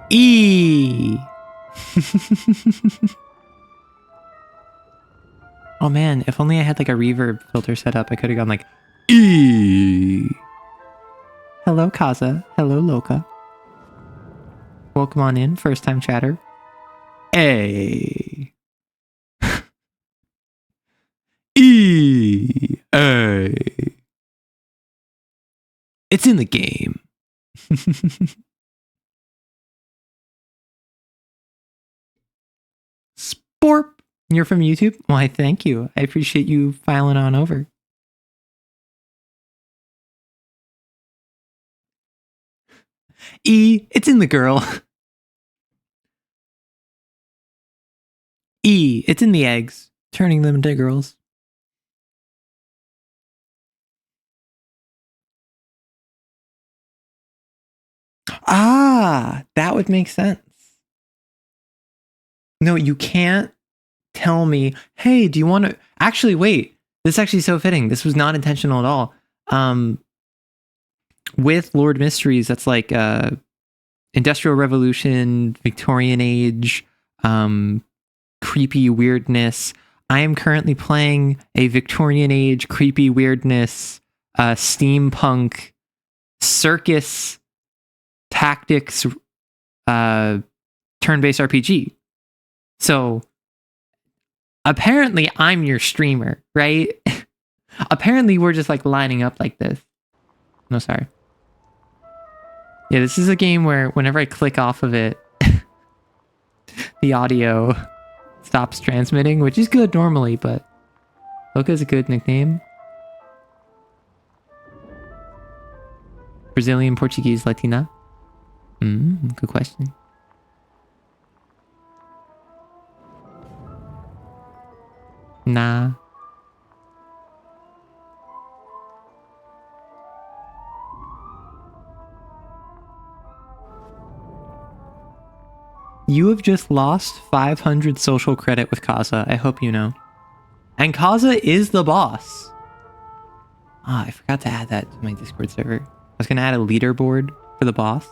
E. Oh man, if only I had like a reverb filter set up, I could have gone like E. Hello, Kaza. Hello, Loka. Welcome on in, first time chatter. A. E. A. It's in the game. Sporp. You're from YouTube? Why, thank you. I appreciate you filing on over. E. It's in the girl. E. It's in the eggs, turning them into girls. Ah, that would make sense. No, you can't tell me, hey, do you want to... Actually, wait. This is actually so fitting. This was not intentional at all. With Lord Mysteries, that's like Industrial Revolution, Victorian Age, creepy weirdness. I am currently playing a Victorian Age creepy weirdness, steampunk, circus tactics, turn-based RPG. So apparently I'm your streamer, right? Apparently we're just like lining up like this. No, sorry. Yeah, this is a game where whenever I click off of it, the audio stops transmitting, which is good normally, but Loka's a good nickname. Brazilian, Portuguese, Latina? Good question. Nah. You have just lost 500 social credit with Kaza, I hope you know. And Kaza is the boss. Ah, I forgot to add that to my Discord server. I was gonna add a leaderboard for the boss.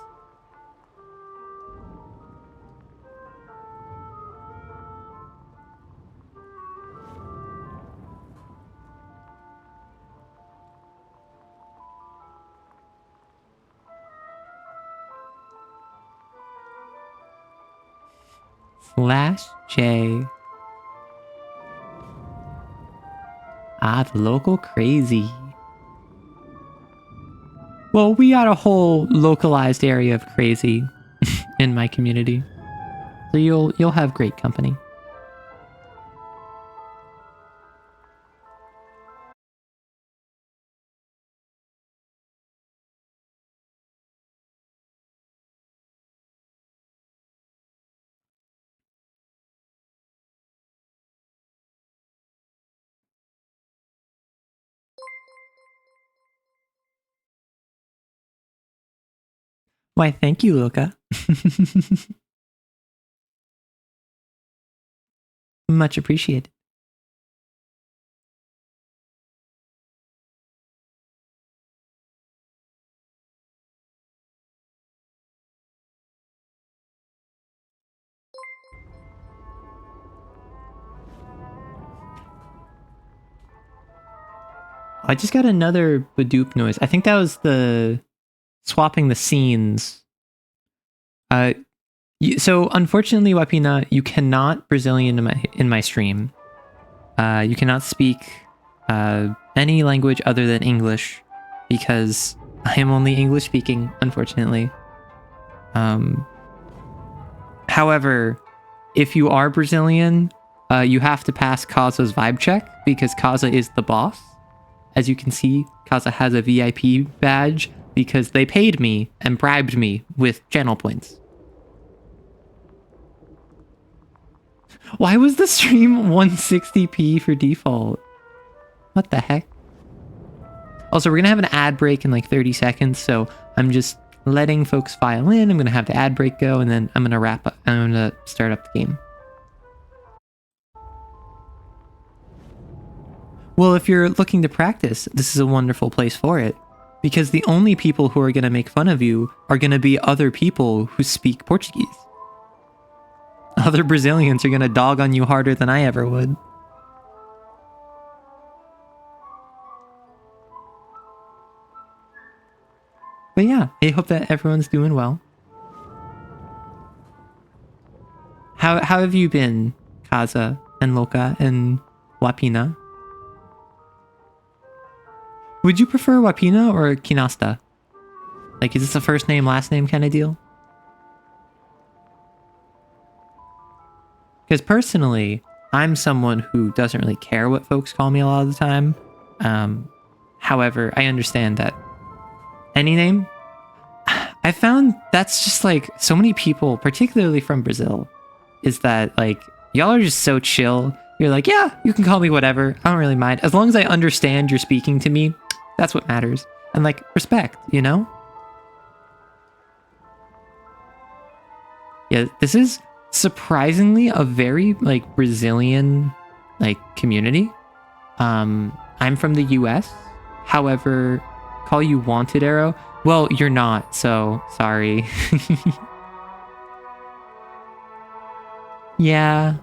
/J. Ah, the local crazy. Well, we got a whole localized area of crazy in my community. So you'll have great company. Why, thank you, Luca. Much appreciated. I just got another Badoop noise. I think that was the swapping the scenes. So unfortunately, Wapina, you cannot Brazilian in my stream. You cannot speak any language other than English because I am only English speaking, unfortunately. However, if you are Brazilian, you have to pass Kaza's vibe check because Kaza is the boss. As you can see, Kaza has a VIP badge because they paid me and bribed me with channel points. Why was the stream 160p for default? What the heck? Also, we're gonna have an ad break in like 30 seconds, so I'm just letting folks file in. I'm gonna have the ad break go, and then I'm gonna wrap up. I'm gonna start up the game. Well, if you're looking to practice, this is a wonderful place for it, Because the only people who are going to make fun of you are going to be other people who speak Portuguese. Other Brazilians are going to dog on you harder than I ever would. But yeah, I hope that everyone's doing well. How have you been, Kaza and Loka and Wapina? Would you prefer Wapina or Kinasta? Like, is this a first name, last name kind of deal? Because personally, I'm someone who doesn't really care what folks call me a lot of the time. However, I understand that any name. I found that's just like so many people, particularly from Brazil, is that like y'all are just so chill. You're like, yeah, you can call me whatever. I don't really mind. As long as I understand you're speaking to me, that's what matters. And like respect, you know? Yeah, this is surprisingly a very like Brazilian like community. I'm from the US. However, call you Wanted Arrow. Well, you're not, so sorry. Yeah.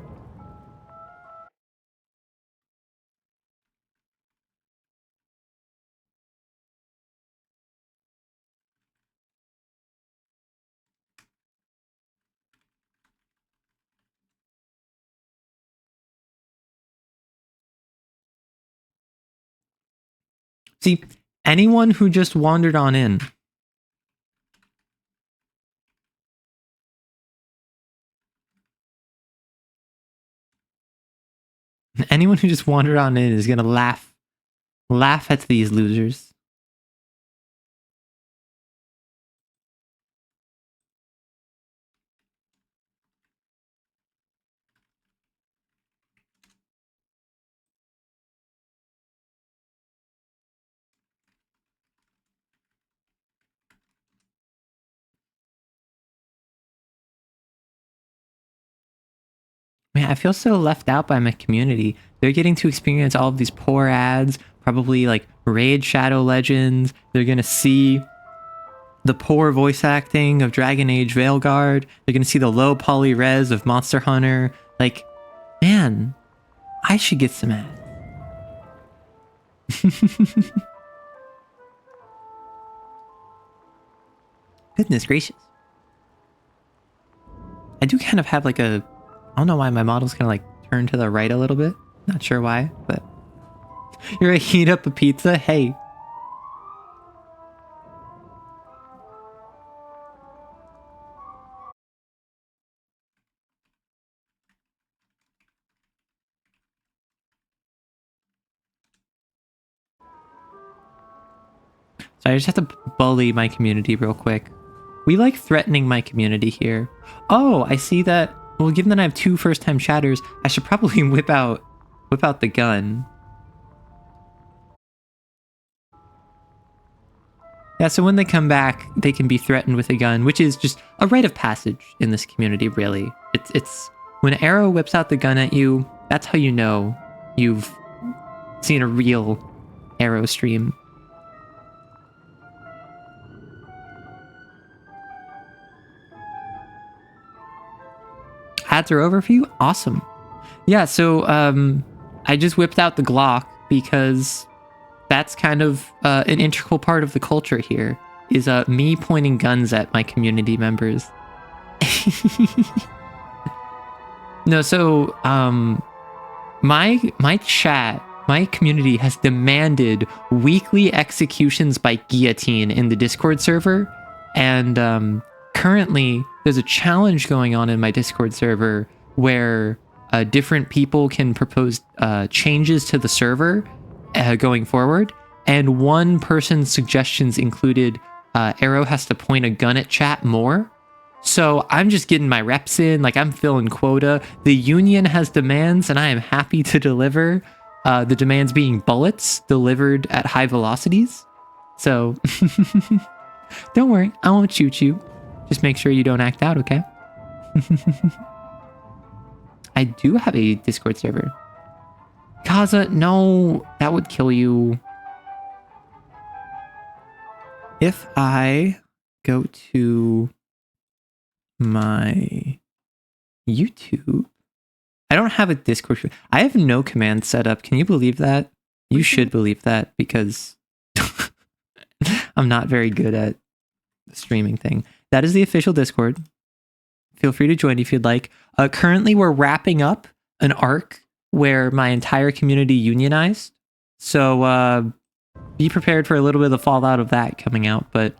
See, anyone who just wandered on in. Anyone who just wandered on in is gonna laugh at these losers. Man, I feel so left out by my community. They're getting to experience all of these poor ads, probably like Raid Shadow Legends. They're gonna see the poor voice acting of Dragon Age Veilguard. They're gonna see the low poly res of Monster Hunter. Like, man, I should get some ads. Goodness gracious. I do kind of have like a... I don't know why my model's kind of like turned to the right a little bit. Not sure why, but... You're gonna heat up a pizza? Hey. So I just have to bully my community real quick. We like threatening my community here. Oh, I see that. Well, given that I have 2 first-time chatters, I should probably whip out the gun. Yeah, so when they come back, they can be threatened with a gun, which is just a rite of passage in this community, really. It's when Arrow whips out the gun at you, that's how you know you've seen a real Arrow stream. Ads are over for you? Awesome. Yeah, so I just whipped out the Glock because that's kind of an integral part of the culture here, is me pointing guns at my community members. No, so my chat, my community has demanded weekly executions by guillotine in the Discord server, and currently there's a challenge going on in my Discord server where different people can propose changes to the server going forward, and one person's suggestions included Arrow has to point a gun at chat more. So I'm just getting my reps in, like I'm filling quota. The union has demands and I am happy to deliver. The demands being bullets delivered at high velocities. So don't worry, I won't shoot you. Just make sure you don't act out, okay? I do have a Discord server. Kaza, no, that would kill you. if I go to my YouTube, I don't have a Discord. I have no command set up. Can you believe that? You should believe that because I'm not very good at the streaming thing. That is the official Discord. Feel free to join if you'd like. Currently, we're wrapping up an arc where my entire community unionized. So be prepared for a little bit of the fallout of that coming out. But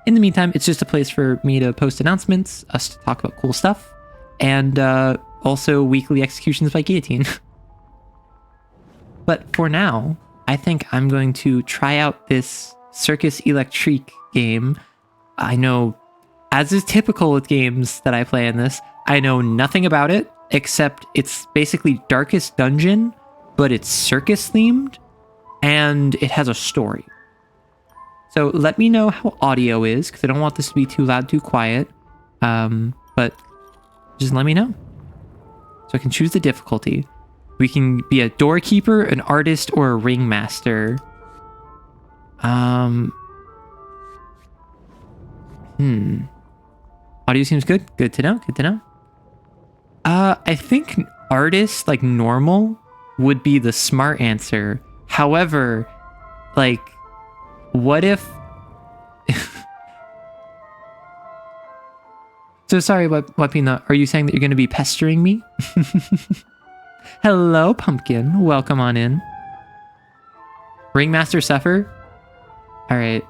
in the meantime, it's just a place for me to post announcements, us to talk about cool stuff, and also weekly executions by guillotine. But for now, I think I'm going to try out this Circus Electrique game. I know, as is typical with games that I play in this, I know nothing about it, except it's basically Darkest Dungeon, but it's circus themed, and it has a story. So let me know how audio is, because I don't want this to be too loud, too quiet. But just let me know. So I can choose the difficulty. We can be a doorkeeper, an artist, or a ringmaster. Audio seems good. Good to know. Good to know. I think artist, like normal, would be the smart answer. However, like, what if... So sorry, Wapina, are you saying that you're going to be pestering me? Hello, Pumpkin. Welcome on in. Ringmaster Suffer? Alright.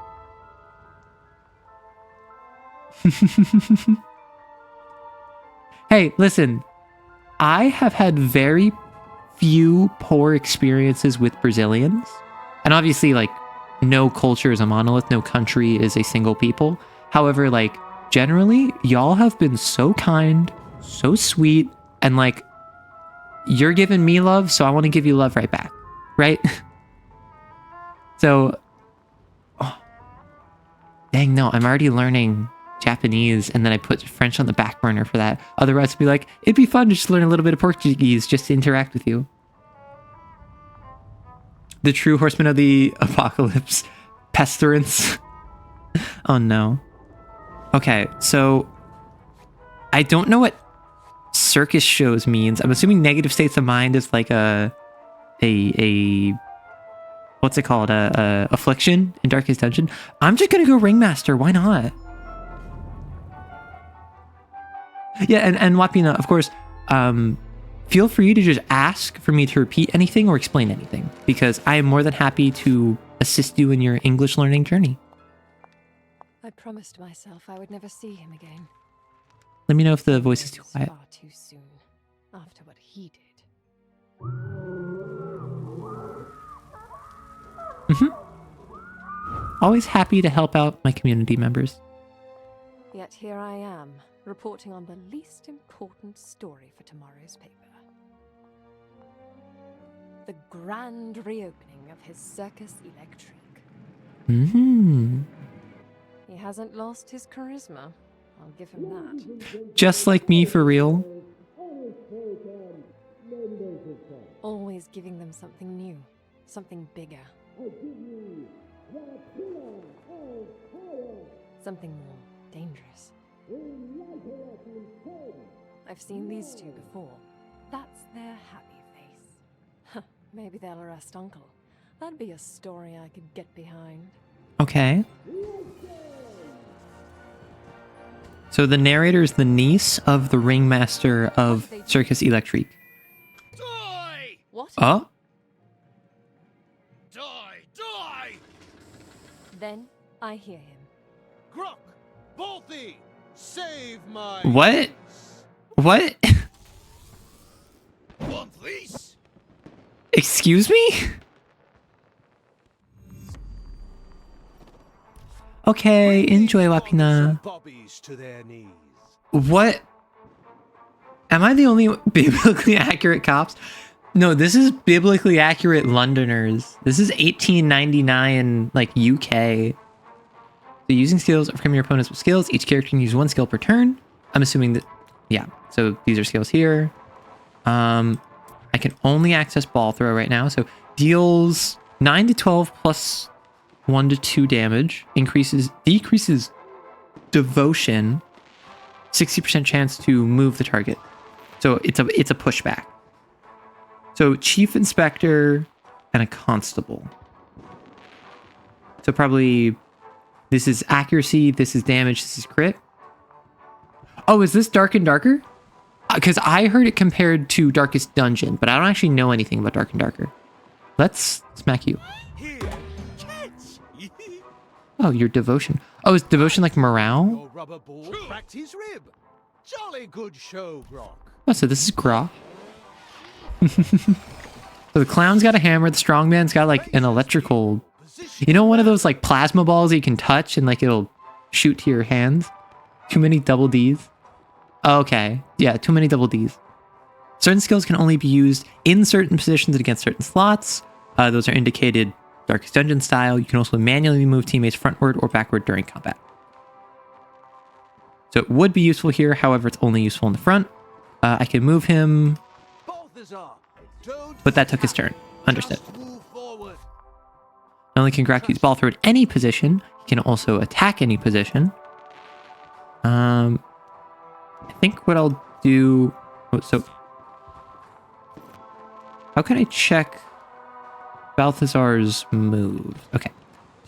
Hey, listen. I have had very few poor experiences with Brazilians. And obviously, like, no culture is a monolith. No country is a single people. However, like, generally, y'all have been so kind, so sweet, and like, you're giving me love, so I want to give you love right back, right? So, oh, dang, no, I'm already learning Japanese, and then I put French on the back burner for that. Otherwise, it'd be like, it'd be fun to just learn a little bit of Portuguese just to interact with you. The true horseman of the apocalypse, pestilence. Oh no. Okay, so I don't know what circus shows means. I'm assuming negative states of mind is like a what's it called? A affliction in Darkest Dungeon. I'm just gonna go ringmaster. Why not? Yeah, and Wapina, of course, feel free to just ask for me to repeat anything or explain anything, because I am more than happy to assist you in your English learning journey. I promised myself I would never see him again. Let me know if the voice is too quiet. Far too soon, after what he did. Always happy to help out my community members. Yet here I am, reporting on the least important story for tomorrow's paper. The grand reopening of his Circus Electrique. He hasn't lost his charisma. I'll give him that. Just like me, for real. Always giving them something new, something bigger. Something more dangerous. I've seen these two before. That's their happy face. Maybe they'll arrest Uncle. That'd be a story I could get behind. Okay. So the narrator is the niece of the ringmaster of Circus Electrique. Die! What? Oh? Die! Die! Then I hear him. Croc! Bolthy! Save my... What? What? One, please! Excuse me? Okay, enjoy, Wapina. Bobbies to their knees. What? Am I the only biblically accurate cops? No, this is biblically accurate Londoners. This is 1899, like, UK. So using skills, overcome your opponents with skills. Each character can use one skill per turn. I'm assuming that, yeah. So these are skills here. I can only access ball throw right now. So deals 9 to 12 plus 1 to 2 damage. Decreases devotion. 60% chance to move the target. So it's a pushback. So Chief Inspector and a Constable. So probably this is accuracy, this is damage, this is crit. Oh, is this Dark and Darker? Because I heard it compared to Darkest Dungeon, but I don't actually know anything about Dark and Darker. Let's smack you. Here, catch. Oh, your devotion. Oh, is devotion like morale? Your rubber ball cracked his rib. Jolly good show, Grok. Oh, so this is Grok. So the clown's got a hammer, the strongman's got like an electrical... You know, one of those like plasma balls that you can touch and like it'll shoot to your hands? Too many double Ds. Okay. Yeah, too many double Ds. Certain skills can only be used in certain positions and against certain slots. Those are indicated Darkest Dungeon style. You can also manually move teammates frontward or backward during combat. So it would be useful here, however, it's only useful in the front. I can move him, but that took his turn. Understood. Not only can Grok use ball throw at any position, he can also attack any position. I think what I'll do... Oh, so... How can I check Balthazar's move? Okay.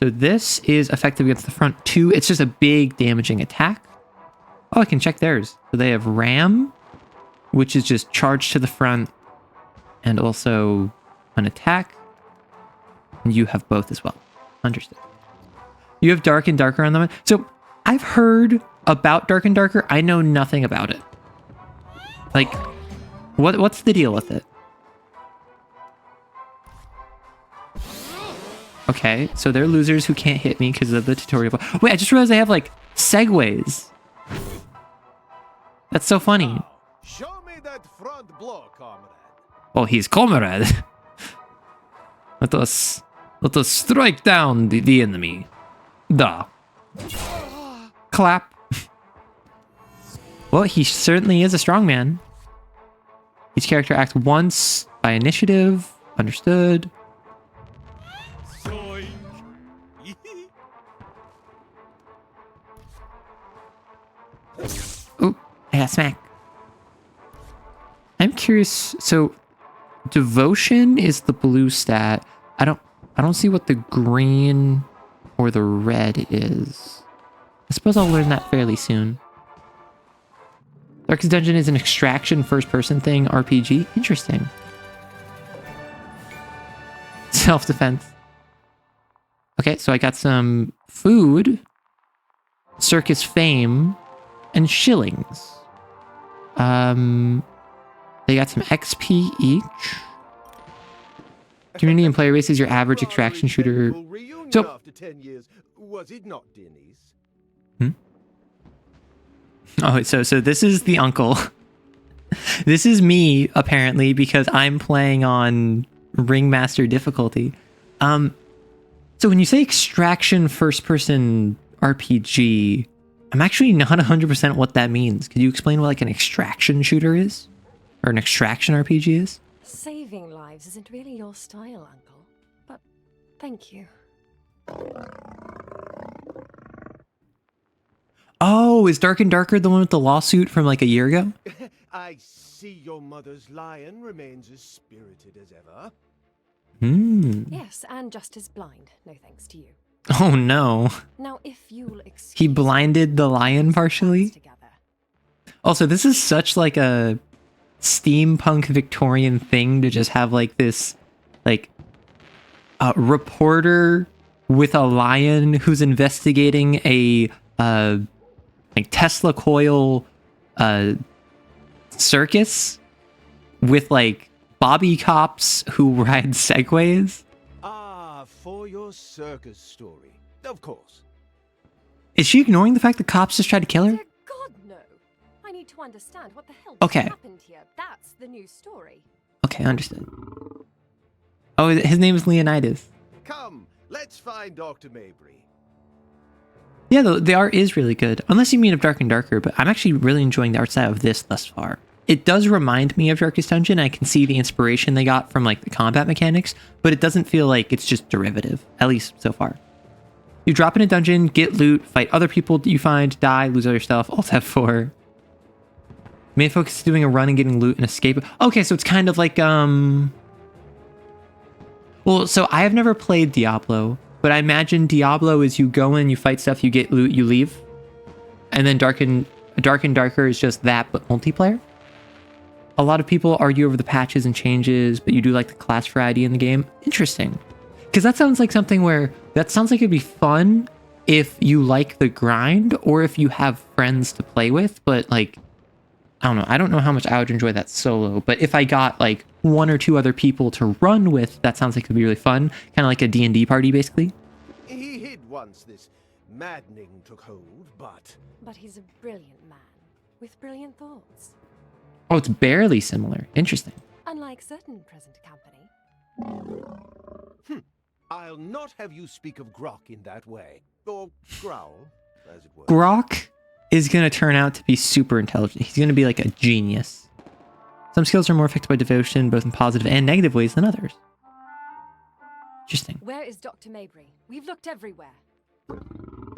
So this is effective against the front 2. It's just a big damaging attack. Oh, I can check theirs. So they have Ram, which is just charge to the front and also an attack. And you have both as well. Understood. You have Dark and Darker on them. So I've heard about Dark and Darker. I know nothing about it. Like, what's the deal with it? Okay, so they're losers who can't hit me because of the tutorial. Wait, I just realized they have like segues. That's so funny. Show me that front blow, comrade. Oh, he's comrade. Let us strike down the enemy. Duh. Clap. Well, he certainly is a strongman. Each character acts once by initiative. Understood. Oop, I got smacked. I'm curious, so devotion is the blue stat. I don't see what the green or the red is. I suppose I'll learn that fairly soon. Darkest Dungeon is an extraction first-person thing, RPG. Interesting. Self-defense. Okay, so I got some food, circus fame, and shillings. They got some XP each. Community and player base is your average extraction shooter. So, after 10 years, was it not, Denny's? oh, so this is the uncle. This is me, apparently, because I'm playing on Ringmaster difficulty. So when you say extraction first-person RPG, I'm actually not 100% what that means. Could you explain what like an extraction shooter is? Or an extraction RPG is? Saving lives isn't really your style, Uncle. But thank you. Oh, is Dark and Darker the one with the lawsuit from like a year ago? I see your mother's lion remains as spirited as ever. Yes, and just as blind, no thanks to you. Oh no. Now, if you'll excuse He blinded the lion partially? together. Also, this is such like a steampunk Victorian thing to just have like this like reporter with a lion who's investigating a like Tesla coil circus with like bobby cops who ride segways. Ah, for your circus story. Of course. Is she ignoring the fact that cops just tried to kill her? Dear God, no. I need to understand what the hell Okay. happened here. That's the new story. Okay, understood. Oh, his name is Leonidas. Come, let's find Dr. Mabry. Yeah, the art is really good. Unless you mean of Dark and Darker, but I'm actually really enjoying the art style of this thus far. It does remind me of Darkest Dungeon. I can see the inspiration they got from like the combat mechanics, but it doesn't feel like it's just derivative, at least so far. You drop in a dungeon, get loot, fight other people you find, die, lose all your stuff. Alt F4. Main focus is doing a run and getting loot and escape. Okay, so it's kind of like well, so I have never played Diablo, but I imagine Diablo is you go in, you fight stuff, you get loot, you leave. And then Dark and Darker is just that, but multiplayer. A lot of people argue over the patches and changes, but you do like the class variety in the game. Interesting. Because that sounds like something where, that sounds like it'd be fun if you like the grind or if you have friends to play with, but like, I don't know. I don't know how much I would enjoy that solo, but if I got like 1 or 2 other people to run with, that sounds like it'd be really fun. Kind of like a D&D party, basically. He hid once this maddening took hold, but... But he's a brilliant man, with brilliant thoughts. Oh, it's barely similar. Interesting. Unlike certain present company. I'll not have you speak of Grok in that way. Or growl, as it were. Grok is going to turn out to be super intelligent. He's going to be like a genius. Some skills are more affected by devotion, both in positive and negative ways than others. Interesting. Where is Dr. Mabry? We've looked everywhere.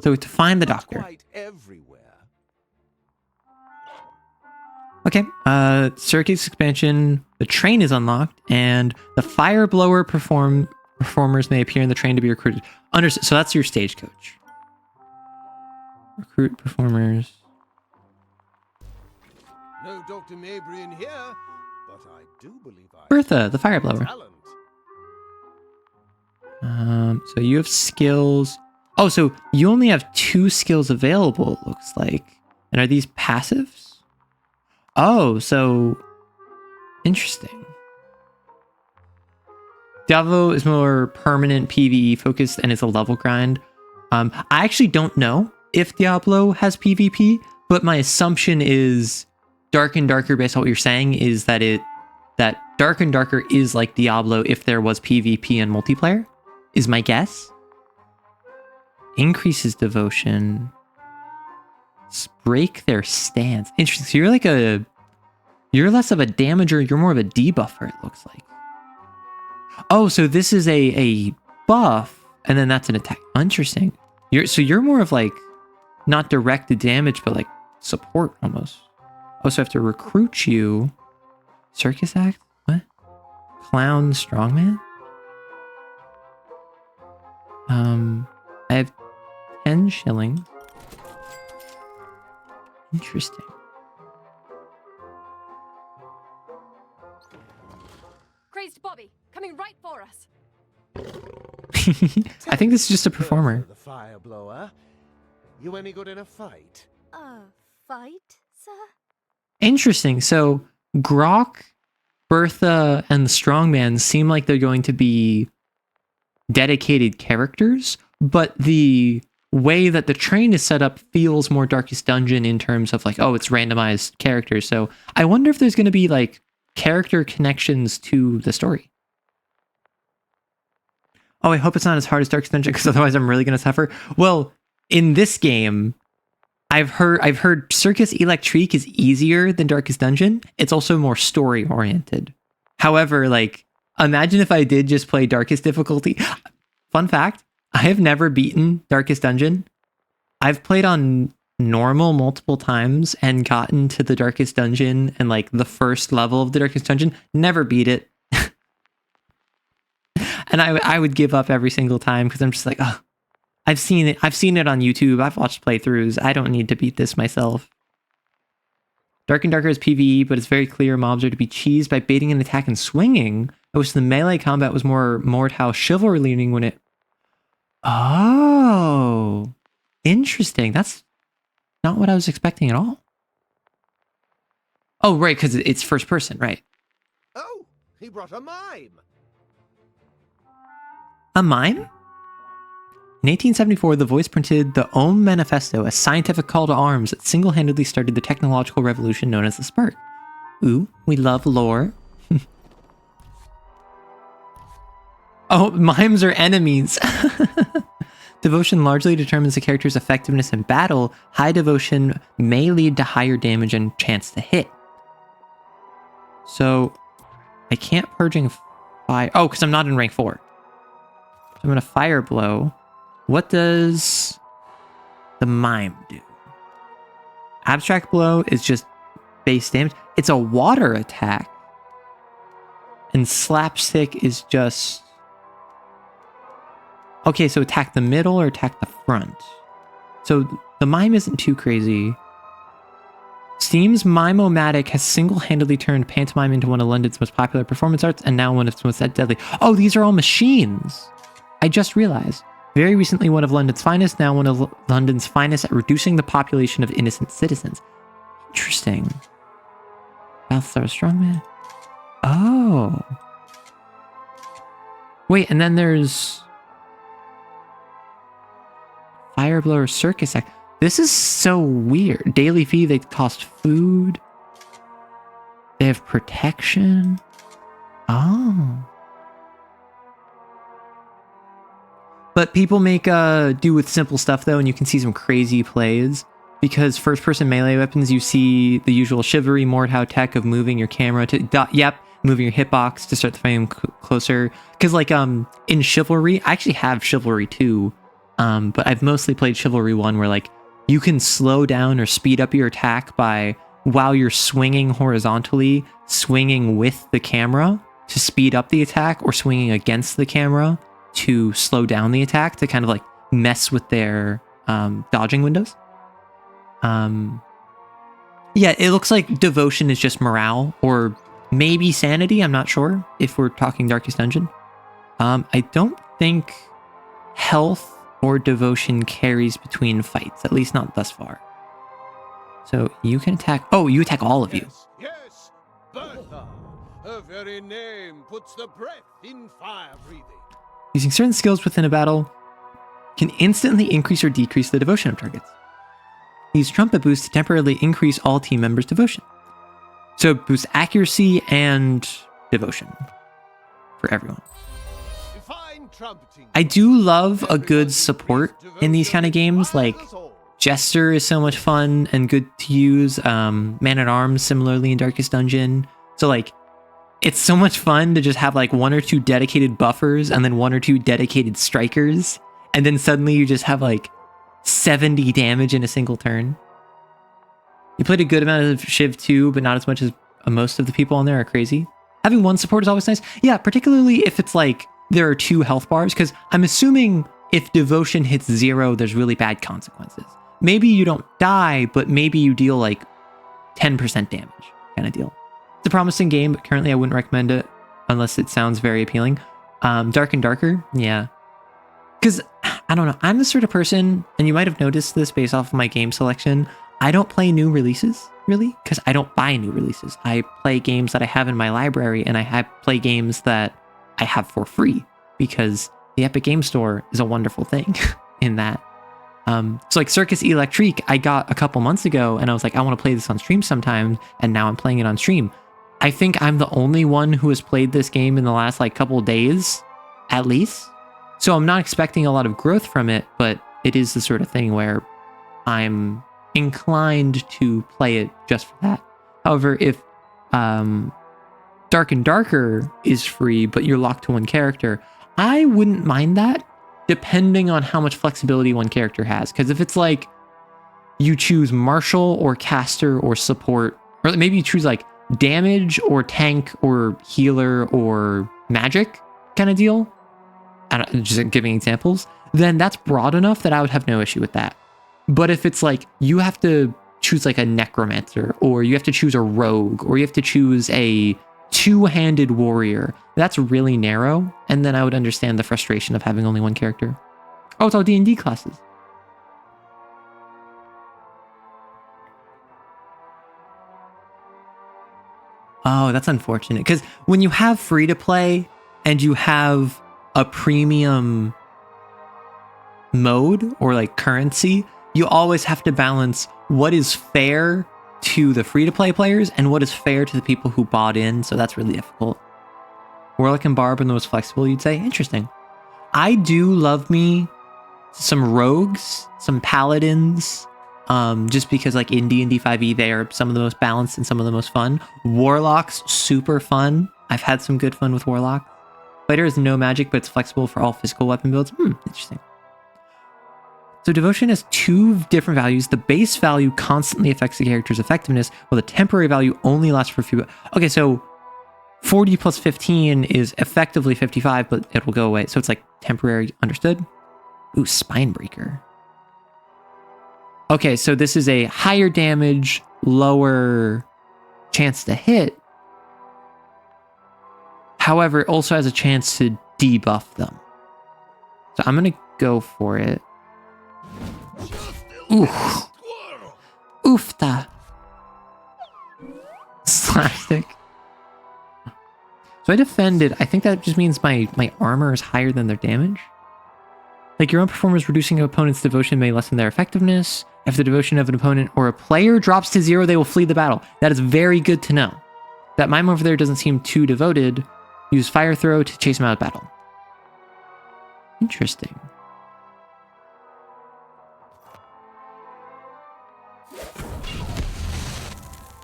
So to find the doctor. Quite everywhere. Okay, Circus expansion, the train is unlocked, and the fire blower performers may appear in the train to be recruited. Understood. So that's your stagecoach. Recruit performers. No Dr. Mabry in here, but I do believe I... Bertha, the fire blower. Talent. So you have skills. Oh, so you only have 2 skills available, it looks like. And are these passives? Oh, so interesting. Diablo is more permanent PvE focused and is a level grind. I actually don't know if Diablo has PvP, but my assumption is Dark and Darker, based on what you're saying, is that that Dark and Darker is like Diablo if there was PvP and multiplayer, is my guess. Increases devotion. Break their stance. Interesting. So you're less of a damager, you're more of a debuffer, it looks like. Oh, so this is a buff, and then that's an attack. Interesting. You're more of like not direct damage, but like support almost. Oh, so I have to recruit you. Circus act? What? Clown strongman? I have 10 shillings. Interesting. Crazed Bobby, coming right for us. I think this is just a performer. The fire blower. You any good in a fight? Fight, sir? Interesting. So Grok, Bertha, and the Strongman seem like they're going to be dedicated characters, but the way that the train is set up feels more Darkest Dungeon in terms of like, oh, it's randomized characters. So I wonder if there's going to be like character connections to the story. Oh, I hope it's not as hard as Darkest Dungeon, because otherwise I'm really going to suffer. Well, in this game, I've heard Circus Electrique is easier than Darkest Dungeon. It's also more story oriented. However, like, imagine if I did just play Darkest difficulty. Fun fact, I have never beaten Darkest Dungeon. I've played on normal multiple times and gotten to the Darkest Dungeon and like the first level of the Darkest Dungeon. Never beat it. And I would give up every single time because I'm just like, oh, I've seen it on YouTube. I've watched playthroughs. I don't need to beat this myself. Dark and Darker is PvE, but it's very clear mobs are to be cheesed by baiting an attack and swinging. I wish the melee combat was more Mordhau chivalry leaning when it... Oh, interesting. That's not what I was expecting at all. Oh, right, because it's first person, right. Oh, he brought a mime. A mime? In 1874, The Voice printed the Ohm Manifesto, a scientific call to arms that single-handedly started the technological revolution known as the Spark. Ooh, we love lore. Oh, mimes are enemies. Devotion largely determines the character's effectiveness in battle. High devotion may lead to higher damage and chance to hit. So, I can't purging fire. Oh, because I'm not in rank 4. So I'm going to fire blow. What does the mime do? Abstract blow is just base damage. It's a water attack. And slapstick is just... Okay, so attack the middle or attack the front. So the mime isn't too crazy. Steam's Mime-O-Matic has single-handedly turned pantomime into one of London's most popular performance arts and now one of its most deadly. Oh, these are all machines. I just realized. Very recently one of London's finest, now one of London's finest at reducing the population of innocent citizens. Interesting. Balthazar Strongman. Oh. Wait, and then there's... Fireblower Circus Electrique. This is so weird. Daily fee, they cost food. They have protection. Oh. But people make do with simple stuff though, and you can see some crazy plays. Because first-person melee weapons, you see the usual chivalry, Mordhau tech of moving your camera to... moving your hitbox to start the frame closer. Because like in Chivalry, I actually have Chivalry 2. But I've mostly played Chivalry 1 where like you can slow down or speed up your attack by, while you're swinging horizontally, swinging with the camera to speed up the attack, or swinging against the camera to slow down the attack to kind of like mess with their dodging windows. Yeah, it looks like devotion is just morale or maybe sanity. I'm not sure if we're talking Darkest Dungeon. I don't think health or devotion carries between fights, at least not thus far. So you can attack. Oh, you attack all of you. Yes, Bertha. Her very name puts the breath in fire breathing. Using certain skills within a battle can instantly increase or decrease the devotion of targets. Use trumpet boost to temporarily increase all team members' devotion. So it boosts accuracy and devotion for everyone. I do love a good support in these kind of games. Like Jester is so much fun and good to use. Man-at-Arms similarly in Darkest Dungeon. So like it's so much fun to just have like 1 or 2 dedicated buffers and then 1 or 2 dedicated strikers. And then suddenly you just have like 70 damage in a single turn. You played a good amount of Shiv too, but not as much as most of the people on there are crazy. Having one support is always nice. Yeah, particularly if it's like there are 2 health bars, because I'm assuming if devotion hits 0, there's really bad consequences. Maybe you don't die, but maybe you deal like 10% damage kind of deal. It's a promising game, but currently I wouldn't recommend it unless it sounds very appealing. Dark and Darker, yeah. Because, I don't know, I'm the sort of person, and you might have noticed this based off of my game selection, I don't play new releases, really, because I don't buy new releases. I play games that I have in my library, and I play games that I have for free, because the Epic Game Store is a wonderful thing in that. So like Circus Electrique, I got a couple months ago, and I was like, I want to play this on stream sometime, and now I'm playing it on stream. I think I'm the only one who has played this game in the last like couple days, at least. So I'm not expecting a lot of growth from it, but it is the sort of thing where I'm inclined to play it just for that. However, if Dark and Darker is free, but you're locked to one character, I wouldn't mind that, depending on how much flexibility one character has. Because if it's like you choose Marshal or Caster or Support, or maybe you choose like Damage or Tank or Healer or Magic kind of deal, just giving examples, then that's broad enough that I would have no issue with that. But if it's like you have to choose like a Necromancer, or you have to choose a Rogue, or you have to choose a 2-handed warrior, that's really narrow, and then I would understand the frustration of having only one character. Oh, it's all D&D classes. Oh, that's unfortunate, because when you have free to play and you have a premium mode or like currency, you always have to balance what is fair to the free-to-play players and what is fair to the people who bought in, so that's really difficult. Warlock and Barb are the most flexible, you'd say? Interesting. I do love me some rogues, some paladins, just because like in D&D 5e, they are some of the most balanced and some of the most fun. Warlocks, super fun. I've had some good fun with Warlock. Fighter is no magic, but it's flexible for all physical weapon builds. Interesting. So devotion has two different values. The base value constantly affects the character's effectiveness, while the temporary value only lasts for a few. Okay, so 40 plus 15 is effectively 55, but it will go away. So it's like temporary, understood? Ooh, Spinebreaker. Okay, so this is a higher damage, lower chance to hit. However, it also has a chance to debuff them. So I'm going to go for it. Oof. Oofta. Slapstick. So I defended. I think that just means my armor is higher than their damage. Like your own performance reducing an opponent's devotion may lessen their effectiveness. If the devotion of an opponent or a player drops to 0, they will flee the battle. That is very good to know. That mime over there doesn't seem too devoted. Use fire throw to chase him out of battle. Interesting.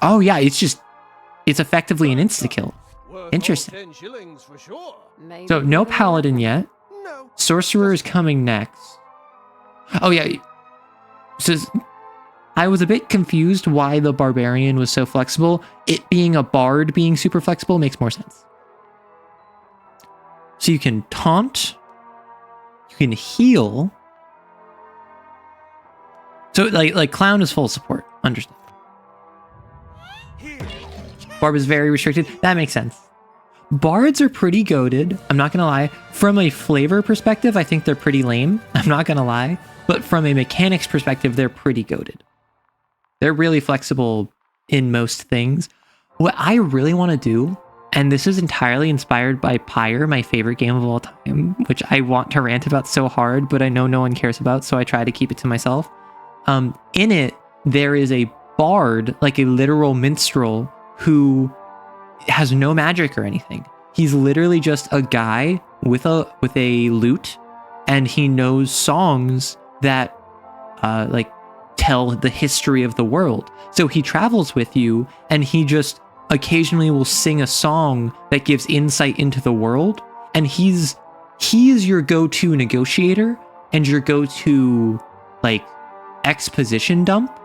Oh yeah, it's effectively an insta-kill. Interesting. 10 shillings for sure. Maybe So no they'll- paladin yet. No. Sorcerer is coming next. Oh yeah. So I was a bit confused why the barbarian was so flexible. It being a bard being super flexible makes more sense. So you can taunt. You can heal. So like clown is full support. Understood. Barb is very restricted. That makes sense. Bards are pretty goated. I'm not gonna lie. From a flavor perspective, I think they're pretty lame. I'm not gonna lie. But from a mechanics perspective, they're pretty goated. They're really flexible in most things. What I really want to do, and this is entirely inspired by Pyre, my favorite game of all time, which I want to rant about so hard, but I know no one cares about, so I try to keep it to myself. In it, there is a bard, like a literal minstrel, who has no magic or anything. He's literally just a guy with a lute, and he knows songs that like tell the history of the world. So he travels with you, and he just occasionally will sing a song that gives insight into the world. And he is your go-to negotiator and your go-to like exposition dump.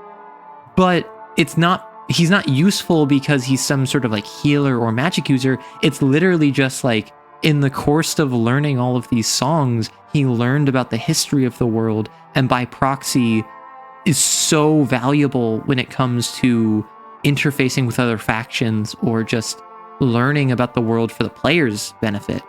But he's not useful because he's some sort of like healer or magic user. It's literally just like in the course of learning all of these songs, he learned about the history of the world, and by proxy is so valuable when it comes to interfacing with other factions or just learning about the world for the player's benefit.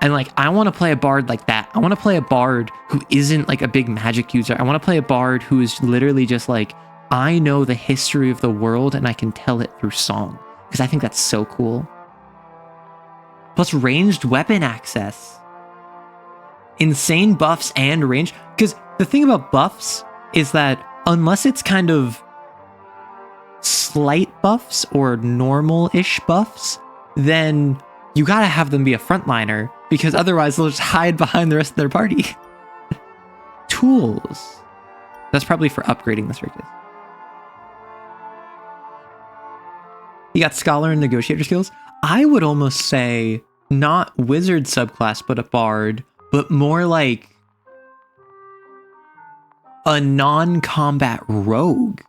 And like, I want to play a bard like that. I want to play a bard who isn't like a big magic user. I want to play a bard who is literally just like, I know the history of the world and I can tell it through song, because I think that's so cool. Plus ranged weapon access. Insane buffs and range. Because the thing about buffs is that unless it's kind of slight buffs or normal-ish buffs, then you gotta have them be a frontliner, because otherwise they'll just hide behind the rest of their party. Tools. That's probably for upgrading the circus. You got Scholar and Negotiator skills. I would almost say not Wizard subclass, but a Bard, but more like a non-combat rogue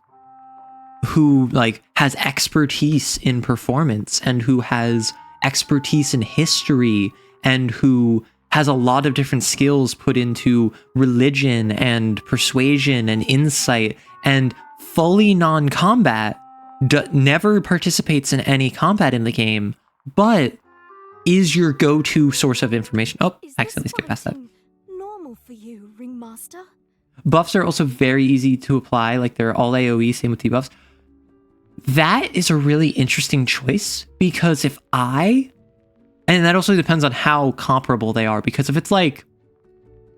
who like has expertise in performance and who has expertise in history and who has a lot of different skills put into religion and persuasion and insight, and fully non-combat, never participates in any combat in the game, but is your go-to source of information. Oh, Is accidentally this skipped past that. fighting normal for you, Ringmaster? Buffs are also very easy to apply, like they're all AoE, same with debuffs. That is a really interesting choice, because and that also depends on how comparable they are, because if it's like,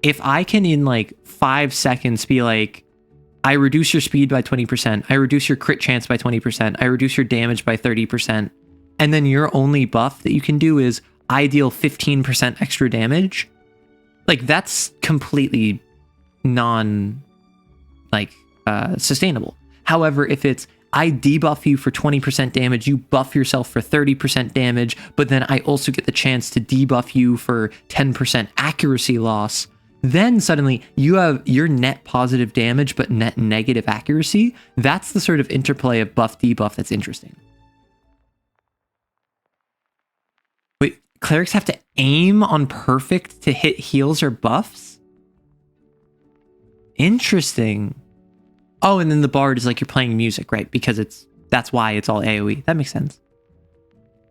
if I can in like 5 seconds be like, I reduce your speed by 20%, I reduce your crit chance by 20%, I reduce your damage by 30%, and then your only buff that you can do is I deal 15% extra damage, like that's completely sustainable. However, if it's I debuff you for 20% damage, you buff yourself for 30% damage, but then I also get the chance to debuff you for 10% accuracy loss, Then suddenly you have your net positive damage but net negative accuracy. That's the sort of interplay of buff debuff that's interesting. Wait, clerics have to aim on perfect to hit heals or buffs? Interesting. Oh, and then the bard is like you're playing music, right? Because that's why it's all AoE. That makes sense.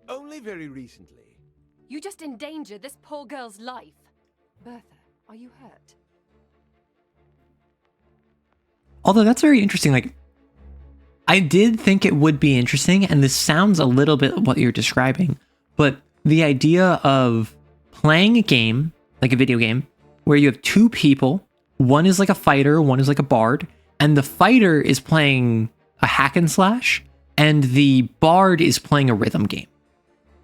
Only very recently. You just endangered this poor girl's life. Bertha, are you hurt? Although that's very interesting. Like, I did think it would be interesting, and this sounds a little bit what you're describing, but the idea of playing a game, like a video game, where you have two people, one is like a fighter, one is like a bard, and the fighter is playing a hack and slash, and the bard is playing a rhythm game.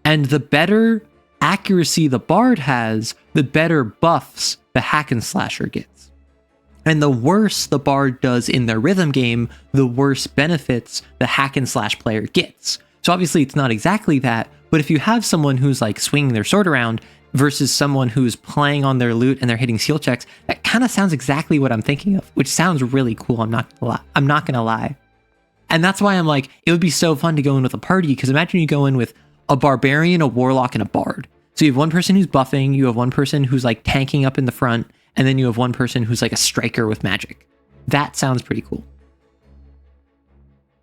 And the better accuracy the bard has, the better buffs the hack and slasher gets. And the worse the bard does in their rhythm game, the worse benefits the hack and slash player gets. So obviously it's not exactly that, but if you have someone who's like swinging their sword around versus someone who's playing on their lute and they're hitting skill checks, that kind of sounds exactly what I'm thinking of, which sounds really cool. I'm not gonna lie. And that's why I'm like, it would be so fun to go in with a party, because imagine you go in with a barbarian, a warlock, and a bard. So you have one person who's buffing, you have one person who's like tanking up in the front, and then you have one person who's like a striker with magic. That sounds pretty cool.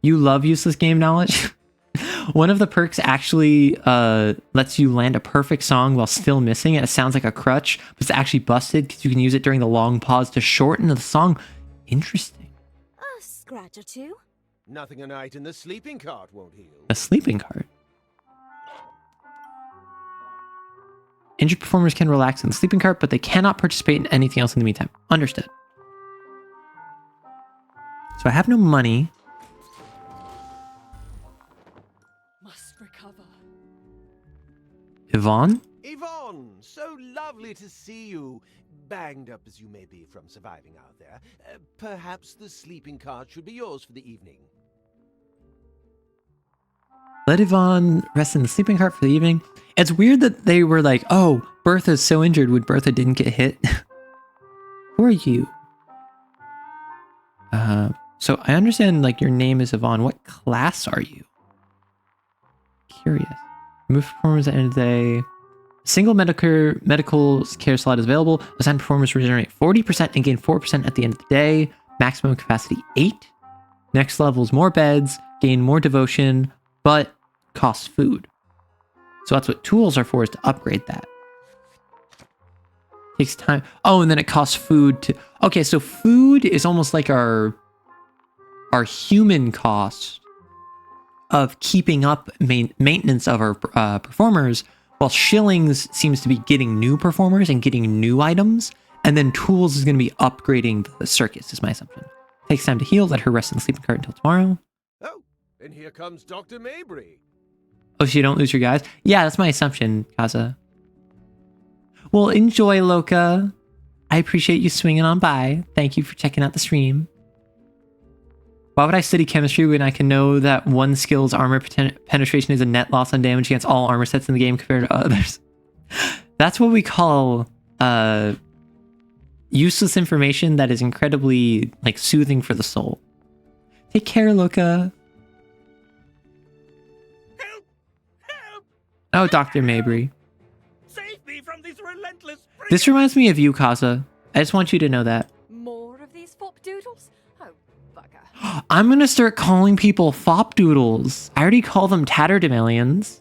You love useless game knowledge? One of the perks actually lets you land a perfect song while still missing it. It sounds like a crutch, but it's actually busted because you can use it during the long pause to shorten the song. Interesting. A scratch or two. Nothing a night in the sleeping cart won't heal. A sleeping cart. Injured performers can relax in the sleeping cart, but they cannot participate in anything else in the meantime. Understood. So I have no money. Must recover. Yvonne? Yvonne, so lovely to see you. Banged up as you may be from surviving out there, perhaps the sleeping cart should be yours for the evening. Let Yvonne rest in the sleeping cart for the evening. It's weird that they were like, oh, Bertha's so injured when Bertha didn't get hit. Who are you? So I understand like your name is Yvonne. What class are you? Curious. Remove performers at the end of the day. Single medical care slot is available. Assigned performers regenerate 40% and gain 4% at the end of the day. Maximum capacity 8. Next level is more beds, gain more devotion, but costs food. So that's what tools are for, is to upgrade that. Takes time. Oh, and then it costs food to... Okay, so food is almost like our human cost of keeping up maintenance of our performers, while shillings seems to be getting new performers and getting new items, and then tools is going to be upgrading the circus, is my assumption. Takes time to heal. Let her rest in the sleeping cart until tomorrow. Oh, and here comes Dr. Mabry. Oh, so you don't lose your guys? Yeah, that's my assumption, Kaza. Well, enjoy, Loka. I appreciate you swinging on by. Thank you for checking out the stream. Why would I study chemistry when I can know that one skill's armor penetration is a net loss on damage against all armor sets in the game compared to others? That's what we call useless information that is incredibly like soothing for the soul. Take care, Loka. Help! Help! Oh, Dr. Mabry. Save me from these relentless... This reminds me of you, Kaza. I just want you to know that. More of these fop doodles? Oh, bugger. I'm gonna start calling people fop doodles. I already call them tatterdemalions.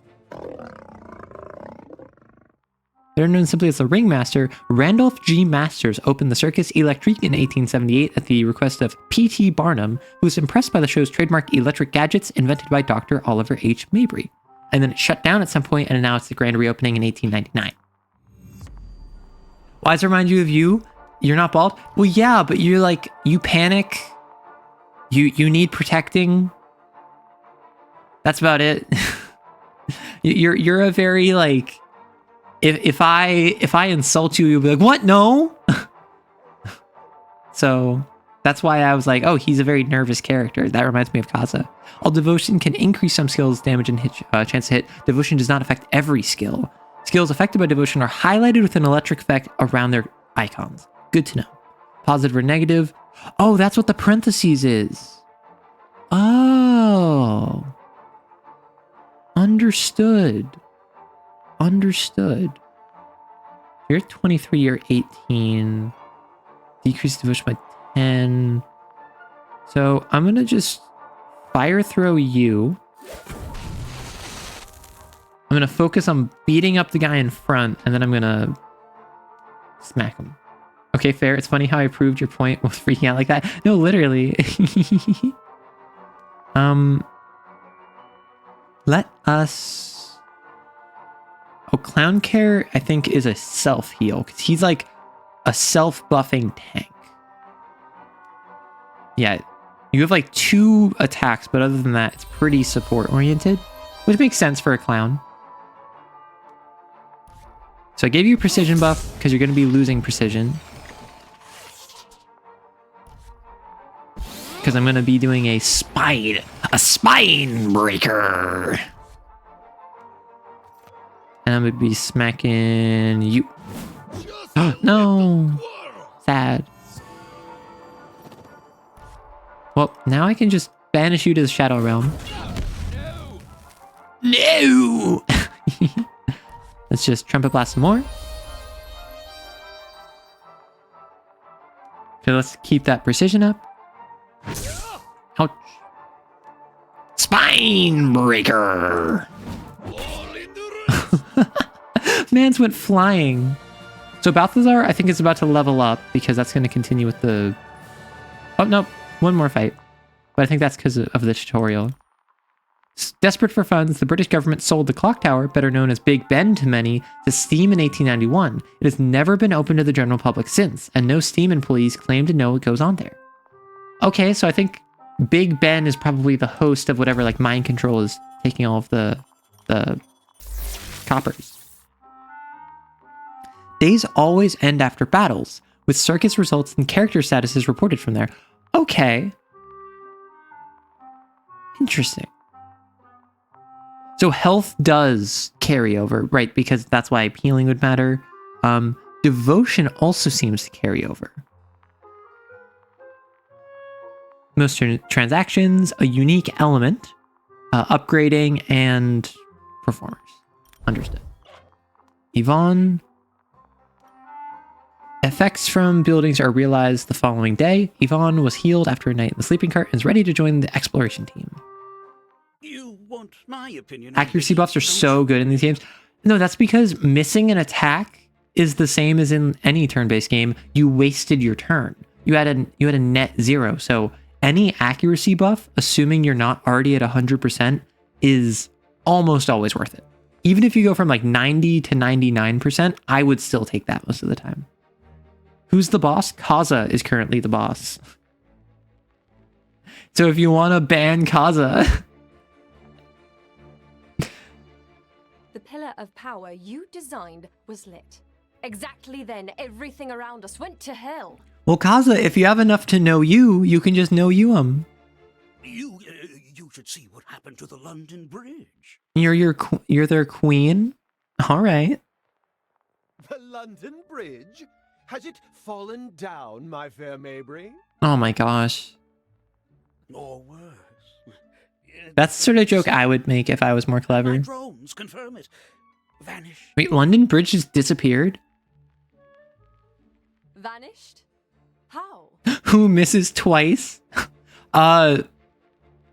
They're known simply as the Ringmaster. Randolph G. Masters opened the Circus Electrique in 1878 at the request of P.T. Barnum, who was impressed by the show's trademark electric gadgets invented by Dr. Oliver H. Mabry. And then it shut down at some point and announced the grand reopening in 1899. Why does it remind you of you? You're not bald? Well, yeah, but you're like, you panic. You need protecting. That's about it. You're a very like, if I insult you, you'll be like, what? No. So that's why I was like, oh, he's a very nervous character. That reminds me of Kaza. While devotion can increase some skills' damage and hit, chance to hit, devotion does not affect every skill. Skills affected by devotion are highlighted with an electric effect around their icons. Good to know. Positive or negative? Oh, that's what the parentheses is. Oh. Understood. Understood. You're 23, you're 18. Decrease devotion by 10. So I'm going to just fire throw you. I'm going to focus on beating up the guy in front, and then I'm going to smack him. Okay, fair. It's funny how I proved your point with freaking out like that. No, literally. Let us... Oh, Clown Care, I think, is a self-heal, because he's like a self-buffing tank. Yeah, you have like 2 attacks, but other than that, it's pretty support-oriented, which makes sense for a clown. So I gave you a precision buff, because you're going to be losing precision. Because I'm going to be doing a spine breaker. And I'm going to be smacking you. Oh, no. Sad. Well, now I can just banish you to the Shadow Realm. No! Let's just Trumpet Blast some more. Okay, let's keep that precision up. Ouch. Spine breaker. Mans went flying. So Balthazar, I think, is about to level up because that's going to continue with the... Oh, no. One more fight. But I think that's because of the tutorial. Desperate for funds, the British government sold the clock tower, better known as Big Ben to many, to Steam in 1891. It has never been open to the general public since, and no Steam employees claim to know what goes on there. Okay, so I think Big Ben is probably the host of whatever, like, mind control is taking all of the coppers. Days always end after battles, with circus results and character statuses reported from there. Okay. Interesting. So health does carry over, right? Because that's why healing would matter. Devotion also seems to carry over. Most transactions, a unique element, upgrading, and performers. Understood. Yvonne. Effects from buildings are realized the following day. Yvonne was healed after a night in the sleeping cart and is ready to join the exploration team. You want my opinion? Accuracy buffs are so good in these games. No, that's because missing an attack is the same as in any turn-based game. You wasted your turn. You had a net 0. So any accuracy buff, assuming you're not already at 100%, is almost always worth it. Even if you go from like 90 to 99%, I would still take that most of the time. Who's the boss? Kaza is currently the boss. So if you want to ban Kaza... The pillar of power you designed was lit. Exactly then, everything around us went to hell. Well, Kaza, if you have enough to know you, you can just know you 'em. You should see what happened to the London Bridge. You're their queen? All right. The London Bridge? Has it fallen down, my fair Mabry? Oh my gosh. Or worse. That's the sort of joke I would make if I was more My clever. drones confirm it. Vanish. Wait, London Bridge just disappeared? Vanished? How? Who misses twice?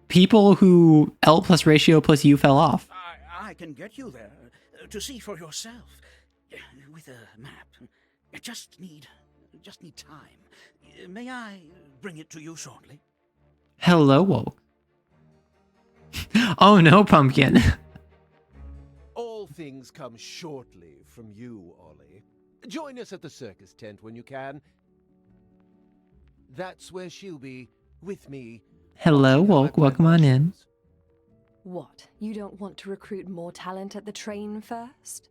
People who L plus ratio plus U fell off. I can get you there to see for yourself with a map. Just need time. May I bring it to you shortly? Hello, Woke. Oh no, Pumpkin. All things come shortly from you, Ollie. Join us at the circus tent when you can. That's where she'll be, with me. Hello, Woke. Welcome on in. What? You don't want to recruit more talent at the train first?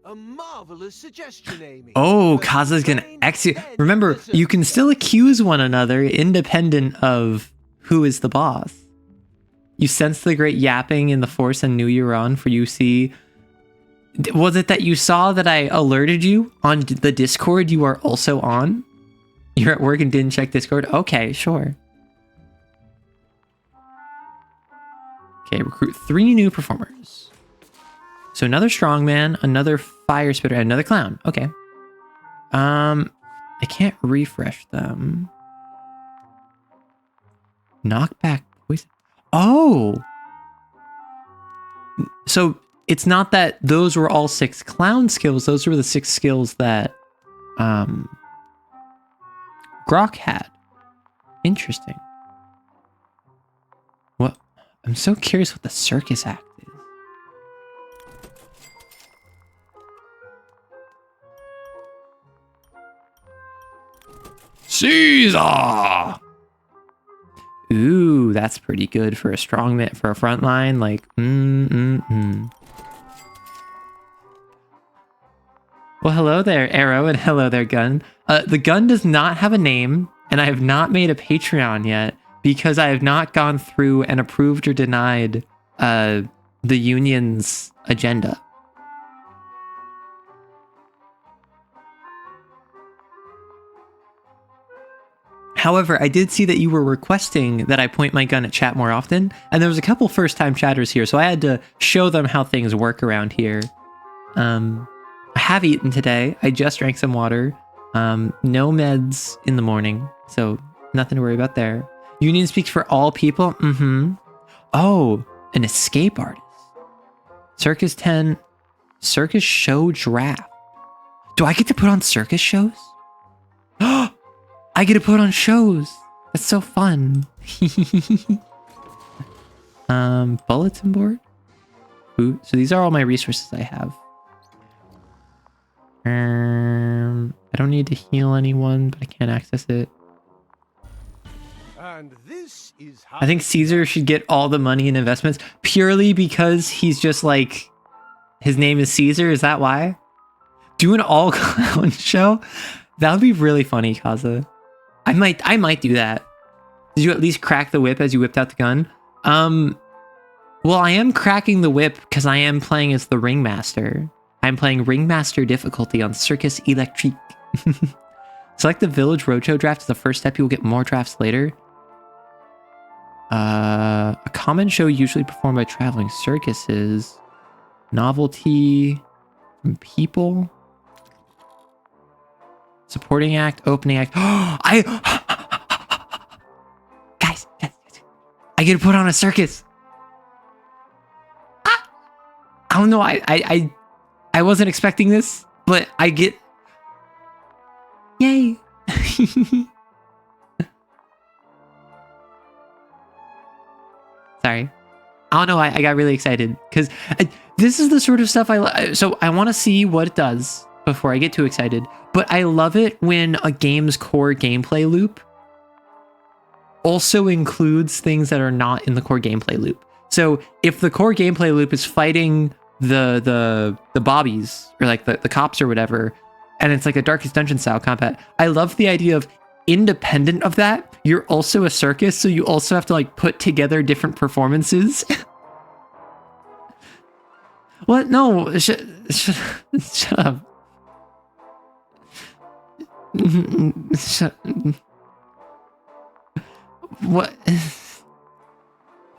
A marvelous suggestion, Amy. Oh, But Kaza's gonna train execute. ahead Remember, of the you can circus still tent. accuse one another independent of who is the boss. You sense the great yapping in the force and knew you were on, for you see... Was it that you saw that I alerted you on the Discord you are also on? You're at work and didn't check Discord? Okay, sure. Okay, recruit 3 new performers. So another strongman, another fire spitter, and another clown. Okay. I can't refresh them. Knockback poison. Oh! So it's not that those were all 6 clown skills. Those were the 6 skills that Grok had. Interesting. What? I'm so curious what the circus act is. Caesar! Ooh, that's pretty good for a strongman, for a front line. Like, Well, hello there, Arrow, and hello there, Gun. The Gun does not have a name, and I have not made a Patreon yet because I have not gone through and approved or denied the union's agenda. However, I did see that you were requesting that I point my gun at chat more often, and there was a couple first-time chatters here, so I had to show them how things work around here. I have eaten today. I just drank some water. No meds in the morning, so nothing to worry about there. Union speaks for all people? Mm-hmm. Oh, an escape artist. Circus 10, circus show draft. Do I get to put on circus shows? I get to put on shows. That's so fun. Bulletin board. Ooh, so these are all my resources I have. I don't need to heal anyone, but I can't access it. And this is how I think Caesar should get all the money and investments purely because he's just like, his name is Caesar. Is that why? Do an all clown show? That would be really funny, Kaza. I might do that. Did you at least crack the whip as you whipped out the gun? Well, I am cracking the whip because I am playing as the ringmaster. I'm playing ringmaster difficulty on Circus Electrique. Select the village roadshow draft as the first step. You will get more drafts later. A common show usually performed by traveling circuses. Novelty from people. Supporting act, opening act. Guys, I get to put on a circus. I don't know. I wasn't expecting this, but I get. Yay! Sorry. I don't know. I got really excited because this is the sort of stuff so I want to see what it does before I get too excited. But I love it when a game's core gameplay loop also includes things that are not in the core gameplay loop. So if the core gameplay loop is fighting the bobbies or like the cops or whatever, and it's like a Darkest Dungeon style combat, I love the idea of independent of that, you're also a circus, so you also have to like put together different performances. What? No, shut up. What?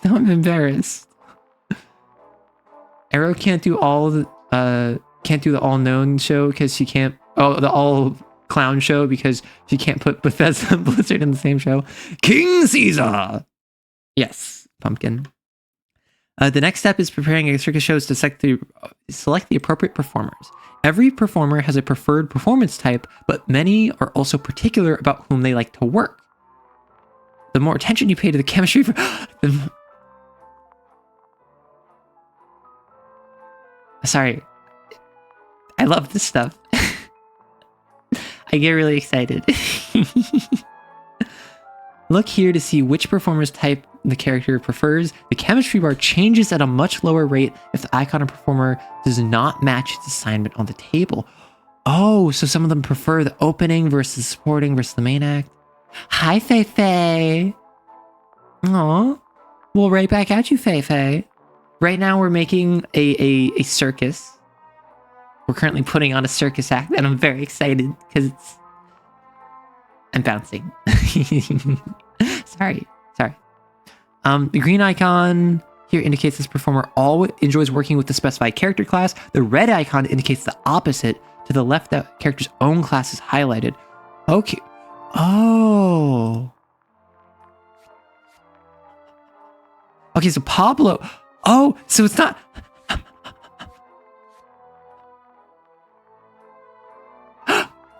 Now I'm embarrassed. Arrow can't do all the all known show because she can't. Oh, the all clown show because she can't put Bethesda and Blizzard in the same show. King Caesar. Yes, pumpkin. The next step is preparing a circus show to select the appropriate performers. Every performer has a preferred performance type, but many are also particular about whom they like to work. The more attention you pay to the chemistry for... Sorry. I love this stuff. I get really excited. Look here to see which performer's type the character prefers. The chemistry bar changes at a much lower rate if the icon of performer does not match its assignment on the table. Oh, so some of them prefer the opening versus supporting versus the main act. Hi, Fei Fei. Aw. Well, right back at you, Fei Fei. Right now we're making a circus. We're currently putting on a circus act, and I'm very excited because I'm bouncing. Sorry. The green icon here indicates this performer always enjoys working with the specified character class. The red icon indicates the opposite. To the left, the character's own class is highlighted. Okay. Oh. Okay, so Pablo. Oh, so it's not.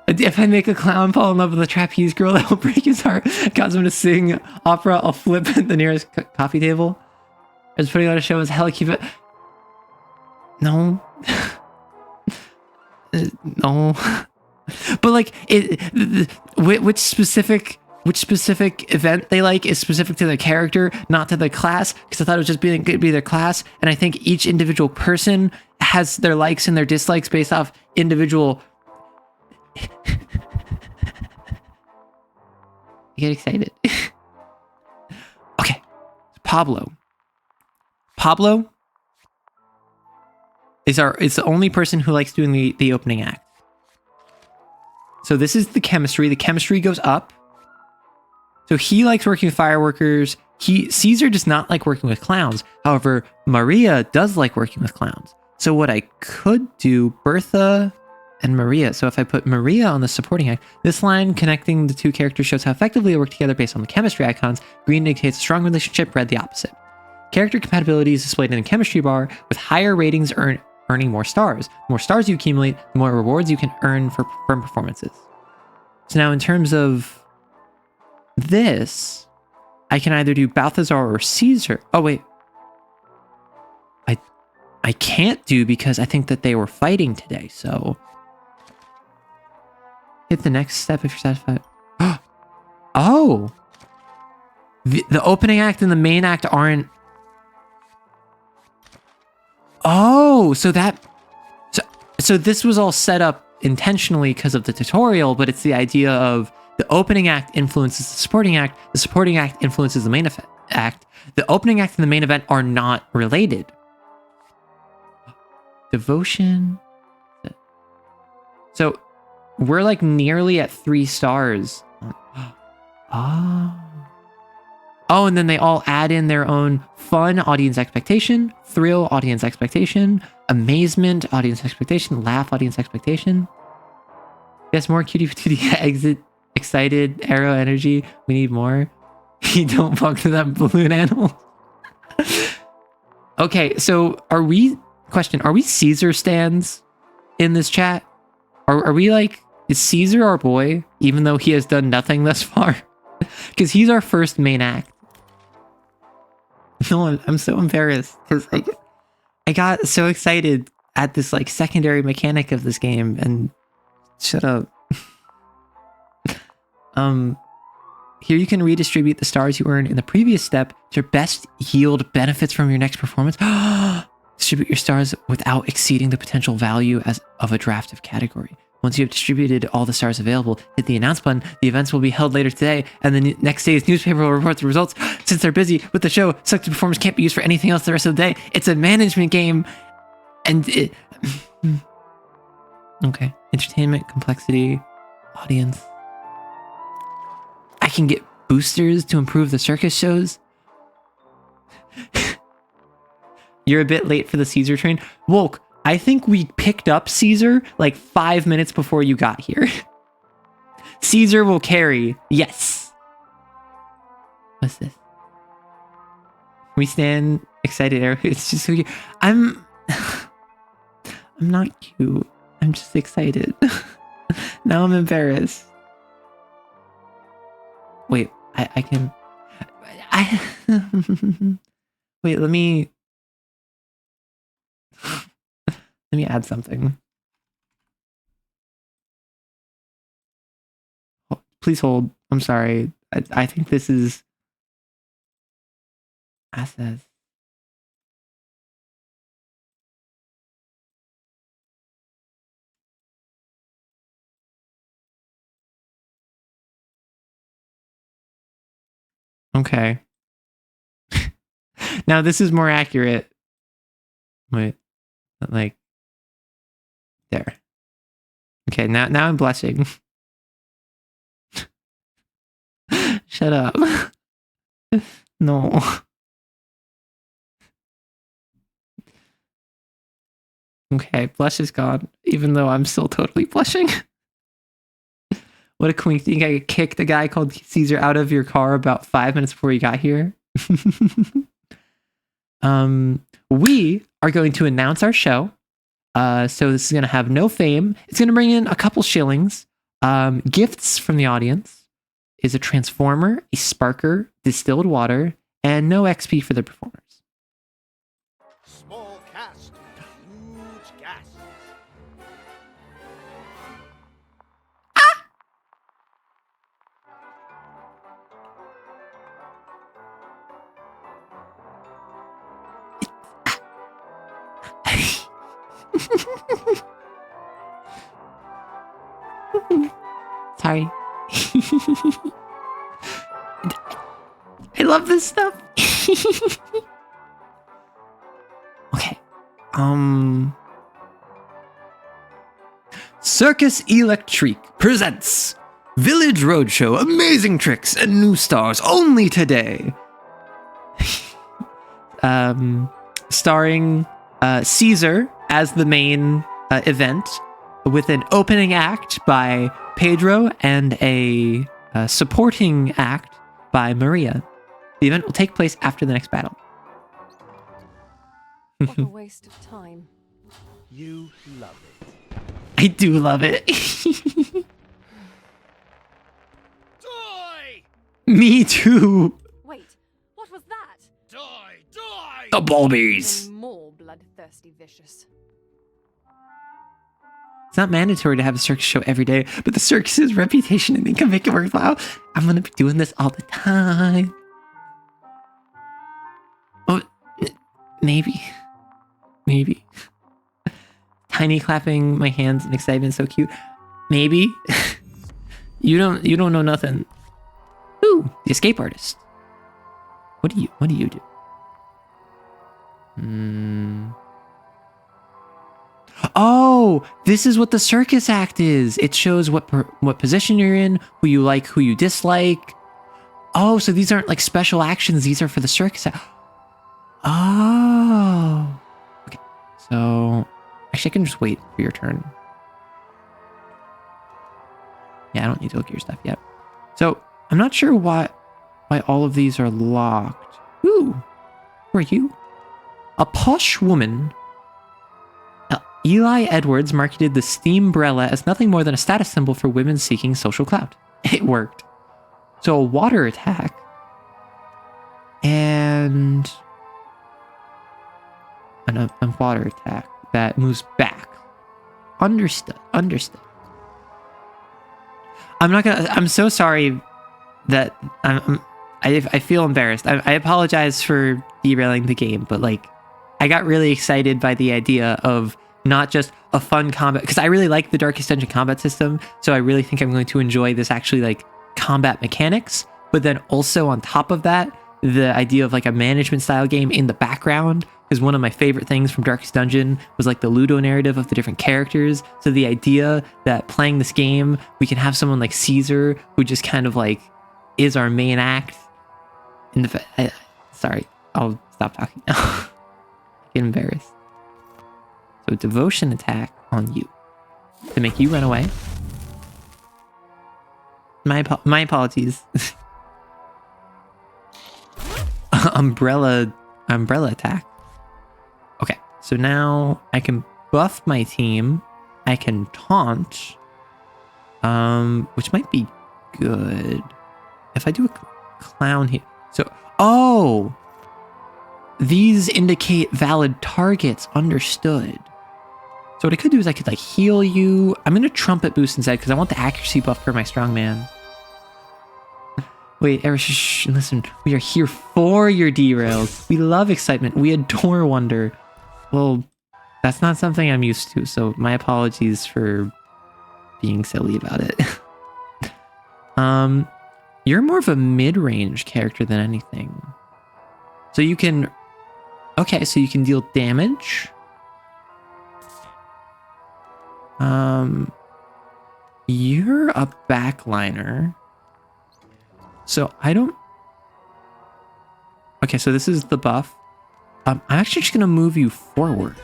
If I make a clown fall in love with a trapeze girl that will break his heart, cause him to sing opera, I'll flip at the nearest coffee table. I was putting on a show as hell, keep it. No. No. But like, which specific event they like is specific to the character, not to the class, because I thought it was just being good to be their class, and I think each individual person has their likes and their dislikes based off individual. You get excited. Okay. Pablo is the only person who likes doing the opening act. So this is the chemistry. The chemistry goes up. So he likes working with fireworkers. Caesar does not like working with clowns. However, Maria does like working with clowns. So what I could do, Bertha and Maria. So if I put Maria on the supporting act, this line connecting the two characters shows how effectively they work together based on the chemistry icons. Green indicates a strong relationship, red the opposite. Character compatibility is displayed in the chemistry bar, with higher ratings earning more stars. The more stars you accumulate, the more rewards you can earn from performances. So now in terms of this, I can either do Balthazar or Caesar. Oh wait. I can't do because I think that they were fighting today, so hit the next step if you're satisfied. Oh! The opening act and the main act aren't... Oh, so this was all set up intentionally because of the tutorial, but it's the idea of the opening act influences the supporting act influences the main act. The opening act and the main event are not related. Devotion. So we're like nearly at 3 stars. Oh, and then they all add in their own fun, audience expectation, thrill, audience expectation, amazement, audience expectation, laugh, audience expectation. Yes, more cutie patootie exit, excited, arrow energy. We need more. You don't fuck with that balloon animal. Okay, so are we Caesar stands in this chat? Are we like, is Caesar our boy, even though he has done nothing thus far? Because he's our first main act. No, I'm so embarrassed because I got so excited at this like secondary mechanic of this game, and shut up. Here you can redistribute the stars you earned in the previous step to best yield benefits from your next performance. Distribute your stars without exceeding the potential value of a drafted category. Once you have distributed all the stars available, hit the announce button. The events will be held later today, and the next day's newspaper will report the results. Since they're busy with the show, selected performers can't be used for anything else the rest of the day. It's a management game, and it... Okay. Entertainment, complexity, audience. I can get boosters to improve the circus shows. You're a bit late for the Caesar train. Woke, I think we picked up Caesar like 5 minutes before you got here. Caesar will carry. Yes. What's this? We stand excited. It's just so cute. I'm not cute. I'm just excited. Now I'm embarrassed. Wait, I can... Wait, let me add something. Please hold. I'm sorry. I think this is... Assets. Okay. Now this is more accurate. Wait. Like... There. Okay, now I'm blushing. shut up. No. Okay, blush is gone, even though I'm still totally blushing. What a queen. Think I kicked a guy called Caesar out of your car about 5 minutes before you got here? We are going to announce our show. So this is going to have no fame. It's going to bring in a couple shillings. Gifts from the audience is a transformer, a sparker, distilled water, and no XP for the performers. Small cast, huge gas. Sorry. I love this stuff. Okay. Circus Electrique presents Village Roadshow, amazing tricks and new stars only today. Starring Caesar as the main event, with an opening act by Pedro and a supporting act by Maria. The event will take place after the next battle. What a waste of time. You love it. I do love it. Die! Me too. Wait, what was that? Die! Die! The Bulbies. Even more bloodthirsty vicious. It's not mandatory to have a circus show every day, but the circus's reputation, I think, can make it worthwhile. I'm going to be doing this all the time. Oh, maybe. Maybe. Tiny clapping my hands in excitement, so cute. Maybe. You don't know nothing. Ooh, the escape artist. What do you do? Oh, this is what the circus act is. It shows what position you're in, who you like, who you dislike. Oh, so these aren't like special actions. These are for the circus act. Oh. Okay, so actually I can just wait for your turn. Yeah, I don't need to look at your stuff yet. So I'm not sure why all of these are locked. Ooh, who are you? A posh woman. Eli Edwards marketed the Steambrella as nothing more than a status symbol for women seeking social clout. It worked. So a water attack. And a water attack that moves back. Understood. I'm so sorry that I feel embarrassed. I apologize for derailing the game, but like I got really excited by the idea of not just a fun combat, because I really like the Darkest Dungeon combat system, so I really think I'm going to enjoy this actually like combat mechanics, but then also on top of that, the idea of like a management style game in the background, because one of my favorite things from Darkest Dungeon was like the Ludo narrative of the different characters. So the idea that playing this game, we can have someone like Caesar who just kind of like is our main act. Sorry, I'll stop talking now. I get embarrassed. So devotion attack on you to make you run away. My apologies. umbrella attack. Okay, so now I can buff my team. I can taunt, which might be good if I do a clown here. So, oh, these indicate valid targets. Understood. So what I could do is I could like heal you. I'm going to trumpet boost instead because I want the accuracy buff for my strongman. Wait, shh, listen. We are here for your derails. We love excitement. We adore wonder. Well, that's not something I'm used to, so my apologies for being silly about it. You're more of a mid-range character than anything. So you can... Okay, so you can deal damage. You're a backliner. So I don't... Okay, so this is the buff. I'm actually just going to move you forward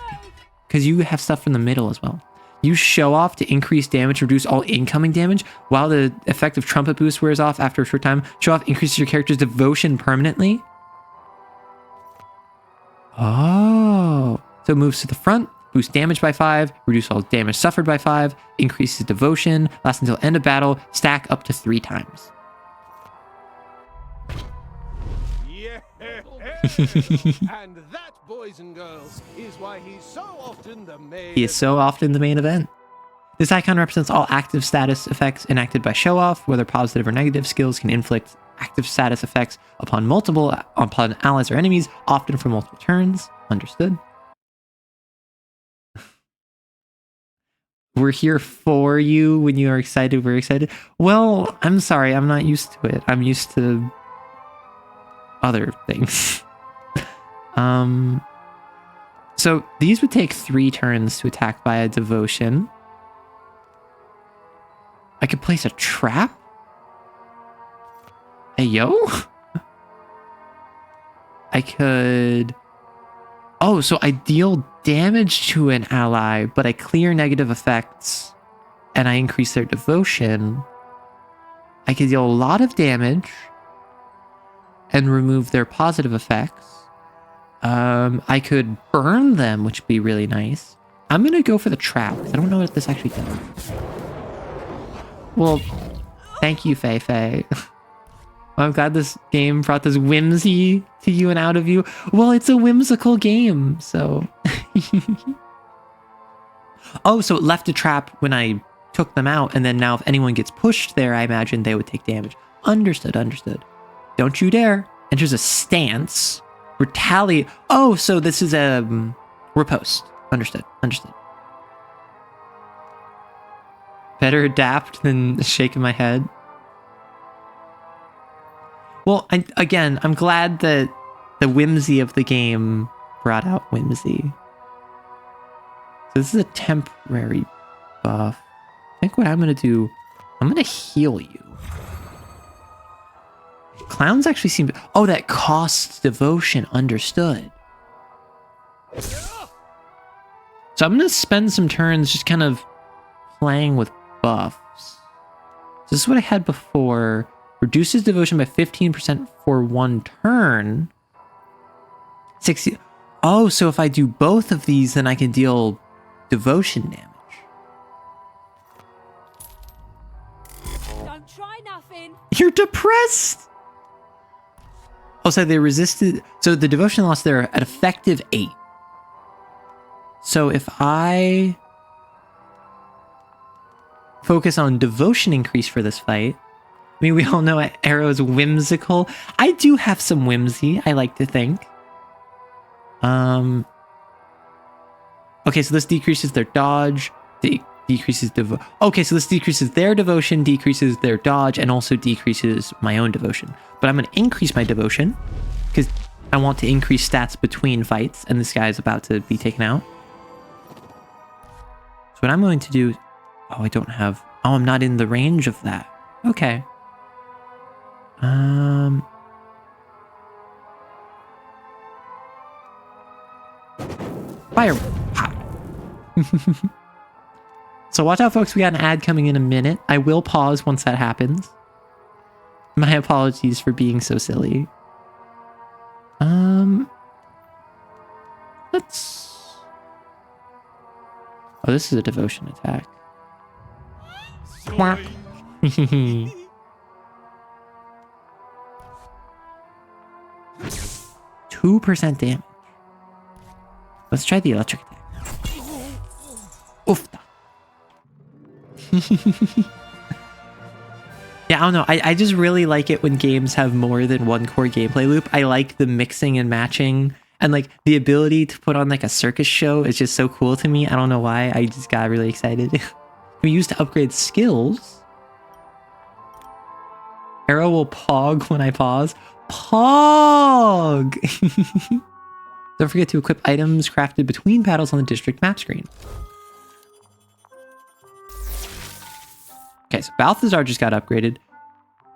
because you have stuff in the middle as well. Use Show Off to increase damage, reduce all incoming damage. While the effect of Trumpet Boost wears off after a short time, Show Off increases your character's devotion permanently. Oh. So it moves to the front, boost damage by 5, reduce all damage suffered by 5, increases devotion, lasts until end of battle, stack up to 3 times. Yeah. And that, boys and girls, is why he's so often the main. He is so often the main event. This icon represents all active status effects enacted by Show Off, whether positive or negative. Skills can inflict active status effects upon allies or enemies, often for multiple turns. Understood. We're here for you. When you are excited, we're excited. Well, I'm sorry, I'm not used to it. I'm used to other things. So these would take 3 turns to attack via devotion. I could place a trap? Hey, yo? I could... Oh, so I deal damage to an ally, but I clear negative effects, and I increase their devotion. I could deal a lot of damage, and remove their positive effects. I could burn them, which would be really nice. I'm going to go for the trap, because I don't know what this actually does. Well, thank you, Fei Fei. I'm glad this game brought this whimsy to you and out of you. Well, it's a whimsical game, so... Oh, so it left a trap when I took them out, and then now if anyone gets pushed there, I imagine they would take damage. Understood, understood. Don't you dare. Enters a stance. Retaliate. Oh, so this is a riposte. Understood, understood. Better adapt than shaking my head. Well, I'm glad that the whimsy of the game brought out whimsy. So this is a temporary buff. I think what I'm going to do, I'm going to heal you. Clowns actually seem to... Oh, that costs devotion. Understood. So I'm going to spend some turns just kind of playing with buffs. So this is what I had before. Reduces devotion by 15% for 1 turn. 60. Oh, so if I do both of these, then I can deal devotion damage. Don't try nothing. You're depressed. Oh, so they resisted. So the devotion loss there at effective 8. So if I focus on devotion increase for this fight, I mean, we all know Arrow's whimsical. I do have some whimsy, I like to think. Okay, so this decreases their dodge, decreases okay, so this decreases their devotion, decreases their dodge, and also decreases my own devotion. But I'm going to increase my devotion because I want to increase stats between fights, and this guy is about to be taken out. So what I'm going to do... Oh, I don't have... Oh, I'm not in the range of that. Okay. Fire. So watch out, folks. We got an ad coming in a minute. I will pause once that happens. My apologies for being so silly. Let's... Oh, this is a devotion attack. 2% damage. Let's try the electric attack. Oofta. Yeah, I don't know. I just really like it when games have more than one core gameplay loop. I like the mixing and matching, and like the ability to put on like a circus show is just so cool to me. I don't know why. I just got really excited. We used to upgrade skills. Arrow will pog when I pause. Pog! Don't forget to equip items crafted between battles on the district map screen. Okay, so Balthazar just got upgraded.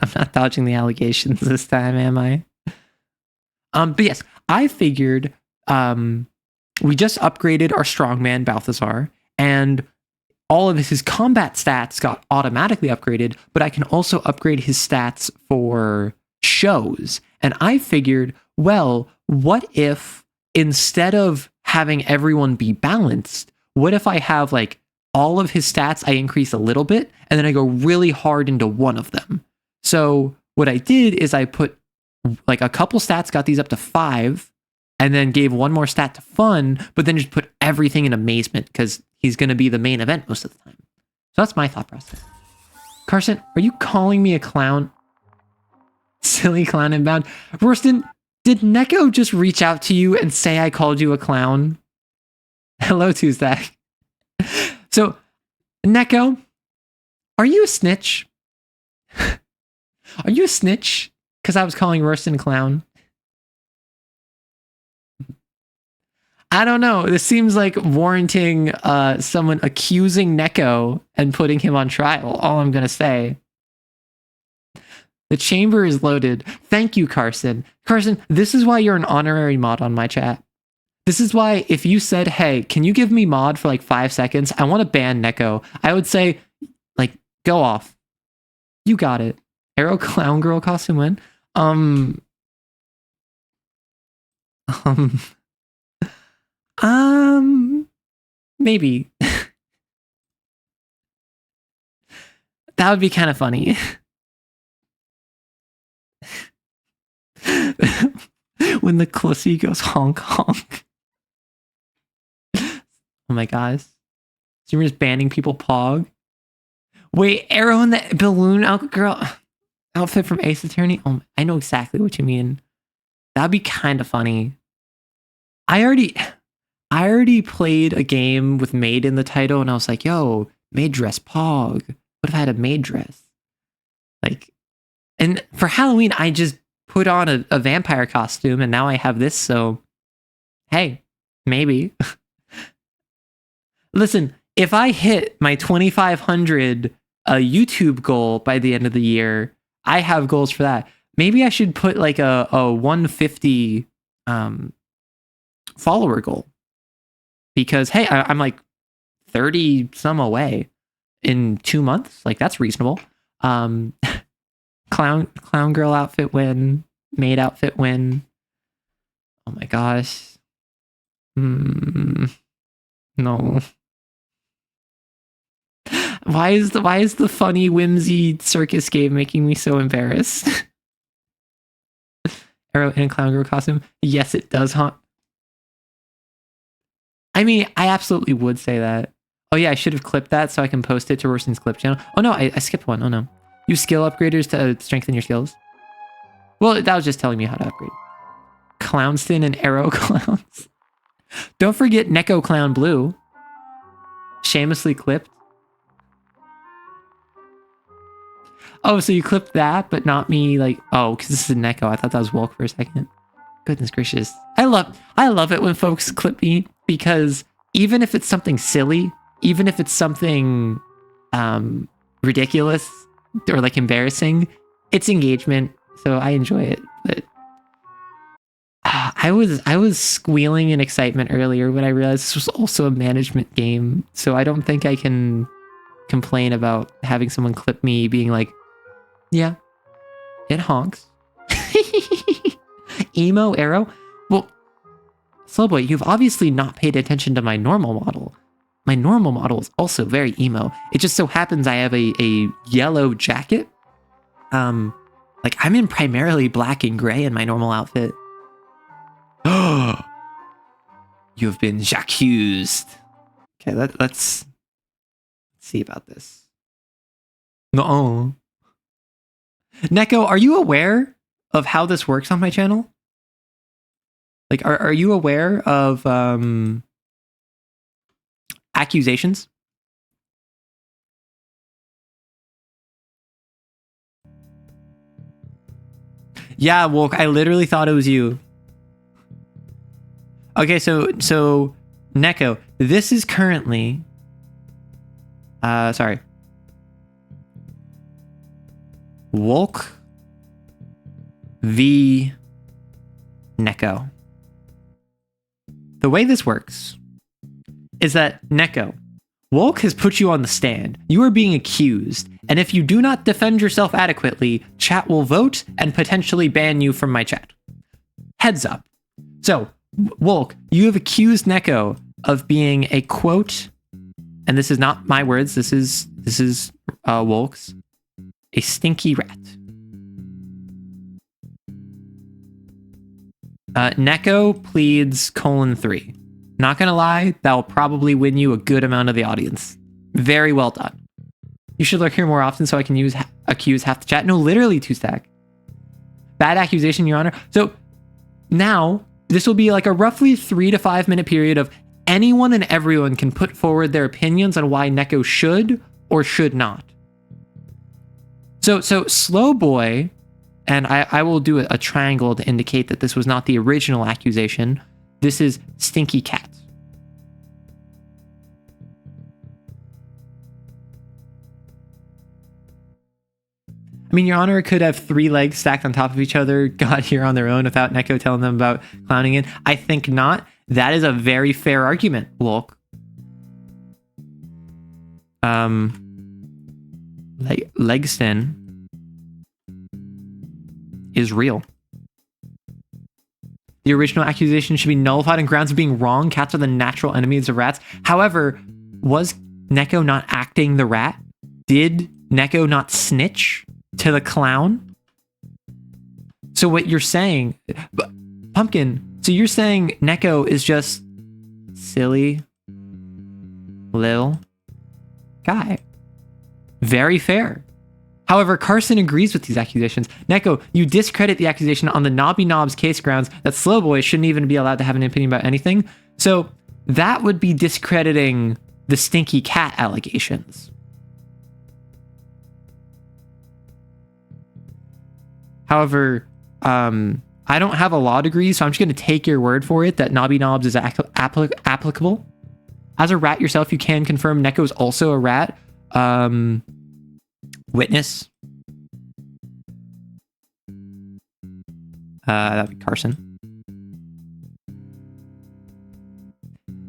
I'm not dodging the allegations this time, am I? But yes, I figured we just upgraded our strongman Balthazar, and all of his combat stats got automatically upgraded, but I can also upgrade his stats for shows. And I figured, well, what if instead of having everyone be balanced, what if I have like all of his stats I increase a little bit, and then I go really hard into one of them? So what I did is I put like a couple stats, got these up to 5, and then gave one more stat to fun, but then just put everything in amazement because he's going to be the main event most of the time. So that's my thought process. Carson, are you calling me a clown? Silly clown inbound. Rorston, did Neko just reach out to you and say I called you a clown? Hello, Tuesday. So, Neko, are you a snitch? Are you a snitch? Because I was calling Rorston a clown. I don't know. This seems like warranting someone accusing Neko and putting him on trial. All I'm going to say. The chamber is loaded. Thank you, Carson. Carson, this is why you're an honorary mod on my chat. This is why if you said, hey, can you give me mod for like 5 seconds? I want to ban Neko. I would say, like, go off. You got it. Arrow Clown Girl costume win. Maybe. That would be kind of funny. When the Clussy goes honk honk. Oh my gosh. So you're just banning people pog? Wait, Arrow in the balloon girl outfit from Ace Attorney? Oh, I know exactly what you mean. That'd be kind of funny. I already played a game with maid in the title, and I was like, yo, maid dress pog. What if I had a maid dress? Like, and for Halloween, I just put on a vampire costume, and now I have this, so hey, maybe. Listen, if I hit my 2,500 YouTube goal by the end of the year, I have goals for that. Maybe I should put like a 150 follower goal. Because, hey, I'm like 30 some away in 2 months. Like, that's reasonable. Clown girl outfit win. Maid outfit win. Oh my gosh. No. Why is the funny whimsy circus game making me so embarrassed? Arrow in a clown girl costume? Yes, it does haunt. I mean, I absolutely would say that. Oh yeah, I should have clipped that so I can post it to Rorston's clip channel. Oh no, I skipped one. Oh no. Use skill upgraders to strengthen your skills. Well, that was just telling me how to upgrade. Clownston and Arrow Clowns. Don't forget Neko Clown Blue. Shamelessly clipped. Oh, so you clipped that, but not me, like, oh, because this is Neko. I thought that was Walk for a second. Goodness gracious. I love it when folks clip me, because even if it's something silly, even if it's something ridiculous or like embarrassing, it's engagement, so I enjoy it. But I was squealing in excitement earlier when I realized this was also a management game, so I don't think I can complain about having someone clip me being like, yeah, it honks. Emo Arrow? Well, Slowboy, you've obviously not paid attention to my normal model. My normal model is also very emo. It just so happens I have a yellow jacket. Like, I'm in primarily black and gray in my normal outfit. You've been accused. Okay, let's see about this. No. Neko, are you aware of how this works on my channel? Like, are you aware of accusations? Yeah, Wolk, I literally thought it was you. Okay, so Neko, this is currently sorry. Wolk v. Neko. The way this works is that Neko, Wolk has put you on the stand. You are being accused, and if you do not defend yourself adequately, chat will vote and potentially ban you from my chat. Heads up. So, Wolk, you have accused Neko of being a quote, and this is not my words, this is Wolk's, a stinky rat. Neko pleads :3. Not gonna lie, that will probably win you a good amount of the audience. Very well done. You should lurk here more often so I can accuse half the chat. No, literally 2-stack. Bad accusation, Your Honor. So now this will be like a roughly 3 to 5 minute period of anyone and everyone can put forward their opinions on why Neko should or should not. So Slow Boy, and I will do a triangle to indicate that this was not the original accusation. This is Stinky Cat. I mean, Your Honor could have 3 legs stacked on top of each other, got here on their own without Neko telling them about clowning in. I think not. That is a very fair argument, Wolk. Legston is real. The original accusation should be nullified on grounds of being wrong. Cats are the natural enemies of rats. However, was Neko not acting the rat? Did Neko not snitch to the clown? So what you're saying, Pumpkin, so you're saying Neko is just silly little guy. Very fair. However, Carson agrees with these accusations. Neko, you discredit the accusation on the Knobby Knobs case grounds that Slow Boy shouldn't even be allowed to have an opinion about anything. So that would be discrediting the Stinky Cat allegations. However, I don't have a law degree, so I'm just going to take your word for it that Knobby Knobs is applicable. As a rat yourself, you can confirm Neko is also a rat. Witness. That'd be Carson.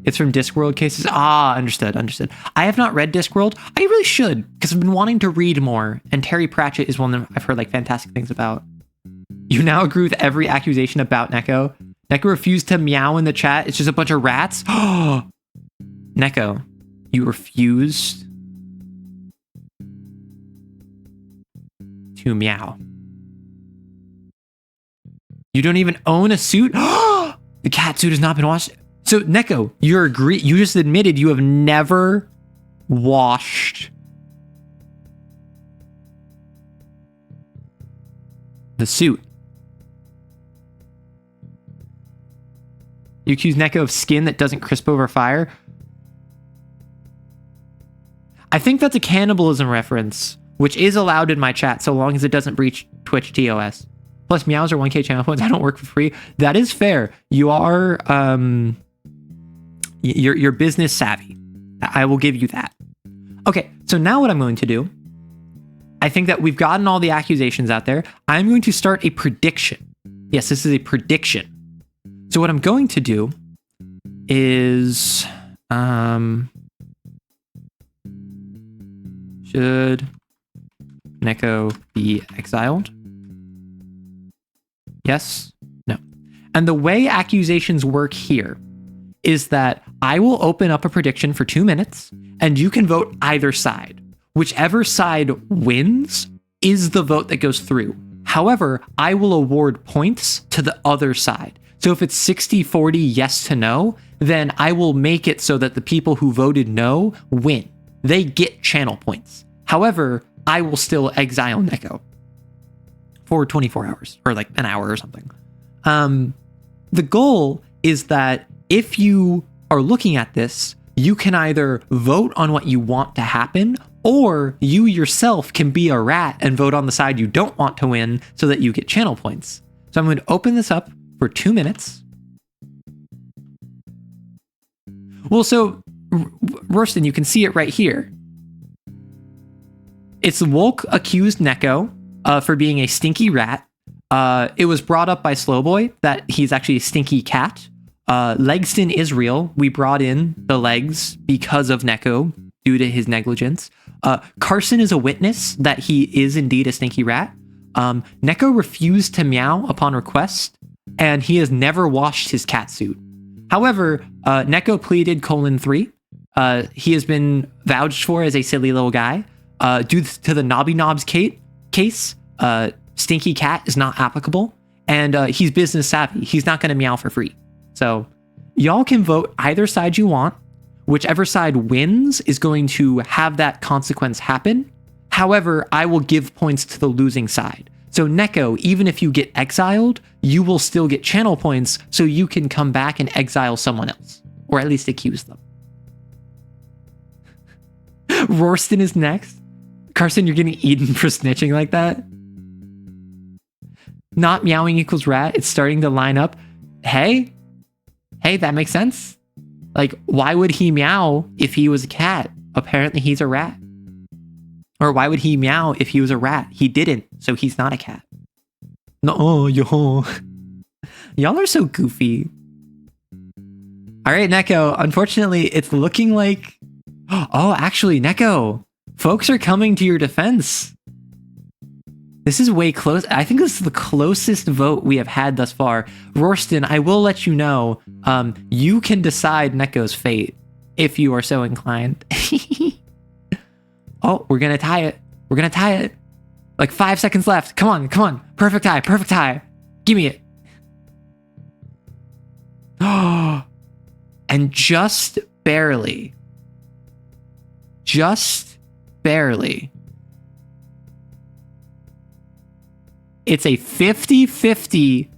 It's from Discworld cases. Understood. I have not read Discworld. I really should, because I've been wanting to read more, and Terry Pratchett is one that I've heard like fantastic things about. You now agree with every accusation about Neko. Neko refused to meow in the chat. It's just a bunch of rats. Neko, you refused to meow. You don't even own a suit? The cat suit has not been washed. So Neko, you just admitted you have never washed the suit. You accuse Neko of skin that doesn't crisp over fire. I think that's a cannibalism reference, which is allowed in my chat so long as it doesn't breach Twitch TOS. Plus, meows are 1K channel points. I don't work for free. That is fair. You are, you're business savvy. I will give you that. Okay, so now what I'm going to do, I think that we've gotten all the accusations out there. I'm going to start a prediction. Yes, this is a prediction. So what I'm going to do is, should Neko be exiled? Yes? No. And the way accusations work here is that I will open up a prediction for 2 minutes and you can vote either side. Whichever side wins is the vote that goes through. However, I will award points to the other side. So if it's 60-40 yes to no, then I will make it so that the people who voted no win. They get channel points. However, I will still exile Neko for 24 hours or like an hour or something. The goal is that if you are looking at this, you can either vote on what you want to happen, or you yourself can be a rat and vote on the side you don't want to win so that you get channel points. So I'm going to open this up for 2 minutes. Well, so Rorston, you can see it right here. It's Wolk accused Neko for being a stinky rat. It was brought up by Slowboy that he's actually a stinky cat. Legston is real. We brought in the legs because of Neko due to his negligence. Carson is a witness that he is indeed a stinky rat. Neko refused to meow upon request, and he has never washed his cat suit. However, Neko pleaded :3. He has been vouched for as a silly little guy. Due to the Nobby Knobs case, stinky cat is not applicable, and he's business savvy. He's not going to meow for free. So y'all can vote either side you want. Whichever side wins is going to have that consequence happen. However, I will give points to the losing side. So Neko, even if you get exiled, you will still get channel points so you can come back and exile someone else, or at least accuse them. Rorston is next. Carson, you're getting eaten for snitching like that? Not meowing equals rat. It's starting to line up. Hey, that makes sense. Like, why would he meow if he was a cat? Apparently he's a rat. Or why would he meow if he was a rat? He didn't, so he's not a cat. No, yo. Y'all are so goofy. All right, Neko. Unfortunately, it's looking like... Oh, actually, Neko. Folks are coming to your defense. This is way close. I think this is the closest vote we have had thus far. Rorston, I will let you know, you can decide Neko's fate if you are so inclined. Oh, we're going to tie it. We're going to tie it. Like 5 seconds left. Come on. Perfect tie, perfect tie. Give me it. Oh, and just barely, it's a 50-50,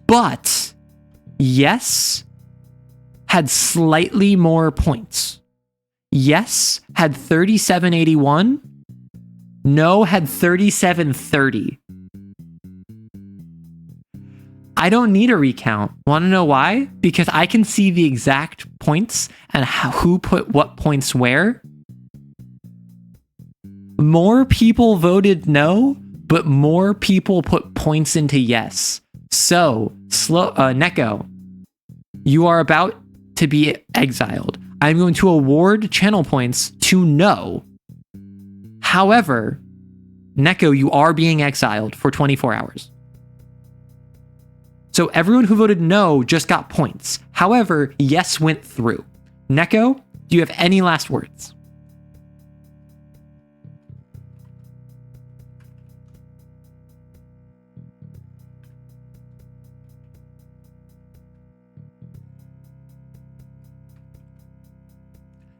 but yes had slightly more points. Yes had 3781. No had 3730. I don't need a recount. Want to know why? Because I can see the exact points and who put what points where. More people voted no, but more people put points into yes. So, Neko, you are about to be exiled. I'm going to award channel points to no. However, Neko, you are being exiled for 24 hours. So everyone who voted no just got points. However, yes went through. Neko, do you have any last words?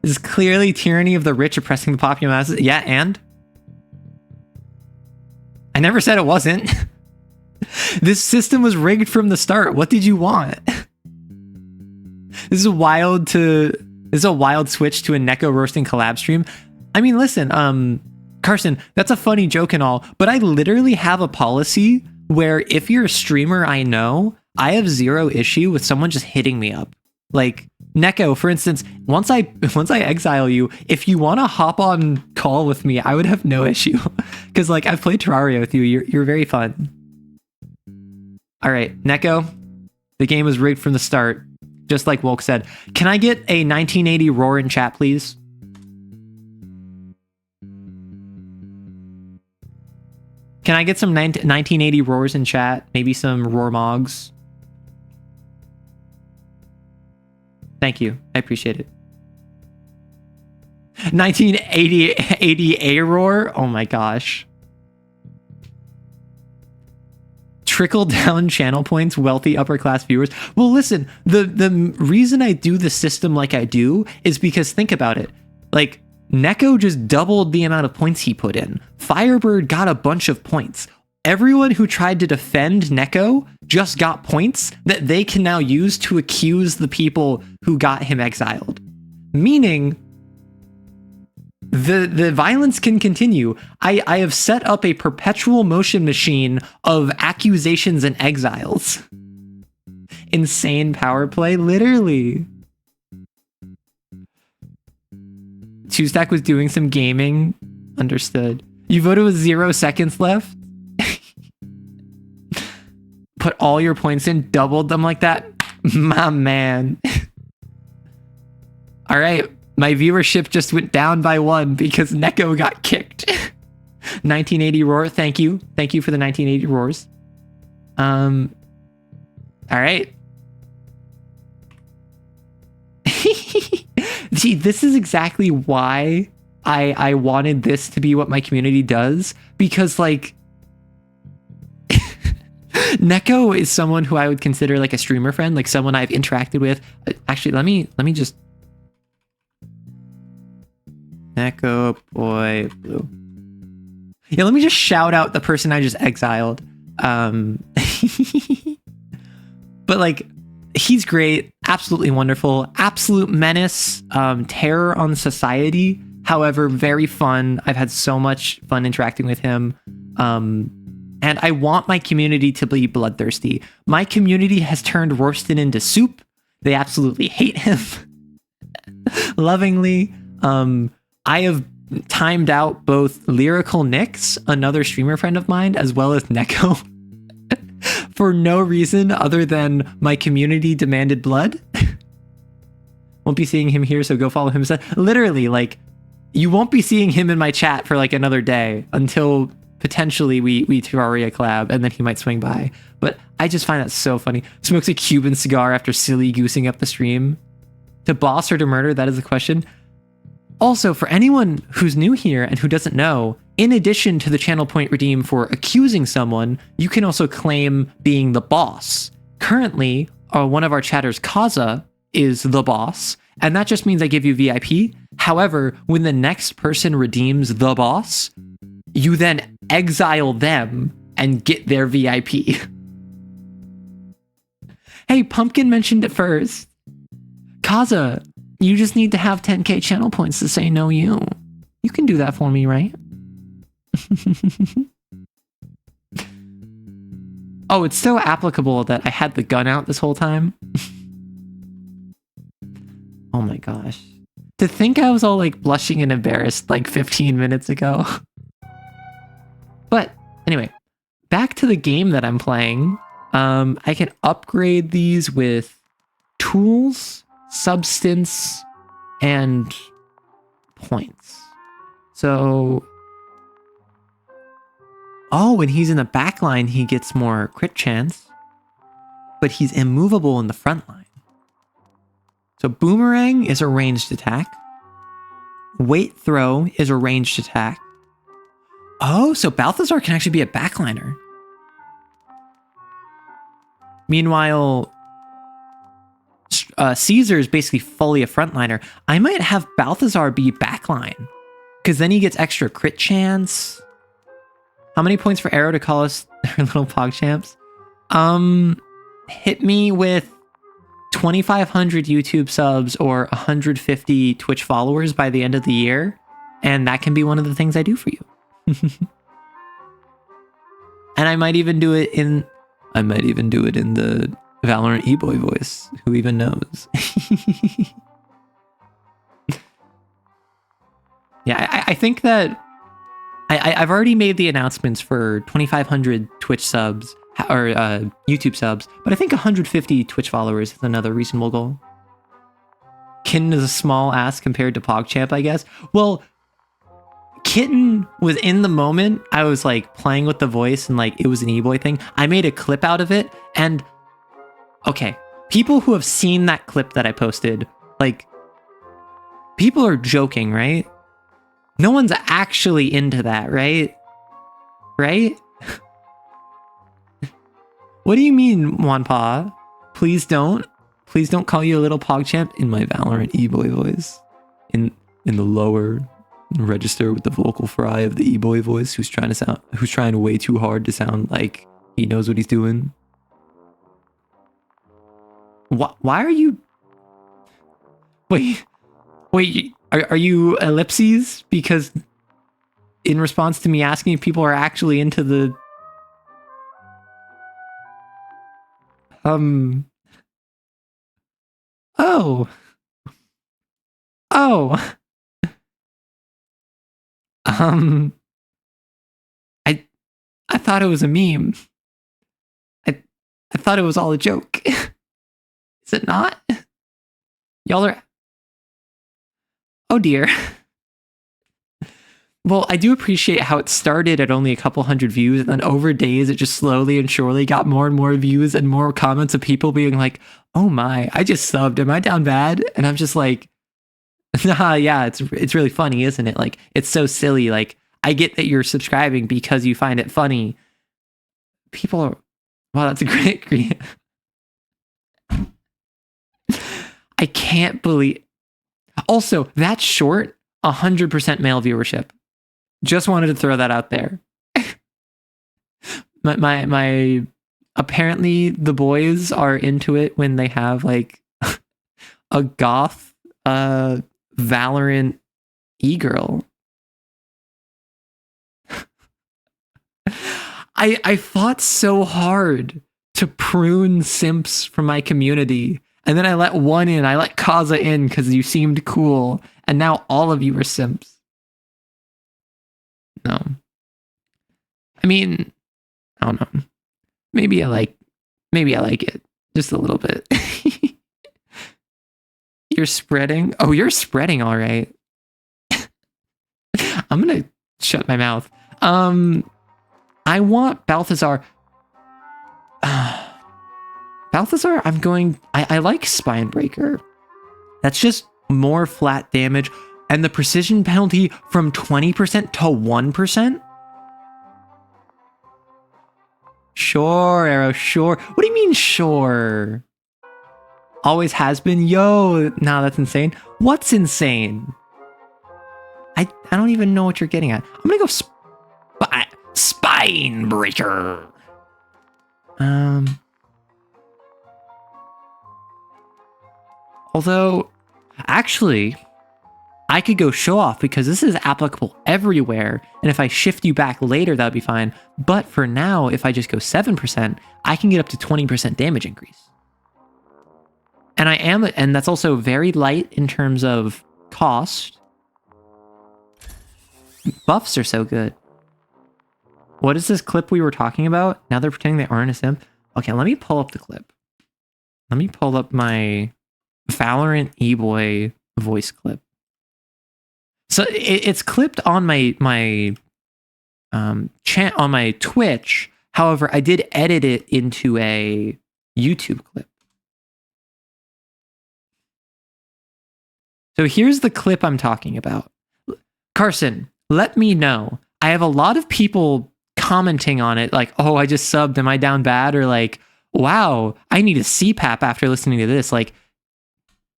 This is clearly tyranny of the rich oppressing the popular masses. Yeah, and? I never said it wasn't. This system was rigged from the start. What did you want? This is a wild switch to a Neko roasting collab stream. I mean, listen, Carson, that's a funny joke and all, but I literally have a policy where if you're a streamer I know, I have zero issue with someone just hitting me up. Like, Neko, for instance, once I exile you, if you want to hop on call with me, I would have no issue. Because, like, I've played Terraria with you. You're very fun. All right, Neko, the game was rigged from the start, just like Wolk said. Can I get a 1980 roar in chat, please? Can I get some 1980 roars in chat? Maybe some roar mogs. Thank you. I appreciate it. 1980 A roar? Oh my gosh. Trickle down channel points, wealthy upper class viewers. Well, listen, the reason I do the system like I do is because think about it. Like, Neko just doubled the amount of points he put in. Firebird got a bunch of points. Everyone who tried to defend Neko just got points that they can now use to accuse the people who got him exiled. Meaning, the violence can continue. I have set up a perpetual motion machine of accusations and exiles. Insane power play, literally. Two Stack was doing some gaming. Understood. You voted with 0 seconds left? put all your points in, doubled them like that. My man. All right. My viewership just went down by 1 because Neko got kicked. 1980 roar. Thank you. Thank you for the 1980 roars. All right. See, this is exactly why I wanted this to be what my community does, because like Neko is someone who I would consider like a streamer friend, like someone I've interacted with. Actually, let me just Neko boy blue. Yeah, let me just shout out the person I just exiled. But like, he's great, absolutely wonderful, absolute menace, terror on society. However, very fun. I've had so much fun interacting with him. And I want my community to be bloodthirsty. My community has turned Rorston into soup. They absolutely hate him. Lovingly. I have timed out both Lyrical Nix, another streamer friend of mine, as well as Neko. For no reason other than my community demanded blood. Won't be seeing him here, so go follow him. Literally, like, you won't be seeing him in my chat for like another day until potentially we Terraria collab, and then he might swing by. But I just find that so funny. Smokes a Cuban cigar after silly goosing up the stream. To boss or to murder, that is the question. Also, for anyone who's new here and who doesn't know, in addition to the channel point redeem for accusing someone, you can also claim being the boss. Currently, one of our chatters, Kaza, is the boss, and that just means I give you VIP. However, when the next person redeems the boss, you then exile them and get their VIP. Hey, Pumpkin mentioned it first. Kaza, you just need to have 10k channel points to say no you. You can do that for me, right? Oh, it's so applicable that I had the gun out this whole time. Oh my gosh. To think I was all like blushing and embarrassed like 15 minutes ago. But anyway, back to the game that I'm playing. I can upgrade these with tools, substance, and points. So, oh, when he's in the back line, he gets more crit chance, but he's immovable in the front line. So VtuberEN is a ranged attack. Weight throw is a ranged attack. Oh, so Balthazar can actually be a backliner. Meanwhile, Caesar is basically fully a frontliner. I might have Balthazar be backline, because then he gets extra crit chance. How many points for Arrow to call us their little PogChamps? Hit me with 2,500 YouTube subs or 150 Twitch followers by the end of the year, and that can be one of the things I do for you. And I might even do it in the Valorant E-boy voice. Who even knows? Yeah, I think that I've already made the announcements for 2,500 Twitch subs or YouTube subs, but I think 150 Twitch followers is another reasonable goal. Kitten is a small ass compared to PogChamp, I guess. Well, Kitten was in the moment. I was like playing with the voice and like it was an E-boy thing. I made a clip out of it, and okay, people who have seen that clip that I posted, like, people are joking, right? No one's actually into that, right? Right? What do you mean, Wanpa? Please don't call you a little PogChamp in my Valorant E-boy voice. In the lower register with the vocal fry of the E-boy voice who's trying way too hard to sound like he knows what he's doing. Why are you... Wait, are you ellipses? Because in response to me asking if people are actually into the... Oh. I thought it was a meme. I thought it was all a joke. Is it not? Y'all are... Oh dear. Well, I do appreciate how it started at only a couple hundred views, and then over days it just slowly and surely got more and more views and more comments of people being like, oh my, I just subbed, am I down bad? And I'm just like, nah, yeah, it's really funny, isn't it? Like, it's so silly. Like, I get that you're subscribing because you find it funny. People are, wow, that's a great. I can't believe. Also, that short, 100% male viewership. Just wanted to throw that out there. my apparently the boys are into it when they have like a goth Valorant e-girl. I fought so hard to prune simps from my community, and then I let one in. I let Kaza in because you seemed cool, and now all of you are simps. No. I mean, I don't know. Maybe I like it just a little bit. You're spreading? Oh, you're spreading all right. I'm gonna shut my mouth. I want Balthazar. Balthazar, I like Spinebreaker. That's just more flat damage. And the precision penalty from 20% to 1%? Sure, Arrow, sure. What do you mean, sure? Always has been? Yo, nah, that's insane. What's insane? I don't even know what you're getting at. I'm gonna go Spinebreaker. Although, actually, I could go show off because this is applicable everywhere. And if I shift you back later, that would be fine. But for now, if I just go 7%, I can get up to 20% damage increase. And that's also very light in terms of cost. Buffs are so good. What is this clip we were talking about? Now they're pretending they aren't a simp. Okay, let me pull up the clip. Let me pull up my Valorant E-Boy voice clip. So it's clipped on my chat on my Twitch. However, I did edit it into a YouTube clip. So here's the clip I'm talking about. Carson, let me know. I have a lot of people commenting on it like, oh, I just subbed, am I down bad? Or like, wow, I need a CPAP after listening to this. Like,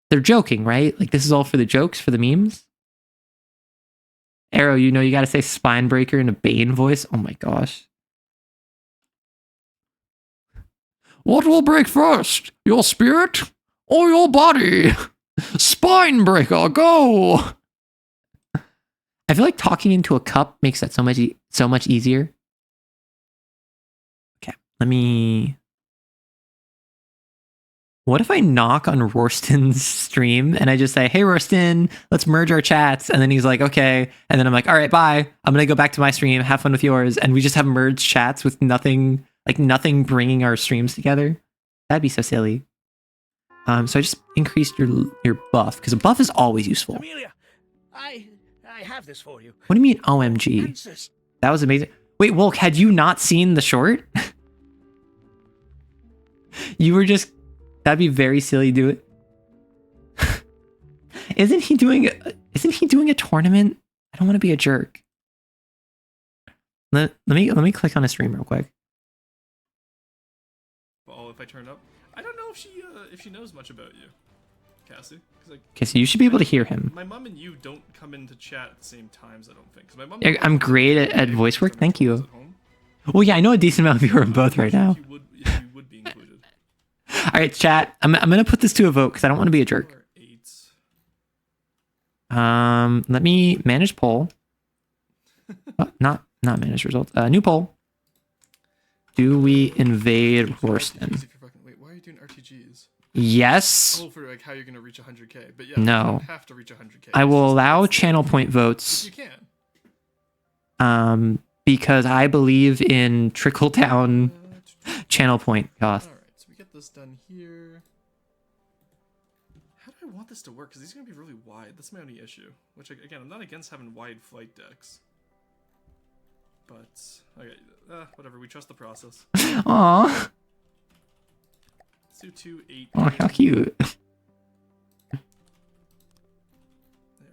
they're joking, right? Like, this is all for the jokes, for the memes. Arrow, you know you gotta say Spinebreaker in a Bane voice. Oh my gosh. What will break first? Your spirit or your body? Spinebreaker, go! I feel like talking into a cup makes that so much easier. Okay, let me... What if I knock on Rorston's stream and I just say, hey, Rorston, let's merge our chats. And then he's like, okay. And then I'm like, all right, bye. I'm going to go back to my stream. Have fun with yours. And we just have merged chats with nothing bringing our streams together. That'd be so silly. So I just increased your buff because a buff is always useful. Amelia, I have this for you. What do you mean, OMG? Answers. That was amazing. Wait, Wolk, had you not seen the short? You were just... That'd be very silly to do it. Isn't he doing a tournament? I don't want to be a jerk. Let me click on a stream real quick. Well, if I turn up, I don't know if she knows much about you, Cassie. Like, Okay, so you should be able to hear him. my mom and you don't come into chat at the same times. I don't think. 'Cause my mom. Yeah, I'm great at voice work. Thank you. Well, yeah, I know a decent amount of you are both right now. You would be included. All right, chat. I'm gonna put this to a vote because I don't want to be a jerk. Let me manage poll. Not manage results. New poll. Do we invade Rorston? Wait, why are you doing RTGs? Yes. Oh, for like how you're gonna reach 100k, but yeah, No. you don't have to reach 100k. I will allow channel point votes. You can. Because I believe in trickle down channel point cost. All right. get this done here. How do I want this to work? Because these are going to be really wide. That's my only issue. Which, again, I'm not against having wide flight decks. But, okay, whatever. We trust the process. Aww. Let's do 2, 8. Oh, how cute. There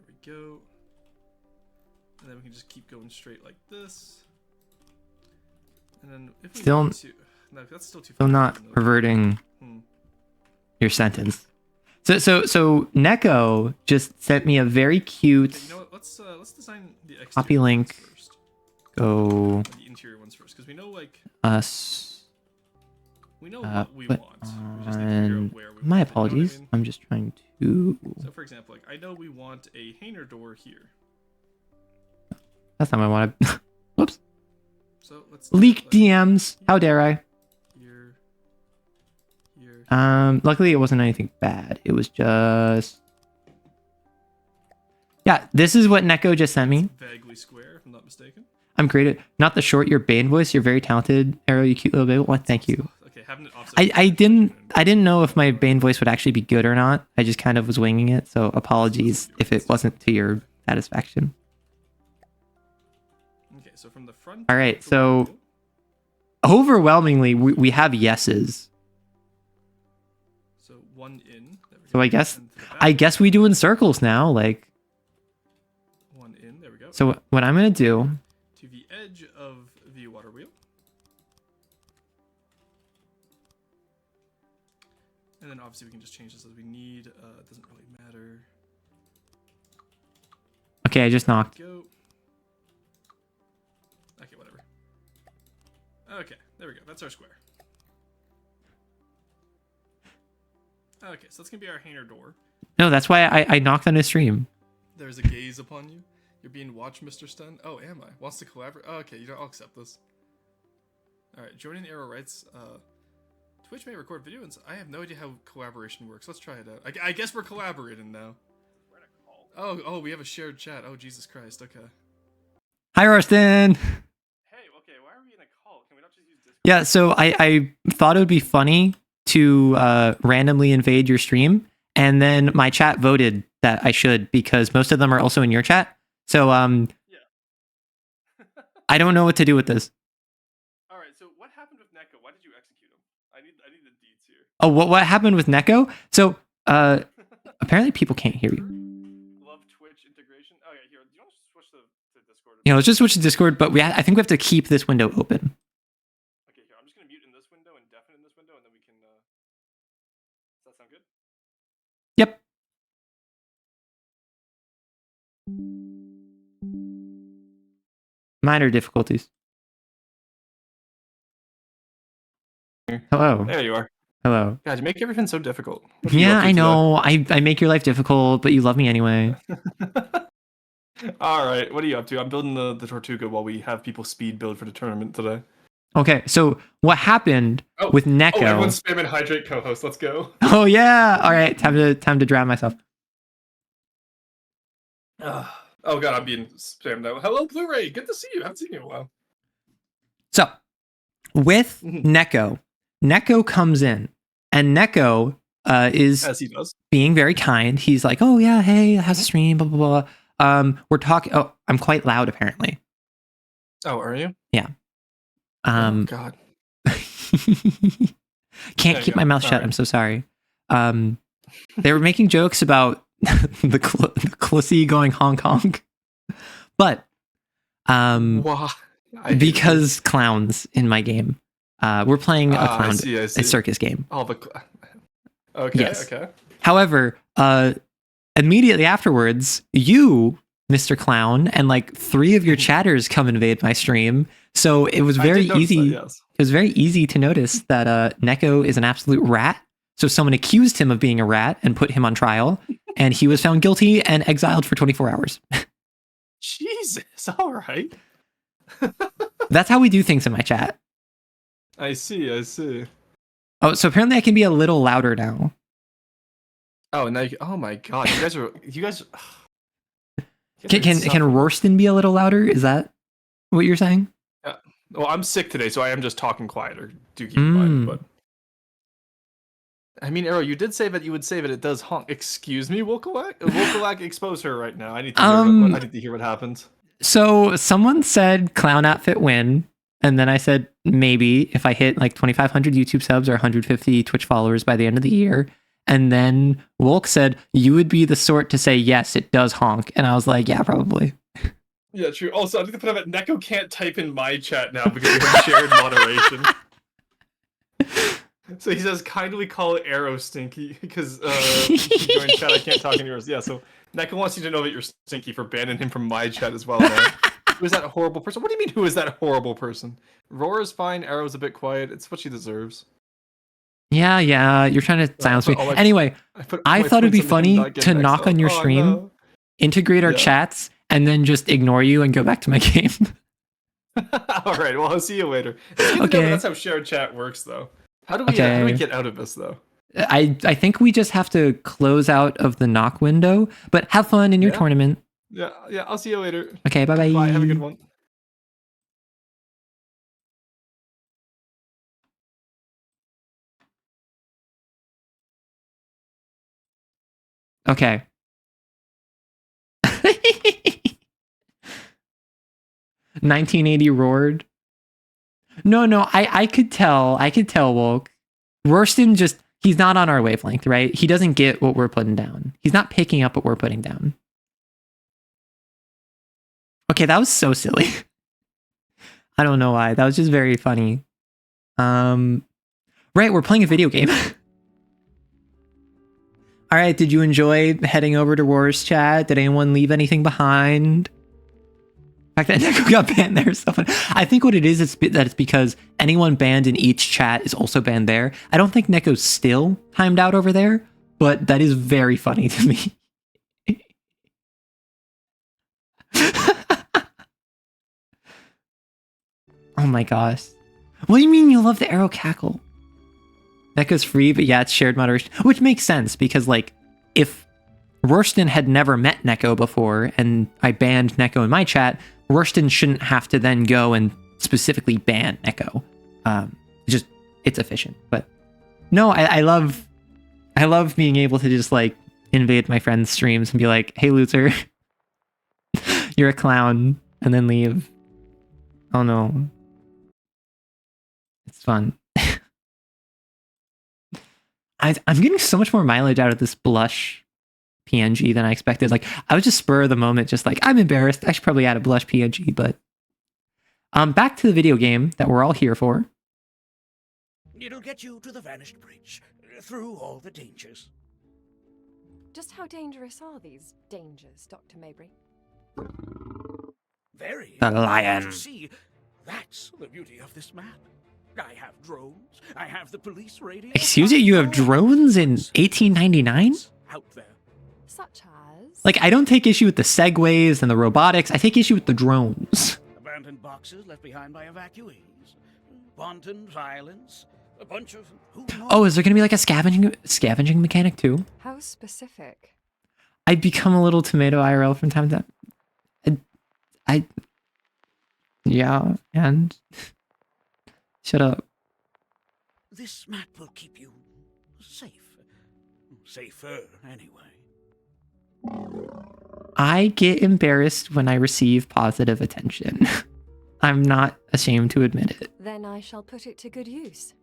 we go. And then we can just keep going straight like this. And then if we Still, need to... No, that's still too still far. not perverting your sentence. So Neko just sent me a very cute Okay, you know what? Let's design the exterior copy link. ones first. Go The interior ones first, because we know like us. we know what we But want. We just need to figure out where we my want it, you know what I apologies. mean? I'm just trying to. So for example, like I know we want a Hainer door here. That's not what I wanted. Whoops. So let's Leak like, DMs. How dare I? Here. Luckily it wasn't anything bad. It was just. Yeah, this is what Neko just sent me. Vaguely square, if I'm not mistaken. I'm great at not the short, your Bane voice. You're very talented, Arrow. You cute little baby. What? Thank you. Okay, having it offset. I didn't know if my Bane voice would actually be good or not. I just kind of was winging it. So apologies if it wasn't to your satisfaction. Okay, so from the front. All right, so overwhelmingly we have yeses. So one in. There we So go. I guess And to the I back, guess we do in circles now. Like, one in. There we go. so what I'm gonna do. To the edge of the water wheel. And then obviously we can just change this as we need. It doesn't really matter. Okay, I just knocked. Go. Okay, whatever. Okay, there we go. That's our square. Okay, so that's gonna be our Hainer door. No, that's why I knocked on his stream. There's a gaze upon you. You're being watched, Mr. Stun. Oh, am I? Wants to collaborate? Oh, okay, you know, I'll accept this. Alright, joining Arrow writes, Twitch may record video, and I have no idea how collaboration works. Let's try it out. I guess we're collaborating now. We're in a call. Oh, we have a shared chat. Oh, Jesus Christ, okay. Hi, Rorston. Hey, okay, why are we in a call? Can we not just use Discord? Yeah, so I thought it would be funny to randomly invade your stream, and then my chat voted that I should because most of them are also in your chat. So Yeah. I don't know what to do with this. Alright, so what happened with Neko? Why did you execute him? I need the deeds here. Oh, what happened with Neko? So apparently people can't hear you. Love Twitch integration. Oh yeah, here. Do you want to switch to Discord? You know, let's just switch to Discord, but I think we have to keep this window open. Okay, here. I'm just gonna mute in this window and deafen in this window, and then we can. Does that sound good? Yep. Minor difficulties. Hello. There you are. Hello. God, you make everything so difficult. What are you Yeah, up to I today? know. I make your life difficult, but you love me anyway. All right, what are you up to? I'm building the Tortuga while we have people speed build for the tournament today. Okay, so what happened with Neko? Oh, everyone's spamming hydrate co-host. Let's go. Oh yeah. All right, time to drown myself. Oh god, I'm being spammed out. Hello, Blu-ray. Good to see you. I haven't seen you in a while. So with Mhm. Neko comes in, and Neko is As he does. being very kind. He's like, "Oh yeah, hey, how's the stream?" Blah blah blah. We're talking. Oh, I'm quite loud apparently. Oh, are you? Yeah. Oh god. Can't you keep go. my mouth All shut. right. I'm so sorry. They were making jokes about the Clussy going Hong Kong, but Why? because clowns in my game. We're playing a clown, I see. a circus game. Oh, okay, Yes. okay. However, immediately afterwards, you, Mr. Clown, and like 3 of your chatters come invade my stream. So it was I very did notice easy. that, yes. It was very easy to notice that Neko is an absolute rat. So someone accused him of being a rat and put him on trial, and he was found guilty and exiled for 24 hours. Jesus, all right. That's how we do things in my chat. I see. Oh, so apparently I can be a little louder now. Oh, now oh my god, you guys Can Rorston be a little louder? Is that what you're saying? Well, I'm sick today, so I am just talking quieter. Do keep in mind, but I mean, Arrow, you did say that you would say that it does honk. Excuse me, Wokalak? Wokalak, expose her right now. I need to hear, I need to hear what happened. So someone said clown outfit win, and then I said maybe if I hit like 2,500 YouTube subs or 150 Twitch followers by the end of the year. And then Wolk said you would be the sort to say yes, it does honk, and I was like, yeah, probably. Yeah, true. Also, I need to put up that Neko can't type in my chat now because we have shared moderation. So he says, kindly call Arrow stinky because he joined chat. I can't talk in yours. Yeah, so Neko wants you to know that you're stinky for banning him from my chat as well. Who is that horrible person? What do you mean, who is that horrible person? Roar is fine. Arrow's a bit quiet. It's what she deserves. Yeah, you're trying to silence me. Anyway, I thought it'd be funny to knock on your stream, integrate our chats, and then just ignore you and go back to my game. All right, well, I'll see you later. Okay. That's how shared chat works, though. How do we get out of this, though? I think we just have to close out of the knock window, but have fun in your tournament. Yeah, I'll see you later. Okay, bye-bye. Bye, have a good one. Okay. 1980 roared. No, I could tell, Woke. Rorston he's not on our wavelength, right? He doesn't get what we're putting down. He's not picking up what we're putting down. Okay, that was so silly. I don't know why. That was just very funny. Right, we're playing a video game. All right, did you enjoy heading over to Roar's chat? Did anyone leave anything behind? The fact that Neko got banned there is so funny. I think what it is that it's because anyone banned in each chat is also banned there. I don't think Neko's still timed out over there, but that is very funny to me. Oh my gosh. What do you mean you love the arrow cackle? Neko's free, but yeah, it's shared moderation. Which makes sense, because like, if Rorston had never met Neko before, and I banned Neko in my chat, Rorston shouldn't have to then go and specifically ban Neko. It's efficient. But no, I love being able to just like invade my friends' streams and be like, hey loser, you're a clown, and then leave. Oh no. It's fun. I'm getting so much more mileage out of this blush PNG than I expected. Like, I was just spur of the moment, just like, I'm embarrassed. I should probably add a blush PNG, but back to the video game that we're all here for. It'll get you to the vanished bridge, through all the dangers. Just how dangerous are these dangers, Dr. Mabry? Very. The lion. You see, that's the beauty of this map. I have drones. I have the police radio. Excuse you have drones in 1899? Out there. Such as? Like, I don't take issue with the segways and the robotics. I take issue with the drones. Abandoned boxes left behind by evacuees. Wanton violence. A bunch of... Who knows? Oh, is there going to be like a scavenging mechanic too? How specific? I become a little tomato IRL from time to time. Yeah, and... Shut up. This map will keep you safe. Safer, anyway. I get embarrassed when I receive positive attention. I'm not ashamed to admit it. Then I shall put it to good use.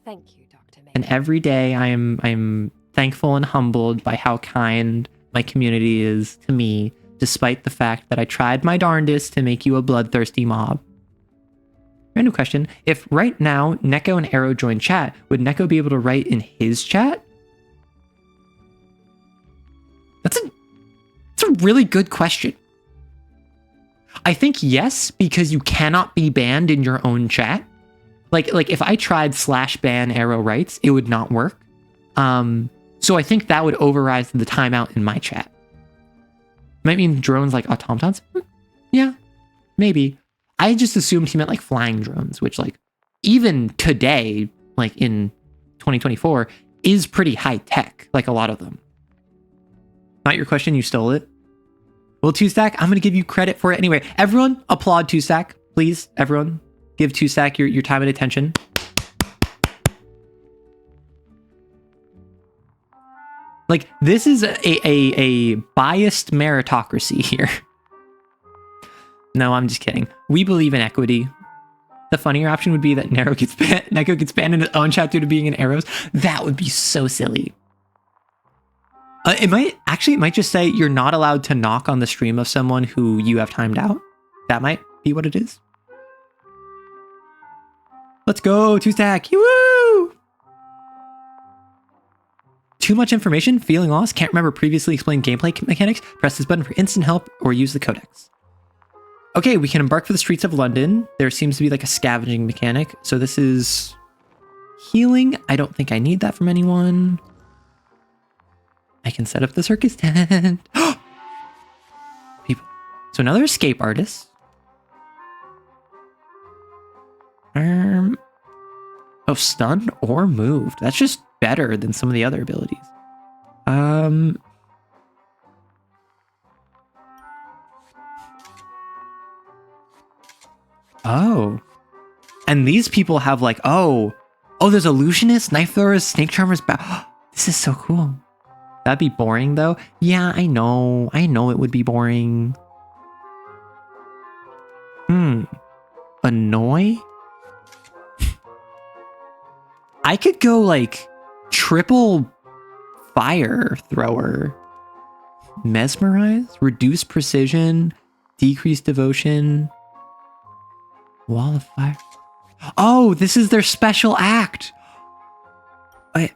Thank you, Dr. Mabry. And every day I'm thankful and humbled by how kind my community is to me, despite the fact that I tried my darndest to make you a bloodthirsty mob. Random question. If right now Neko and Arrow join chat, would Neko be able to write in his chat? That's a really good question. I think yes, because you cannot be banned in your own chat. Like if I tried /ban Arrow writes, it would not work. So I think that would override the timeout in my chat. Might mean drones like automatons? Yeah, maybe. I just assumed he meant like flying drones, which like even today, like in 2024, is pretty high tech, like a lot of them. Not your question, you stole it. Well, 2Stack, I'm going to give you credit for it anyway. Everyone, applaud 2Stack, please. Everyone, give 2Stack your time and attention. Like, this is a biased meritocracy here. No, I'm just kidding. We believe in equity. The funnier option would be that Neko gets banned in his own chat due to being in arrows. That would be so silly. It might just say you're not allowed to knock on the stream of someone who you have timed out. That might be what it is. Let's go, 2-stack. Woo! Too much information? Feeling lost? Can't remember previously explained gameplay mechanics? Press this button for instant help or use the codex. Okay, we can embark for the streets of London. There seems to be like a scavenging mechanic. So this is healing. I don't think I need that from anyone. I can set up the circus tent. People. So another escape artist. Oh, stunned or moved. That's just better than some of the other abilities. Oh. And these people have like, oh, there's illusionists, knife throwers, snake charmers. This is so cool. That'd be boring though. Yeah, I know it would be boring. Annoy? I could go like triple fire thrower. Mesmerize? Reduce precision. Decrease devotion. Wall of fire. Oh, this is their special act. Wait.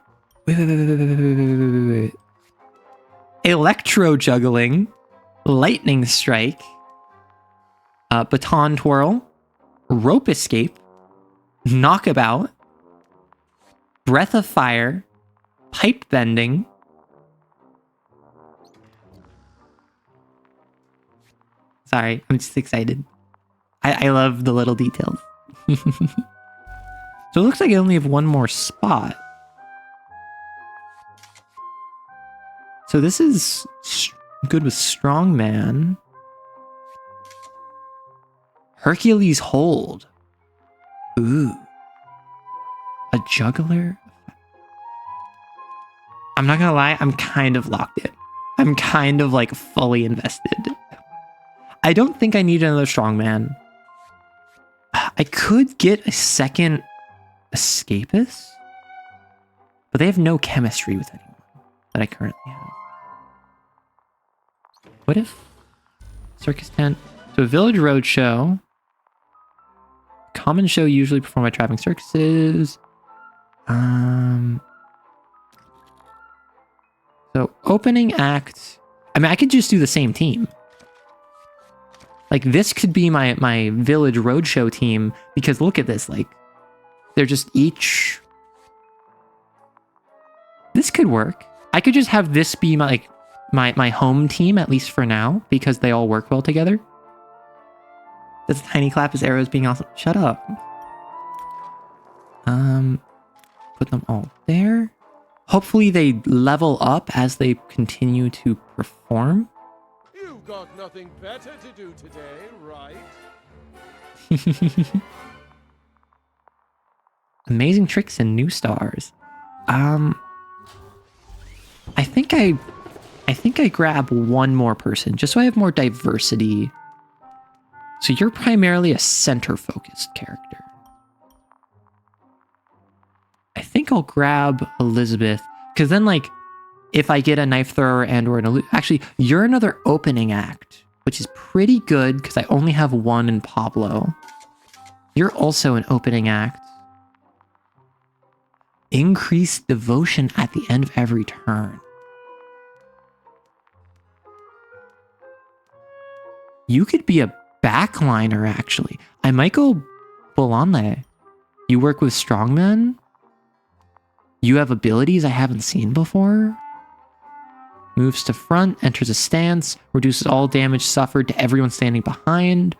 Electro juggling. Lightning strike. Baton twirl. Rope escape. Knockabout. Breath of fire. Pipe bending. Sorry, I'm just excited. I love the little details. So it looks like I only have one more spot. So this is good with strongman. Hercules hold. Ooh. A juggler? I'm not gonna lie, I'm kind of locked in. I'm kind of like fully invested. I don't think I need another strongman. I could get a second escapist, but they have no chemistry with anyone that I currently have. What if circus tent? So a village road show. Common show usually performed by traveling circuses. So opening act. I mean, I could just do the same team. Like this could be my village roadshow team because look at this, like they're just each. This could work. I could just have this be my home team at least for now because they all work well together. Does a tiny clap as arrows being awesome? Shut up. Put them all there. Hopefully they level up as they continue to perform. You've got nothing better to do today, right? Amazing tricks and new stars. I think I grab one more person just so I have more diversity. So you're primarily a center-focused character. I think I'll grab Elizabeth because then like if I get a knife thrower and or actually you're another opening act, which is pretty good because I only have one in Pablo. You're also an opening act. Increase devotion at the end of every turn. You could be a backliner, actually. I might go Bolande. You work with strongmen. You have abilities I haven't seen before. Moves to front, enters a stance, reduces all damage suffered to everyone standing behind.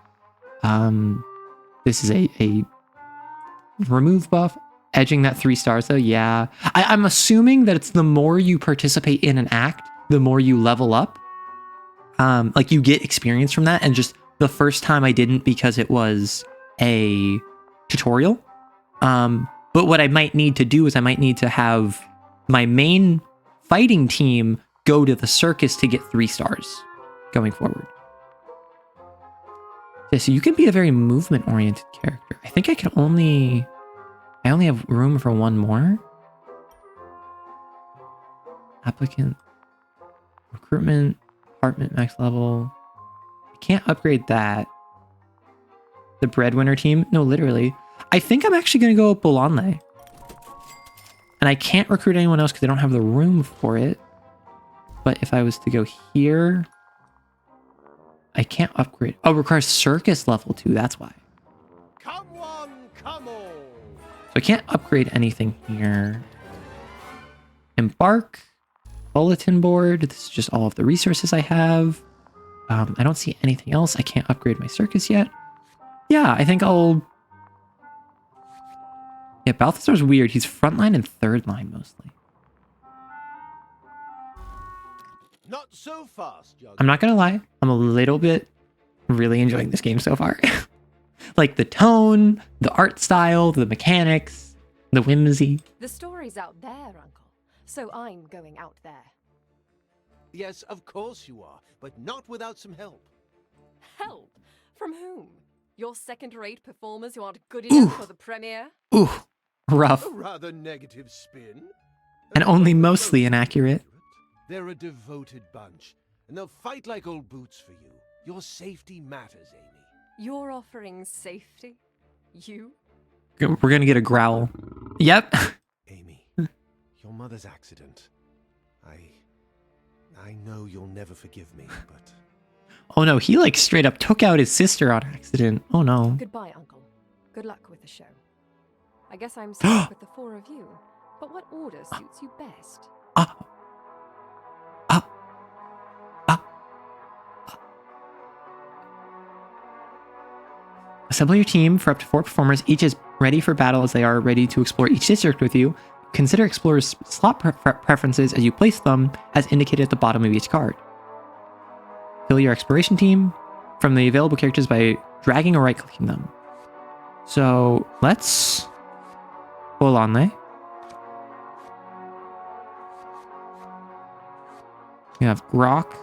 This is a remove buff. Edging that 3 stars though, yeah. I'm assuming that it's the more you participate in an act, the more you level up. Like you get experience from that, and just the first time I didn't because it was a tutorial. But what I might need to do is I might need to have my main fighting team go to the circus to get 3 stars going forward. Yeah, so you can be a very movement-oriented character. I think I only have room for 1 more. Applicant. Recruitment. Apartment max level. I can't upgrade that. The breadwinner team? No, literally. I think I'm actually going to go Bolonle. And I can't recruit anyone else because I don't have the room for it. But if I was to go here... I can't upgrade. Oh, it requires circus level 2. That's why. Come on, come on. So I can't upgrade anything here. Embark. Bulletin board. This is just all of the resources I have. I don't see anything else. I can't upgrade my circus yet. Yeah, I think I'll... Yeah, Balthazar's weird. He's frontline and third line mostly. Not so fast, young. I'm not gonna lie. I'm a little bit really enjoying this game so far. Like the tone, the art style, the mechanics, the whimsy. The story's out there, Uncle. So I'm going out there. Yes, of course you are, but not without some help. Help? From whom? Your second-rate performers who aren't good enough for the premiere? Ooh, rough. A rather negative spin. And only mostly inaccurate. They're a devoted bunch, and they'll fight like old boots for you. Your safety matters, Amy. You're offering safety? You? We're gonna get a growl. Yep. Amy, your mother's accident. I know you'll never forgive me, but... Oh no, he like straight up took out his sister on accident. Oh no. Goodbye, Uncle. Good luck with the show. I guess I'm stuck with the 4 of you. But what order suits you best? Assemble your team for up to 4 performers, each is ready for battle as they are ready to explore each district with you. Consider explorers' slot preferences as you place them, as indicated at the bottom of each card. Fill your exploration team from the available characters by dragging or right-clicking them. So, let's... Bolonle. We have Grok.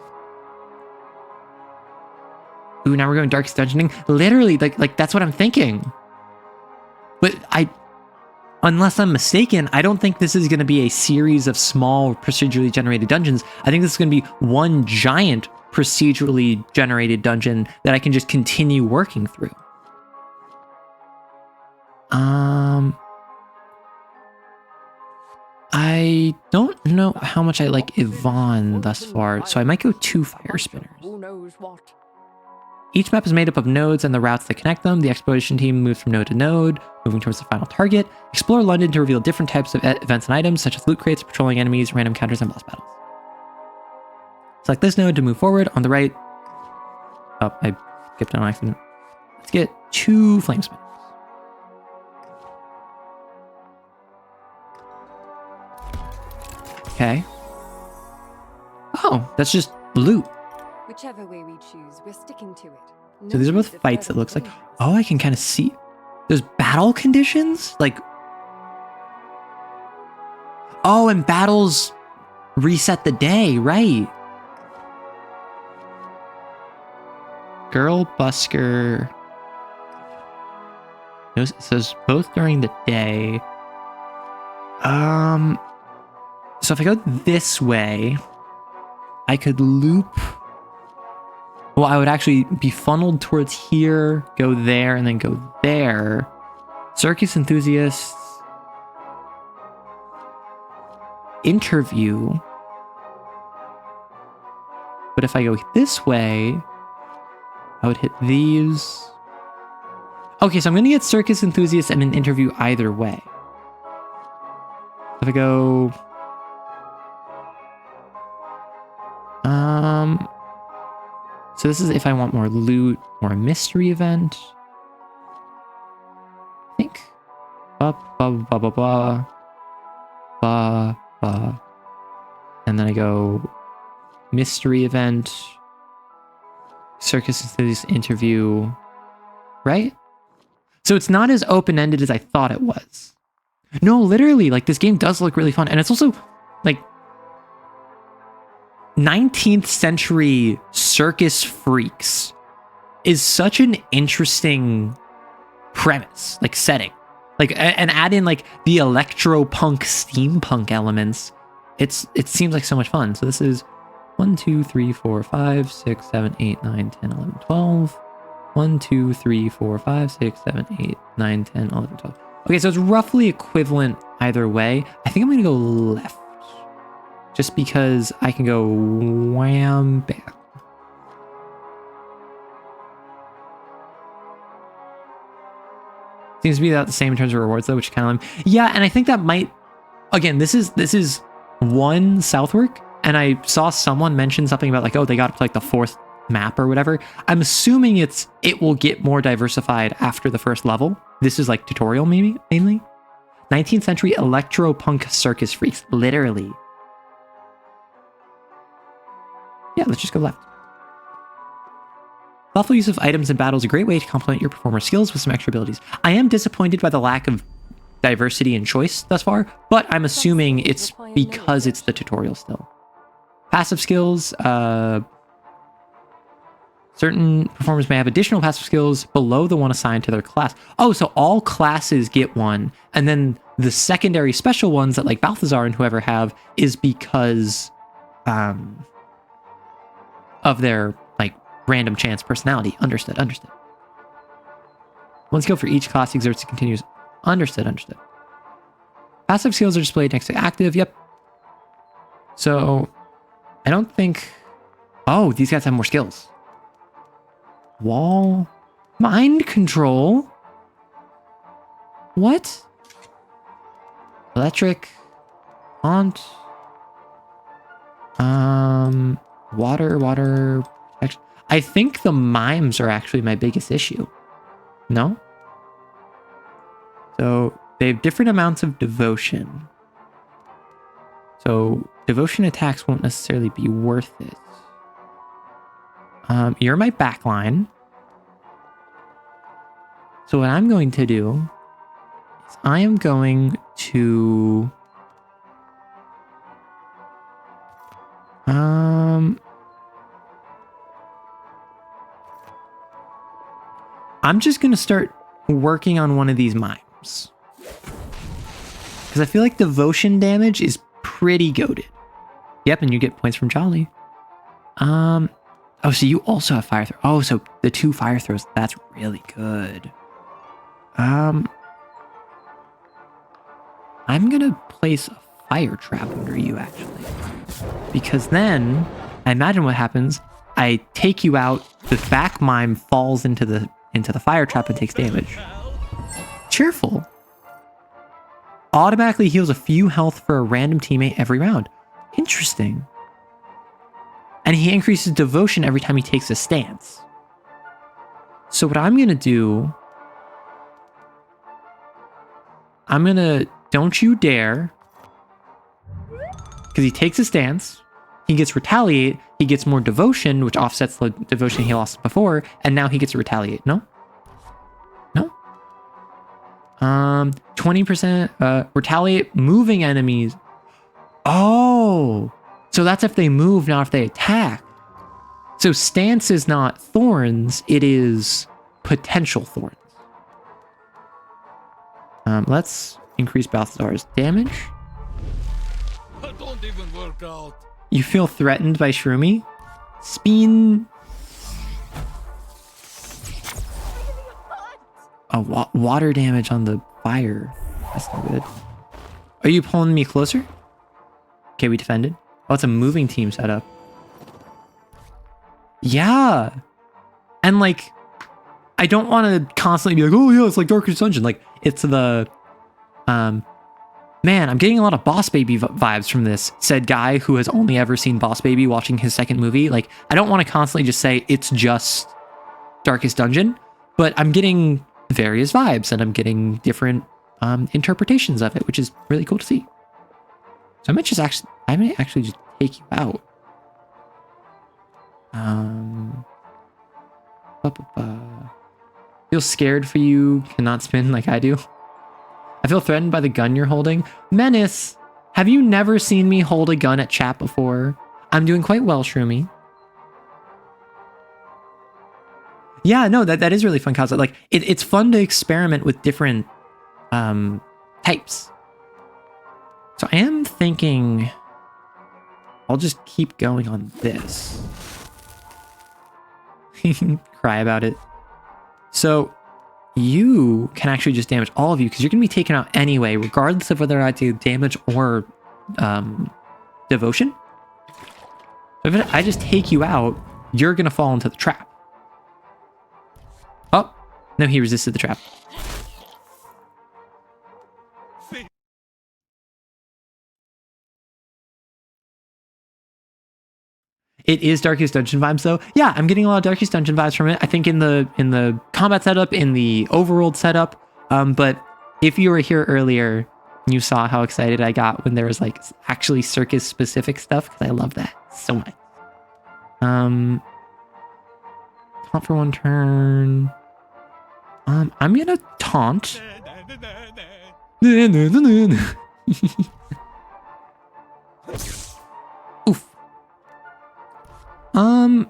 Ooh, now we're going Darkest Dungeoning. Literally, like that's what I'm thinking. But unless I'm mistaken, I don't think this is going to be a series of small procedurally generated dungeons. I think this is going to be one giant procedurally generated dungeon that I can just continue working through. I don't know how much I like Yvonne thus far, so I might go 2 fire spinners. Who knows what? Each map is made up of nodes and the routes that connect them. The exploration team moves from node to node, moving towards the final target. Explore London to reveal different types of events and items, such as loot crates, patrolling enemies, random encounters, and boss battles. Select this node to move forward. On the right... Oh, I skipped on accident. Let's get 2 flame spinners. Okay. Oh, that's just loot. Whichever way we choose, we're sticking to it. So these are both fights, it looks like. Oh, I can kind of see. There's battle conditions? Like... Oh, and battles reset the day, right. Girl busker. It says both during the day. So if I go this way, I could loop... Well, I would actually be funneled towards here, go there, and then go there. Circus enthusiasts. Interview. But if I go this way, I would hit these. Okay, so I'm going to get circus enthusiasts and an interview either way. If I go... So this is if I want more loot or a mystery event. I think. Ba ba ba ba ba. Ba ba. And then I go mystery event. Circus enthusiast interview. Right? So it's not as open-ended as I thought it was. No, literally, like this game does look really fun. And it's also like 19th century circus freaks is such an interesting premise, like setting. Like, and add in like the electro-punk steampunk elements. It seems like so much fun. So this is 1, 2, 3, 4, 5, 6, 7, 8, 9, 10, 11, 12. 1, 2, 3, 4, 5, 6, 7, 8, 9, 10, 11, 12. Okay, so it's roughly equivalent either way. I think I'm going to go left. Just because I can go wham, bam. Seems to be about the same in terms of rewards though, which is kind of yeah, and I think that might, again, this is one Southwark, and I saw someone mention something about like, oh, they got up to like the 4th map or whatever. I'm assuming it will get more diversified after the first level. This is like tutorial maybe, mainly. 19th century electro-punk circus freaks, literally. Yeah, let's just go left. Thoughtful use of items in battle is a great way to complement your performer skills with some extra abilities. I am disappointed by the lack of diversity and choice thus far, but I'm assuming it's because it's the tutorial still. Passive skills, certain performers may have additional passive skills below the one assigned to their class. Oh, so all classes get one, and then the secondary special ones that like Balthazar and whoever have is because of their like random chance personality. Understood. One skill for each class exerts continues. Understood. Passive skills are displayed next to active. Yep. So I don't think. Oh, these guys have more skills. Wall. Mind control. What? Electric. Haunt. Water. I think the mimes are actually my biggest issue. No? So they have different amounts of devotion. So devotion attacks won't necessarily be worth it. You're my backline. So what I'm going to do is I am going to I'm just going to start working on one of these mimes. Because I feel like devotion damage is pretty goated. Yep, and you get points from Jolly. Oh, so you also have fire throw. Oh, so the 2 fire throws, that's really good. I'm going to place a fire trap under you, actually. Because then, I imagine what happens, I take you out, the back mime falls into the fire trap and takes damage. Cheerful. Automatically heals a few health for a random teammate every round. Interesting. And he increases devotion every time he takes a stance. So what I'm going to do... I'm going to... Don't you dare. Because he takes a stance. He gets retaliate. He gets more devotion, which offsets the devotion he lost before. And now he gets to retaliate. No? No? 20% retaliate moving enemies. Oh! So that's if they move, not if they attack. So stance is not thorns, it is potential thorns. Let's increase Balthazar's damage. That don't even work out. You feel threatened by Shroomy? Spin. Oh, water damage on the fire. That's not good. Are you pulling me closer? Okay, we defended. Oh, it's a moving team setup. Yeah. And like, I don't want to constantly be like, oh yeah, it's like Darkest Dungeon. Like, it's the, man, I'm getting a lot of Boss Baby vibes from this, said guy who has only ever seen Boss Baby watching his second movie. Like, I don't want to constantly just say it's just Darkest Dungeon, but I'm getting various vibes and I'm getting different interpretations of it, which is really cool to see. So I might actually just take you out. Feel scared for you, cannot spin like I do. I feel threatened by the gun you're holding. Menace, have you never seen me hold a gun at chat before? I'm doing quite well, Shroomy. Yeah, no, that is really fun concept. Like, it's fun to experiment with different types. So I am thinking I'll just keep going on this. Cry about it. So you can actually just damage all of you because you're going to be taken out anyway, regardless of whether I do damage or devotion. So if I just take you out, you're going to fall into the trap. Oh, no, he resisted the trap. It is Darkest Dungeon vibes, though. Yeah, I'm getting a lot of Darkest Dungeon vibes from it. I think in the combat setup, in the overworld setup. But if you were here earlier, you saw how excited I got when there was like actually circus specific stuff, because I love that so much. Taunt for one turn. I'm gonna taunt. Oof. I'm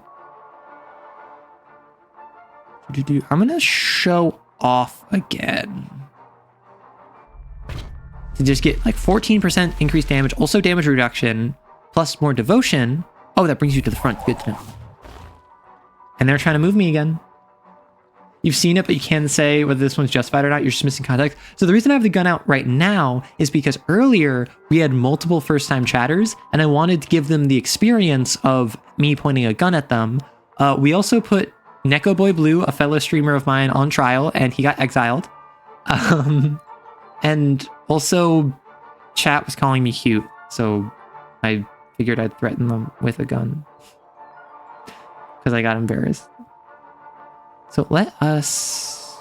gonna show off again to just get like 14% increased damage, also damage reduction, plus more devotion. Oh, that brings you to the front. Good to know. And they're trying to move me again. You've seen it, but you can't say whether this one's justified or not. You're just missing context. So the reason I have the gun out right now is because earlier we had multiple first-time chatters, and I wanted to give them the experience of me pointing a gun at them. We also put Neko Boy Blue, a fellow streamer of mine, on trial, and he got exiled. And also, chat was calling me cute, so I figured I'd threaten them with a gun because I got embarrassed. So let us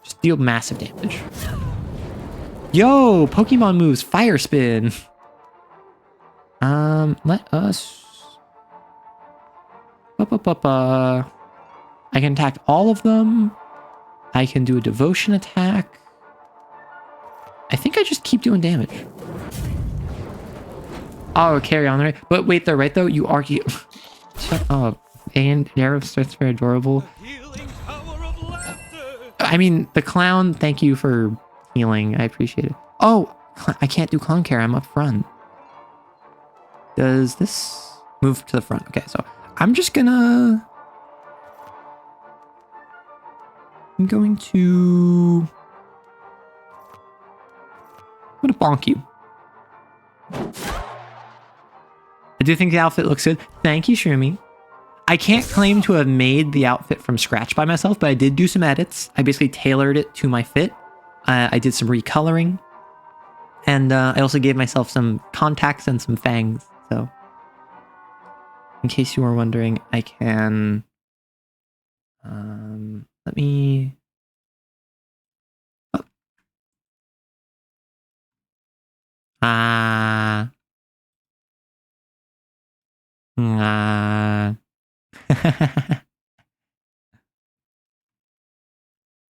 just deal massive damage. Yo, Pokemon moves, Fire Spin. Let us. I can attack all of them. I can do a devotion attack. I think I just keep doing damage. Oh, carry on, right? But wait, though, right, though? You argue. Shut up. And Arrow starts very adorable. I mean, the clown, thank you for healing. I appreciate it. Oh, I can't do clown care. I'm up front. Does this move to the front? Okay, so I'm just gonna... I'm going to bonk you. I do think the outfit looks good. Thank you, Shroomy. I can't claim to have made the outfit from scratch by myself, but I did do some edits. I basically tailored it to my fit. I did some recoloring. And I also gave myself some contacts and some fangs. So, in case you were wondering, I can... let me... Oh.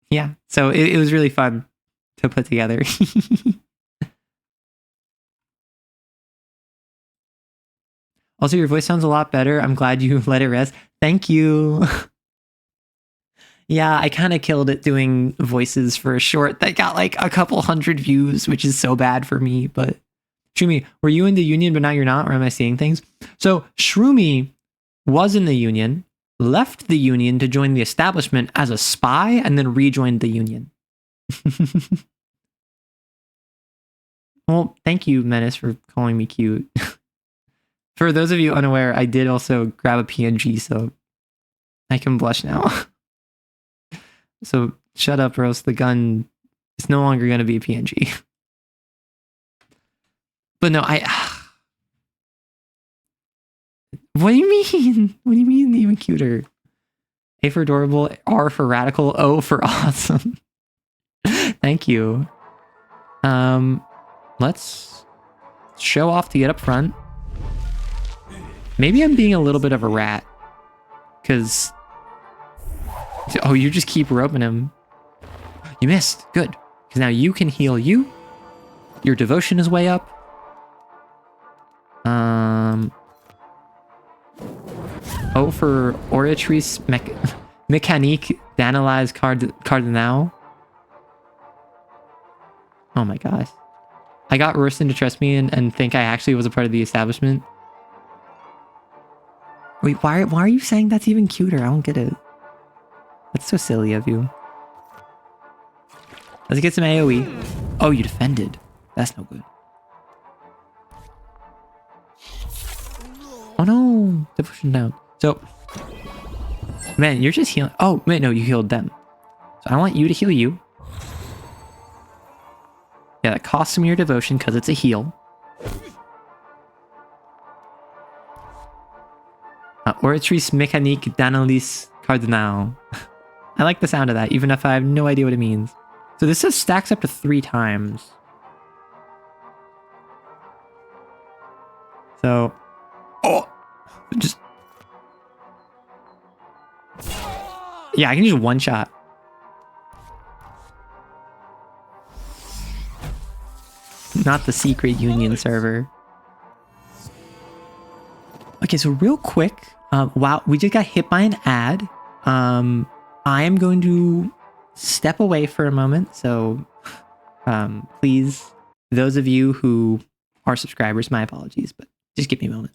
Yeah, so it was really fun to put together. Also, your voice sounds a lot better. I'm glad you let it rest. Thank you. Yeah, I kind of killed it doing voices for a short that got like a couple hundred views, which is so bad for me. But Shroomy, were you in the Union, but now you're not? Or am I seeing things? So Shroomy was in the Union, left the Union to join the establishment as a spy, and then rejoined the Union. Well, thank you, Menace, for calling me cute. For those of you unaware, I did also grab a PNG, so I can blush now. So shut up, or else the gun is no longer going to be a PNG. But no, what do you mean? What do you mean even cuter? A for adorable, R for radical, O for awesome. Thank you. Let's show off to get up front. Maybe I'm being a little bit of a rat. Because... Oh, you just keep roping him. You missed. Good. Because now you can heal you, Your devotion is way up. Oh, for Oratrice Mécanique d'Analyse Cardinal. Oh my gosh. I got Royston to trust me and think I actually was a part of the establishment. Wait, why are you saying that's even cuter? I don't get it. That's so silly of you. Let's get some AoE. Oh, you defended. That's no good. Oh no! Devotion down. So, man, you're just healing. Oh, wait, no, you healed them. So I want you to heal you. Yeah, that costs some of your devotion because it's a heal. Oratrice Mécanique d'Analyse Cardinal. I like the sound of that, even if I have no idea what it means. So this just stacks up to 3 times. So... Oh! Just... Yeah, I can just one-shot. Not the secret union server. Okay, so real quick, wow, we just got hit by an ad. I am going to step away for a moment, so please, those of you who are subscribers, my apologies, but just give me a moment.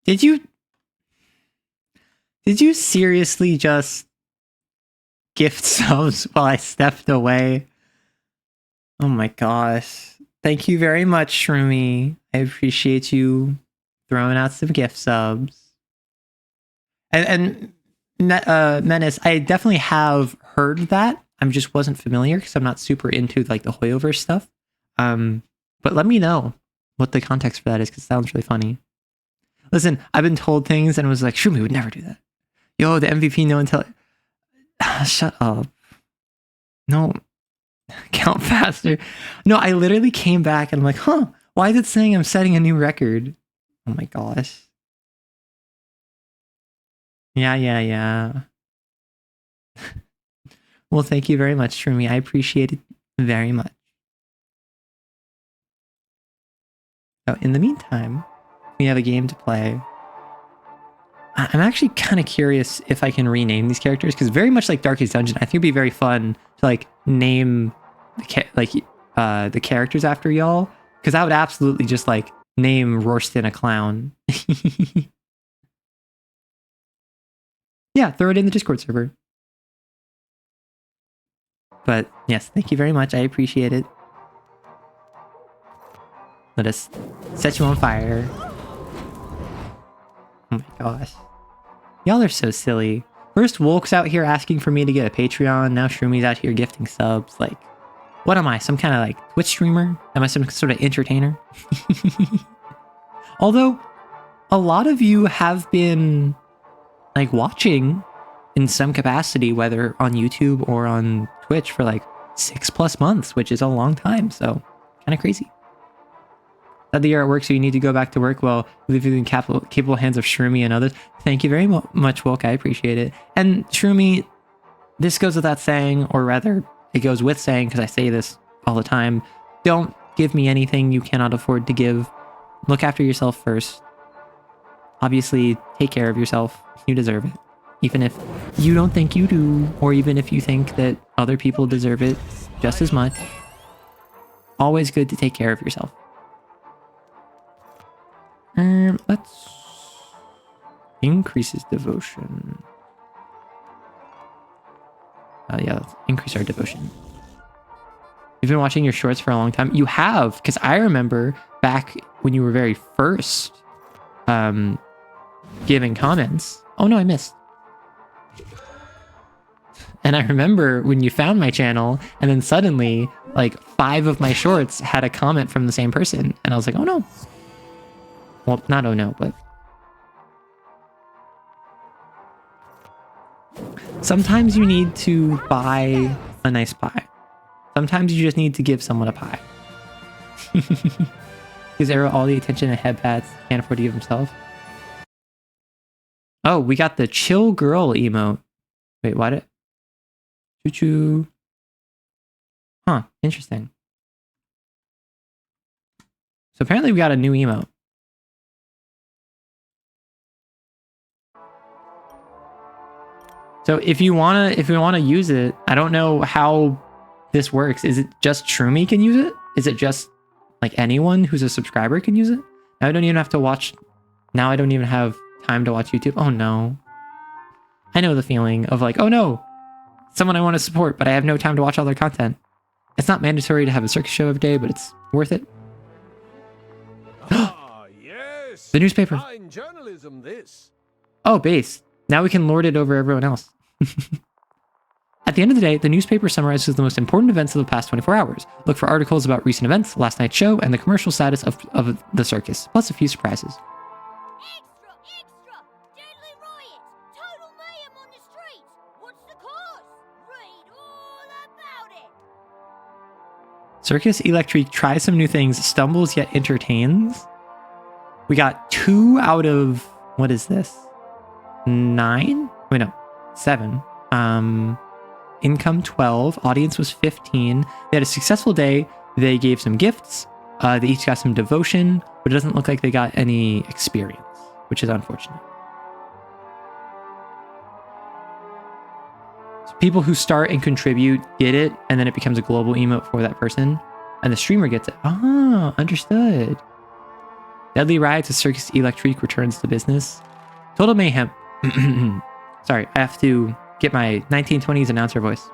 Did you seriously just gift subs while I stepped away? Oh my gosh. Thank you very much, Shroomy. I appreciate you throwing out some gift subs. And Menace, I definitely have heard that. I just wasn't familiar because I'm not super into like the Hoyoverse stuff. But let me know what the context for that is because it sounds really funny. Listen, I've been told things and was like, Shroomy would never do that. Yo, the MVP, no one tell... Shut up. No. Count faster. No, I literally came back and I'm like, huh, why is it saying I'm setting a new record? Oh my gosh. Yeah. Well, thank you very much, Shroomy. I appreciate it very much. So, in the meantime, we have a game to play. I'm actually kind of curious if I can rename these characters, because very much like Darkest Dungeon, I think it'd be very fun to like name the characters after y'all, because I would absolutely just like name Rorston a clown. Yeah, throw it in the Discord server. But yes, thank you very much. I appreciate it. Let us set you on fire. Oh my gosh. Y'all are so silly. First, Wolk's out here asking for me to get a Patreon. Now Shroomi's out here gifting subs. Like, what am I? Some kind of like Twitch streamer? Am I some sort of entertainer? Although, a lot of you have been like watching in some capacity, whether on YouTube or on Twitch for like 6+ months, which is a long time. So kind of crazy. That you're at work, so you need to go back to work. Well, leave you in capable hands of Shroomy and others. Thank you very much, Wolk. I appreciate it. And Shroomy, this goes without saying, or rather, it goes with saying, because I say this all the time. Don't give me anything you cannot afford to give. Look after yourself first. Obviously, take care of yourself. You deserve it. Even if you don't think you do, or even if you think that other people deserve it just as much. Always good to take care of yourself. Let's increase his devotion. Yeah, let's increase our devotion. You've been watching your shorts for a long time. You have, because I remember back when you were very first giving comments. Oh no, I missed. And I remember when you found my channel, and then suddenly, like 5 of my shorts had a comment from the same person, and I was like, oh no. Well, not oh no, but... Sometimes you need to buy a nice pie. Sometimes you just need to give someone a pie. Gives Arrow all the attention a headpats can't afford to give himself. Oh, we got the chill girl emote. Wait, what? Choo-choo. Huh, interesting. So apparently we got a new emote. So if you wanna use it, I don't know how this works. Is it just Shroomy can use it? Is it just like anyone who's a subscriber can use it? Now I don't even have to watch. Now I don't even have time to watch YouTube. Oh no. I know the feeling of like, oh no, someone I want to support, but I have no time to watch all their content. It's not mandatory to have a circus show every day, but it's worth it. Ah, yes. The newspaper. Fine journalism, this. Oh, base. Now we can lord it over everyone else. At the end of the day, the newspaper summarizes the most important events of the past 24 hours. Look for articles about recent events, last night's show, and the commercial status of the circus, plus a few surprises. Extra! Extra! Deadly riot! Total mayhem on the streets! What's the cause? Read all about it! Circus Electrique tries some new things, stumbles yet entertains. We got 2 out of... What is this? 9? Wait, no. 7. Income 12. Audience was 15. They had a successful day. They gave some gifts. They each got some devotion, but it doesn't look like they got any experience, which is unfortunate. So people who start and contribute get it, and then it becomes a global emote for that person, and the streamer gets it. Ah, understood. Deadly riots at Circus Electrique returns to business. Total mayhem. Sorry, I have to get my 1920s announcer voice.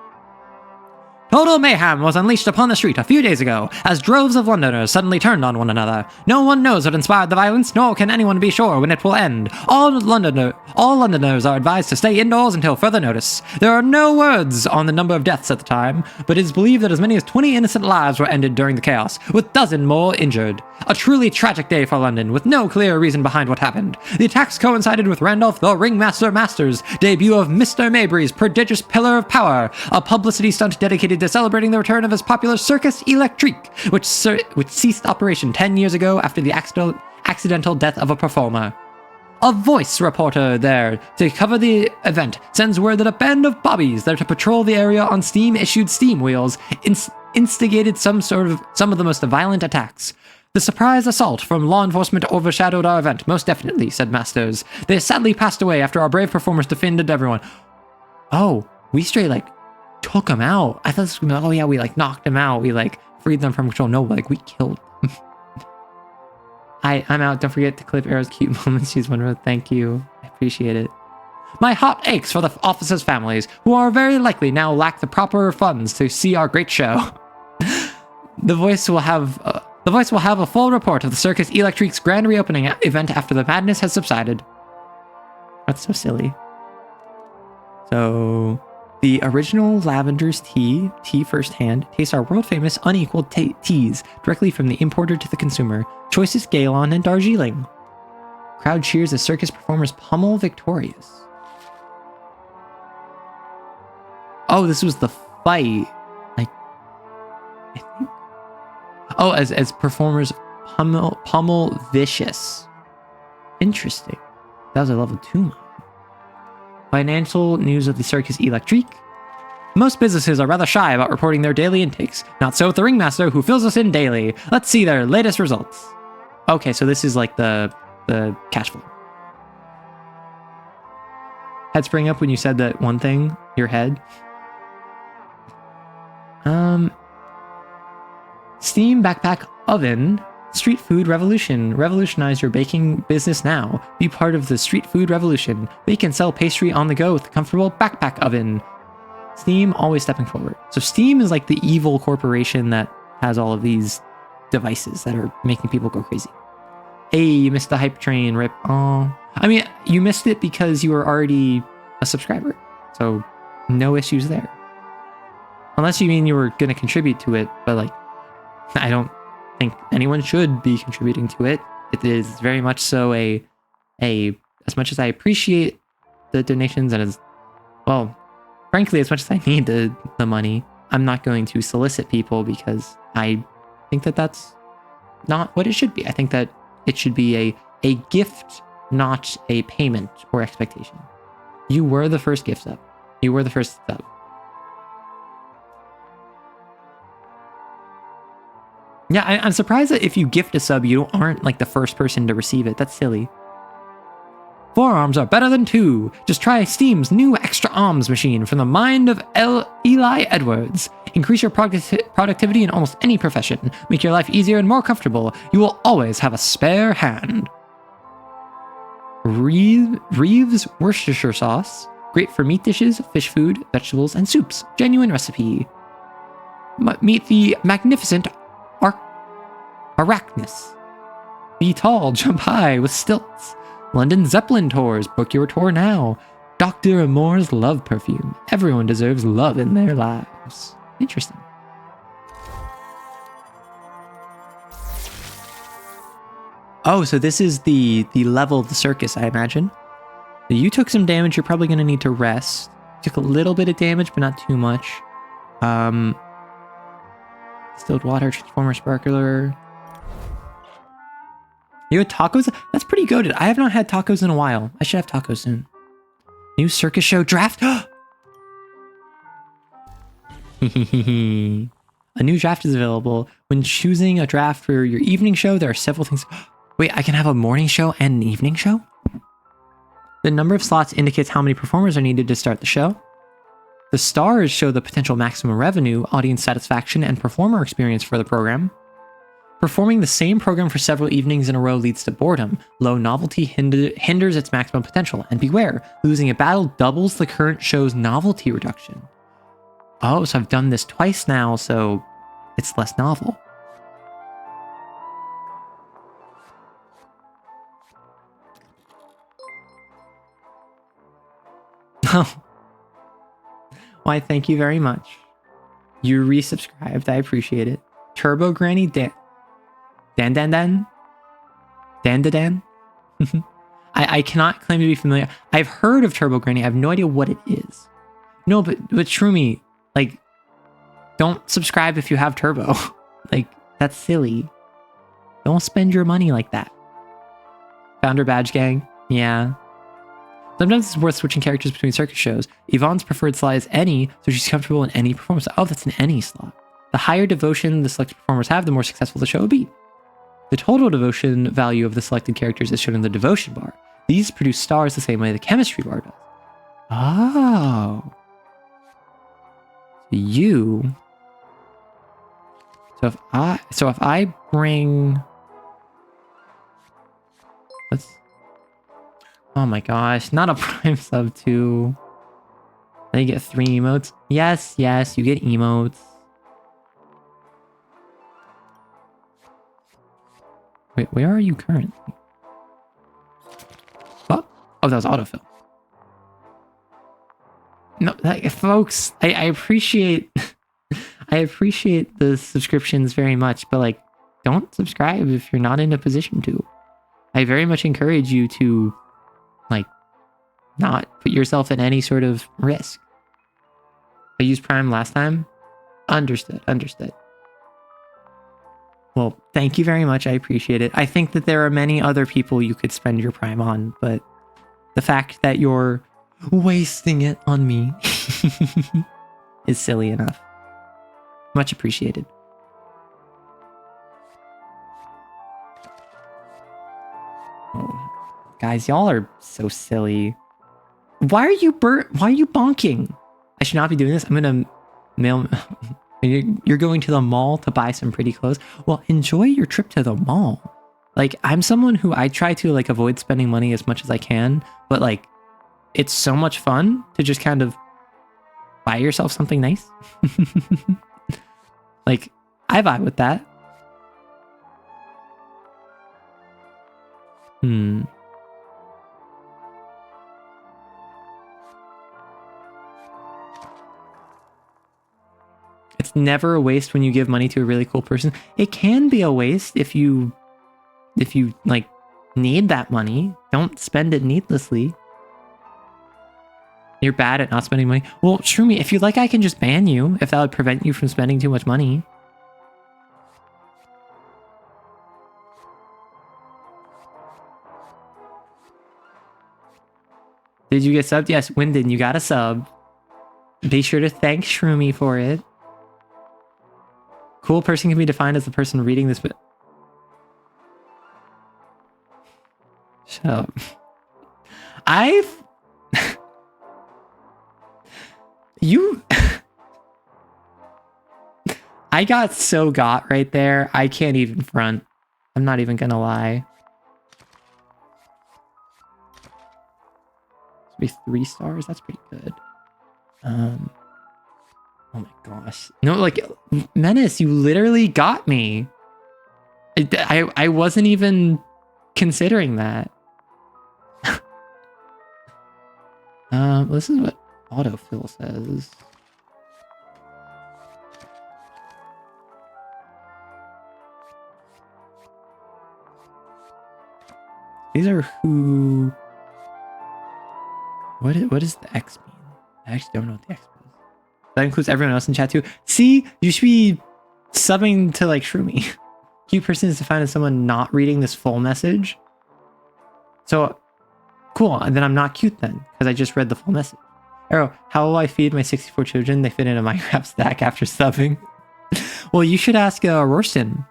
Total mayhem was unleashed upon the street a few days ago, as droves of Londoners suddenly turned on one another. No one knows what inspired the violence, nor can anyone be sure when it will end. All Londoners are advised to stay indoors until further notice. There are no words on the number of deaths at the time, but it is believed that as many as 20 innocent lives were ended during the chaos, with dozen more injured. A truly tragic day for London, with no clear reason behind what happened. The attacks coincided with Randolph the Ringmaster Masters' debut of Mr. Mabry's prodigious Pillar of Power, a publicity stunt dedicated to celebrating the return of his popular Circus Electrique, which ceased operation 10 years ago after the accidental death of a performer. A voice reporter there to cover the event sends word that a band of bobbies there to patrol the area on steam-issued steam wheels instigated some of the most violent attacks. The surprise assault from law enforcement overshadowed our event, most definitely, said Masters. They sadly passed away after our brave performers defended everyone. Oh, we straight, like, took them out. I thought this was gonna be, oh yeah, we, like, knocked them out. We, like, freed them from control. No, like, we killed them. I'm out. Don't forget to clip Arrow's cute moments. She's one road. Thank you. I appreciate it. My heart aches for the officers' families, who are very likely now lack the proper funds to see our great show. The voice will have a full report of the Circus Electrique's grand reopening event after the madness has subsided. That's so silly. So, the original Lavender's tea firsthand, tastes our world-famous unequaled teas directly from the importer to the consumer. Choices Galen and Darjeeling. Crowd cheers as circus performers pummel victorious. Oh, this was the fight. I think. Oh, as performers pummel vicious. Interesting. That was a level 2 mod. Financial news of the Circus Electrique. Most businesses are rather shy about reporting their daily intakes. Not so with the Ringmaster, who fills us in daily. Let's see their latest results. Okay, so this is like the cash flow. Head spring up when you said that one thing. Your head. Steam backpack oven. Street food revolution. Revolutionize your baking business now. Be part of the street food revolution. Bake and sell pastry on the go with a comfortable backpack oven. Steam always stepping forward. So Steam is like the evil corporation that has all of these devices that are making people go crazy. Hey, you missed the hype train, rip. Oh, I mean, you missed it because you were already a subscriber. So no issues there. Unless you mean you were going to contribute to it, but like, I don't think anyone should be contributing to it. It is very much so as much as I appreciate the donations and as, well, frankly, as much as I need the money, I'm not going to solicit people because I think that that's not what it should be. I think that it should be a gift, not a payment or expectation. You were the first gift sub. You were the first sub. Yeah, I'm surprised that if you gift a sub, you aren't like the first person to receive it. That's silly. 4 arms are better than 2. Just try Steam's new extra arms machine from the mind of Eli Edwards. Increase your productivity in almost any profession. Make your life easier and more comfortable. You will always have a spare hand. Reeves Worcestershire sauce. Great for meat dishes, fish food, vegetables, and soups. Genuine recipe. Meet the magnificent Arachnus. Be tall, jump high with stilts. London Zeppelin tours. Book your tour now. Dr. Amour's love perfume. Everyone deserves love in their lives. Interesting. Oh, so this is the level of the circus, I imagine. So you took some damage. You're probably going to need to rest. You took a little bit of damage, but not too much. Distilled water, transformer, sparkler. You had tacos? That's pretty goated. I have not had tacos in a while. I should have tacos soon. New circus show draft. A new draft is available. When choosing a draft for your evening show, there are several things. Wait, I can have a morning show and an evening show? The number of slots indicates how many performers are needed to start the show. The stars show the potential maximum revenue, audience satisfaction, and performer experience for the program. Performing the same program for several evenings in a row leads to boredom. Low novelty hinders its maximum potential. And beware, losing a battle doubles the current show's novelty reduction. Oh, so I've done this twice now, so it's less novel. Oh. Why, thank you very much. You resubscribed, I appreciate it. Turbo Granny Dan. I cannot claim to be familiar. I've heard of Turbo Granny. I have no idea what it is. No, but Shroomy, like, don't subscribe if you have Turbo. Like, that's silly. Don't spend your money like that. Founder Badge Gang. Yeah. Sometimes it's worth switching characters between circus shows. Yvonne's preferred slot is any, so she's comfortable in any performance. Oh, that's an any slot. The higher devotion the selected performers have, the more successful the show will be. The total devotion value of the selected characters is shown in the devotion bar. These produce stars the same way the chemistry bar does. Oh. You. So if I bring, let's, oh my gosh, not a prime sub too. Then you get 3 emotes. Yes, yes, you get emotes. Wait, where are you currently? Oh, that was autofill. No, folks, I appreciate I appreciate the subscriptions very much, but like, don't subscribe if you're not in a position to. I very much encourage you to, like, not put yourself in any sort of risk. I used Prime last time. Understood. Well, thank you very much. I appreciate it. I think that there are many other people you could spend your Prime on, but the fact that you're wasting it on me is silly enough. Much appreciated. Oh, guys, y'all are so silly. Why are you bonking? I should not be doing this. I'm gonna mail. You're going to the mall to buy some pretty clothes. Well, enjoy your trip to the mall. Like, I'm someone who I try to like avoid spending money as much as I can, but like, it's so much fun to just kind of buy yourself something nice. Like, I vibe with that. It's never a waste when you give money to a really cool person. It can be a waste if you like need that money. Don't spend it needlessly. You're bad at not spending money. Well, Shroomy, if you'd like, I can just ban you if that would prevent you from spending too much money. Did you get subbed? Yes, Wyndon, you got a sub. Be sure to thank Shroomy for it. Cool person can be defined as the person reading this. Shut up. I got so got right there. I can't even front. I'm not even gonna lie. This will be 3 stars. That's pretty good. Oh my gosh. No, like, Menace, you literally got me. I wasn't even considering that. This is what autofill says. These are who... What does the X mean? I actually don't know what the X means. That includes everyone else in chat too. See, you should be subbing to like Shroomy. Cute person is defined as someone not reading this full message. So, cool. And then I'm not cute then, because I just read the full message. Arrow, how will I feed my 64 children? They fit in a Minecraft stack after subbing. Well, you should ask Rorston.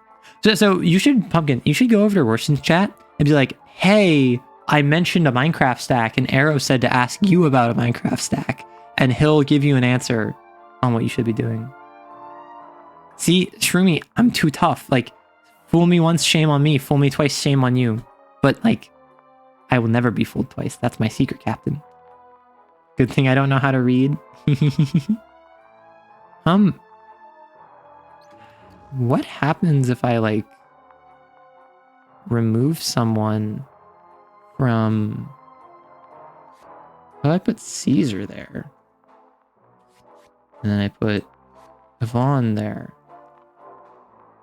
So you should, Pumpkin, you should go over to Rorston's chat and be like, hey, I mentioned a Minecraft stack and Arrow said to ask you about a Minecraft stack. And he'll give you an answer on what you should be doing. See, Shroomy, I'm too tough. Like, fool me once, shame on me. Fool me twice, shame on you. But, like, I will never be fooled twice. That's my secret, Captain. Good thing I don't know how to read. What happens if I, like, remove someone from... Well, I put Caesar there. And then I put Yvonne there.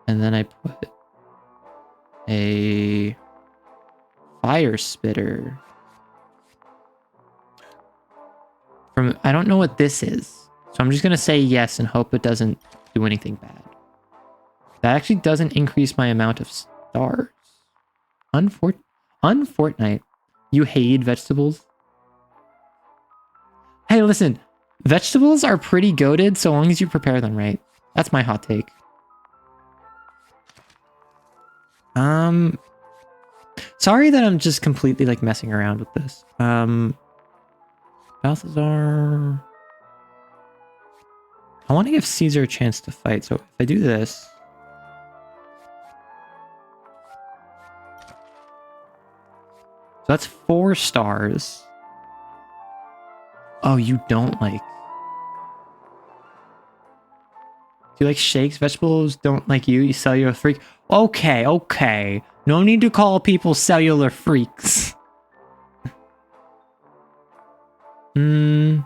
And then I put a fire spitter. From, I don't know what this is. So I'm just going to say yes and hope it doesn't do anything bad. That actually doesn't increase my amount of stars. Unfortnite. You hate vegetables? Hey, listen. Vegetables are pretty goated so long as you prepare them right. That's my hot take. Sorry that I'm just completely like messing around with this. Balthazar. I want to give Caesar a chance to fight, so if I do this. So that's 4 stars. Oh, you don't like. Do you like shakes? Vegetables don't like you? You cellular freak? Okay, okay. No need to call people cellular freaks. Hmm.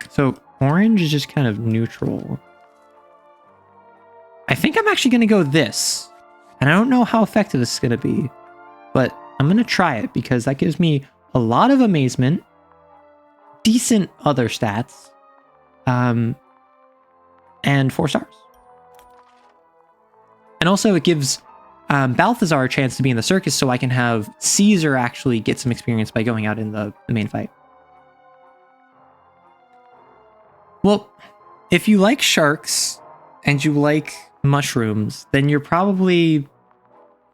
So orange is just kind of neutral. I think I'm actually going to go this. And I don't know how effective this is going to be. But I'm going to try it because that gives me a lot of amazement. Decent other stats. And 4 stars. And also it gives Balthazar a chance to be in the circus so I can have Caesar actually get some experience by going out in the main fight. Well, if you like sharks and you like mushrooms, then you're probably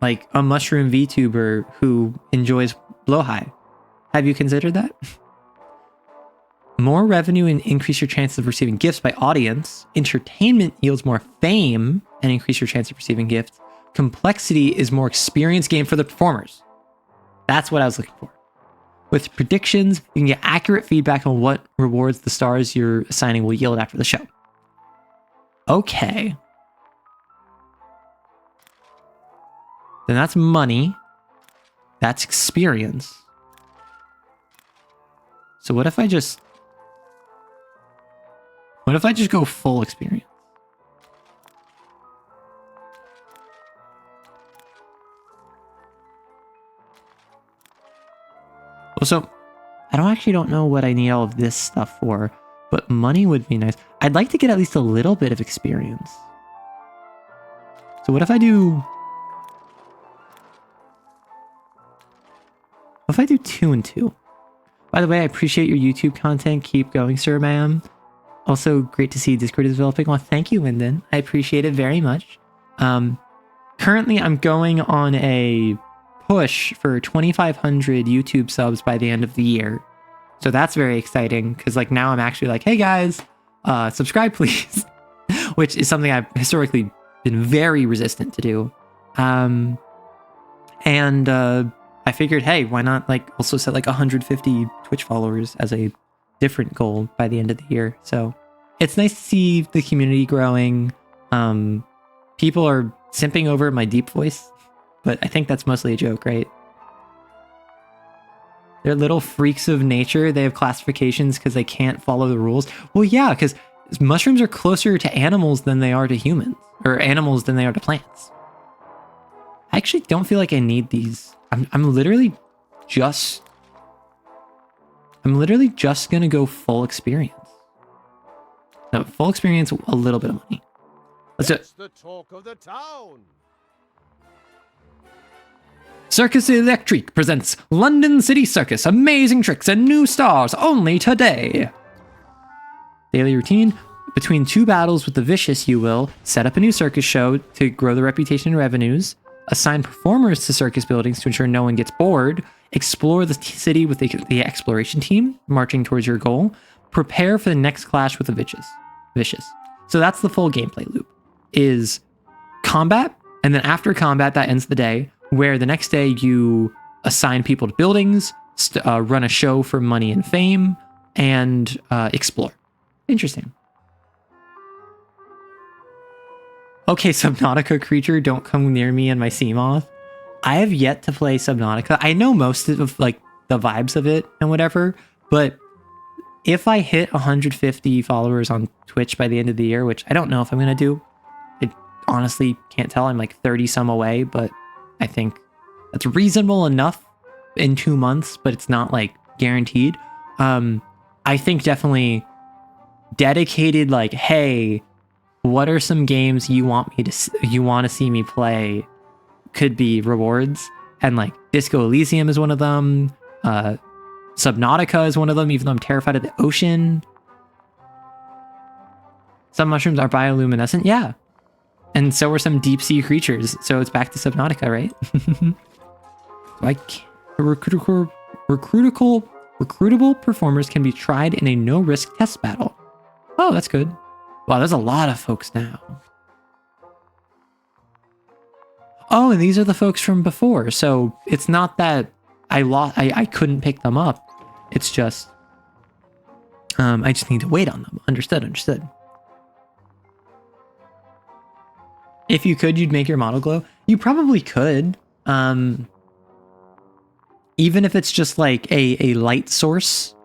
like a mushroom VTuber who enjoys blowhigh. Have you considered that? More revenue and increase your chances of receiving gifts by audience. Entertainment yields more fame and increase your chance of receiving gifts. Complexity is more experience gained for the performers. That's what I was looking for. With predictions, you can get accurate feedback on what rewards the stars you're assigning will yield after the show. Okay. Then that's money. That's experience. So what if I just go full experience? So, I don't know what I need all of this stuff for, but money would be nice. I'd like to get at least a little bit of experience. So what if I do... What if I do 2 and 2? By the way, I appreciate your YouTube content. Keep going, sir, ma'am. Also, great to see Discord is developing. Well, thank you, Lyndon. I appreciate it very much. Currently, I'm going on a push for 2,500 YouTube subs by the end of the year. So that's very exciting because like now I'm actually like, hey guys, subscribe please, which is something I've historically been very resistant to do. I figured, hey, why not like also set like 150 Twitch followers as a different goal by the end of the year. So it's nice to see the community growing. People are simping over my deep voice. But I think that's mostly a joke, right? They're little freaks of nature. They have classifications because they can't follow the rules. Well, yeah, because mushrooms are closer to animals than they are to humans. Or animals than they are to plants. I actually don't feel like I need these. I'm literally just going to go full experience. No, full experience, a little bit of money. Let's do it. It's the talk of the town. Circus Electrique presents London City Circus. Amazing tricks and new stars only today. Daily routine. Between 2 battles with the vicious, you will set up a new circus show to grow the reputation and revenues, assign performers to circus buildings to ensure no one gets bored, explore the city with the exploration team, marching towards your goal, prepare for the next clash with the vicious. So that's the full gameplay loop. Is combat, and then after combat, that ends the day, where the next day you assign people to buildings, run a show for money and fame, and explore. Interesting. Okay, Subnautica creature, don't come near me and my sea moth. I have yet to play Subnautica. I know most of like the vibes of it and whatever, but if I hit 150 followers on Twitch by the end of the year, which I don't know if I'm going to do, I honestly can't tell. I'm like 30 some away, but I think that's reasonable enough in 2 months, but it's not like guaranteed. I think definitely dedicated, like, hey, what are some games you want to see me play could be rewards. and like Disco Elysium is one of them. Subnautica is one of them, even though I'm terrified of the ocean. Some mushrooms are bioluminescent, yeah. And so are some deep sea creatures. So it's back to Subnautica, right? Recruitable performers can be tried in a no-risk test battle. Oh, that's good. Wow, there's a lot of folks now. Oh, and these are the folks from before. So it's not that I couldn't pick them up. It's just I just need to wait on them. Understood. If you could, you'd make your model glow. You probably could. Even if it's just like a light source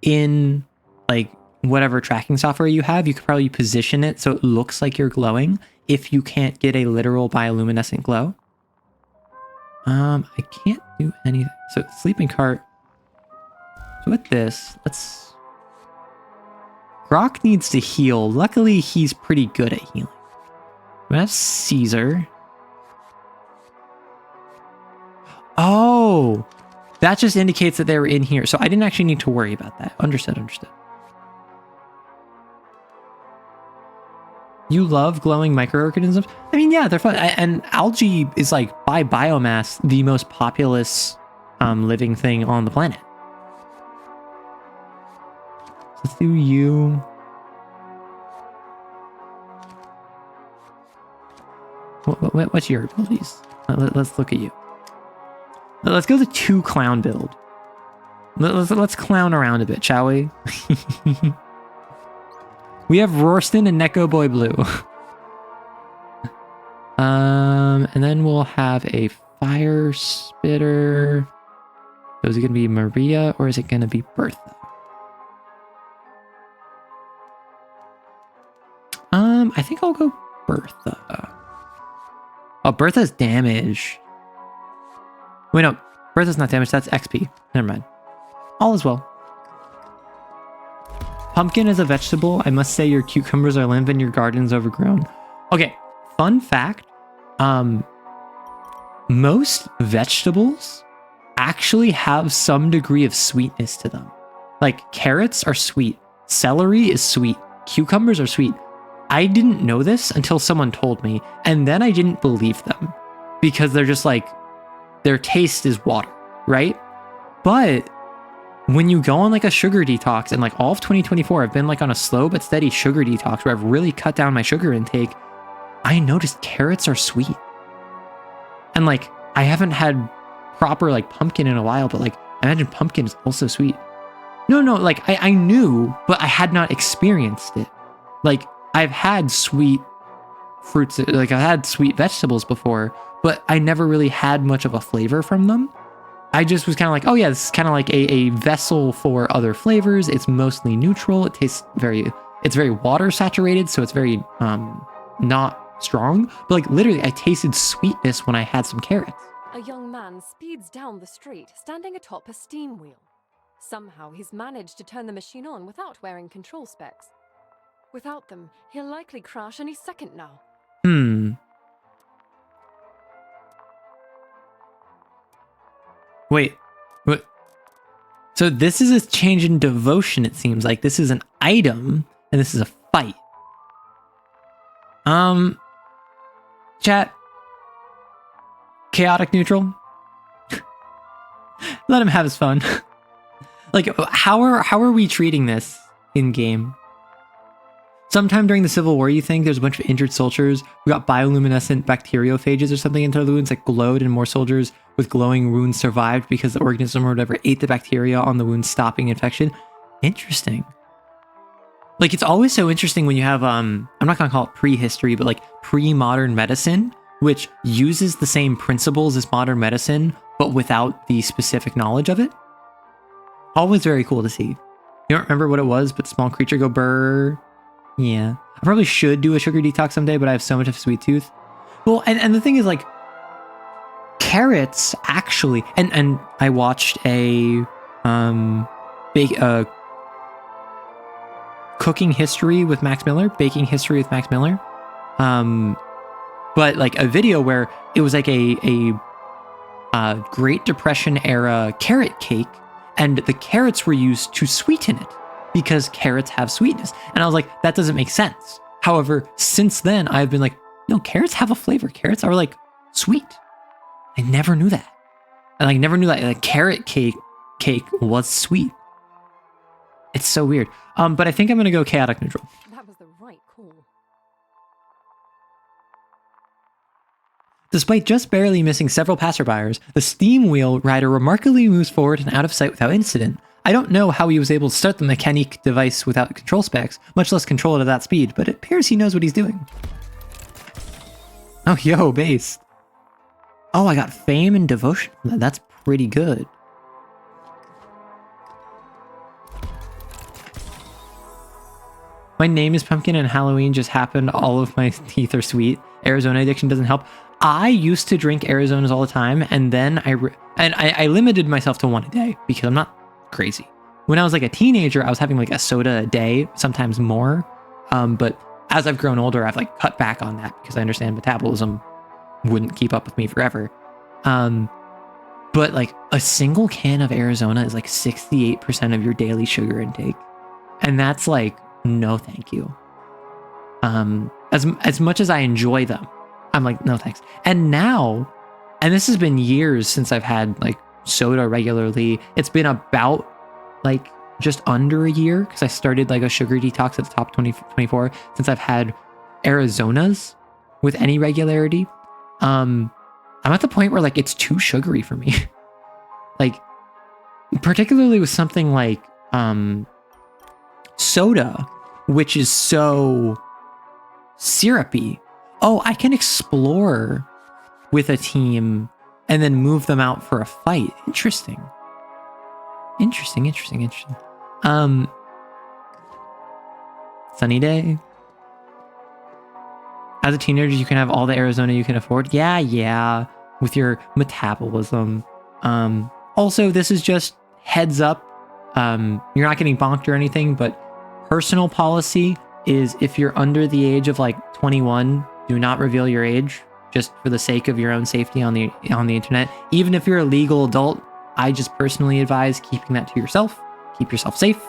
in like whatever tracking software you have, you could probably position it so it looks like you're glowing if you can't get a literal bioluminescent glow. I can't do anything. So sleeping cart. So with this, let's... Grok needs to heal. Luckily, he's pretty good at healing. We have Caesar. Oh, that just indicates that they were in here. So I didn't actually need to worry about that. Understood. You love glowing microorganisms? I mean, yeah, they're fun. And algae is like, by biomass, the most populous living thing on the planet. So let's do you. What's your abilities? Let's look at you. Let's go the 2 clown build. Let's clown around a bit, shall we? We have Rorston and Neko Boy Blue. And then we'll have a Fire Spitter. So is it going to be Maria or is it going to be Bertha? I think I'll go Bertha. Oh, Bertha's damage. Wait, no. Bertha's not damage. That's XP. Never mind. All is well. Pumpkin is a vegetable. I must say your cucumbers are limp and your garden's overgrown. Okay. Fun fact. Most vegetables actually have some degree of sweetness to them. Like carrots are sweet. Celery is sweet. Cucumbers are sweet. I didn't know this until someone told me, and then I didn't believe them because they're just like, their taste is water, right? But when you go on like a sugar detox, and like all of 2024, I've been like on a slow but steady sugar detox where I've really cut down my sugar intake, I noticed carrots are sweet. And like, I haven't had proper like pumpkin in a while, but like, I imagine pumpkin is also sweet. No, like I knew, but I had not experienced it. Like, I've had sweet fruits, like I've had sweet vegetables before, but I never really had much of a flavor from them. I just was kind of like, oh yeah, this is kind of like a vessel for other flavors. It's mostly neutral. It tastes it's very water saturated, so it's very not strong. But like literally, I tasted sweetness when I had some carrots. A young man speeds down the street, standing atop a steam wheel. Somehow he's managed to turn the machine on without wearing control specs. Without them, he'll likely crash any second now. Wait, what? So this is a change in devotion, it seems like. This is an item, and this is a fight. Chat. Chaotic neutral. Let him have his fun. Like, how are we treating this in game? Sometime during the Civil War, you think there's a bunch of injured soldiers who got bioluminescent bacteriophages or something into their wounds that glowed, and more soldiers with glowing wounds survived because the organism or whatever ate the bacteria on the wound, stopping infection. Interesting. Like, it's always so interesting when you have, I'm not gonna call it prehistory, but like pre-modern medicine, which uses the same principles as modern medicine, but without the specific knowledge of it. Always very cool to see. You don't remember what it was, but small creature go burr. Yeah. I probably should do a sugar detox someday, but I have so much of a sweet tooth. Well, and the thing is, like, carrots actually, and I watched a cooking history with Max Miller, baking history with Max Miller. But like a video where it was like a Great Depression era carrot cake, and the carrots were used to sweeten it because carrots have sweetness. And I was like, that doesn't make sense. However, since then, I've been like, no, carrots have a flavor. Carrots are like sweet. I never knew that. And I never knew that a carrot cake was sweet. It's so weird. But I think I'm gonna go chaotic neutral. That was the right call. Despite just barely missing several passerbyers, the steam wheel rider remarkably moves forward and out of sight without incident. I don't know how he was able to start the mechanique device without control specs, much less control it at that speed, but it appears he knows what he's doing. Oh, yo, base. Oh, I got fame and devotion. That's pretty good. My name is Pumpkin and Halloween just happened. All of my teeth are sweet. Arizona addiction doesn't help. I used to drink Arizonas all the time, and then I limited myself to one a day because I'm not crazy. When I was like a teenager, I was having like a soda a day, sometimes more. But as I've grown older, I've like cut back on that because I understand metabolism wouldn't keep up with me forever. But like a single can of Arizona is like 68% of your daily sugar intake. And that's like, no, thank you. As much as I enjoy them, I'm like, no, thanks. And now, and this has been years since I've had like soda regularly. It's been about like just under a year because I started like a sugar detox at the top 24 since I've had Arizonas with any regularity. I'm at the point where like it's too sugary for me. Like particularly with something like soda, which is so syrupy. Oh, I can explore with a team and then move them out for a fight. Interesting. Sunny day. As a teenager, you can have all the Arizona you can afford. Yeah, with your metabolism. Also, this is just heads up. You're not getting bonked or anything, but personal policy is if you're under the age of like 21, do not reveal your age just for the sake of your own safety on the internet. Even if you're a legal adult, I just personally advise keeping that to yourself. Keep yourself safe.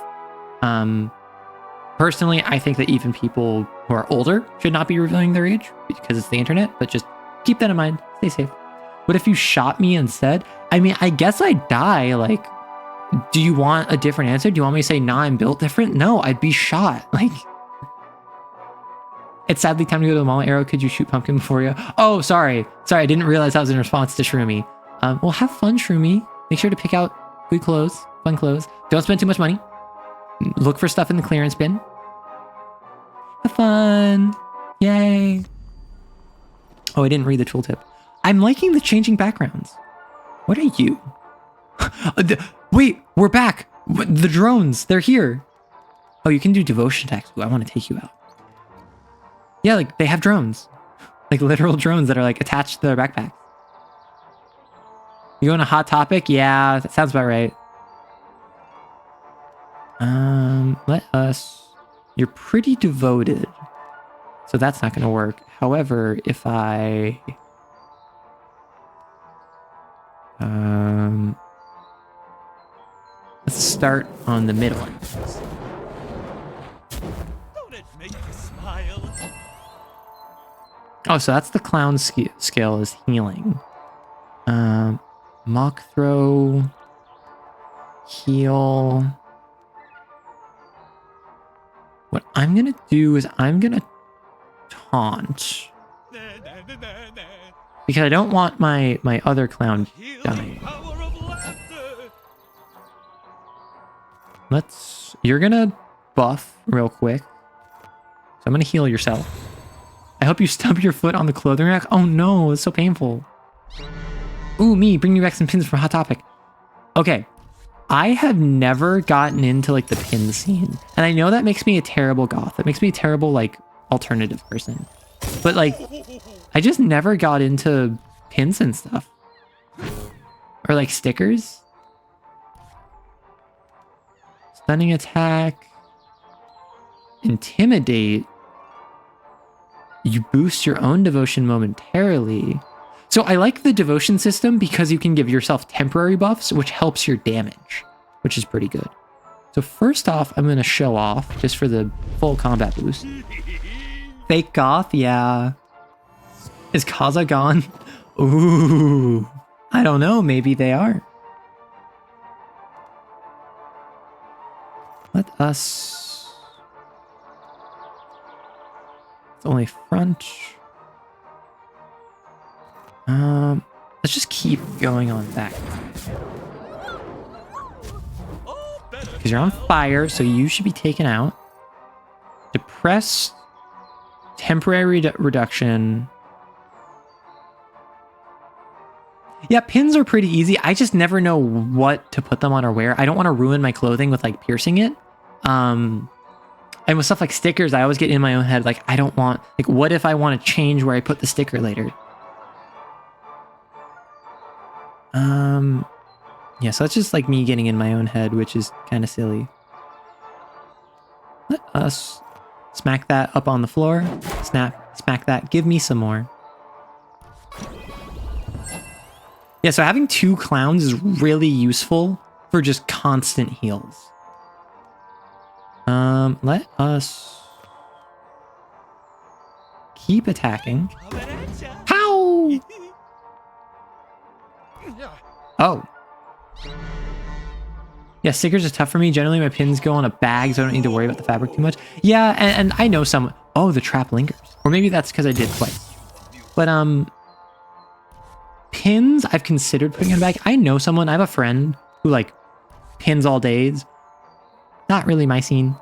Personally, I think that even people who are older should not be revealing their age because it's the internet, but just keep that in mind. Stay safe. What if you shot me instead? I mean, I guess I'd die. Like, do you want a different answer? Do you want me to say, nah, I'm built different? No, I'd be shot. Like, it's sadly time to go to the mall. Arrow, could you shoot Pumpkin before you? Oh, sorry. I didn't realize that was in response to Shroomy. Well, have fun, Shroomy. Make sure to pick out good clothes, fun clothes. Don't spend too much money. Look for stuff in the clearance bin. Have fun. Yay. Oh, I didn't read the tooltip. I'm liking the changing backgrounds. What are you? Wait, we're back. The drones, they're here. Oh, you can do devotion attacks. Ooh, I want to take you out. Yeah, like they have drones. Like literal drones that are like attached to their backpacks. You going to Hot Topic? Yeah, that sounds about right. Let us... You're pretty devoted. So that's not going to work. However, if I... let's start on the middle. Don't it make you smile? Oh, so that's the clown skill is healing. Mock throw, heal. What I'm gonna do is I'm gonna taunt because I don't want my other clown dying. You're gonna buff real quick. So I'm gonna heal yourself. I hope you stub your foot on the clothing rack. Oh no, it's so painful. Ooh, me, bring me back some pins for Hot Topic. Okay, I have never gotten into like the pin scene. And I know that makes me a terrible goth. That makes me a terrible like alternative person. But like, I just never got into pins and stuff. Or like stickers. Stunning attack. Intimidate. You boost your own devotion momentarily. So I like the devotion system because you can give yourself temporary buffs, which helps your damage, which is pretty good. So first off, I'm going to show off just for the full combat boost. Fake goth, yeah. Is Kaza gone? Ooh, I don't know. Maybe they are. Let us... It's only front. Let's just keep going on that. Because you're on fire, so you should be taken out. Depress, temporary reduction. Yeah, pins are pretty easy. I just never know what to put them on or where. I don't want to ruin my clothing with like piercing it. And with stuff like stickers, I always get in my own head, like I don't want, like what if I want to change where I put the sticker later? Yeah, so that's just like me getting in my own head, which is kind of silly. Let us smack that up on the floor. Smack that. Give me some more. Yeah, so having 2 clowns is really useful for just constant heals. Let us keep attacking. How? Oh. Yeah, stickers are tough for me. Generally, my pins go on a bag, so I don't need to worry about the fabric too much. Yeah, and I know some... Oh, the trap lingers. Or maybe that's because I did twice. But, pins, I've considered putting in a bag. I know someone, I have a friend who, like, pins all days. Not really my scene.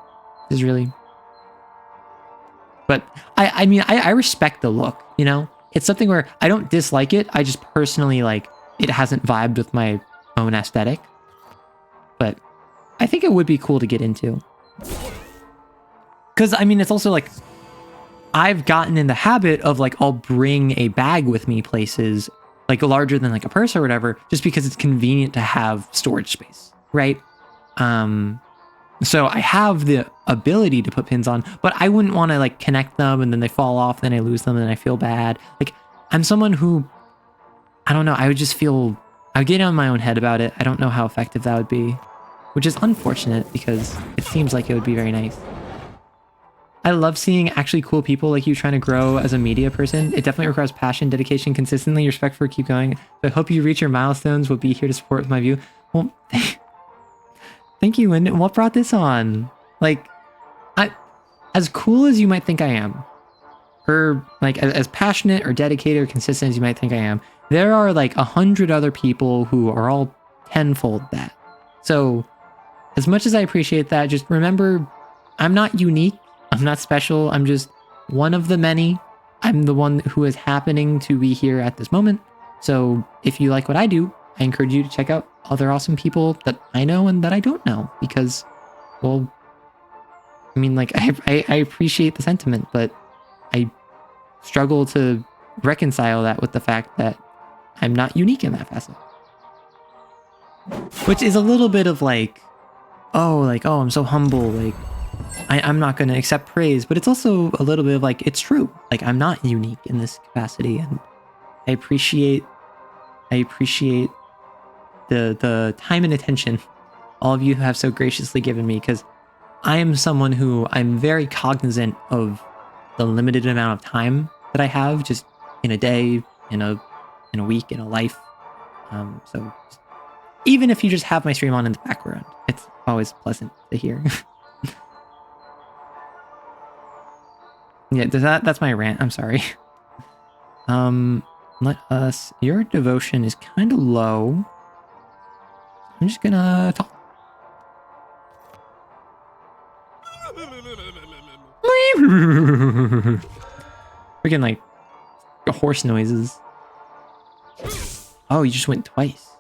Is really... But, I mean, I respect the look, you know? It's something where I don't dislike it. I just personally, like, it hasn't vibed with my own aesthetic. But I think it would be cool to get into. Because, I mean, it's also like, I've gotten in the habit of like, I'll bring a bag with me places, like larger than like a purse or whatever, just because it's convenient to have storage space, right? So I have the ability to put pins on, but I wouldn't want to like connect them and then they fall off, then I lose them and I feel bad. Like, I'm someone who, I don't know, I would just feel... I would get on my own head about it. I don't know how effective that would be, which is unfortunate because it seems like it would be very nice. I love seeing actually cool people like you trying to grow as a media person. It definitely requires passion, dedication, consistently, respect for keep going. So I hope you reach your milestones. We'll be here to support with my view. Well, thank you. And what brought this on? Like, as cool as you might think I am, or like as passionate or dedicated or consistent as you might think I am, there are like 100 other people who are all tenfold that. So as much as I appreciate that, just remember, I'm not unique. I'm not special. I'm just one of the many. I'm the one who is happening to be here at this moment. So if you like what I do, I encourage you to check out other awesome people that I know and that I don't know, because, well, I mean, like, I appreciate the sentiment, but I struggle to reconcile that with the fact that I'm not unique in that facet. Which is a little bit of like, oh, I'm so humble, like, I'm not going to accept praise, but it's also a little bit of like, it's true. Like, I'm not unique in this capacity, and I appreciate the time and attention all of you have so graciously given me, because I am someone who I'm very cognizant of the limited amount of time that I have just in a day, in a week, in a life. So even if you just have my stream on in the background, it's always pleasant to hear. Yeah, that's my rant. I'm sorry. Let us... Your devotion is kind of low. I'm just gonna talk. Freaking like horse noises. Oh, you just went twice.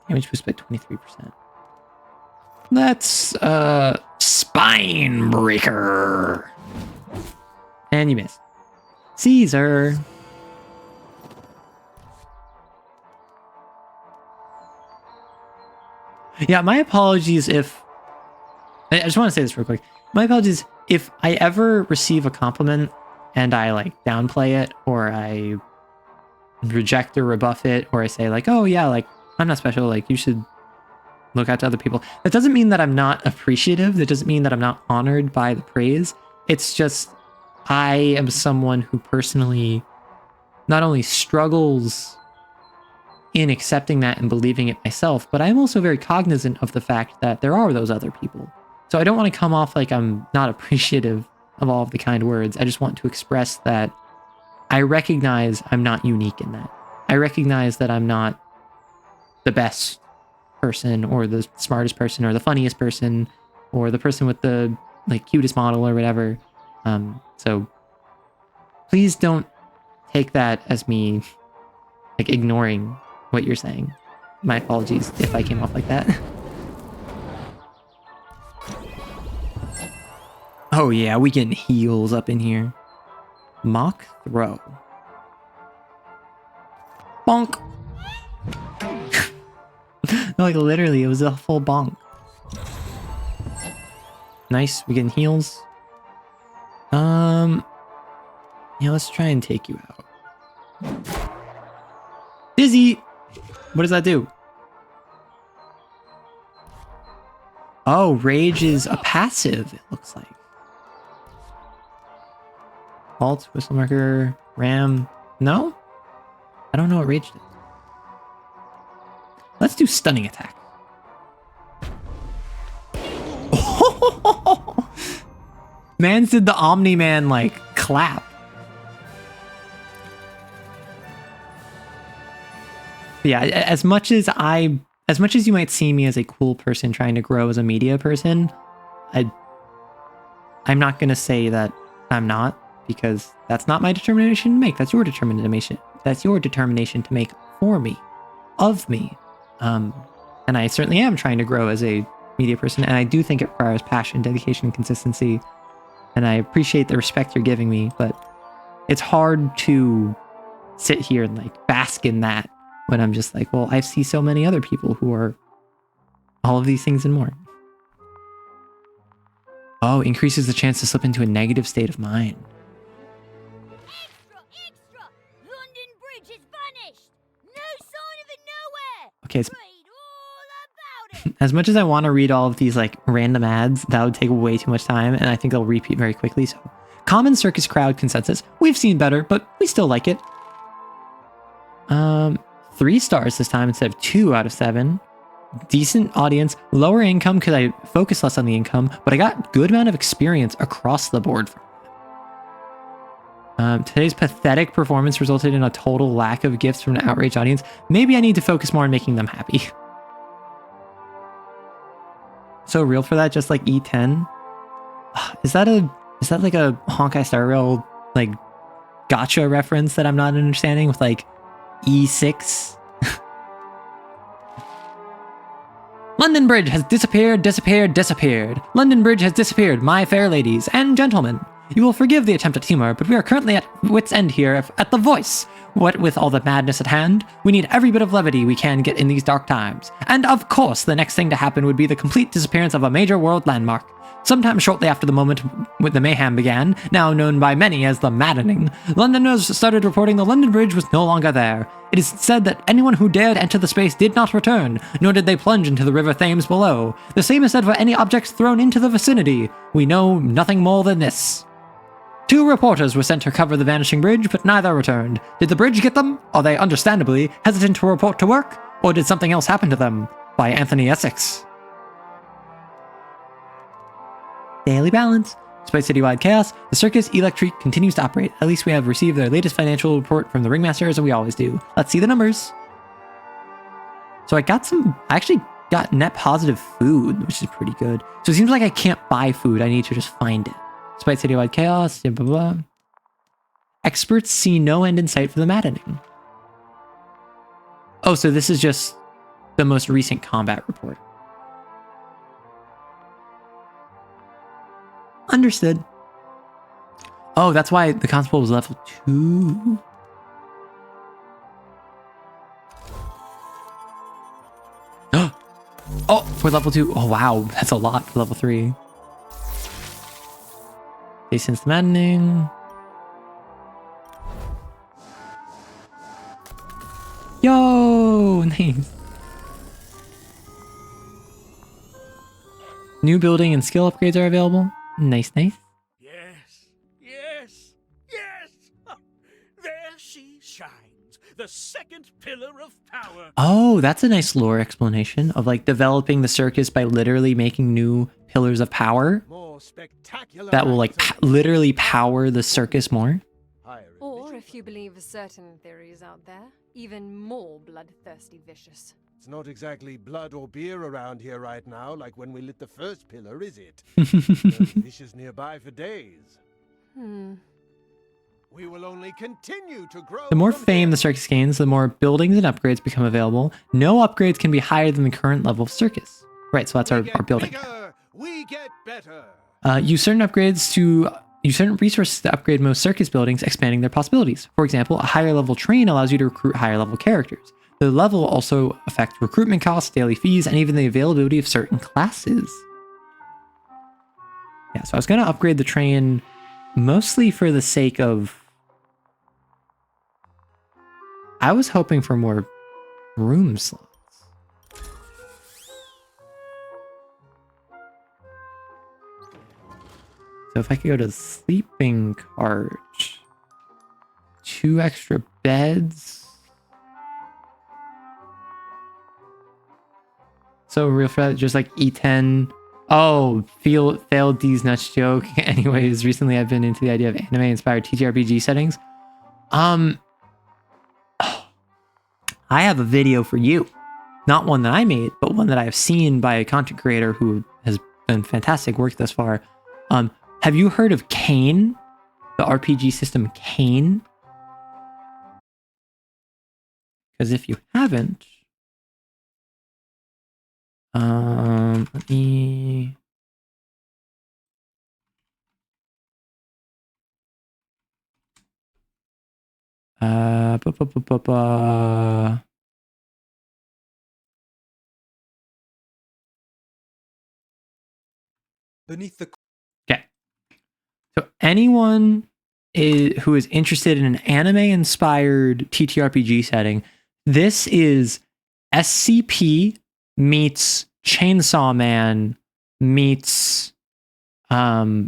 Damage boost by 23%. That's Spine Breaker. And you miss. Caesar. Yeah, my apologies if... I just want to say this real quick. My apologies if I ever receive a compliment and I like downplay it, or I reject or rebuff it, or I say like, oh yeah, like I'm not special, like you should look out to other people. That doesn't mean that I'm not appreciative. That doesn't mean that I'm not honored by the praise. It's just I am someone who personally not only struggles in accepting that and believing it myself, but I'm also very cognizant of the fact that there are those other people. So I don't want to come off like I'm not appreciative of all of the kind words. I just want to express that I recognize I'm not unique in that. I recognize that I'm not the best person or the smartest person or the funniest person or the person with the like cutest model or whatever. So please don't take that as me like ignoring what you're saying. My apologies if I came off like that. Oh yeah, we getting heals up in here. Mock throw. Bonk. No, like literally, it was a full bonk. Nice, we getting heals. Yeah, let's try and take you out. Dizzy! What does that do? Oh, rage is a passive, it looks like. Halt, whistle marker, ram. No? I don't know what rage does. Let's do stunning attack. Mans did the Omni-Man, like, clap. Yeah, as much as you might see me as a cool person trying to grow as a media person, I'm not going to say that I'm not, because that's not my determination to make. That's your determination. That's your determination to make for me, of me. And I certainly am trying to grow as a media person, and I do think it requires passion, dedication, and consistency. And I appreciate the respect you're giving me, but it's hard to sit here and like bask in that when I'm just like, well, I see so many other people who are all of these things and more. Oh, increases the chance to slip into a negative state of mind. Extra! Extra! London Bridge has vanished! No sign of it nowhere! Okay, Read all about it! as much as I want to read all of these like random ads, that would take way too much time, and I think they'll repeat very quickly. So, common circus crowd consensus. We've seen better, but we still like it. 3 stars this time instead of 2 out of 7. Decent audience, lower income because I focus less on the income, but I got good amount of experience across the board from it. Today's pathetic performance resulted in a total lack of gifts from an outraged audience. Maybe I need to focus more on making them happy. So real for that, just like E10. Is that like a Honkai Star Rail like gotcha reference that I'm not understanding with like E6? London Bridge has disappeared, disappeared, disappeared. London Bridge has disappeared, my fair ladies and gentlemen. You will forgive the attempt at humor, but we are currently at wit's end here at The Voice. What with all the madness at hand, we need every bit of levity we can get in these dark times. And of course, the next thing to happen would be the complete disappearance of a major world landmark. Sometime shortly after the moment when the mayhem began, now known by many as the maddening, Londoners started reporting the London Bridge was no longer there. It is said that anyone who dared enter the space did not return, nor did they plunge into the River Thames below. The same is said for any objects thrown into the vicinity. We know nothing more than this. 2 reporters were sent to cover the vanishing bridge, but neither returned. Did the bridge get them? Are they understandably hesitant to report to work? Or did something else happen to them? By Anthony Essex. Daily Balance. Despite citywide chaos, the Circus Electrique continues to operate. At least we have received their latest financial report from the ringmaster, as we always do. Let's see the numbers. So I actually got net positive food, which is pretty good. So it seems like I can't buy food. I need to just find it. Despite citywide chaos, blah, blah, blah. Experts see no end in sight for the maddening. Oh, so this is just the most recent combat report. Understood. Oh, that's why the constable was level 2. Oh, for level 2. Oh, wow. That's a lot for level 3. Since the maddening. Yo, nice. New building and skill upgrades are available. Nice, nice. Yes, yes, yes! There she shines, the second pillar of power. Oh, that's a nice lore explanation of like developing the circus by literally making new pillars of power More spectacular that will like acts of- literally power the circus more. Higher Or, ambition. if you believe certain theories out there, even more bloodthirsty vicious. It's not exactly blood or beer around here right now, like when we lit the first pillar, is it? No vicious nearby for days. We will only continue to grow. The more from fame here. the circus gains, the more buildings and upgrades become available. No upgrades can be higher than the current level of circus. Right, so that's We our get building. bigger, we get better. Use certain resources to upgrade most circus buildings, expanding their possibilities. For example, a higher level train allows you to recruit higher level characters. The level also affects recruitment costs, daily fees, and even the availability of certain classes. Yeah, so I was going to upgrade the train mostly for the sake of... I was hoping for more room slots. So if I could go to the sleeping cart, 2 extra beds. So real fast, just like E10. Oh, failed D's nuts joke. Anyways, recently I've been into the idea of anime-inspired TTRPG settings. I have a video for you. Not one that I made, but one that I have seen by a content creator who has done fantastic work thus far. Have you heard of Kane? The RPG system Kane? Because if you haven't, let me... Beneath the Okay. So anyone who is interested in an anime-inspired TTRPG setting, this is SCP meets Chainsaw Man meets what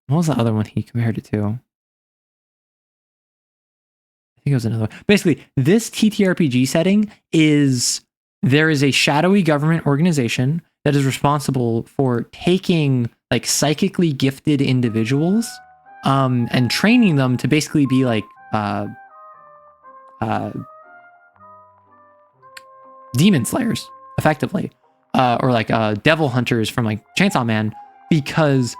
was the other one he compared it to? I think it was another one. Basically, this TTRPG setting is there is a shadowy government organization that is responsible for taking like psychically gifted individuals and training them to basically be like demon slayers, effectively, or like devil hunters from like Chainsaw Man, because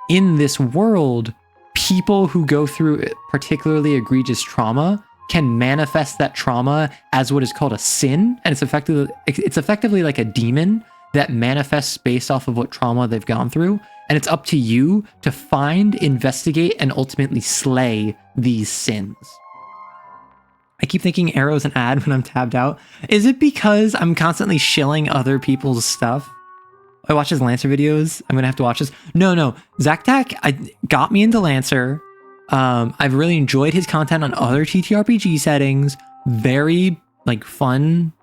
in this world, people who go through particularly egregious trauma can manifest that trauma as what is called a sin, and it's effectively like a demon that manifests based off of what trauma they've gone through, and it's up to you to find, investigate, and ultimately slay these sins. I keep thinking Arrow's an ad when I'm tabbed out. Is it because I'm constantly shilling other people's stuff? I watch his Lancer videos. I'm gonna have to watch this. No. Zactac got me into Lancer. I've really enjoyed his content on other TTRPG settings. Very like fun,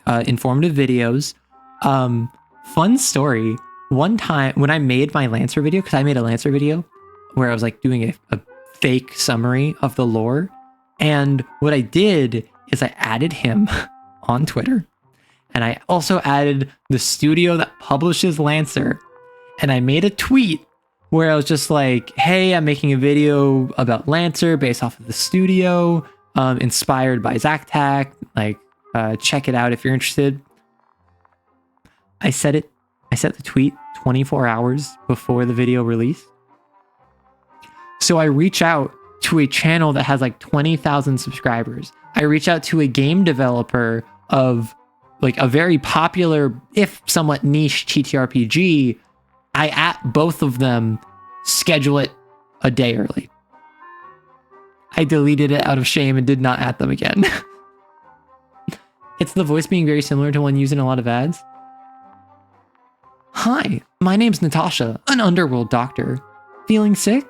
informative videos. Fun story. One time when I made my Lancer video, because I made a Lancer video where I was like doing a fake summary of the lore. And what I did is I added him on Twitter. And I also added the studio that publishes Lancer. And I made a tweet where I was just like, hey, I'm making a video about Lancer based off of the studio, inspired by Zactac. Like, check it out if you're interested. I set the tweet 24 hours before the video release. So I reach out to a channel that has like 20,000 subscribers. I reach out to a game developer of like a very popular, if somewhat niche TTRPG. I at both of them, schedule it a day early. I deleted it out of shame and did not at them again. It's the voice being very similar to one used in a lot of ads. Hi, my name's Natasha, an underworld doctor. Feeling sick?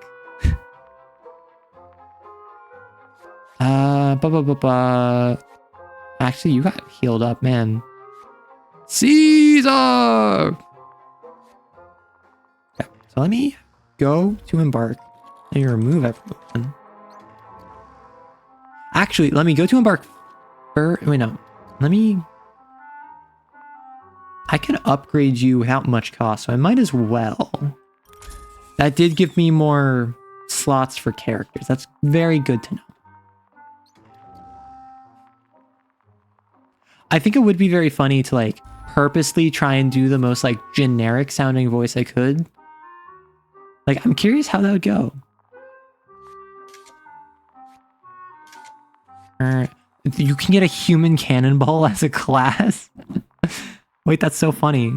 Actually, you got healed up, man. Caesar! Okay, so let me go to embark. Let me remove everyone. Actually, let me go to embark first. Wait, no. Let me... I can upgrade you without much cost, so I might as well. That did give me more slots for characters. That's very good to know. I think it would be very funny to like purposely try and do the most like generic sounding voice I could. Like, I'm curious how that would go. You can get a human cannonball as a class. Wait, that's so funny.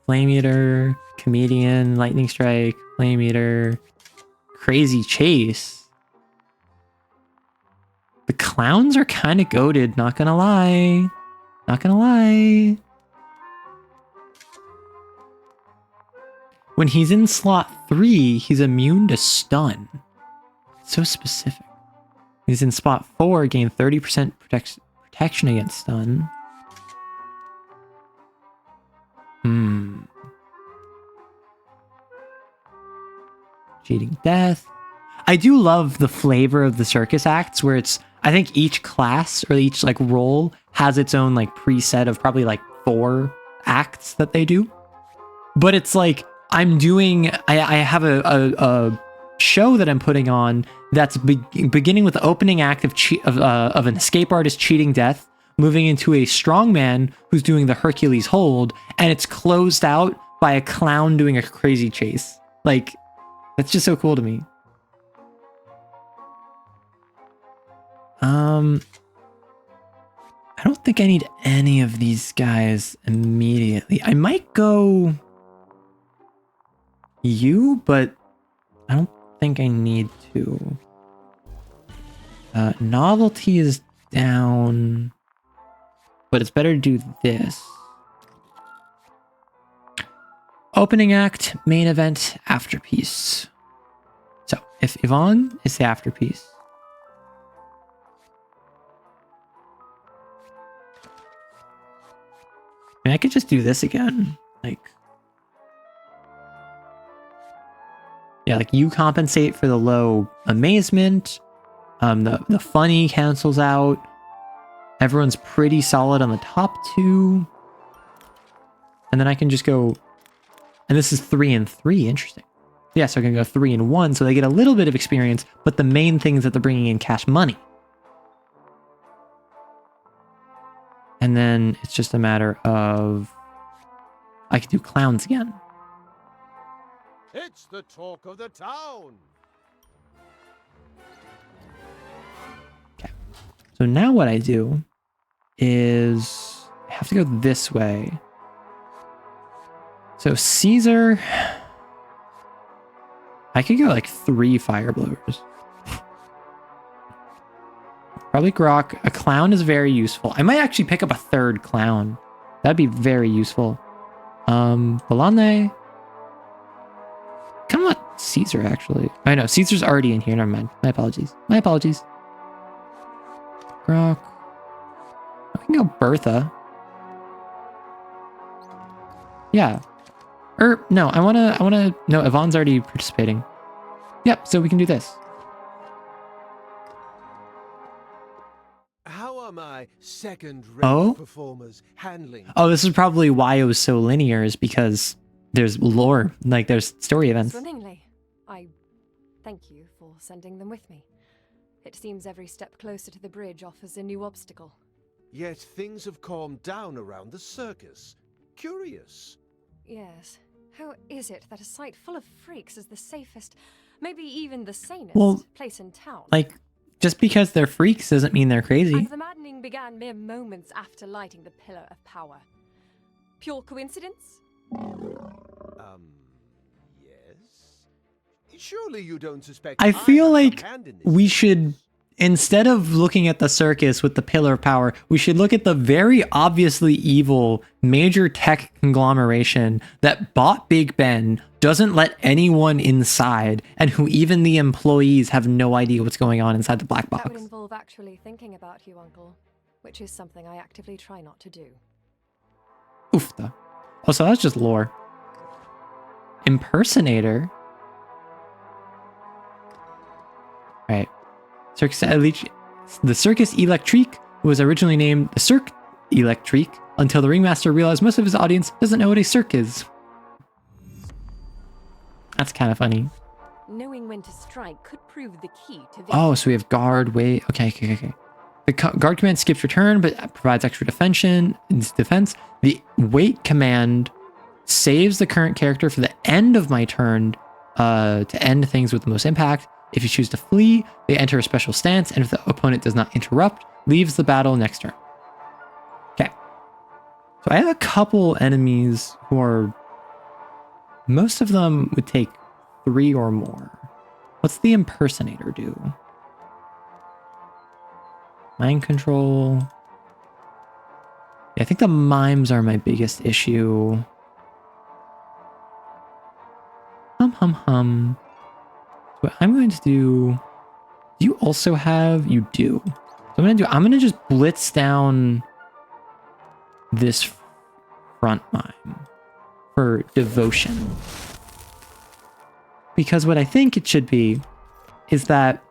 Flame Eater, Comedian, Lightning Strike, Flame Eater, Crazy Chase. The clowns are kind of goated, not gonna lie. Not gonna lie. When he's in slot 3, he's immune to stun. So specific. He's in spot 4, gain 30% protection against stun. Cheating Death. I do love the flavor of the circus acts where it's, I think each class or each like role has its own like preset of probably like 4 acts that they do. But it's like, I'm doing, I have a show that I'm putting on that's beginning with the opening act of an escape artist cheating death, moving into a strongman who's doing the Hercules hold, and it's closed out by a clown doing a crazy chase. Like, that's just so cool to me. I don't think I need any of these guys immediately. I might go you, but I don't think I need to. Novelty is down, but it's better to do this. Opening act, main event, afterpiece. So if Yvonne is the afterpiece, I mean, I could just do this again. Like, yeah, like you compensate for the low amazement. The funny cancels out. Everyone's pretty solid on the top 2. And then I can just go, and this is 3 and 3. Interesting. Yeah, so I can go 3 and 1, so they get a little bit of experience, but the main thing is that they're bringing in cash money. And then it's just a matter of, I can do clowns again. It's the talk of the town. Okay. So now what I do is I have to go this way. So Caesar, I could go like 3 fire blowers. Probably Grok. A clown is very useful. I might actually pick up a 3rd clown. That'd be very useful. Bolane. Kind of want Caesar, actually. I know, Caesar's already in here. Never mind. My apologies. My apologies. Grok. I can go Bertha. Yeah. No, I wanna, no, Yvonne's already participating. Yep, so we can do this. How are my second-rate performers handling? Oh, this is probably why it was so linear, is because there's lore, like there's story events. Swimmingly. I thank you for sending them with me. It seems every step closer to the bridge offers a new obstacle. Yet things have calmed down around the circus. Curious. Yes. How is it that a site full of freaks is the safest, maybe even the sanest place in town? Like, just because they're freaks doesn't mean they're crazy. And the maddening began mere moments after lighting the Pillar of Power. Pure coincidence? Yes. Surely you don't suspect I feel like hand in this we case. should, instead of looking at the circus with the Pillar of Power, we should look at the very obviously evil major tech conglomeration that bought Big Ben, doesn't let anyone inside, and who even the employees have no idea what's going on inside the black That would box. involve actually thinking about you, Uncle, which is something I actively try not to do. Oofta. Oh, so that's just lore. Impersonator. Right. The Circus Electrique was originally named the Cirque Electrique until the ringmaster realized most of his audience doesn't know what a cirque is. That's kind of funny. Knowing when to strike could prove the key to victory. Oh, so we have guard, wait. Okay. The guard command skips your turn, but provides extra defense. The wait command saves the current character for the end of my turn to end things with the most impact. If you choose to flee, they enter a special stance, and if the opponent does not interrupt, leaves the battle next turn. Okay. So I have a couple enemies who are... Most of them would take 3 or more. What's the impersonator do? Mind control. Yeah, I think the mimes are my biggest issue. Hum. What I'm going to do... Do you also have... You do. So I'm going to just blitz down this front mime for devotion. Because what I think it should be is that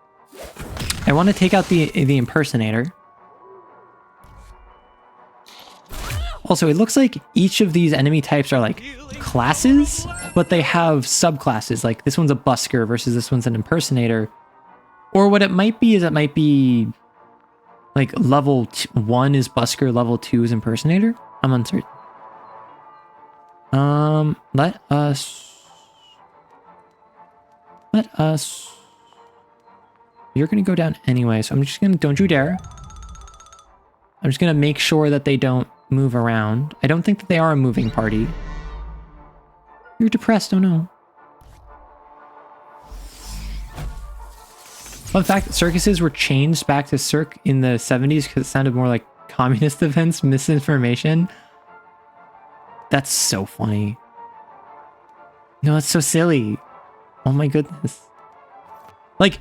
I want to take out the impersonator. Also, it looks like each of these enemy types are like classes, but they have subclasses. Like this one's a busker versus this one's an impersonator. Or what it might be is it might be like level 1 is busker, level 2 is impersonator. I'm uncertain. Let us. You're gonna go down anyway, so I'm just gonna. Don't you dare. I'm just gonna make sure that they don't move around. I don't think that they are a moving party. You're depressed, oh no. Fun fact, circuses were changed back to Cirque in the 70s because it sounded more like communist events, misinformation. That's so funny. No, that's so silly. Oh my goodness. Like,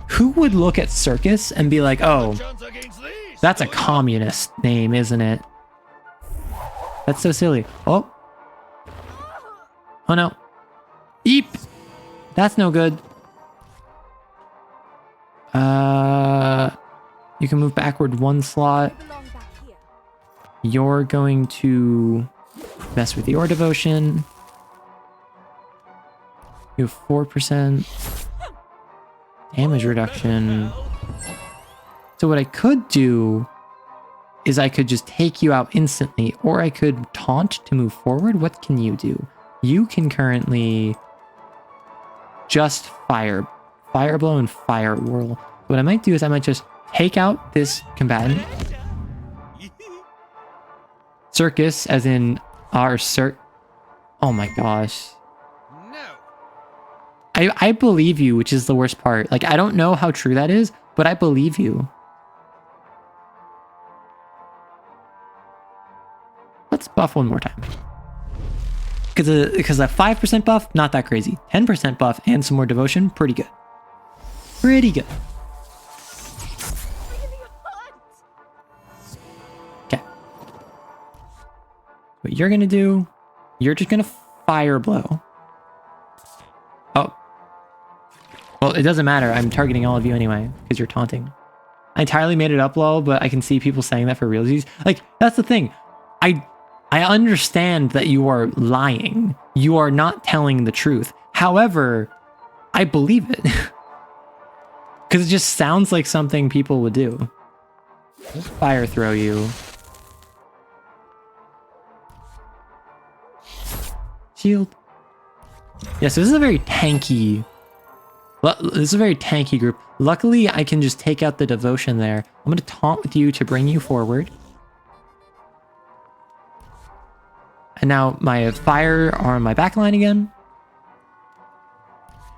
who would look at circus and be like, oh, that's a communist name, isn't it? That's so silly. Oh. Oh no. Eep. That's no good. You can move backward 1 slot. You're going to mess with your devotion. You have 4% damage reduction. So what I could do is I could just take you out instantly, or I could taunt to move forward. What can you do? You can currently just fire blow and fire whirl. What I might do is I might just take out this combatant. Circus, as in our circ. Oh my gosh. I believe you, which is the worst part. Like, I don't know how true that is, but I believe you. Let's buff one more time. Because that 5% buff, not that crazy. 10% buff and some more devotion, pretty good. Pretty good. Okay. What you're gonna do, you're just gonna fire blow. Oh. Well, it doesn't matter. I'm targeting all of you anyway, because you're taunting. I entirely made it up, lol, but I can see people saying that for realsies. Like, that's the thing. I understand that you are lying. You are not telling the truth. However, I believe it. Because it just sounds like something people would do. Let's fire throw you. Shield. Yes, this is a very tanky... This is a very tanky group. Luckily, I can just take out the devotion there. I'm going to taunt with you to bring you forward. And now my fire are on my backline again.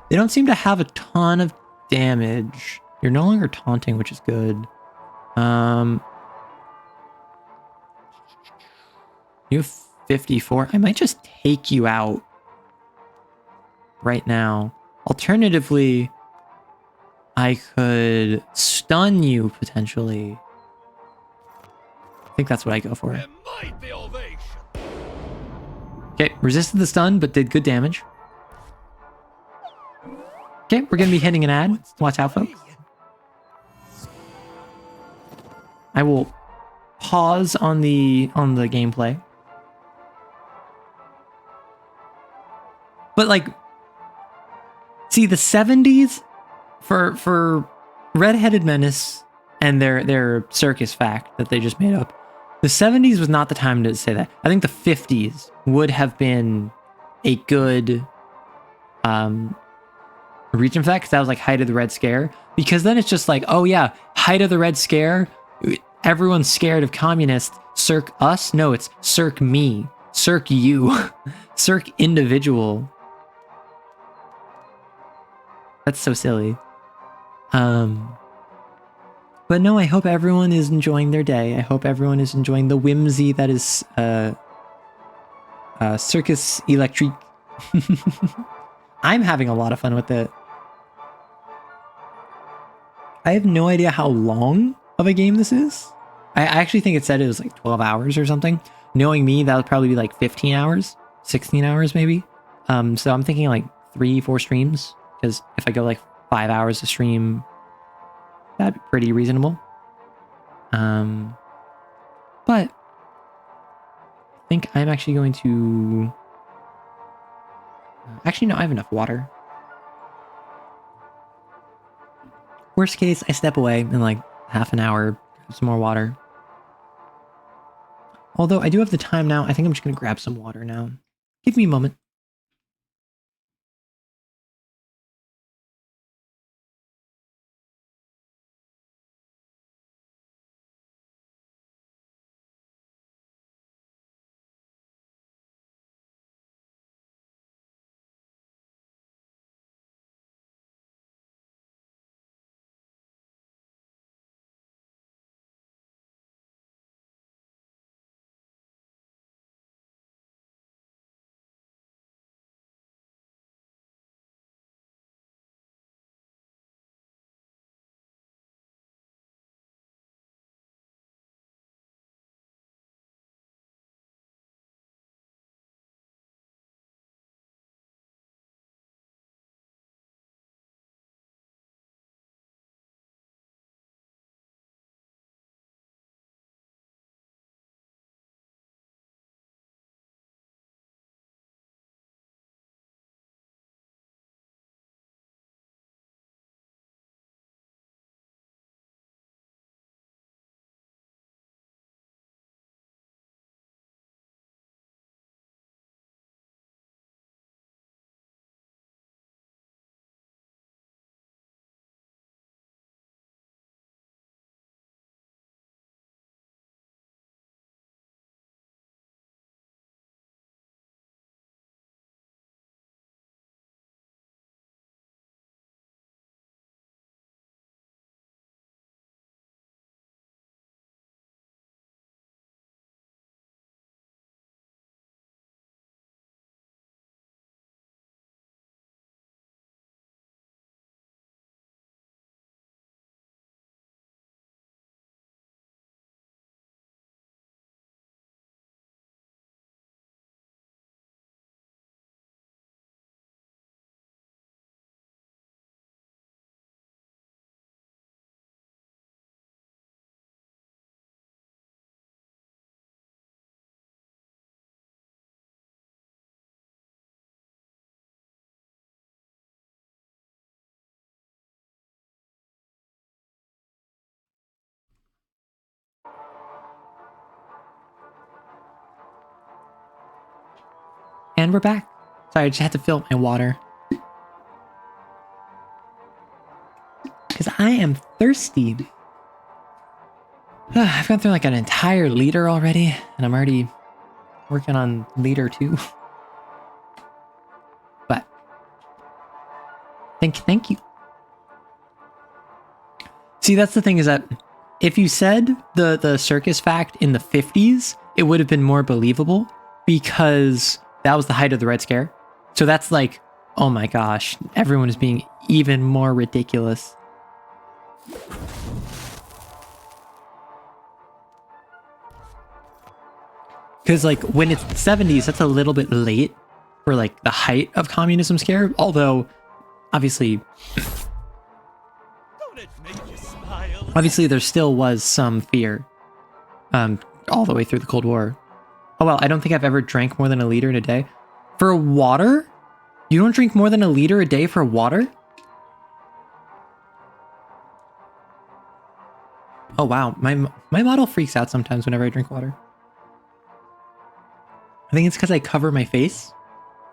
They don't seem to have a ton of damage. You're no longer taunting, which is good. You have 54. I might just take you out. right now. Alternatively, I could stun you potentially. I think that's what I go for. A mighty ovation. Okay, resisted the stun, but did good damage. Okay, we're gonna be hitting an ad. Watch out, folks. I will pause on the gameplay. But like, see, the 70s for Red-Headed Menace and their circus fact that they just made up. The 70s was not the time to say that. I think the 50s would have been a good region for that, because that was like height of the Red Scare. Because then it's just like, oh yeah, height of the Red Scare, everyone's scared of communists. Circ us? No, it's circ me. Circ you. Circ individual. That's so silly. But no, I hope everyone is enjoying their day. I hope everyone is enjoying the whimsy that is Circus Electrique. I'm having a lot of fun with it. I have no idea how long of a game this is. I actually think it said it was like 12 hours or something. Knowing me, that would probably be like 15 hours, 16 hours maybe. So I'm thinking like 3-4 streams, because if I go like 5 hours a stream, that'd be pretty reasonable. But I think I'm actually going to... Actually, no, I have enough water. Worst case, I step away in like half an hour, grab some more water. Although I do have the time now, I think I'm just going to grab some water now. Give me a moment. And we're back. Sorry, I just had to fill up my water. Because I am thirsty. I've gone through like an entire liter already, and I'm already working on liter 2. But thank you. See, that's the thing, is that if you said the circus fact in the 50s, it would have been more believable, because that was the height of the Red Scare. So that's like Oh my gosh, everyone is being even more ridiculous. Because like when it's 70s, that's a little bit late for like the height of communism scare. Although, obviously, there still was some fear all the way through the Cold War. Oh well, I don't think I've ever drank more than a liter in a day. For water? You don't drink more than a liter a day for water? Oh wow, my model freaks out sometimes whenever I drink water. I think it's because I cover my face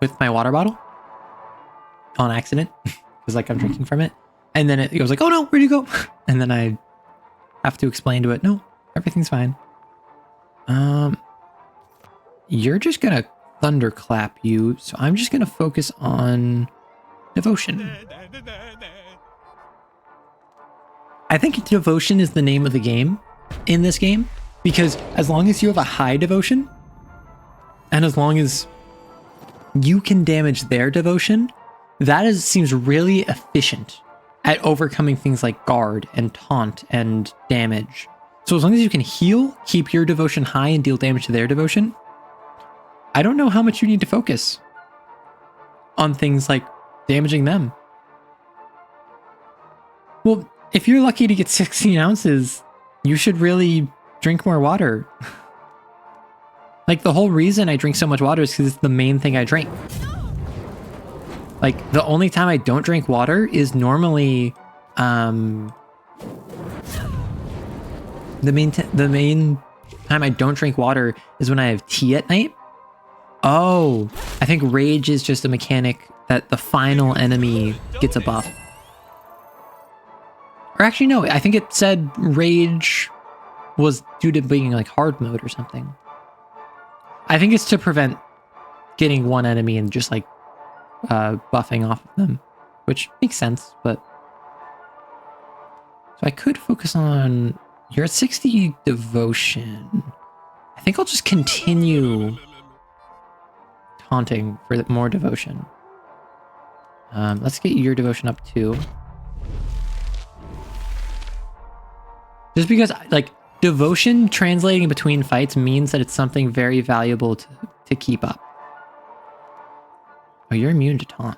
with my water bottle on accident, because like I'm drinking from it, and then it goes like, "Oh no, where'd you go?" And then I have to explain to it, "No, everything's fine." You're just gonna thunderclap you, so I'm just gonna focus on devotion. I think devotion is the name of the game in this game, because as long as you have a high devotion, and as long as you can damage their devotion, that seems really efficient at overcoming things like guard and taunt and damage. So as long as you can heal, keep your devotion high, and deal damage to their devotion, I don't know how much you need to focus on things like damaging them. Well, if you're lucky to get 16 ounces, you should really drink more water. Like, the whole reason I drink so much water is because it's the main thing I drink. Like, the only time I don't drink water is normally, the main time I don't drink water is when I have tea at night. Oh, I think rage is just a mechanic that the final enemy gets a buff. Or actually, no, I think it said rage was due to being like hard mode or something. I think it's to prevent getting one enemy and just like buffing off of them, which makes sense, but... So I could focus on... You're at 60 devotion. I think I'll just continue taunting for more devotion. Let's get your devotion up too. Just because, like, devotion translating between fights means that it's something very valuable to keep up. Oh, you're immune to taunt.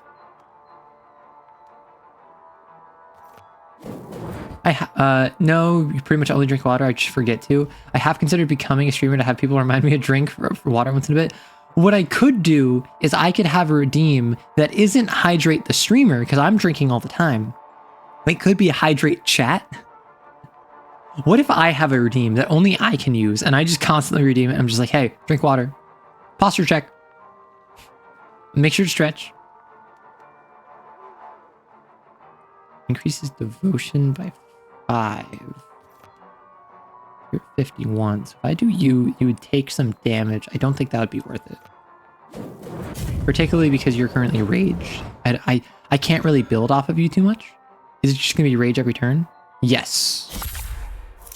No, you pretty much only drink water. I just forget to. I have considered becoming a streamer to have people remind me to drink for water once in a bit. What I could do is I could have a redeem that isn't hydrate the streamer, because I'm drinking all the time. It could be a hydrate chat. What if I have a redeem that only I can use, and I just constantly redeem it? I'm just like, hey, drink water. Posture check. Make sure to stretch. Increases devotion by 5. You're at 51. So if I do you would take some damage. I don't think that would be worth it. Particularly because you're currently raged. I can't really build off of you too much. Is it just going to be rage every turn? Yes.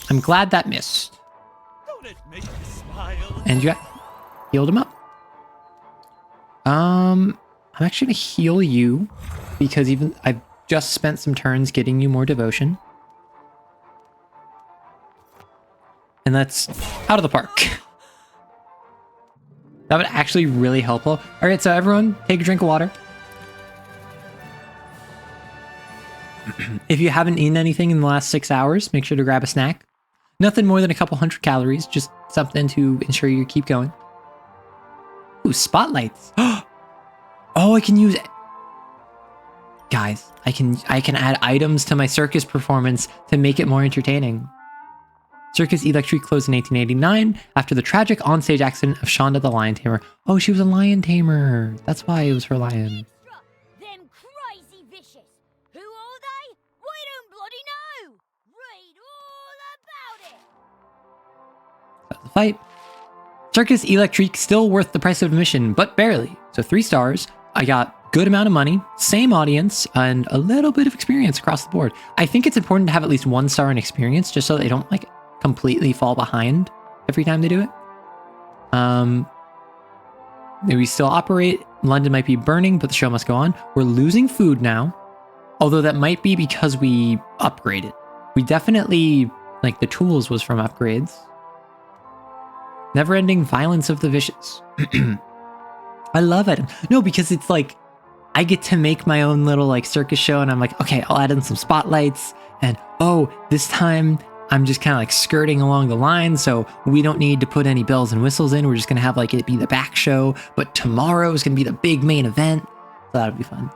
I'm glad that missed. And you healed him up. I'm actually going to heal you because even I've just spent some turns getting you more devotion. And that's out of the park. That would actually really help. All right, so everyone, take a drink of water. If you haven't eaten anything in the last 6 hours, make sure to grab a snack. Nothing more than a couple hundred calories, just something to ensure you keep going. Ooh, spotlights. Oh, I can use it. Guys, I can add items to my circus performance to make it more entertaining. Circus Electrique closed in 1889 after the tragic onstage accident of Shonda the Lion Tamer. Oh, she was a lion tamer. That's why it was her lion. Them crazy vicious. Who are they? We don't bloody know. Read all about it. That's the fight. Circus Electrique still worth the price of admission, but barely. So 3 stars. I got good amount of money, same audience, and a little bit of experience across the board. I think it's important to have at least 1 star in experience just so they don't like completely fall behind every time they do it. We still operate. London might be burning, but the show must go on. We're losing food now, although that might be because we upgraded. We definitely, like, the tools was from upgrades. Never-ending violence of the vicious. I love it. No, because it's like, I get to make my own little, like, circus show, and I'm like, okay, I'll add in some spotlights, and oh, this time I'm just kind of like skirting along the line, so we don't need to put any bells and whistles in. We're just gonna have like it be the back show, but tomorrow is gonna be the big main event. So that'll be fun.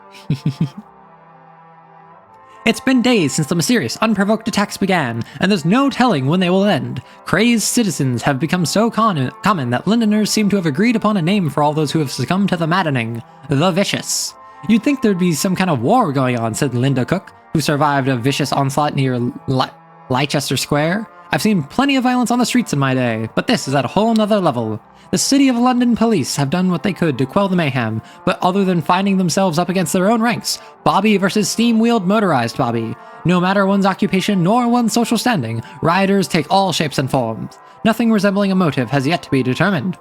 It's been days since the mysterious, unprovoked attacks began, and there's no telling when they will end. Crazed citizens have become so common that Londoners seem to have agreed upon a name for all those who have succumbed to the maddening, the vicious. You'd think there'd be some kind of war going on, said Linda Cook, who survived a vicious onslaught near Leicester Square. I've seen plenty of violence on the streets in my day, but this is at a whole nother level. The City of London police have done what they could to quell the mayhem, but other than finding themselves up against their own ranks, Bobby versus steam-wheeled motorized Bobby. No matter one's occupation nor one's social standing, rioters take all shapes and forms. Nothing resembling a motive has yet to be determined.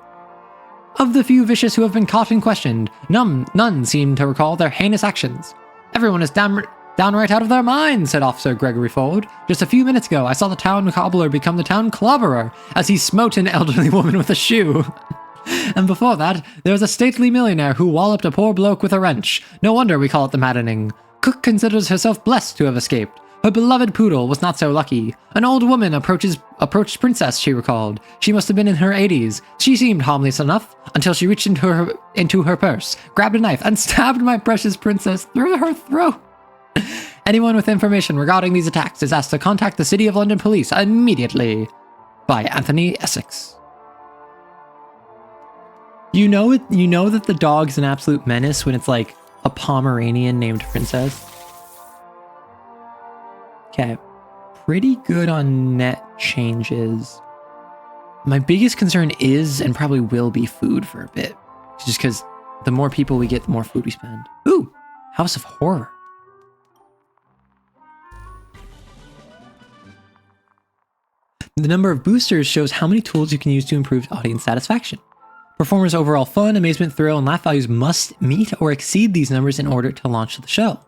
Of the few vicious who have been caught and questioned, none seem to recall their heinous actions. Everyone is downright out of their minds, said Officer Gregory Ford. Just a few minutes ago, I saw the town cobbler become the town clobberer as he smote an elderly woman with a shoe. And before that, there was a stately millionaire who walloped a poor bloke with a wrench. No wonder we call it the maddening. Cook considers herself blessed to have escaped. Her beloved poodle was not so lucky. An old woman approached Princess, she recalled. She must have been in her 80s. She seemed harmless enough, until she reached into her purse, grabbed a knife, and stabbed my precious princess through her throat. Anyone with information regarding these attacks is asked to contact the City of London Police immediately. By Anthony Essex. You know that the dog's an absolute menace when it's like a Pomeranian named Princess. Okay, pretty good on net changes. My biggest concern is, and probably will be, food for a bit. Just because the more people we get, the more food we spend. Ooh, House of Horror. The number of boosters shows how many tools you can use to improve audience satisfaction. Performers' overall fun, amazement, thrill, and laugh values must meet or exceed these numbers in order to launch the show.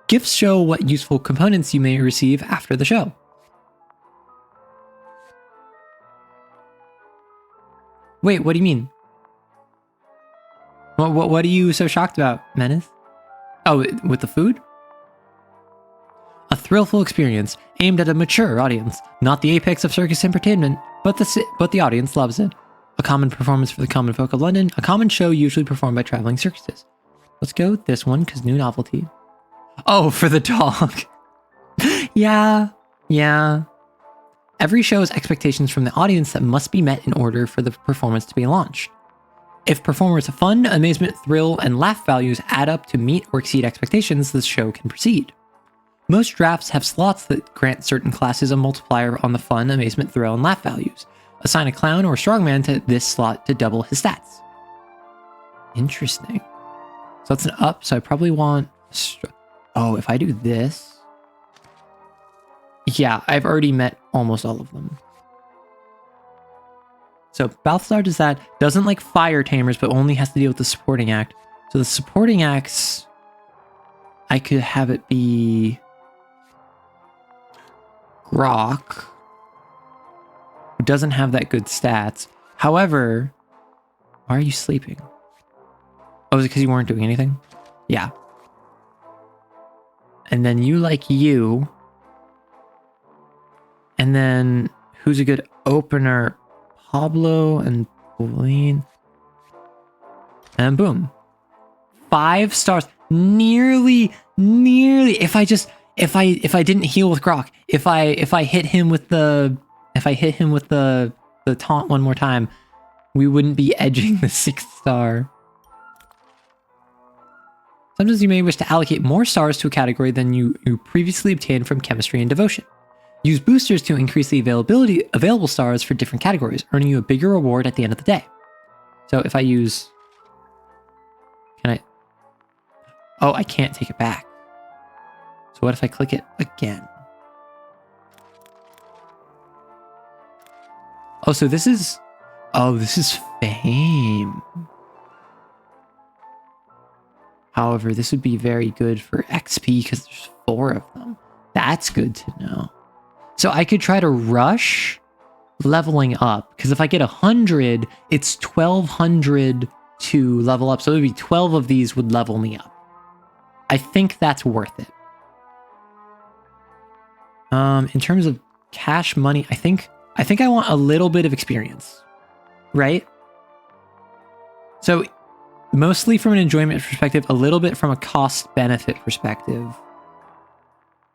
Gifts show what useful components you may receive after the show. Wait, what do you mean? What are you so shocked about, Menace? Oh, with the food? A thrillful experience aimed at a mature audience, not the apex of circus entertainment, but the audience loves it. A common performance for the common folk of London, a common show usually performed by traveling circuses. Let's go with this one, because new novelty. Oh, for the dog. Yeah. Every show has expectations from the audience that must be met in order for the performance to be launched. If performers' fun, amazement, thrill, and laugh values add up to meet or exceed expectations, the show can proceed. Most drafts have slots that grant certain classes a multiplier on the fun, amazement, thrill, and laugh values. Assign a clown or strongman to this slot to double his stats. Interesting. So that's an up, so I probably want... Oh, if I do this... Yeah, I've already met almost all of them. So Balthazar does that. Doesn't like fire tamers, but only has to deal with the supporting act. So the supporting acts... I could have it be... Grok, who doesn't have that good stats. However, why are you sleeping? Oh, is it because you weren't doing anything? Yeah. And then you like you. And then who's a good opener? Pablo and Pauline. And boom. 5 stars. Nearly. If I didn't heal with Grok, if I hit him with the taunt one more time, we wouldn't be edging the 6th star. Sometimes you may wish to allocate more stars to a category than you previously obtained from chemistry and devotion. Use boosters to increase the available stars for different categories, earning you a bigger reward at the end of the day. So if I use... Can I... Oh, I can't take it back. So what if I click it again? Oh, so this is Oh, this is fame. However, this would be very good for XP because there's 4 of them. That's good to know. So I could try to rush leveling up, because if I get 100, it's 1200 to level up. So it would be 12 of these would level me up. I think that's worth it. In terms of cash money, I think I want a little bit of experience, right? So mostly from an enjoyment perspective, a little bit from a cost benefit perspective.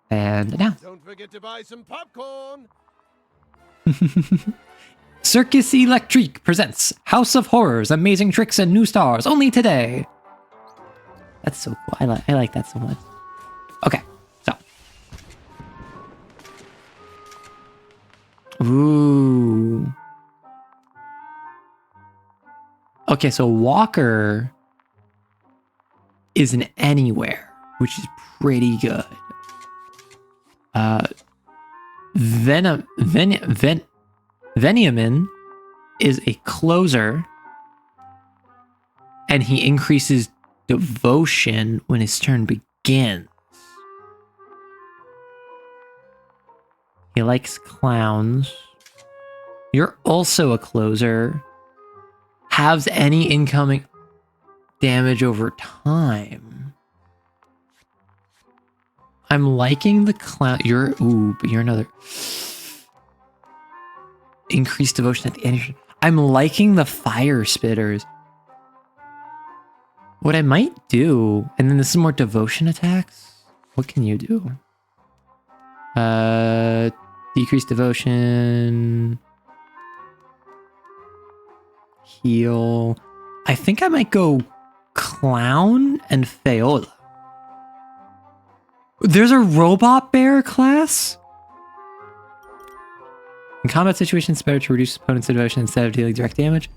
And now. Don't forget to buy some popcorn. Circus Electrique presents House of Horrors, amazing tricks and new stars only today. That's so cool. I like that so much. Okay, so. Ooh. Okay, so Walker is an anywhere, which is pretty good. Veniamin is a closer, and he increases devotion when his turn begins. He likes clowns. You're also a closer. Halves any incoming damage over time. I'm liking the clown. But you're another. Increased devotion at the end. I'm liking the fire spitters. What I might do, and then this is more devotion attacks. What can you do? Decrease devotion. Heal. I think I might go clown and Fayola. There's a robot bear class? In combat situations, it's better to reduce opponent's devotion instead of dealing direct damage.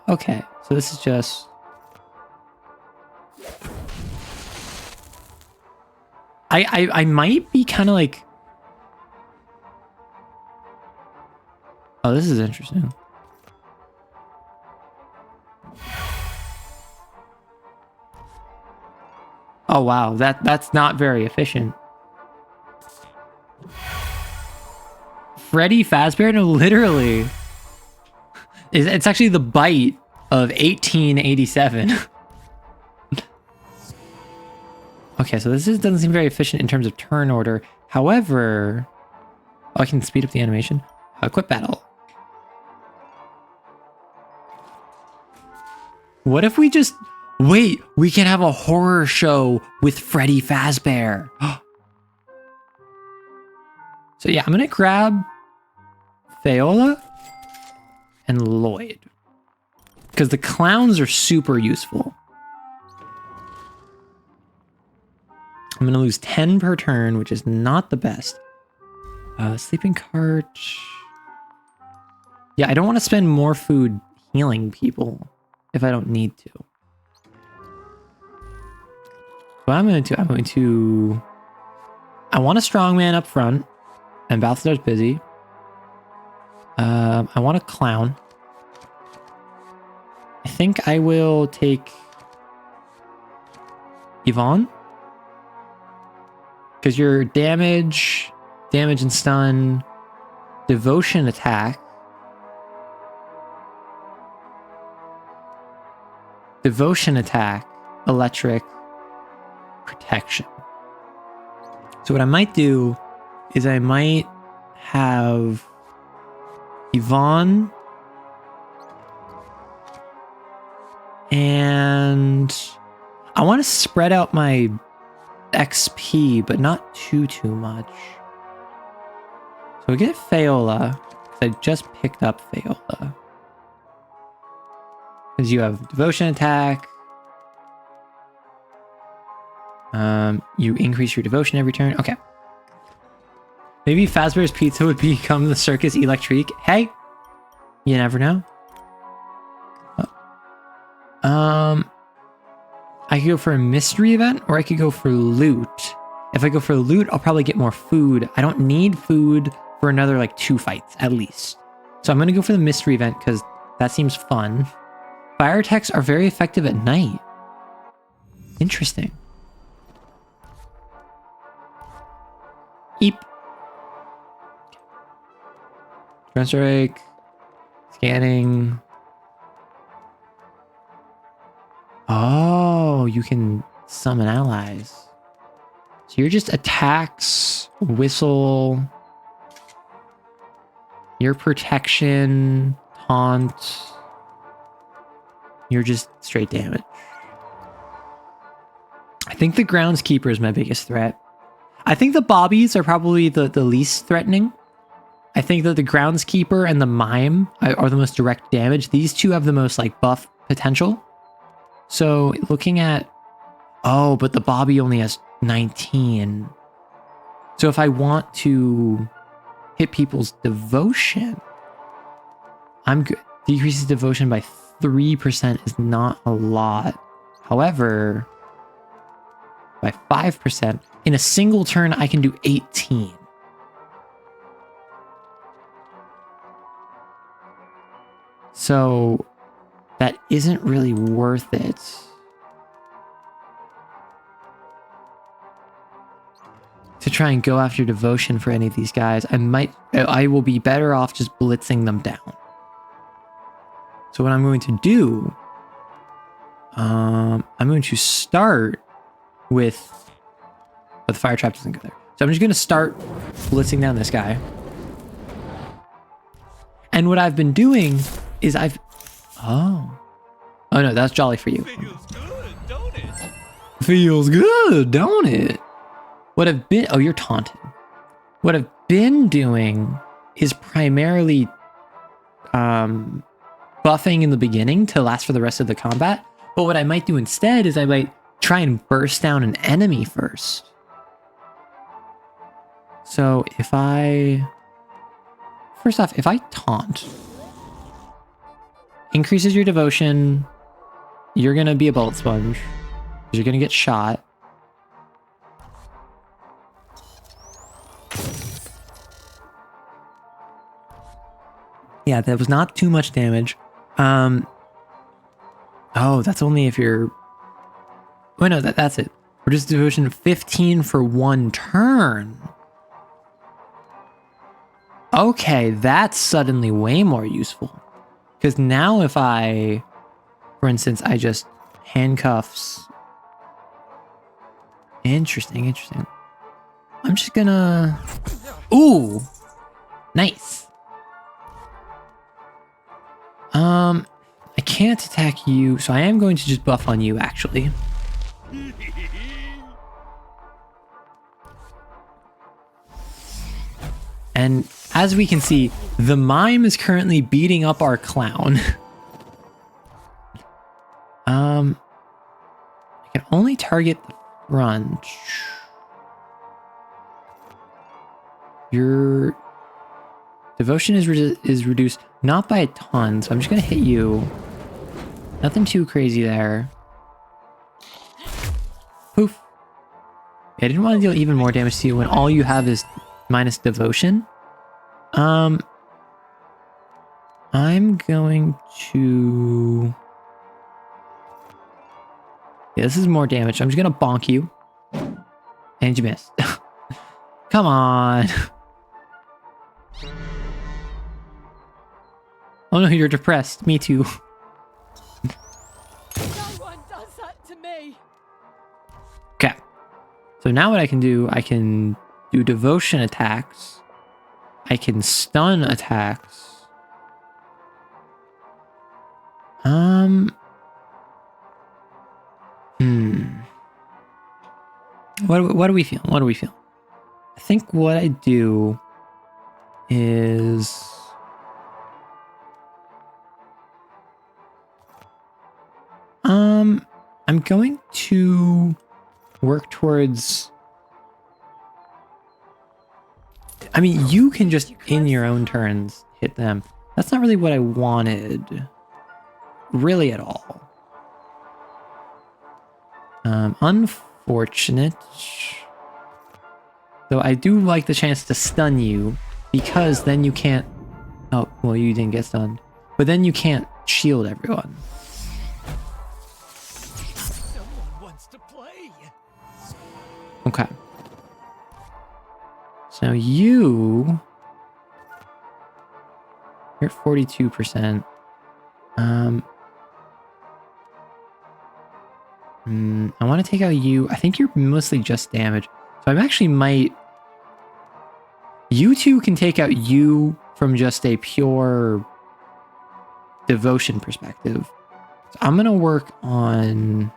Okay, so this is just... I might be kind of like... Oh, this is interesting. Oh wow, that's not very efficient. Freddy Fazbear? No, literally. It's actually the bite of 1887. Okay, so this doesn't seem very efficient in terms of turn order. However... Oh, I can speed up the animation. Quick battle. What if we just... Wait, we can have a horror show with Freddy Fazbear. So yeah, I'm going to grab Fayola and Lloyd. Because the clowns are super useful. I'm going to lose 10 per turn, which is not the best. Sleeping cart. Yeah, I don't want to spend more food healing people if I don't need to. What I'm going to do, I want a strongman up front, and Balthazar's busy. I want a clown. I think I will take Yvonne. Because your damage and stun, devotion attack, electric, protection. So what I might do is I might have Yvonne and I want to spread out my XP, but not too much. So we get Fayola, because I just picked up Fayola. Because you have devotion attack. You increase your devotion every turn. Okay. Maybe Fazbear's Pizza would become the Circus Electrique. Hey, you never know. I could go for a mystery event, or I could go for loot. If I go for loot, I'll probably get more food. I don't need food for another like 2 fights at least. So I'm going to go for the mystery event because that seems fun. Fire attacks are very effective at night. Interesting. Eep. Drone strike. Scanning. Oh, you can summon allies. So you're just attacks, whistle, your protection, taunt. You're just straight damage. I think the groundskeeper is my biggest threat. I think the bobbies are probably the least threatening. I think that the groundskeeper and the mime are the most direct damage. These two have the most like buff potential. So looking at, oh, but the bobby only has 19. So if I want to hit people's devotion, I'm good. Decreases devotion by 3% is not a lot. However, by 5%, in a single turn, I can do 18. So that isn't really worth it. To try and go after devotion for any of these guys, I will be better off just blitzing them down. So what I'm going to do, I'm going to start with, but the fire trap doesn't go there. So I'm just going to start blitzing down this guy. And what I've been doing is oh no, that's jolly for you. Feels good, don't it? Feels good, don't it? What I've been, oh, you're taunted. What I've been doing is primarily buffing in the beginning to last for the rest of the combat. But what I might do instead is I might try and burst down an enemy first. So if first off, if I taunt, increases your devotion, you're going to be a bullet sponge. You're going to get shot. Yeah, that was not too much damage. Oh, that's only if you're... Oh, no, that's it. Reduce devotion 15 for 1 turn. Okay, that's suddenly way more useful. Because now if I... For instance, I just handcuffs... Interesting. I'm just gonna... Ooh! Nice. I can't attack you, so I am going to just buff on you, actually. And as we can see, the mime is currently beating up our clown. I can only target the front. Your devotion is reduced, not by a ton, so I'm just gonna hit you. Nothing too crazy there. Poof. Yeah, I didn't want to deal even more damage to you when all you have is minus devotion. I'm going to... Yeah, this is more damage. I'm just gonna bonk you. And you missed. Come on. Oh no, you're depressed. Me too. No one does that to me. Okay. So now what I can do devotion attacks. I can stun attacks. What do we feel? I think what I do is... I'm going to work towards... I mean, you can just, in your own turns, hit them. That's not really what I wanted. Really at all. Unfortunate. So I do like the chance to stun you. because then you can't... Oh, well, you didn't get stunned. But then you can't shield everyone. Someone wants to play. Okay. So you're at 42%. I want to take out you. I think you're mostly just damage. So I actually might... You two can take out you from just a pure devotion perspective. So I'm going to work on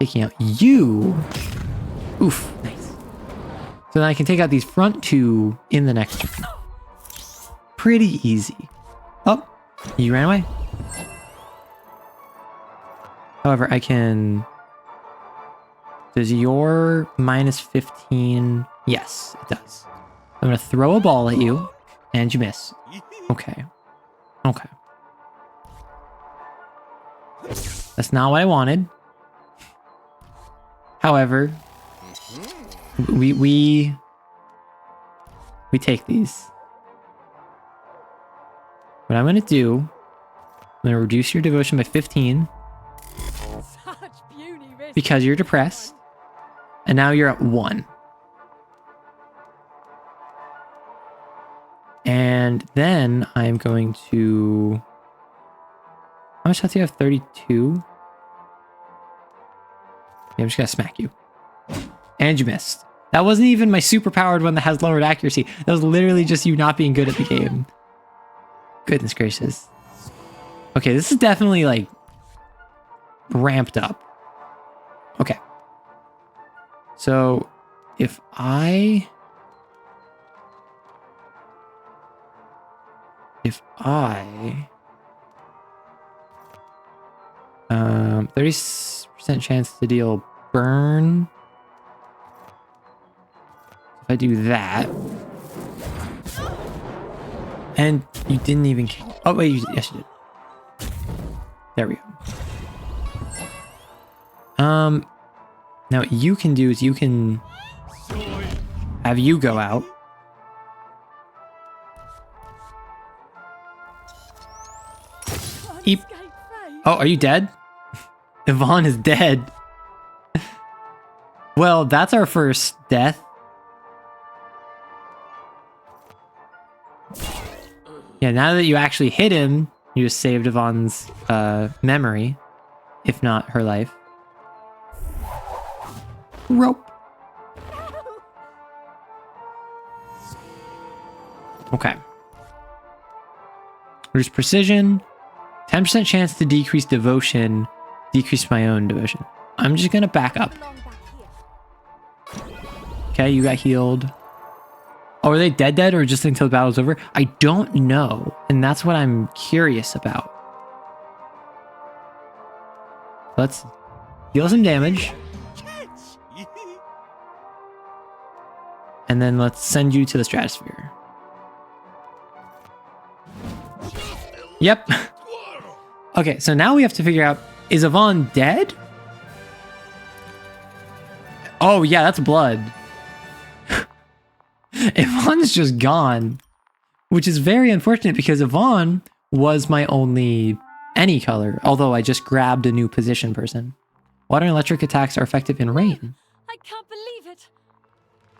taking out you. Oof, nice. So then I can take out these front two in the next turn. Pretty easy. Oh, you ran away. However, I can... Does your minus 15... Yes, it does. I'm going to throw a ball at you, and you miss. Okay. Okay. That's not what I wanted. However, we take these. What I'm going to do, I'm going to reduce your devotion by 15 because you're depressed, and now you're at 1. And then I'm going to... How much health do you have? 32? Yeah, I'm just gonna smack you. And you missed. That wasn't even my superpowered one that has lowered accuracy. That was literally just you not being good at the game. Goodness gracious. Okay, this is definitely like ramped up. Okay. So if I 30% chance to deal burn. If I do that, and you didn't even kill. Oh wait, yes you did. There we go. Now what you can do is you can have you go out. Eep. Oh, are you dead? Yvonne is dead. Well, that's our first death. Yeah, now that you actually hit him, you just saved Yvonne's memory, if not her life. Rope. Okay. There's precision. 10% chance to decrease devotion. Decrease my own devotion. I'm just gonna back up. Okay, you got healed. Oh, are they dead or just until the battle's over? I don't know. And that's what I'm curious about. Let's deal some damage. And then let's send you to the stratosphere. Yep. Okay, so now we have to figure out, is Yvonne dead? Oh yeah, that's blood. Yvonne's just gone. Which is very unfortunate because Yvonne was my only any color, although I just grabbed a new position person. Water and electric attacks are effective in rain. I can't believe it.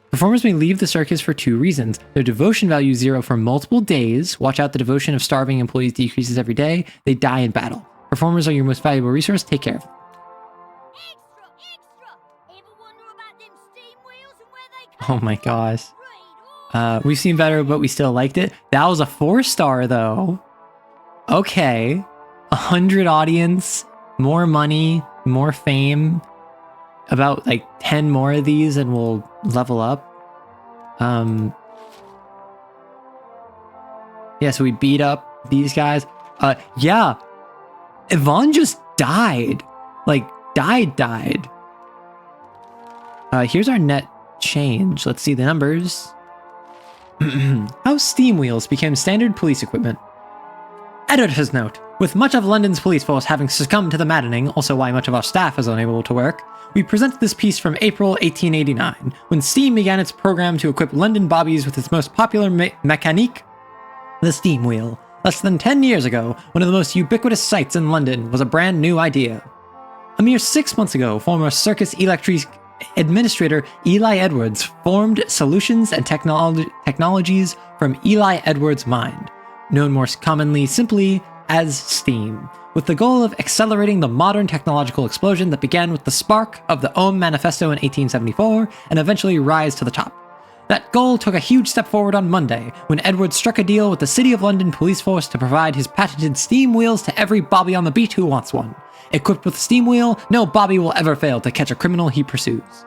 Performers may leave the circus for 2 reasons. Their devotion value is 0 for multiple days. Watch out, the devotion of starving employees decreases every day. They die in battle. Performers are your most valuable resource. Take care of them. Extra! Ever wonder about them steam wheels and where they come Oh my gosh. Read all We've seen better, but we still liked it. That was a 4-star though. Okay. 100 audience, more money, more fame. About like 10 more of these and we'll level up. Yeah, so we beat up these guys. Yeah. Yvonne just died. Like, died. Here's our net change. Let's see the numbers. How steam wheels became standard police equipment. Editor's note. With much of London's police force having succumbed to the maddening, also why much of our staff is unable to work, We present this piece from April 1889, when steam began its program to equip London bobbies with its most popular mécanique, the steam wheel. Less than 10 years ago, one of the most ubiquitous sights in London was a brand new idea. A mere 6 months ago, former Circus Electrique administrator Eli Edwards formed Solutions and Technologies from Eli Edwards' mind, known more commonly simply as STEAM, with the goal of accelerating the modern technological explosion that began with the spark of the Ohm Manifesto in 1874 and eventually rise to the top. That goal took a huge step forward on Monday, when Edwards struck a deal with the City of London police force to provide his patented steam wheels to every bobby on the beat who wants one. Equipped with a steam wheel, no bobby will ever fail to catch a criminal he pursues.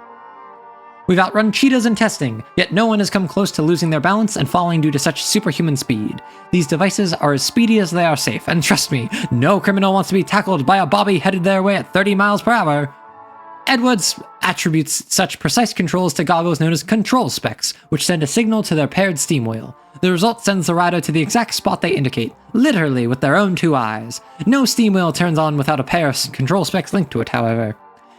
We've outrun cheetahs in testing, yet no one has come close to losing their balance and falling due to such superhuman speed. These devices are as speedy as they are safe, and trust me, no criminal wants to be tackled by a bobby headed their way at 30 miles per hour. Edwards attributes such precise controls to goggles known as control specs, which send a signal to their paired steam wheel. The result sends the rider to the exact spot they indicate, literally with their own 2 eyes. No steam wheel turns on without a pair of control specs linked to it, however.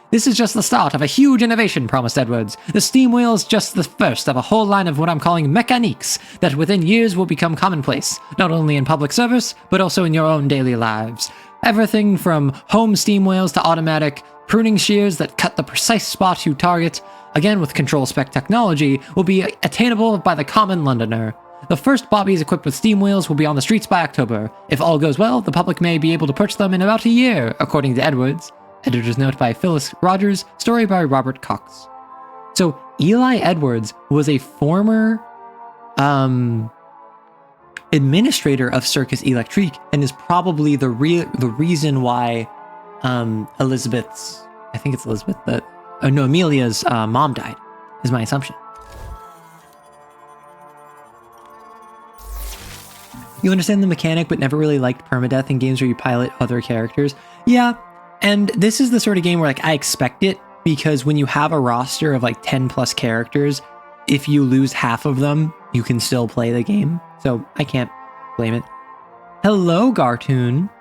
This is just the start of a huge innovation, promised Edwards. The steam wheel is just the first of a whole line of what I'm calling mechaniques that within years will become commonplace, not only in public service, but also in your own daily lives. Everything from home steam wheels to automatic pruning shears that cut the precise spot you target, again with control spec technology, will be attainable by the common Londoner. The first bobbies equipped with steam wheels will be on the streets by October. If all goes well, the public may be able to purchase them in about a year, according to Edwards. Editor's note by Phyllis Rogers, story by Robert Cox. So Eli Edwards was a former administrator of Circus Electrique and is probably the reason why Elizabeth's, I think it's Elizabeth, but no, Amelia's mom died, is my assumption. You understand the mechanic, but never really liked permadeath in games where you pilot other characters. Yeah, and this is the sort of game where like I expect it, because when you have a roster of like 10 plus characters, if you lose half of them, you can still play the game. So I can't blame it. Hello, Gartoon.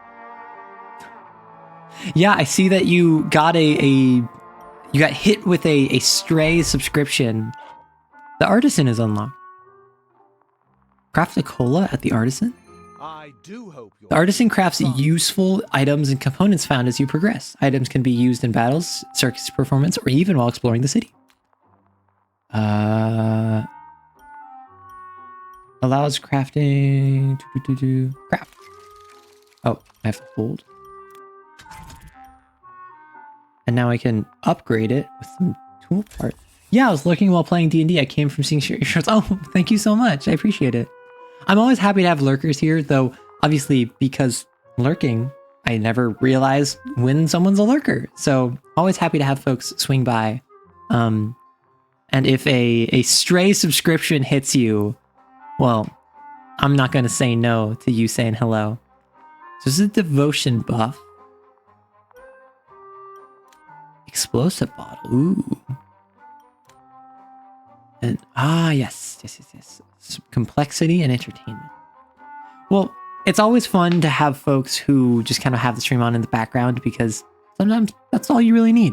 Yeah, I see that you got you got hit with a stray subscription. The Artisan is unlocked. Craft a cola at the Artisan? I do hope The Artisan crafts useful items and components found as you progress. Items can be used in battles, circus performance, or even while exploring the city. Allows crafting. Craft. Oh, I have to hold. And now I can upgrade it with some tool parts. Yeah, I was looking while playing D&D. I came from seeing your shirts. Oh, thank you so much. I appreciate it. I'm always happy to have lurkers here, though, obviously, because lurking, I never realize when someone's a lurker. So, always happy to have folks swing by. And if a stray subscription hits you, well, I'm not going to say no to you saying hello. So this is a devotion buff. Explosive bottle. Ooh. And yes. Complexity and entertainment. Well, it's always fun to have folks who just kind of have the stream on in the background, because sometimes that's all you really need.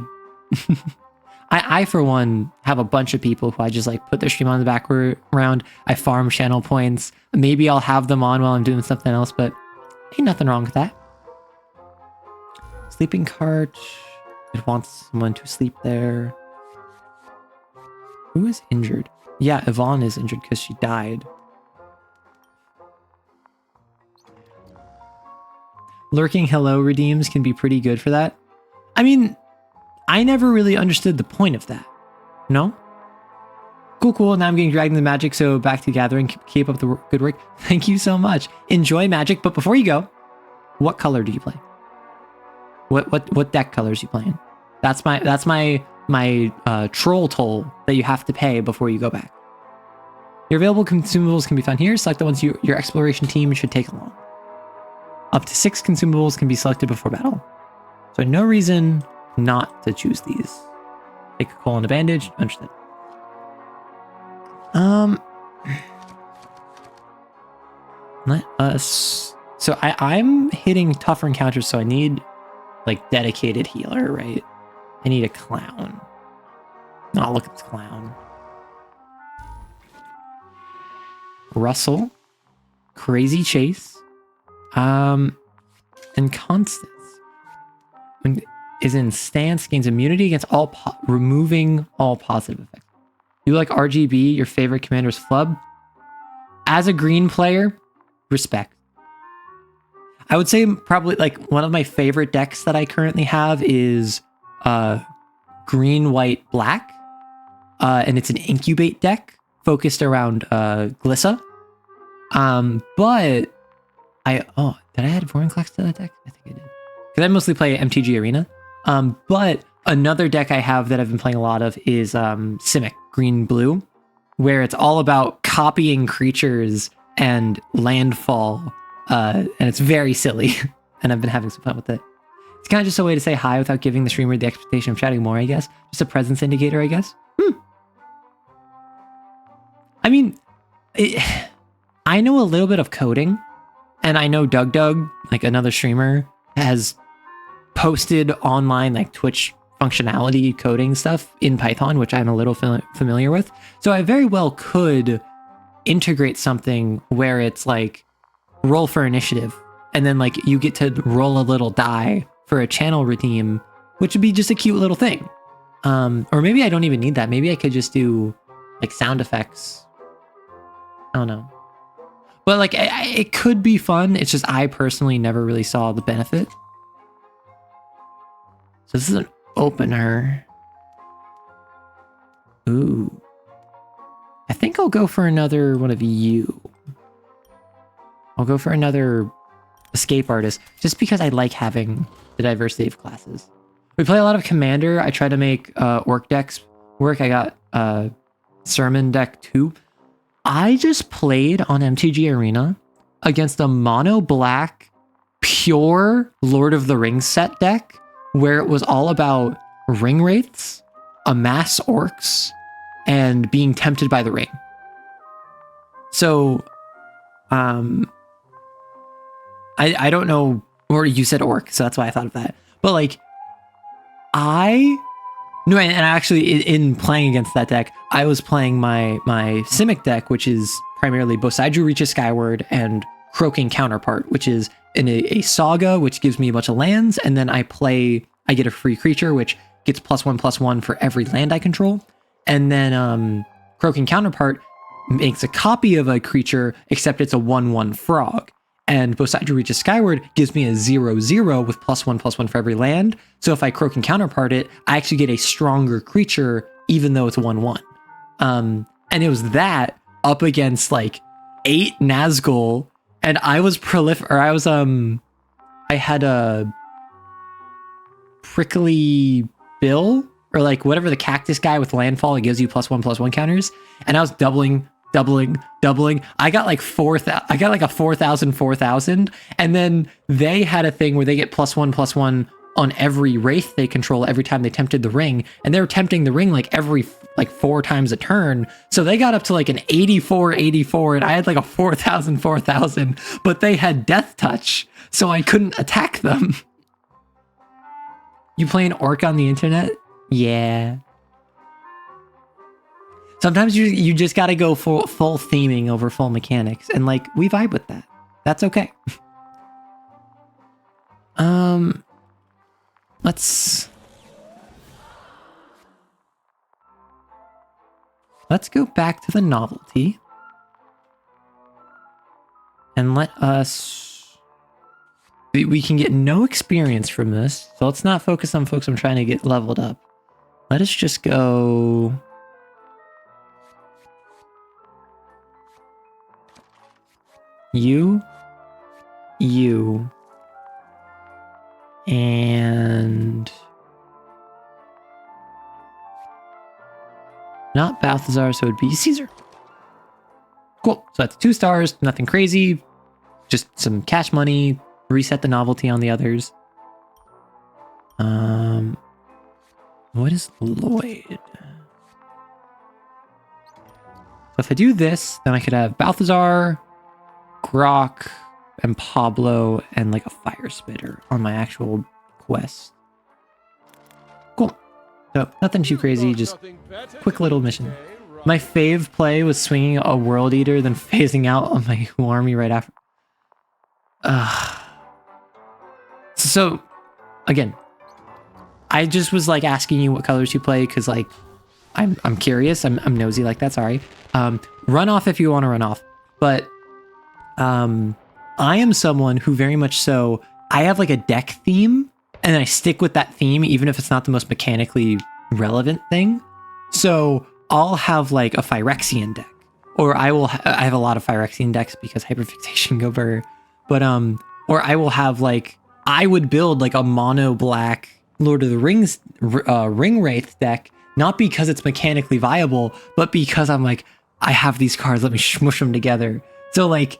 I for one, have a bunch of people who I just like put their stream on in the background. I farm channel points. Maybe I'll have them on while I'm doing something else, but ain't nothing wrong with that. Sleeping cart. It wants someone to sleep there. Who is injured? Yeah, Yvonne is injured because she died. Lurking hello redeems can be pretty good for that. I mean, I never really understood the point of that. No? Cool. Now I'm getting dragged into Magic, so back to gathering. Keep up the good work. Thank you so much. Enjoy Magic, but before you go, what color do you play? What deck colors you playing? That's my troll toll that you have to pay before you go back. Your available consumables can be found here. Select the ones your exploration team should take along. Up to 6 consumables can be selected before battle. So no reason not to choose these. Take a coal and a bandage. Understood. Let us... So I'm hitting tougher encounters, so I need like dedicated healer, right? I need a clown. Oh, look at this clown. Russell, Crazy Chase, and Constance. When is in stance, gains immunity against all removing all positive effects. You like RGB, your favorite commander's flub? As a green player, respect. I would say probably like one of my favorite decks that I currently have is green, white, black. And it's an incubate deck focused around Glissa. But did I add Vorinclex to that deck? I think I did. Because I mostly play MTG Arena. But another deck I have that I've been playing a lot of is Simic, green, blue, where it's all about copying creatures and landfall. And it's very silly. And I've been having some fun with it. It's kind of just a way to say hi without giving the streamer the expectation of chatting more, I guess. Just a presence indicator, I guess. I mean, I know a little bit of coding, and I know Doug, like another streamer, has posted online like Twitch functionality coding stuff in Python, which I'm a little familiar with. So I very well could integrate something where it's like roll for initiative, and then like you get to roll a little die for a channel redeem, which would be just a cute little thing. Or maybe I don't even need that. Maybe I could just do like sound effects. I don't know. But like, it could be fun. It's just I personally never really saw the benefit. So this is an opener. Ooh. I think I'll go for another one of you. I'll go for another escape artist, just because I like having the diversity of classes. We play a lot of Commander. I try to make orc decks work. I got Sermon deck 2. I just played on MTG Arena against a mono black pure Lord of the Rings set deck where it was all about ring wraiths, amass orcs, and being tempted by the ring. So, I don't know, or you said orc, so that's why I thought of that. But like, no, and actually, in playing against that deck, I was playing my Simic deck, which is primarily Boseiju Reaches Skyward and Croaking Counterpart, which is in a saga, which gives me a bunch of lands, and then I get a free creature, which gets +1/+1 for every land I control. And then Croaking Counterpart makes a copy of a creature, except it's a 1/1 frog. And Boseiju Reaches Skyward gives me a 0/0 with +1/+1 for every land. So if I Croaking Counterpart it, I actually get a stronger creature, even though it's 1/1. And it was that up against like 8 Nazgul, and I was I had a Prickly Bill, or like whatever the cactus guy with landfall, it gives you +1/+1 counters, and I was doubling. I got like 4,000. I got like a 4,000, and then they had a thing where they get +1/+1 on every wraith they control every time they tempted the ring, and they were tempting the ring like every 4 times a turn. So they got up to like an 84, and I had like a 4,000, but they had death touch, so I couldn't attack them. You play an orc on the internet? Yeah. Sometimes you just gotta go full theming over full mechanics, and like we vibe with that. That's okay. Let's go back to the novelty, and let us. We can get no experience from this, so let's not focus on folks I'm trying to get leveled up. Let us just go. You, and not Balthazar, so it would be Caesar. Cool. So that's 2 stars, nothing crazy, just some cash money, reset the novelty on the others. What is Lloyd? So if I do this, then I could have Balthazar, Grok, and Pablo, and like a fire spitter on my actual quest. Cool. So nothing too crazy, just quick little mission. My fave play was swinging a World Eater, then phasing out on my army right after. So, again, I just was like asking you what colors you play because like I'm curious. I'm nosy like that. Sorry. Run off if you want to run off, but I am someone who very much so I have like a deck theme and I stick with that theme even if it's not the most mechanically relevant thing. So I'll have like a Phyrexian deck, or I have a lot of Phyrexian decks because hyperfixation go burr. But or I will have like I would build like a mono black Lord of the Rings Ring Wraith deck, not because it's mechanically viable, but because I'm like, I have these cards, let me smush them together. So like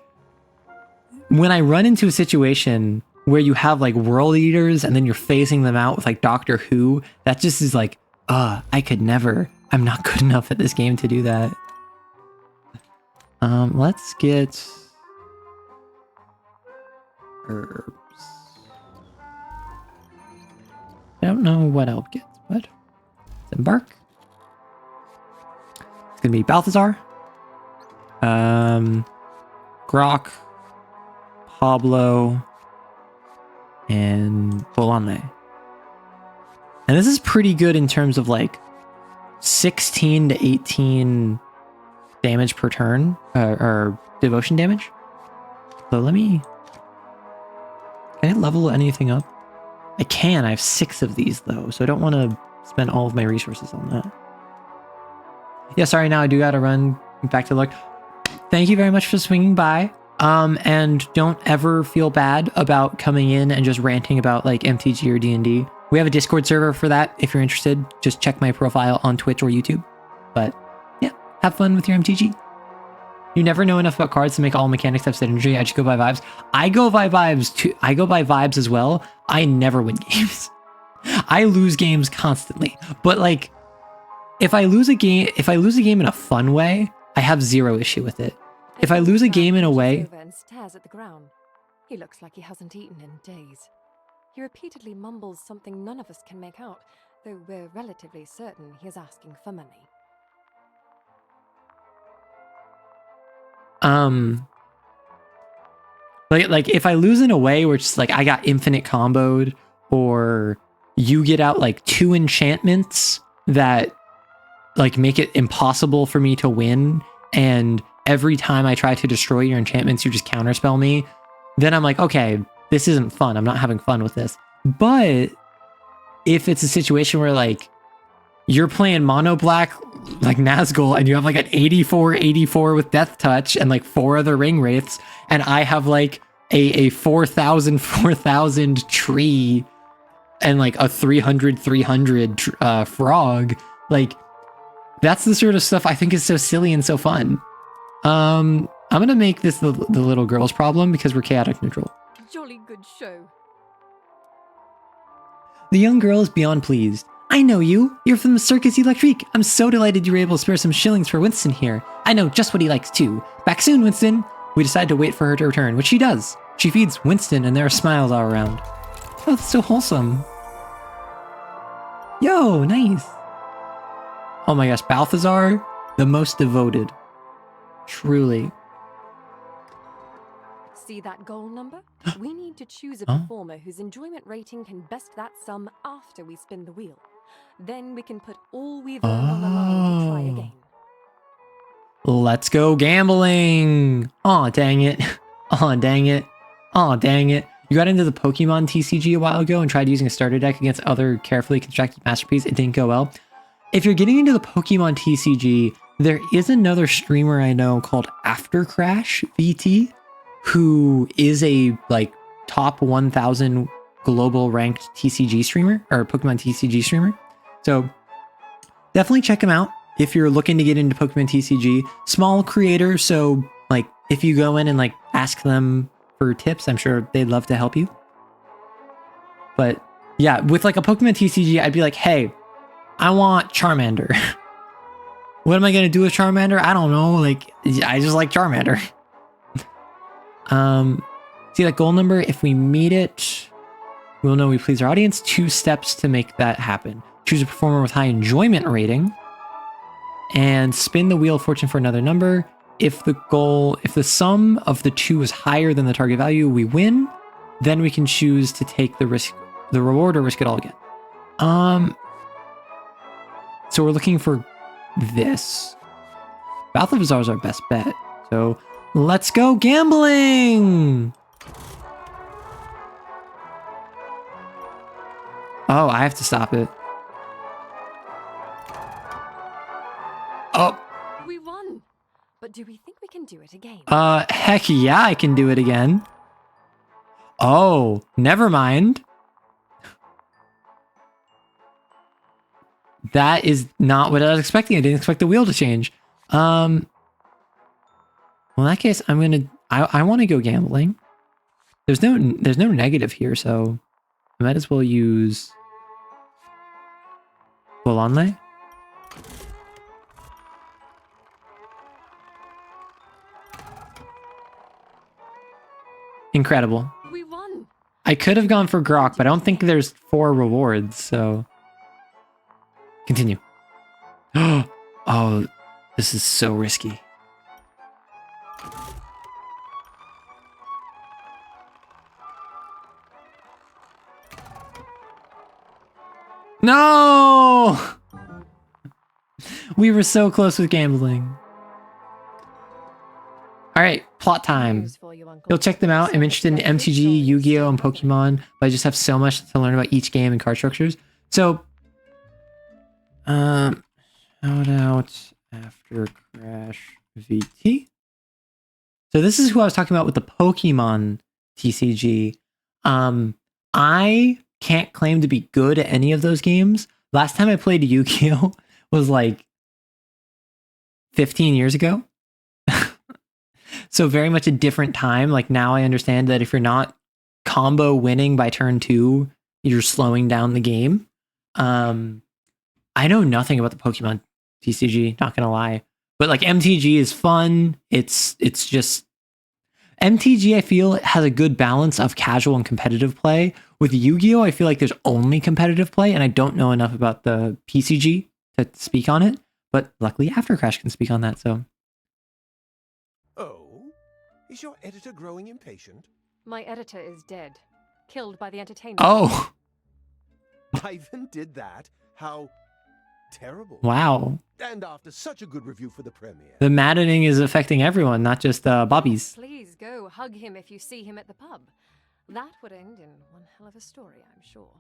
when I run into a situation where you have like World Eaters and then you're phasing them out with like Doctor Who, that just is like, I could never, I'm not good enough at this game to do that. Let's get herbs. I don't know what I'll get, but let's embark. It's gonna be Balthazar, Grok, Pablo, and Bolane. And this is pretty good in terms of like 16 to 18 damage per turn, or devotion damage. So let me... Can I level anything up? I can. I have 6 of these though, so I don't want to spend all of my resources on that. Yeah, sorry, now I do gotta run back to luck. Thank you very much for swinging by. And don't ever feel bad about coming in and just ranting about like MTG or D&D. We have a Discord server for that. If you're interested, just check my profile on Twitch or YouTube. But yeah, have fun with your MTG. You never know enough about cards to make all mechanics have synergy. I just go by vibes. I go by vibes too. I go by vibes as well. I never win games. I lose games constantly. But like, if I lose a game in a fun way, I have zero issue with it. If I lose a game in a way... And stares at the ground. He looks like he hasn't eaten in days. He repeatedly mumbles something none of us can make out, though we're relatively certain he is asking for money. Like if I lose in a way where it's like I got infinite comboed, or you get out like 2 enchantments that like make it impossible for me to win, and every time I try to destroy your enchantments, you just counterspell me, then I'm like, okay, this isn't fun. I'm not having fun with this. But if it's a situation where like you're playing mono black like Nazgul and you have like an 84/84 with Death Touch and like 4 other Ring Wraiths, and I have like a 4,000 tree and like a 300 frog, like that's the sort of stuff I think is so silly and so fun. I'm gonna make this the little girl's problem because we're chaotic neutral. Jolly good show. The young girl is beyond pleased. I know you. You're from the Circus Electrique. I'm so delighted you were able to spare some shillings for Winston here. I know just what he likes too. Back soon, Winston. We decide to wait for her to return, which she does. She feeds Winston and there are smiles all around. Oh, that's so wholesome. Yo, nice. Oh my gosh, Balthazar, the most devoted. Truly. See that goal number? We need to choose a performer whose enjoyment rating can best that sum after we spin the wheel. Then we can put all we've earned on the line to try again. Let's go gambling. Aw, dang it. Aw, dang it. Aw, dang it. You got into the Pokemon TCG a while ago and tried using a starter deck against other carefully constructed masterpieces. It didn't go well. If you're getting into the Pokemon TCG, there is another streamer I know called After Crash VT, who is a like top 1,000 global ranked TCG streamer, or Pokemon TCG streamer. So definitely check him out if you're looking to get into Pokemon TCG. Small creator, so like if you go in and like ask them for tips, I'm sure they'd love to help you. But yeah, with like a Pokemon TCG, I'd be like, hey, I want Charmander. What am I going to do with Charmander? I don't know. Like, I just like Charmander. See that goal number? If we meet it, we'll know we please our audience. 2 steps to make that happen. Choose a performer with high enjoyment rating. And spin the wheel of fortune for another number. If the sum of the two is higher than the target value, we win. Then we can choose to take the reward or risk it all again. So we're looking for this. Bath of Bazaar is our best bet. So let's go gambling! Oh, I have to stop it. Oh. We won! But do we think we can do it again? Heck yeah, I can do it again. Oh, never mind. That is not what I was expecting. I didn't expect the wheel to change. Well, in that case, I want to go gambling. There's no negative here, so I might as well use Bolonle. Incredible. We won. I could have gone for Grok, but I don't think there's 4 rewards, so continue. Oh, this is so risky. No! We were so close with gambling. All right, plot time. You'll check them out. I'm interested in MTG, Yu-Gi-Oh, and Pokemon, but I just have so much to learn about each game and card structures. So, shout out After Crash VT. So this is who I was talking about with the Pokemon TCG. I can't claim to be good at any of those games. Last time I played Yu-Gi-Oh was like 15 years ago. So very much a different time. Like now I understand that if you're not combo winning by turn 2, you're slowing down the game. I know nothing about the Pokemon TCG, not gonna lie. But like MTG is fun. It's just MTG, I feel, has a good balance of casual and competitive play. With Yu-Gi-Oh, I feel like there's only competitive play, and I don't know enough about the PCG to speak on it. But luckily After Crash can speak on that, so. Oh? Is your editor growing impatient? My editor is dead. Killed by the entertainment. Oh! Ivan did that? How terrible. Wow. And after such a good review for the premiere. The maddening is affecting everyone, not just Bobbies. Please go hug him if you see him at the pub. That would end in one hell of a story, I'm sure.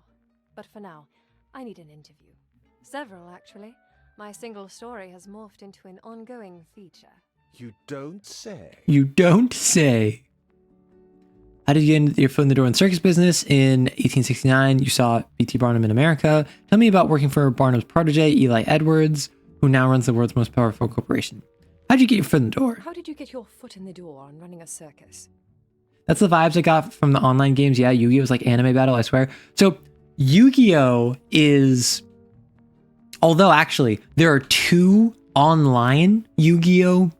But for now, I need an interview. Several, actually. My single story has morphed into an ongoing feature. You don't say. You don't say. How did you get your foot in the door in the circus business? In 1869, you saw B.T. Barnum in America. Tell me about working for Barnum's protege, Eli Edwards, who now runs the world's most powerful corporation. How did you get your foot in the door? How did you get your foot in the door on running a circus? That's the vibes I got from the online games. Yeah, Yu-Gi-Oh was like anime battle, I swear. So Yu-Gi-Oh is... Although actually, there are 2 online Yu-Gi-Oh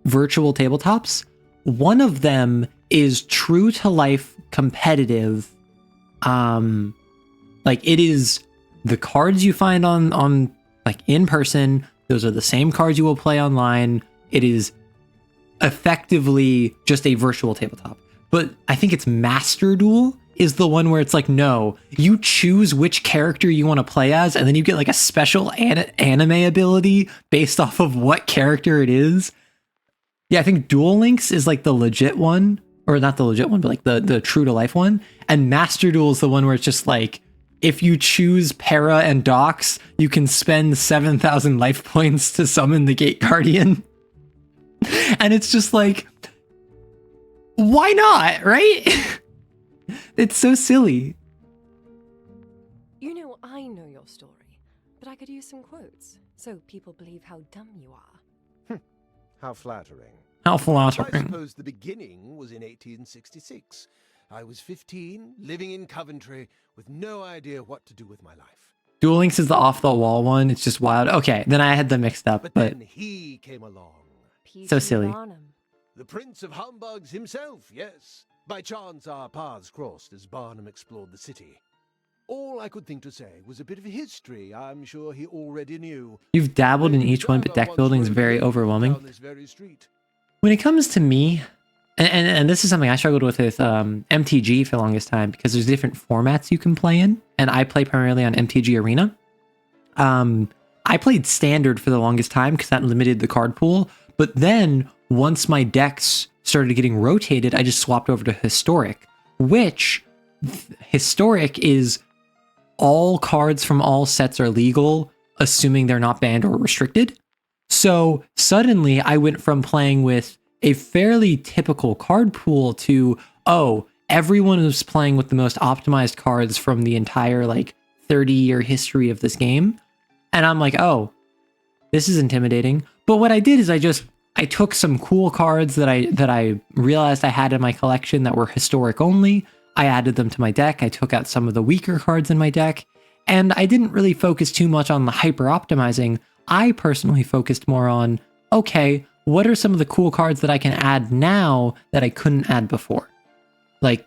virtual tabletops. One of them is true to life competitive. Like it is the cards you find on like in person. Those are the same cards you will play online. It is effectively just a virtual tabletop. But I think it's Master Duel is the one where it's like, no, you choose which character you want to play as, and then you get like a special anime ability based off of what character it is. Yeah, I think Duel Links is like the legit one, or not the legit one, but like the true to life one. And Master Duel is the one where it's just like, if you choose Para and Dox, you can spend 7,000 life points to summon the Gate Guardian. And it's just like, why not, right? It's so silly. You know, I know your story, but I could use some quotes, so people believe how dumb you are. How flattering. How I flattering. suppose the beginning was in 1866. I was 15, living in Coventry, with no idea what to do with my life. Duel Links is the off-the-wall one. It's just wild. Okay, then I had them mixed up, But but then he came along. So silly. Barnum. The Prince of Humbugs himself, yes. By chance our paths crossed as Barnum explored the city. All I could think to say was a bit of history I'm sure he already knew. You've dabbled in each one, but deck building is very overwhelming. Down this very street. When it comes to me, and this is something I struggled with MTG for the longest time, because there's different formats you can play in, and I play primarily on MTG Arena. I played Standard for the longest time because that limited the card pool, but then once my decks started getting rotated, I just swapped over to Historic, which Historic is all cards from all sets are legal, assuming they're not banned or restricted. So suddenly I went from playing with a fairly typical card pool to, oh, everyone is playing with the most optimized cards from the entire like 30-year history of this game. And I'm like, oh, this is intimidating. But what I did is I took some cool cards that I realized I had in my collection that were historic only. I added them to my deck. I took out some of the weaker cards in my deck, and I didn't really focus too much on the hyper optimizing. I personally focused more on, okay, what are some of the cool cards that I can add now that I couldn't add before? Like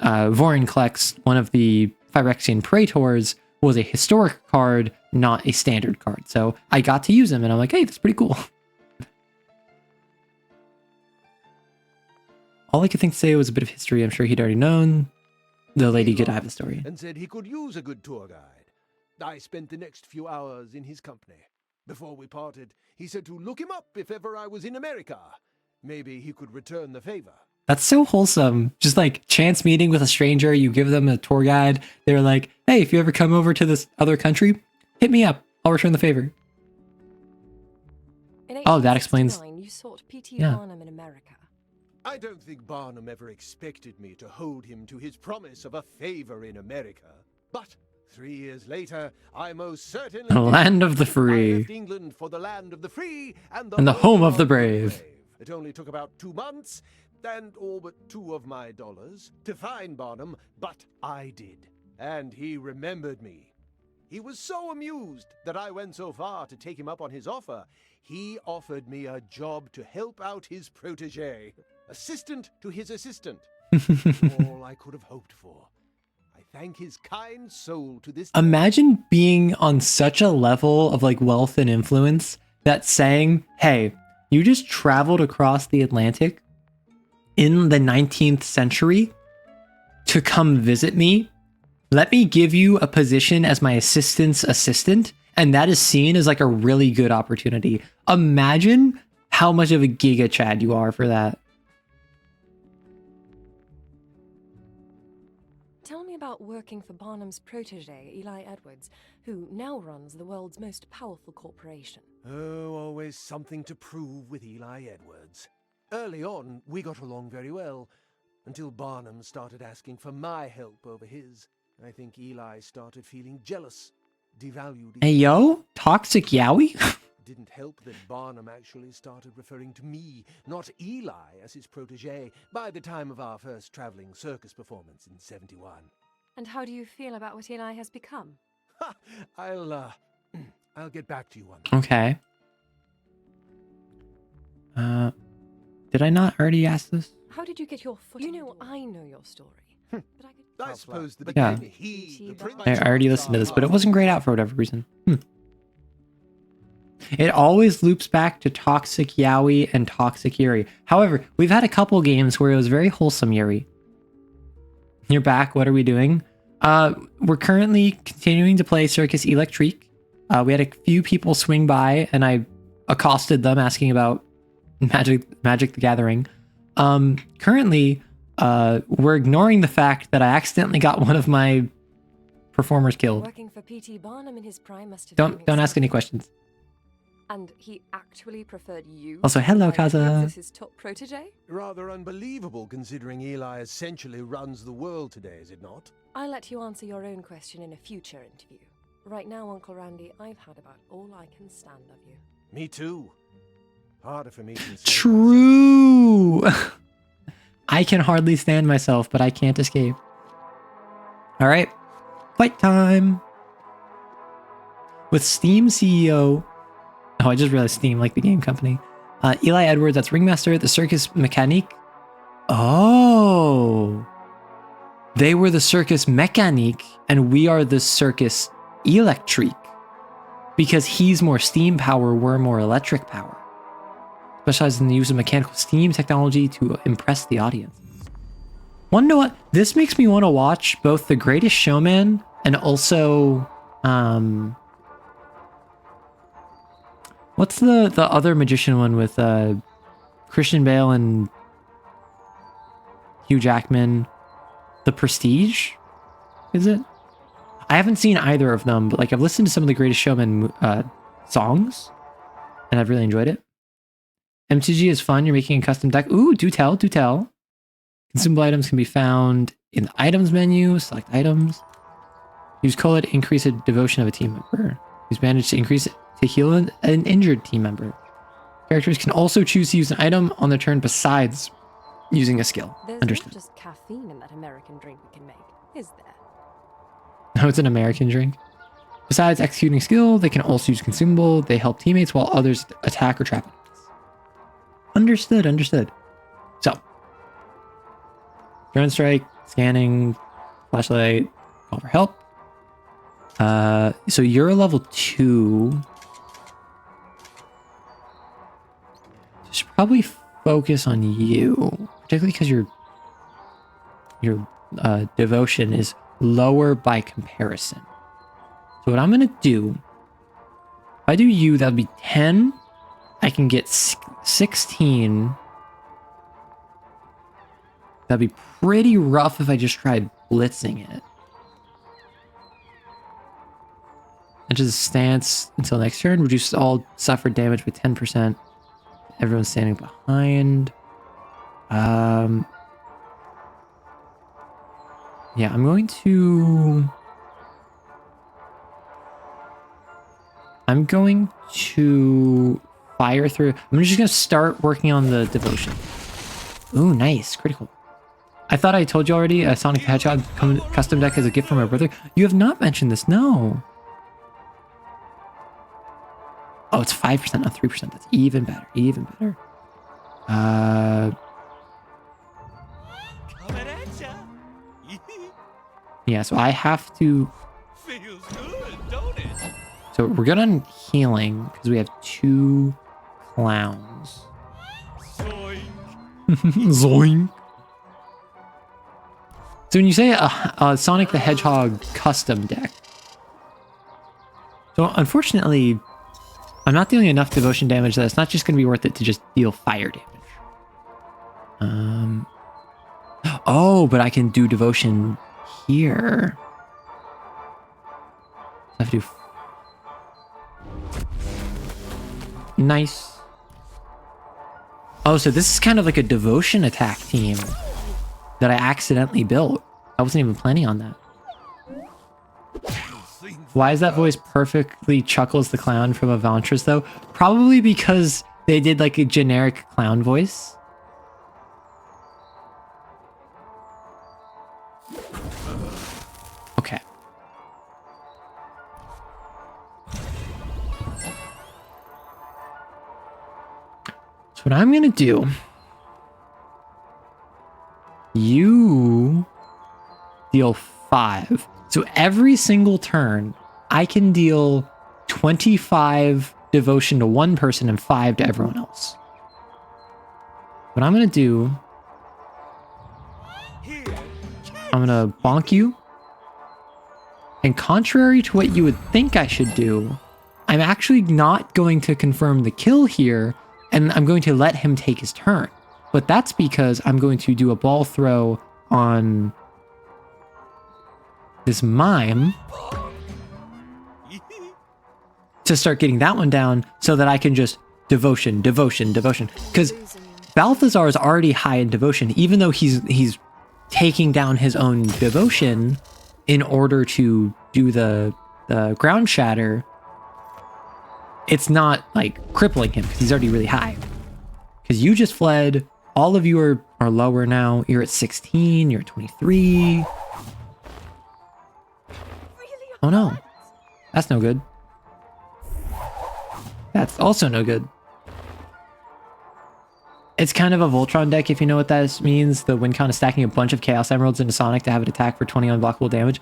VtuberEN, one of the Phyrexian Praetors, was a historic card, not a standard card. So I got to use him, and I'm like, hey, that's pretty cool. All I could think to say was a bit of history. I'm sure he'd already known. The lady could have the story. And said he could use a good tour guide. I spent the next few hours in his company. Before we parted, he said to look him up if ever I was in America. Maybe he could return the favor. That's so wholesome. Just like chance meeting with a stranger, you give them a tour guide. They're like, hey, if you ever come over to this other country, hit me up. I'll return the favor. Oh, that explains. You sought P.T. Yeah. Barnum in America. I don't think Barnum ever expected me to hold him to his promise of a favor in America. But 3 years later, I most certainly... The land of the I free. left England for the land of the free and And the home of the brave. It only took about 2 months and all but 2 of my dollars to find Barnum, but I did. And he remembered me. He was so amused that I went so far to take him up on his offer. He offered me a job to help out his protege. Assistant to his assistant. All I could have hoped for. I thank his kind soul to this day. Imagine being on such a level of like wealth and influence that saying, hey, you just traveled across the Atlantic in the 19th century to come visit me. Let me give you a position as my assistant's assistant. And that is seen as like a really good opportunity. Imagine how much of a giga chad you are for that. Tell me about working for Barnum's protege, Eli Edwards, who now runs the world's most powerful corporation. Oh, always something to prove with Eli Edwards. Early on, we got along very well, until Barnum started asking for my help over his. I think Eli started feeling jealous, devalued. Hey, yo, toxic Yowie? Didn't help that Barnum actually started referring to me, not Eli, as his protege by the time of our first traveling circus performance in '71. And how do you feel about what Eli has become? Ha! I'll get back to you on that. Okay. Did I not already ask this? How did you get your foot? You know, I know your story. But I could... I suppose the Yeah. he, the prince. I already listened to this, but it wasn't grayed out for whatever reason. It always loops back to Toxic Yowie and Toxic Yuri. However, we've had a couple games where it was very wholesome Yuri. You're back. What are we doing? We're currently continuing to play Circus Electrique. We had a few people swing by, and I accosted them asking about Magic the Gathering. Currently, we're ignoring the fact that I accidentally got one of my performers killed. Working for P.T. Barnum in his prime must have Don't been ask any exciting. questions. And he actually preferred you? Also, hello, to Eli Kaza. Edwards as his top protege? Rather unbelievable considering Eli essentially runs the world today, is it not? I'll let you answer your own question in a future interview. Right now, Uncle Randy, I've had about all I can stand of you. Me too. Harder for me to consider True. I can hardly stand myself, but I can't escape. All right, fight time. With Steam CEO... Oh, I just realized Steam, like the game company. Eli Edwards, that's Ringmaster, the Circus Mécanique. Oh. They were the Circus Mécanique, and we are the Circus Electrique. Because he's more steam power, we're more electric power. Specialized in the use of mechanical steam technology to impress the audience. Wanna know what? This makes me want to watch both The Greatest Showman and also, what's the other magician one with Christian Bale and Hugh Jackman? The Prestige? Is it? I haven't seen either of them, but like I've listened to some of the Greatest Showman songs, and I've really enjoyed it. MTG is fun. You're making a custom deck. Ooh, do tell, do tell. Consumable items can be found in the items menu. Select items. Use cola to increase the devotion of a team member. Use bandage to increase it to heal an injured team member. Characters can also choose to use an item on their turn besides using a skill. There's Understood. not just caffeine in that American drink we can make, is there? No, it's an American drink. Besides executing skill, they can also use consumable. They help teammates while others attack or trap enemies. Understood, understood. So, drone strike, scanning, flashlight, call for help. So you're a level 2. Should probably focus on you, particularly because your devotion is lower by comparison. So what I'm gonna do, if I do you, that'll be 10. I can get 16. That'd be pretty rough if I just tried blitzing it. Enters the stance until next turn. Reduces all suffered damage by 10%. Everyone's standing behind. Yeah, I'm going to fire through. I'm just going to start working on the devotion. Ooh, nice. Critical. I thought I told you already, a Sonic the Hedgehog custom deck as a gift from my brother. You have not mentioned this, no. Oh, it's 5%, not 3%. That's even better, even better. Yeah, so I have to... Feels good, don't it? So we're good on healing, because we have 2 clowns. Zoink. Zoink. So when you say a Sonic the Hedgehog custom deck, so unfortunately, I'm not dealing enough devotion damage that it's not just going to be worth it to just deal fire damage. Oh, but I can do devotion here. I have to do... Nice. Oh, so this is kind of like a devotion attack team that I accidentally built. I wasn't even planning on that. Why is that voice perfectly Chuckles the Clown from Avantras though? Probably because they did like a generic clown voice. Okay. So what I'm gonna do, you deal 5. So every single turn, I can deal 25 devotion to one person and 5 to everyone else. What I'm gonna do, I'm gonna bonk you. And contrary to what you would think I should do, I'm actually not going to confirm the kill here, and I'm going to let him take his turn. But that's because I'm going to do a ball throw on this mime to start getting that one down so that I can just devotion. Because Balthazar is already high in devotion, even though he's taking down his own devotion in order to do the ground shatter. It's not like crippling him because he's already really high. Because you just fled. All of you are lower now. You're at 16. You're at 23. Oh no. That's no good. That's also no good. It's kind of a Voltron deck, if you know what that means. The win count is stacking a bunch of Chaos Emeralds into Sonic to have it attack for 20 unblockable damage.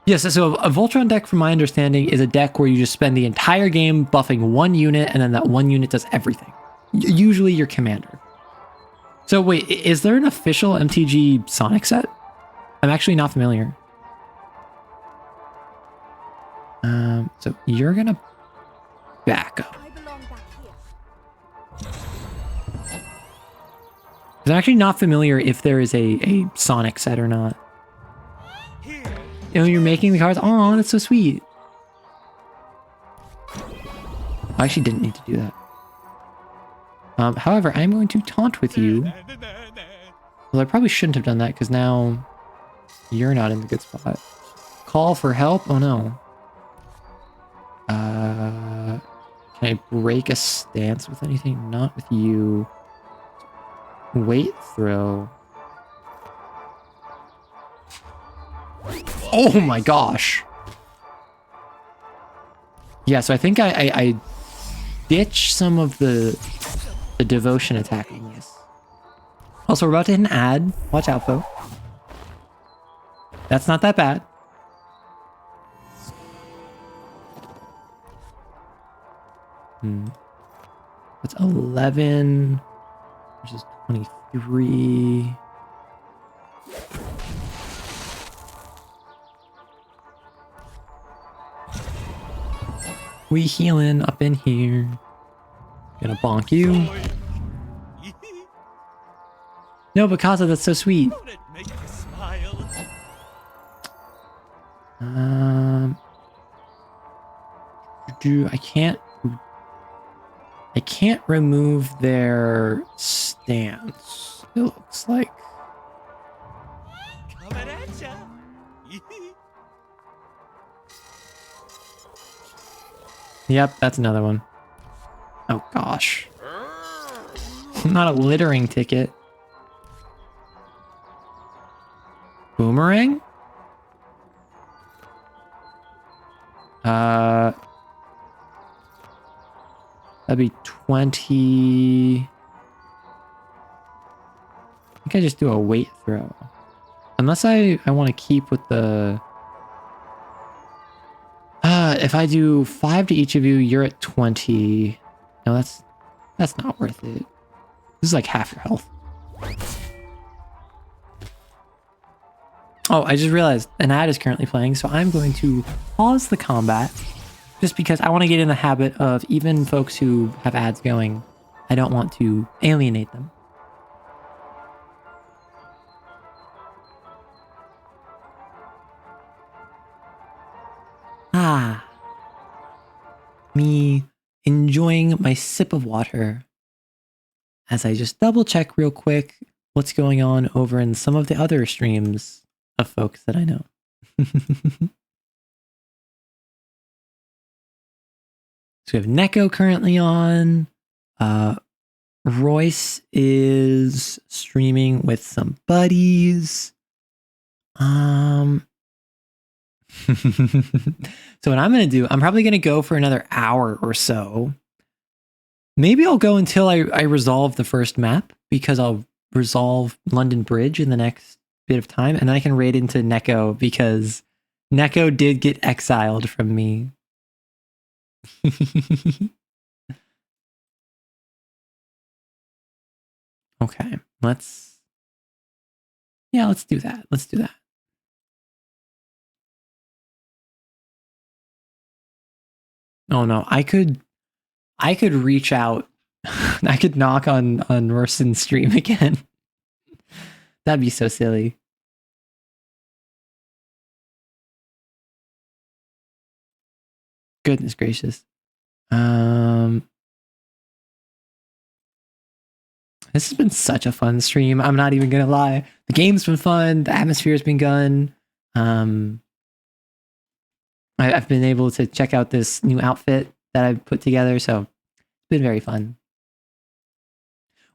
Yes, so a Voltron deck, from my understanding, is a deck where you just spend the entire game buffing one unit, and then that one unit does everything. Usually your commander. So wait, is there an official MTG Sonic set? I'm actually not familiar. So you're gonna back up. I belong back here. 'Cause I'm actually not familiar if there is a Sonic set or not. You know, you're making the cards. Oh, that's so sweet. I actually didn't need to do that. However, I'm going to taunt with you. Well, I probably shouldn't have done that because now you're not in the good spot. Call for help? Oh no. Can I break a stance with anything? Not with you. Weight throw. Oh my gosh. Yeah, so I think I ditch some of the devotion attacking this. Also, we're about to hit an ad. Watch out, folks. That's not that bad. That's 11 versus 23. We healing up in here. Gonna bonk you. No, Picasso, that's so sweet. I can't remove their stance. It looks like. Yep, that's another one. Oh gosh. Not a littering ticket. Boomerang? That'd be 20. I think I just do a weight throw. Unless I want to keep with the... if I do 5 to each of you, you're at 20. No, that's not worth it. This is like half your health. Oh, I just realized an ad is currently playing, so I'm going to pause the combat just because I want to get in the habit of even folks who have ads going, I don't want to alienate them. Ah. Me enjoying my sip of water as I just double check real quick what's going on over in some of the other streams of folks that I know. So we have Neko currently on. Royce is streaming with some buddies. So what I'm going to do, I'm probably going to go for another hour or so. Maybe I'll go until I resolve the first map, because I'll resolve London Bridge in the next bit of time, and then I can raid into Neko, because Neko did get exiled from me. Okay, let's do that. Let's do that. Oh no, I could reach out. I could knock on Rorson's stream again. That'd be so silly. Goodness gracious. This has been such a fun stream. I'm not even gonna lie. The game's been fun. The atmosphere's been good. I've been able to check out this new outfit that I've put together, so it's been very fun.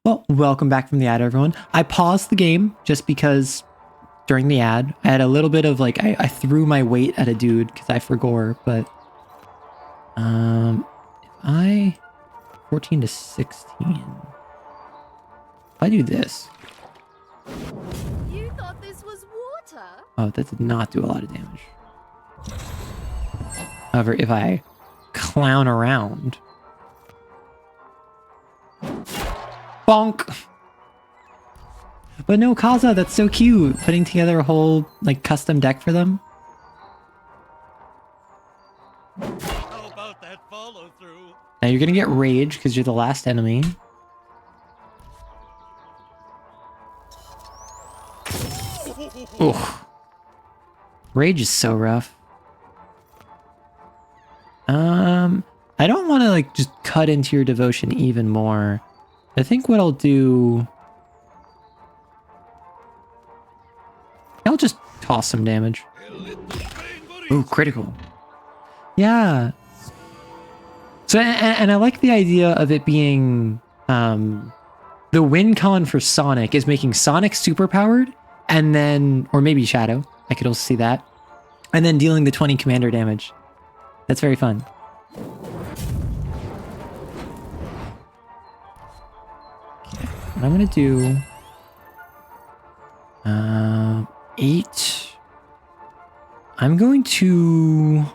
Well, welcome back from the ad, everyone. I paused the game just because during the ad, I had a little bit of like, I threw my weight at a dude because I forgot, but if I 14 to 16. If I do this. You thought this was water? Oh, that did not do a lot of damage. However, if I clown around. Bonk! But no, Kaza, that's so cute. Putting together a whole, like, custom deck for them. How about that follow through? Now you're gonna get rage because you're the last enemy. Ugh. Rage is so rough. I don't want to like just cut into your devotion even more. I think what I'll do, I'll just toss some damage. Ooh, critical. Yeah. So, and I like the idea of it being, the win con for Sonic is making Sonic superpowered, and then, or maybe Shadow. I could also see that. And then dealing the 20 commander damage. That's very fun. Okay, what I'm gonna do, 8. I'm going to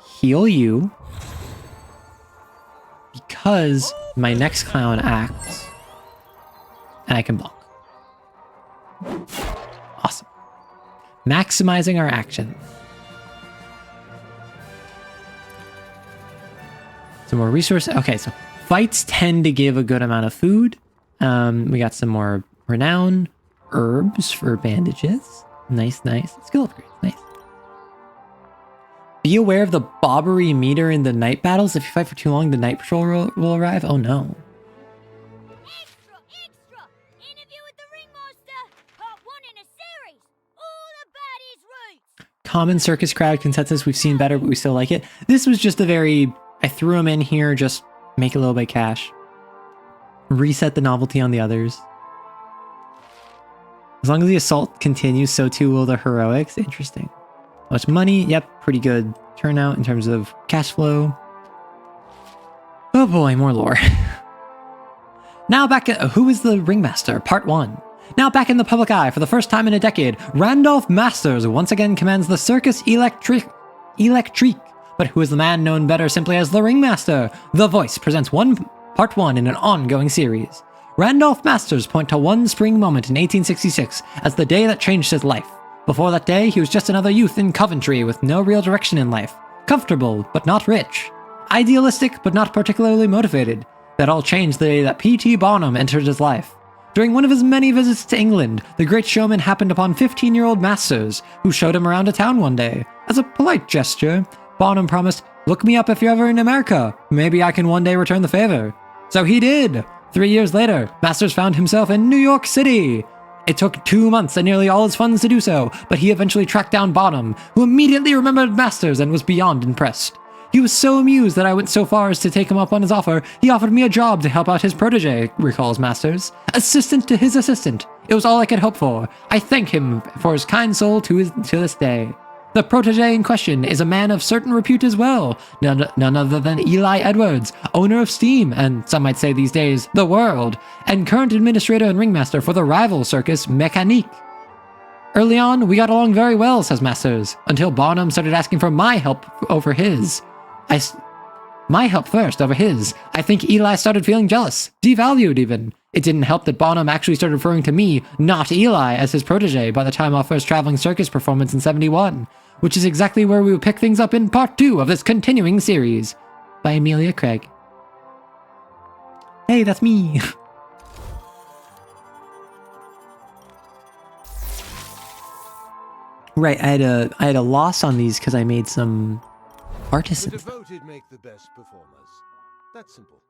heal you because my next clown acts and I can block. Awesome. Maximizing our action. Some more resources. Okay, so fights tend to give a good amount of food. We got some more renown, herbs for bandages. Nice, nice. Skill upgrades. Nice. Be aware of the bobbery meter in the night battles. If you fight for too long, the night patrol will arrive. Oh no. Extra, extra! Interview with the Ringmaster! Part 1 in a series! All about his roots! Common circus crowd consensus. We've seen better, but we still like it. This was just a very... I threw them in here, just make a little bit of cash. Reset the novelty on the others. As long as the assault continues, so too will the heroics. Interesting. Much money? Yep, pretty good turnout in terms of cash flow. Oh boy, more lore. Now back at... Who is the Ringmaster? Part 1. Now back in the public eye for the first time in a decade, Randolph Masters once again commands the Circus Electrique. But who is the man known better simply as the Ringmaster? The Voice presents part 1 in an ongoing series. Randolph Masters point to one spring moment in 1866 as the day that changed his life. Before that day, he was just another youth in Coventry with no real direction in life. Comfortable, but not rich. Idealistic, but not particularly motivated. That all changed the day that P.T. Barnum entered his life. During one of his many visits to England, the great showman happened upon 15-year-old Masters, who showed him around a town one day. As a polite gesture, Barnum promised, "Look me up if you're ever in America. Maybe I can one day return the favor." So he did! 3 years later, Masters found himself in New York City. It took 2 months and nearly all his funds to do so, but he eventually tracked down Barnum, who immediately remembered Masters and was beyond impressed. He was so amused that I went so far as to take him up on his offer. He offered me a job to help out his protege, recalls Masters. Assistant to his assistant. It was all I could hope for. I thank him for his kind soul to this day. The protege in question is a man of certain repute as well, none other than Eli Edwards, owner of Steam, and some might say these days, the world, and current administrator and ringmaster for the rival circus Mécanique. Early on, we got along very well, says Masters, until Barnum started asking for my help over his. My help first over his. I think Eli started feeling jealous, devalued even. It didn't help that Barnum actually started referring to me, not Eli, as his protege by the time of our first traveling circus performance in '71. Which is exactly where we will pick things up in part 2 of this continuing series. By Amelia Craig. Hey, that's me! Right, I had a loss on these because I made some The artisans. devoted make the best performers. That's simple.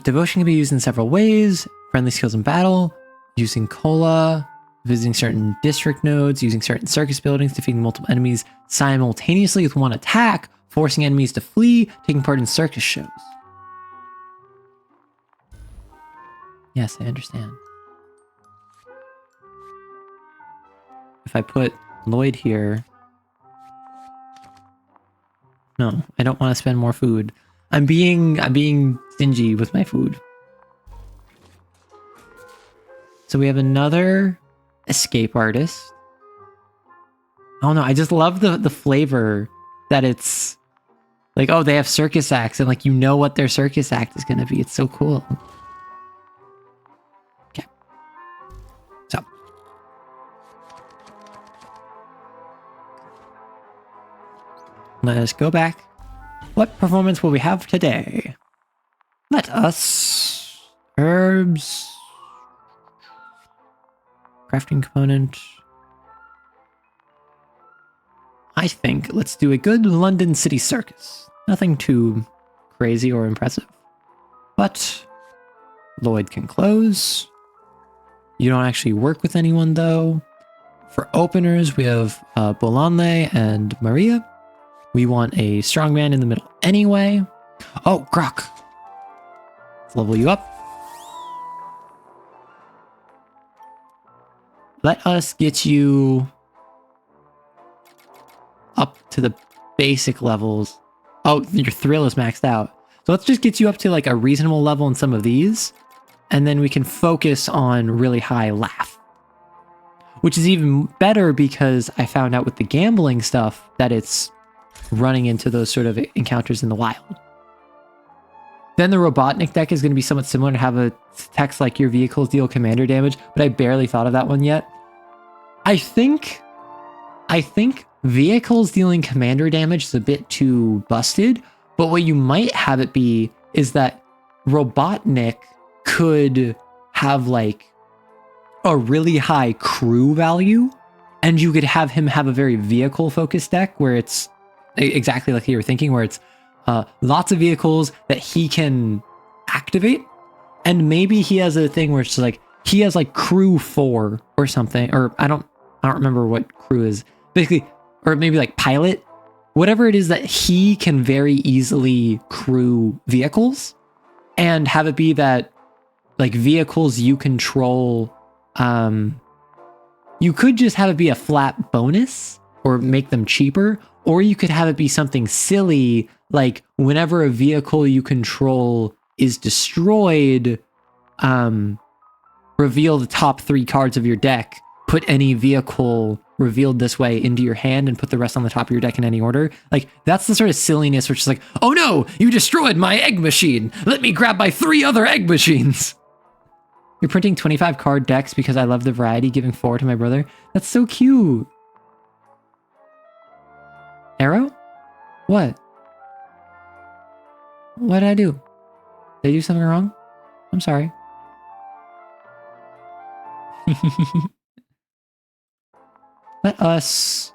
Devotion can be used in several ways. Friendly skills in battle, using cola, visiting certain district nodes, using certain circus buildings, defeating multiple enemies simultaneously with one attack, forcing enemies to flee, taking part in circus shows. Yes, I understand. If I put Lloyd here... No, I don't want to spend more food. I'm being stingy with my food. So we have another escape artist. Oh no, I just love the flavor that it's like, oh, they have circus acts and like you know what their circus act is going to be. It's so cool. Okay. So. Let us go back. What performance will we have today? Let us... Herbs... Crafting component... I think let's do a good London City Circus. Nothing too crazy or impressive. But Lloyd can close. You don't actually work with anyone though. For openers, we have Bolande and Maria. We want a strongman in the middle anyway. Oh, Grok. Let's level you up. Let us get you up to the basic levels. Oh, your thrill is maxed out. So let's just get you up to like a reasonable level in some of these. And then we can focus on really high laugh. Which is even better because I found out with the gambling stuff that it's running into those sort of encounters in the wild. Then the Robotnik deck is going to be somewhat similar to have a text like your vehicles deal commander damage, but I barely thought of that one yet. I think vehicles dealing commander damage is a bit too busted, but what you might have it be is that Robotnik could have like a really high crew value, and you could have him have a very vehicle focused deck where it's exactly like you were thinking, where it's lots of vehicles that he can activate, and maybe he has a thing where it's like he has like crew 4 or something, or I don't remember what crew is basically, or maybe like pilot, whatever it is that he can very easily crew vehicles, and have it be that like vehicles you control, you could just have it be a flat bonus or make them cheaper, or you could have it be something silly like whenever a vehicle you control is destroyed, reveal the top 3 cards of your deck, put any vehicle revealed this way into your hand, and put the rest on the top of your deck in any order. Like, that's the sort of silliness which is like, oh no, you destroyed my egg machine. Let me grab my 3 other egg machines. You're printing 25 card decks because I love the variety, giving 4 to my brother. That's so cute. Arrow? What? What did I do? Did I do something wrong? I'm sorry. Let us...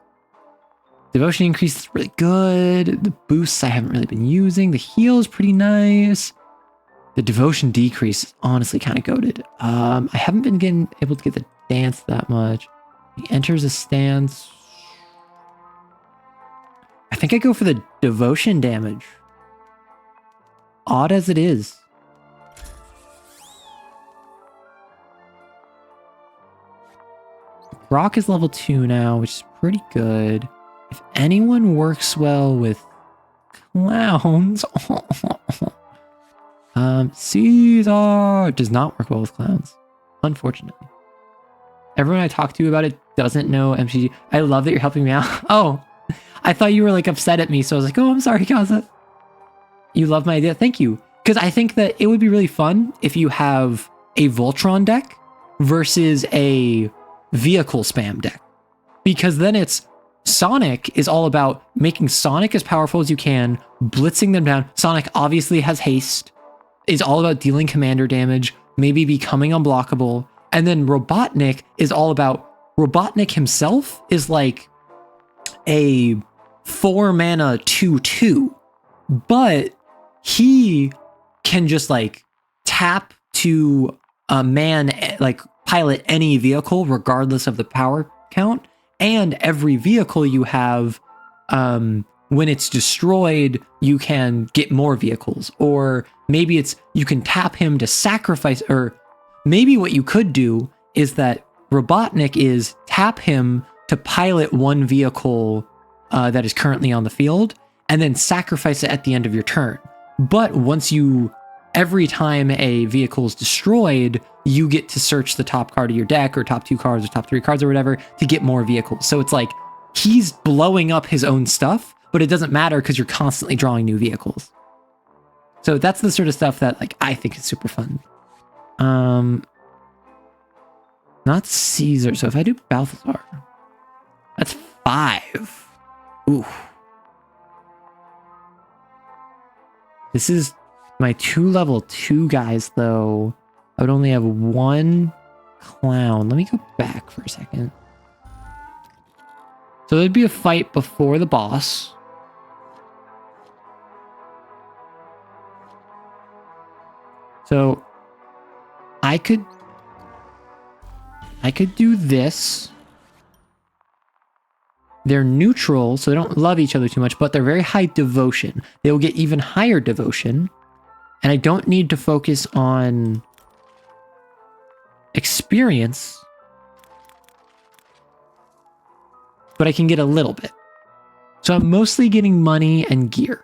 Devotion increase is really good. The boosts I haven't really been using. The heal is pretty nice. The devotion decrease is honestly kind of goated. I haven't been able to get the dance that much. He enters a stance. I think I go for the devotion damage. Odd as it is. Rock is level 2 now, which is pretty good. If anyone works well with clowns... Caesar does not work well with clowns, unfortunately. Everyone I talk to about it doesn't know MCG. I love that you're helping me out. Oh, I thought you were like upset at me, so I was like, oh, I'm sorry, Kaza. You love my idea. Thank you. Because I think that it would be really fun if you have a Voltron deck versus a vehicle spam deck. Because then it's Sonic is all about making Sonic as powerful as you can, blitzing them down. Sonic obviously has haste. Is all about dealing commander damage, maybe becoming unblockable. And then Robotnik is all about... Robotnik himself is like a 4-mana 2/2. But he can just like tap to a man, like pilot any vehicle regardless of the power count. And every vehicle you have, when it's destroyed, you can get more vehicles. Or maybe it's you can tap him to sacrifice, or maybe what you could do is that Robotnik is tap him to pilot one vehicle that is currently on the field, and then sacrifice it at the end of your turn. But once every time a vehicle is destroyed, you get to search the top card of your deck or top 2 cards or top 3 cards or whatever to get more vehicles. So it's like he's blowing up his own stuff, but it doesn't matter because you're constantly drawing new vehicles. So that's the sort of stuff that like I think is super fun. Not Caesar. So if I do Balthazar, that's 5. Ooh. This is my 2 level 2 guys, though. I would only have 1 clown. Let me go back for a second. So there'd be a fight before the boss. So I could do this. They're neutral, so they don't love each other too much, but they're very high devotion. They will get even higher devotion, and I don't need to focus on experience, but I can get a little bit. So I'm mostly getting money and gear.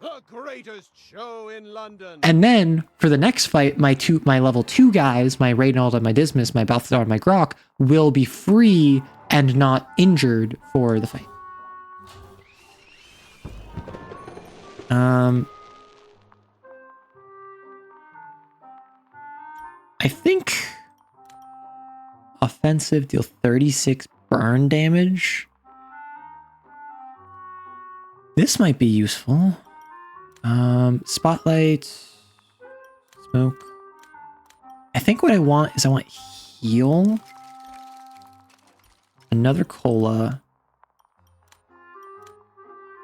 The greatest show in London. And then for the next fight, my level 2 guys, my Reynald and my Dismas, my Balthazar and my Grok, will be free and not injured for the fight. I think offensive deal 36 burn damage. This might be useful. Spotlight, smoke. I think what I want is I want heal. Another cola.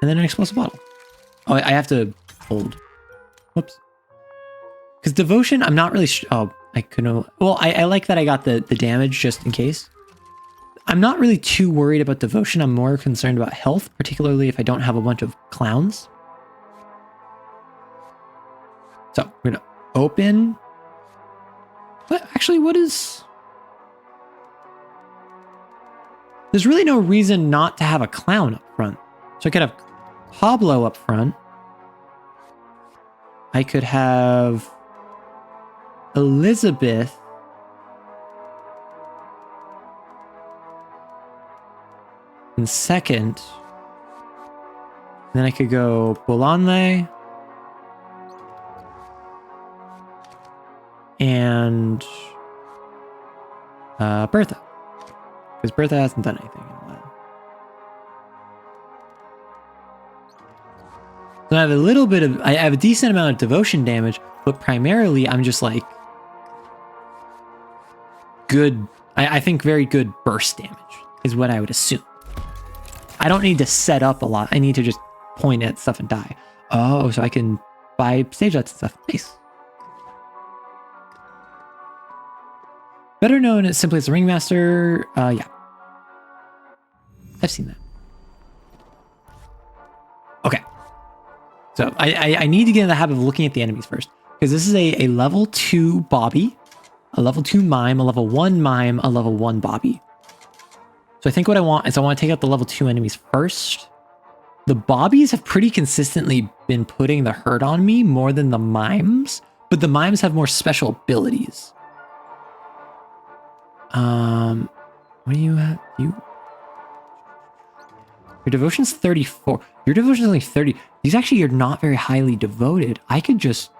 And then an explosive bottle. Oh, I have to hold. Whoops. Because devotion, I'm not really oh, I couldn't. Well, I like that I got the damage just in case. I'm not really too worried about devotion. I'm more concerned about health, particularly if I don't have a bunch of clowns. So we're gonna open. What actually? What is? There's really no reason not to have a clown up front. So I could have Pablo up front. I could have Elizabeth. In second. Then I could go Bolanle. And Bertha. Because Bertha hasn't done anything in a while. So I have a little bit of... I have a decent amount of devotion damage, but primarily I'm just like... good... I think very good burst damage is what I would assume. I don't need to set up a lot. I need to just point at stuff and die. Oh, so I can buy stage lights and stuff. Nice. Better known as simply as the Ringmaster. Yeah. I've seen that. Okay. So I need to get in the habit of looking at the enemies first. Because this is a level 2 Bobby, a level 2 Mime, a level 1 Mime, a level 1 Bobby. So I think what I want is I want to take out the level 2 enemies first. The Bobbies have pretty consistently been putting the hurt on me more than the Mimes. But the Mimes have more special abilities. What do you have? Your devotion's 34. Your devotion's only 30. These actually are not very highly devoted. I could just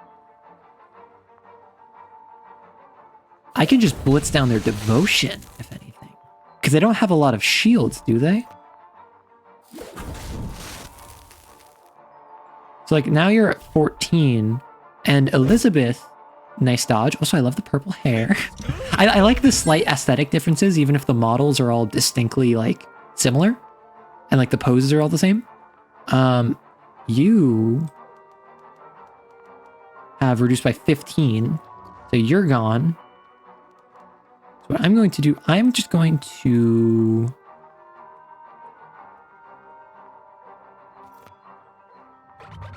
blitz down their devotion, if anything. Because they don't have a lot of shields, do they? So like now you're at 14, and Elizabeth, nice dodge. Also, I love the purple hair. I like the slight aesthetic differences, even if the models are all distinctly like similar, and like the poses are all the same. You have reduced by 15, so you're gone. So what I'm going to do, I'm just going to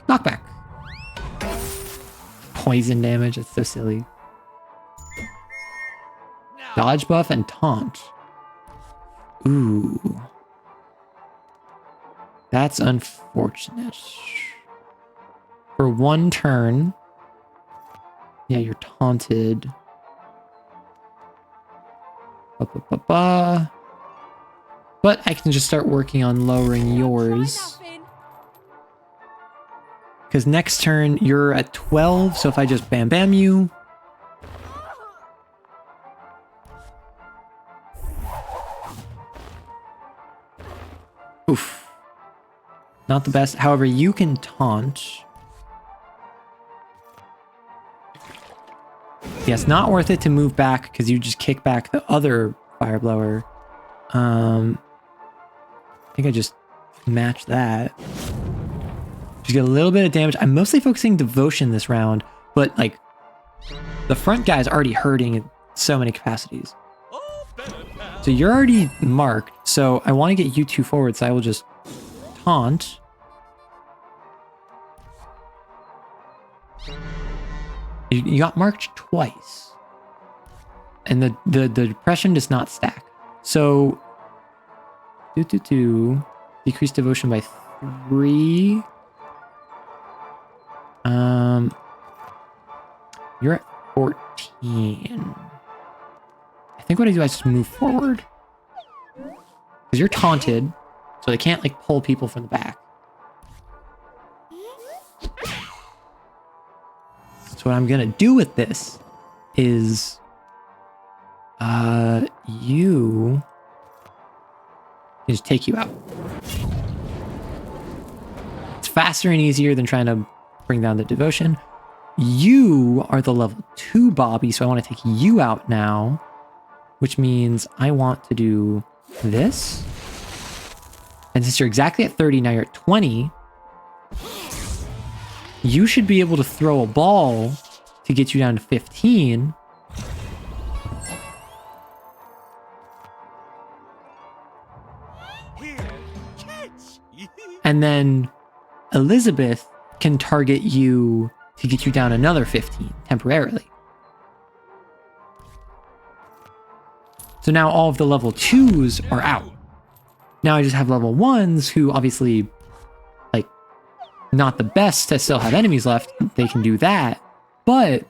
knockback. Poison damage, that's so silly. Dodge buff and taunt. Ooh. That's unfortunate. For 1 turn. Yeah, you're taunted. But I can just start working on lowering yours. Because next turn, you're at 12, so if I just bam bam you... Oof. Not the best. However, you can taunt. Yes, not worth it to move back because you just kick back the other fire blower. I think I just match that. Just get a little bit of damage. I'm mostly focusing devotion this round, but like the front guy's already hurting in so many capacities. So you're already marked, so I want to get you two forward, so I will just taunt. You got marked twice. And the depression does not stack. So decrease devotion by 3. You're at 14. I think what I do is just move forward. Because you're taunted, so they can't like pull people from the back. So what I'm gonna do with this is you just take you out. It's faster and easier than trying to bring down the devotion. You are the level 2 Bobby, so I want to take you out now, which means I want to do this. And since you're exactly at 30, now you're at 20. You should be able to throw a ball to get you down to 15. And then Elizabeth can target you to get you down another 15 temporarily. So now all of the level 2s are out. Now I just have level 1s who obviously, like, not the best to still have enemies left. They can do that. But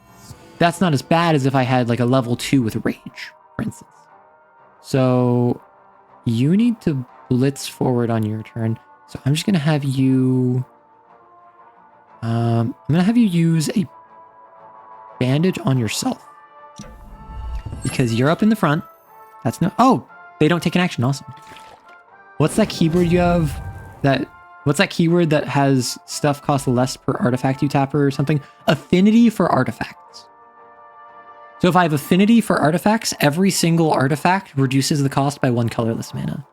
that's not as bad as if I had like a level 2 with rage, for instance. So you need to blitz forward on your turn. So I'm just going to have you... I'm going to have you use a bandage on yourself. Because you're up in the front. That's no... Oh! They don't take an action. Awesome. What's that keyword you have? What's that keyword that has stuff cost less per artifact you tap or something? Affinity for artifacts. So if I have affinity for artifacts, every single artifact reduces the cost by 1 colorless mana.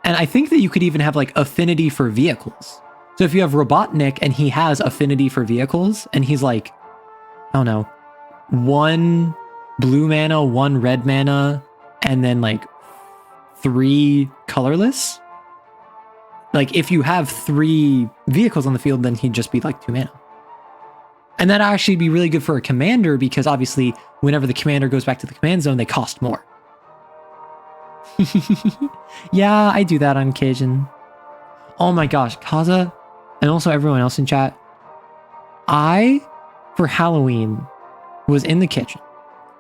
And I think that you could even have like affinity for vehicles. So if you have Robotnik and he has affinity for vehicles and he's like, I don't know, 1 blue mana, 1 red mana, and then like 3 colorless. Like if you have 3 vehicles on the field, then he'd just be like 2 mana. And that'd actually be really good for a commander because obviously whenever the commander goes back to the command zone, they cost more. Yeah, I do that on occasion. Oh my gosh, Kaza, and also everyone else in chat. I, for Halloween, was in the kitchen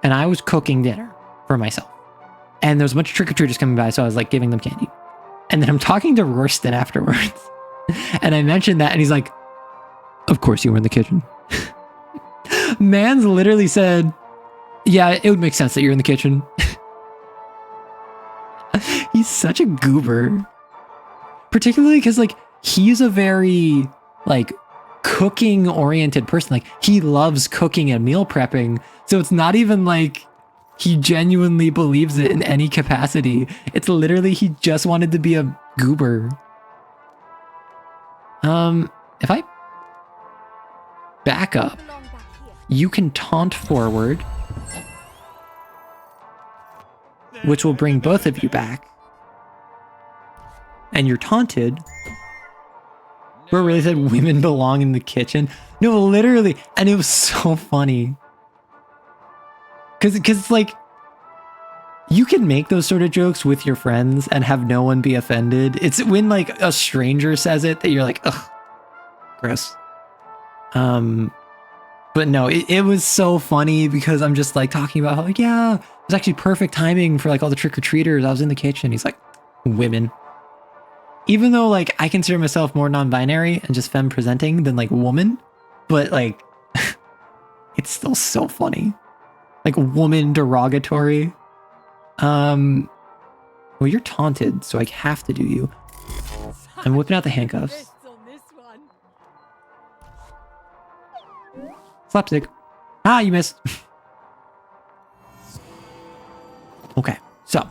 and I was cooking dinner for myself. And there was a bunch of trick-or-treaters coming by, so I was like giving them candy. And then I'm talking to Rorston afterwards. And I mentioned that and he's like, of course you were in the kitchen. Mans literally said, yeah, it would make sense that you're in the kitchen. He's such a goober. Particularly because, like, he's a very, like, cooking-oriented person. Like, he loves cooking and meal prepping. So it's not even, like, he genuinely believes it in any capacity. It's literally he just wanted to be a goober. If I back up, you can taunt forward, which will bring both of you back. And you're taunted. Bro really said women belong in the kitchen. No, literally. And it was so funny. Because like, you can make those sort of jokes with your friends and have no one be offended. It's when like a stranger says it that you're like, ugh, gross. But no, it was so funny because I'm just like talking about how like, yeah, was actually perfect timing for like all the trick-or-treaters. I was in the kitchen. He's like, women. Even though like I consider myself more non-binary and just femme presenting than like woman, but like it's still so funny. Like woman derogatory. Well, you're taunted, so I have to do you. I'm whipping out the handcuffs. Slapstick. Ah, you missed. Okay, so.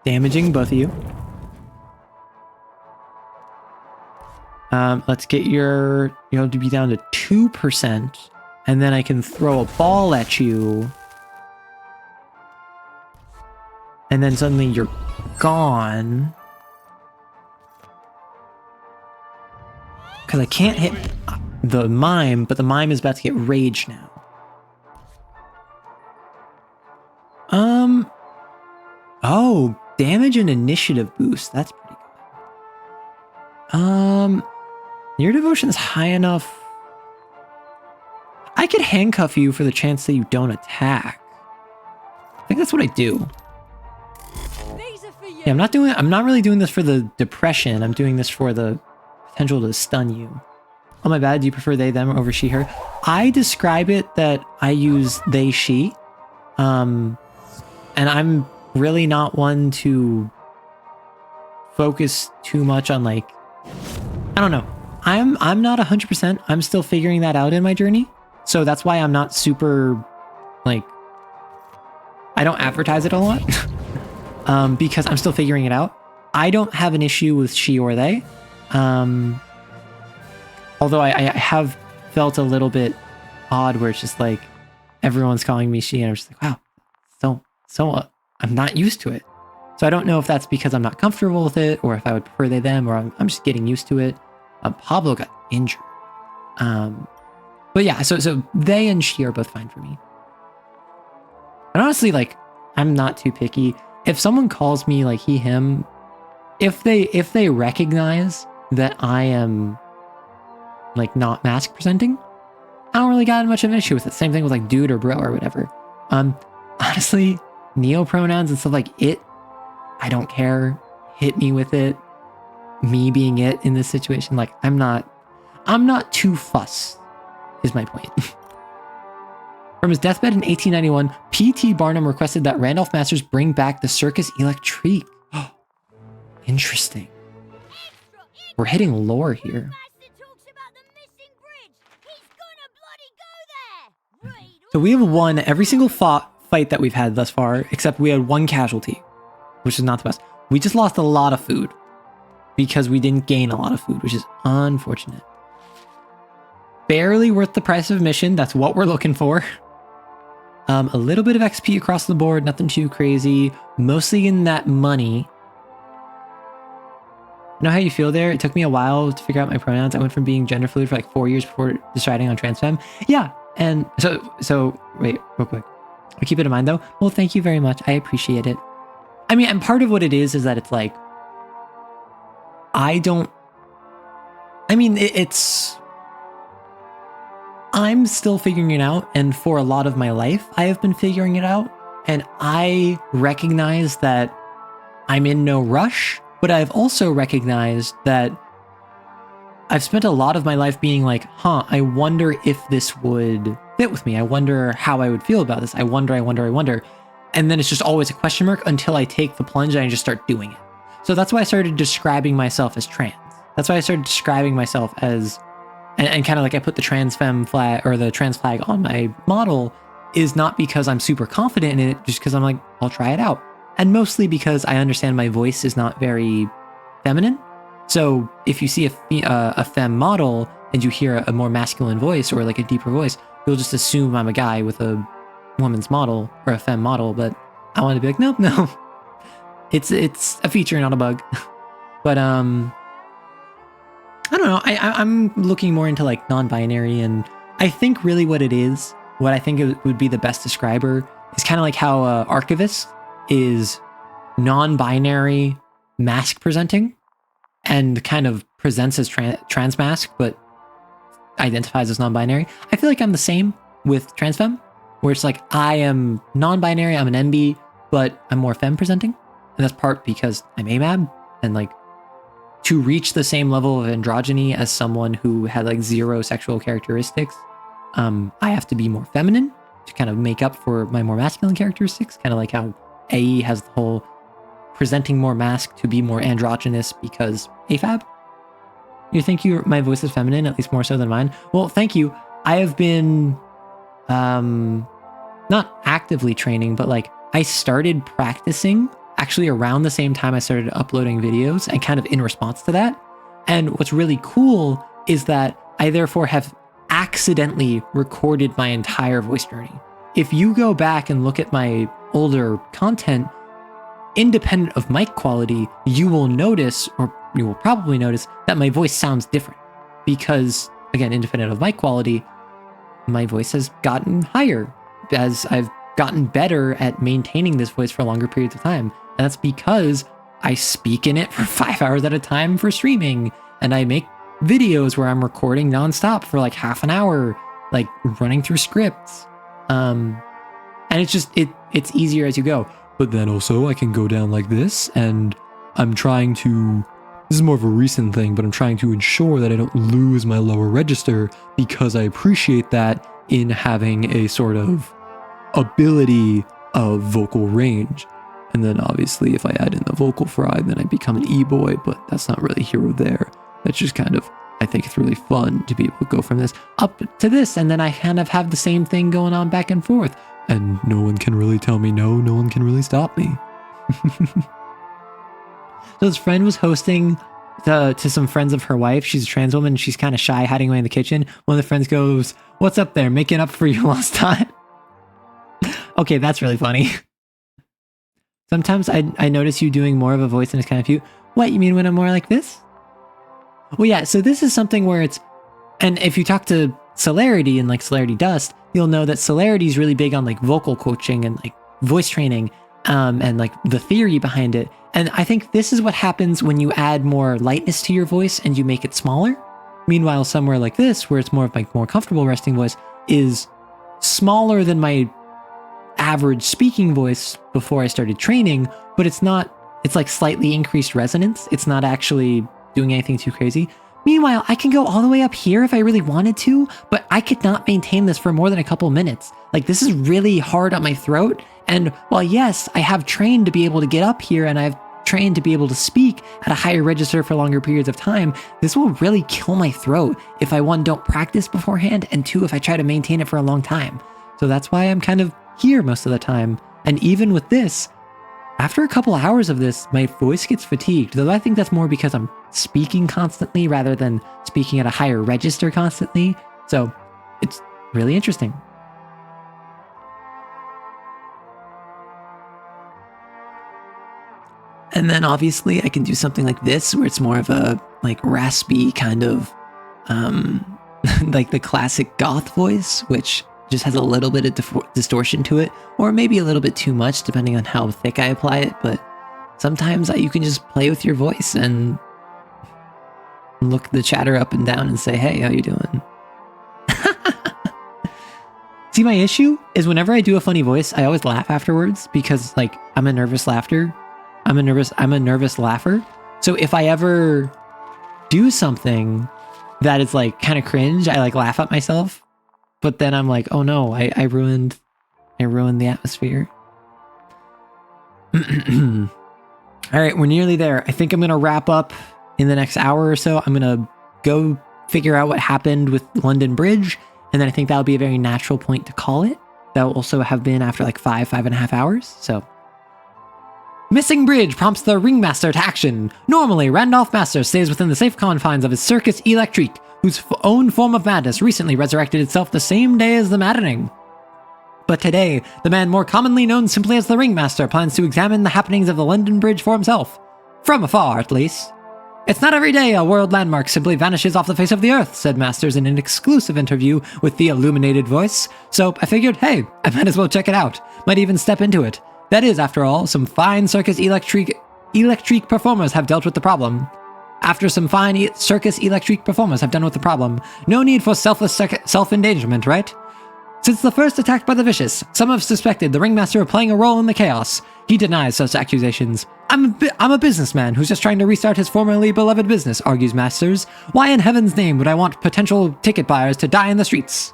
Damaging both of you. Let's get your to be down to 2%, and then I can throw a ball at you. And then suddenly you're gone. Because I can't hit the mime, but the mime is about to get rage now. Oh, damage and initiative boost. That's pretty good. Your devotion is high enough. I could handcuff you for the chance that you don't attack. I think that's what I do. Yeah, I'm not really doing this for the depression. I'm doing this for the potential to stun you. Oh, my bad. Do you prefer they, them over she, her? I describe it that I use they, she. And I'm really not one to focus too much on like, I don't know. I'm not 100%. I'm still figuring that out in my journey. So that's why I'm not super like, I don't advertise it a lot. Because I'm still figuring it out. I don't have an issue with she or they. Although I have felt a little bit odd where it's just like everyone's calling me she and I'm just like, wow, so I'm not used to it. So I don't know if that's because I'm not comfortable with it or if I would prefer they, them, or I'm just getting used to it. Pablo got injured. But yeah, so they and she are both fine for me. And honestly, like, I'm not too picky. If someone calls me like he, him, if they recognize that I am like not mask presenting, I don't really got much of an issue with it. Same thing with like dude or bro or whatever. Honestly, neo pronouns and stuff like it, I don't care. Hit me with it. Me being it in this situation, like I'm not too fussed, is my point. From his deathbed in 1891, P.T. Barnum requested that Randolph Masters bring back the Circus Electrique. Interesting. We're hitting lore here. So we have won every single fight that we've had thus far, except we had one casualty, which is not the best. We just lost a lot of food because we didn't gain a lot of food, which is unfortunate. Barely worth the price of admission. That's what we're looking for. A little bit of XP across the board, nothing too crazy. Mostly in that money. I know how you feel there. It took me a while to figure out my pronouns. I went from being gender fluid for like 4 years before deciding on trans femme. Yeah, and so wait, real quick. I'll keep it in mind though. Well, thank you very much. I appreciate it. I mean, and part of what it is that it's like, it's I'm still figuring it out, and for a lot of my life, I have been figuring it out, and I recognize that I'm in no rush, but I've also recognized that I've spent a lot of my life being like, I wonder if this would fit with me. I wonder how I would feel about this. I wonder. And then it's just always a question mark until I take the plunge and I just start doing it. So that's why I started describing myself as trans. That's why I started describing myself as, and kind of like I put the trans femme flag or the trans flag on my model, is not because I'm super confident in it, just because I'm like, I'll try it out. And mostly because I understand my voice is not very feminine. So if you see a femme model and you hear a more masculine voice or like a deeper voice, you'll just assume I'm a guy with a woman's model or a femme model. But I want to be like, nope, no. It's a feature, not a bug. But I don't know. I'm looking more into like non-binary, and I think really what it is, what I think it would be the best describer is kind of like how Archivist is non-binary mask presenting and kind of presents as trans mask, but identifies as non-binary. I feel like I'm the same with trans femme. where it's like I am non-binary, I'm an MB, but I'm more femme presenting. And that's part because I'm AMAB, and like to reach the same level of androgyny as someone who had like 0 sexual characteristics, I have to be more feminine to kind of make up for my more masculine characteristics, kind of like how AE has the whole presenting more mask to be more androgynous because AFAB. You think my voice is feminine, at least more so than mine? Well, thank you. I have been not actively training, but like I started practicing actually around the same time I started uploading videos, and kind of in response to that. And what's really cool is that I therefore have accidentally recorded my entire voice journey. If you go back and look at my older content, independent of mic quality, you will notice, or you will probably notice, that my voice sounds different. Because, again, independent of mic quality, my voice has gotten higher as I've gotten better at maintaining this voice for longer periods of time. And that's because I speak in it for 5 hours at a time for streaming, and I make videos where I'm recording nonstop for like half an hour, like running through scripts. And it's just, it's easier as you go. But then also I can go down like this, and I'm trying to, this is more of a recent thing, but I'm trying to ensure that I don't lose my lower register, because I appreciate that in having a sort of ability of vocal range. And then obviously if I add in the vocal fry, then I become an e-boy, but that's not really here or there. That's just kind of, I think it's really fun to be able to go from this up to this, and then I kind of have the same thing going on back and forth. And no one can really tell me no, no one can really stop me. So his friend was hosting to some friends of her wife. She's a trans woman, and she's kind of shy, hiding away in the kitchen. One of the friends goes, "What's up there? Making up for your lost time?" Okay, that's really funny. Sometimes I notice you doing more of a voice, and it's kind of cute. What, you mean when I'm more like this? Well, yeah, so this is something where it's, and if you talk to Celerity and like Celerity Dust, you'll know that Celerity is really big on like vocal coaching and like voice training, and like the theory behind it. And I think this is what happens when you add more lightness to your voice and you make it smaller. Meanwhile, somewhere like this, where it's more of my more comfortable resting voice, is smaller than my average speaking voice before I started training, but it's not, it's like slightly increased resonance. It's not actually doing anything too crazy. Meanwhile, I can go all the way up here if I really wanted to, but I could not maintain this for more than a couple minutes. Like, this is really hard on my throat. And while yes, I have trained to be able to get up here, and I've trained to be able to speak at a higher register for longer periods of time, this will really kill my throat if I, one, don't practice beforehand, and two, if I try to maintain it for a long time. So that's why I'm kind of here most of the time. And even with this, after a couple hours of this, my voice gets fatigued, though I think that's more because I'm speaking constantly rather than speaking at a higher register constantly. So it's really interesting. And then obviously I can do something like this, where it's more of a like raspy kind of, like the classic goth voice, which just has a little bit of distortion to it, or maybe a little bit too much depending on how thick I apply it. But sometimes you can just play with your voice and look the chatter up and down and say, "Hey, how you doing?" See, my issue is whenever I do a funny voice, I always laugh afterwards, because like I'm a nervous laugher. I'm a nervous laugher. So if I ever do something that is like kind of cringe, I like laugh at myself. But then I'm like, oh no, I ruined the atmosphere. All right, we're nearly there. I think I'm going to wrap up in the next hour or so. I'm going to go figure out what happened with London Bridge. And then I think that'll be a very natural point to call it. That will also have been after like 5.5 hours. So, missing bridge prompts the ringmaster to action. Normally, Randolph Master stays within the safe confines of his Circus Electrique, whose own form of madness recently resurrected itself the same day as the maddening. But today, the man more commonly known simply as the Ringmaster plans to examine the happenings of the London Bridge for himself. From afar, at least. "It's not every day a world landmark simply vanishes off the face of the earth," said Masters in an exclusive interview with the illuminated voice. "So I figured, hey, I might as well check it out. Might even step into it. That is, after all, some fine Circus Electrique performers have dealt with the problem. After some fine Circus Electrique performers have done with the problem, no need for selfless self-endangerment, right? Since the first attack by the Vicious, some have suspected the Ringmaster of playing a role in the chaos. He denies such accusations. I'm a businessman who's just trying to restart his formerly beloved business, argues Masters. Why in heaven's name would I want potential ticket buyers to die in the streets?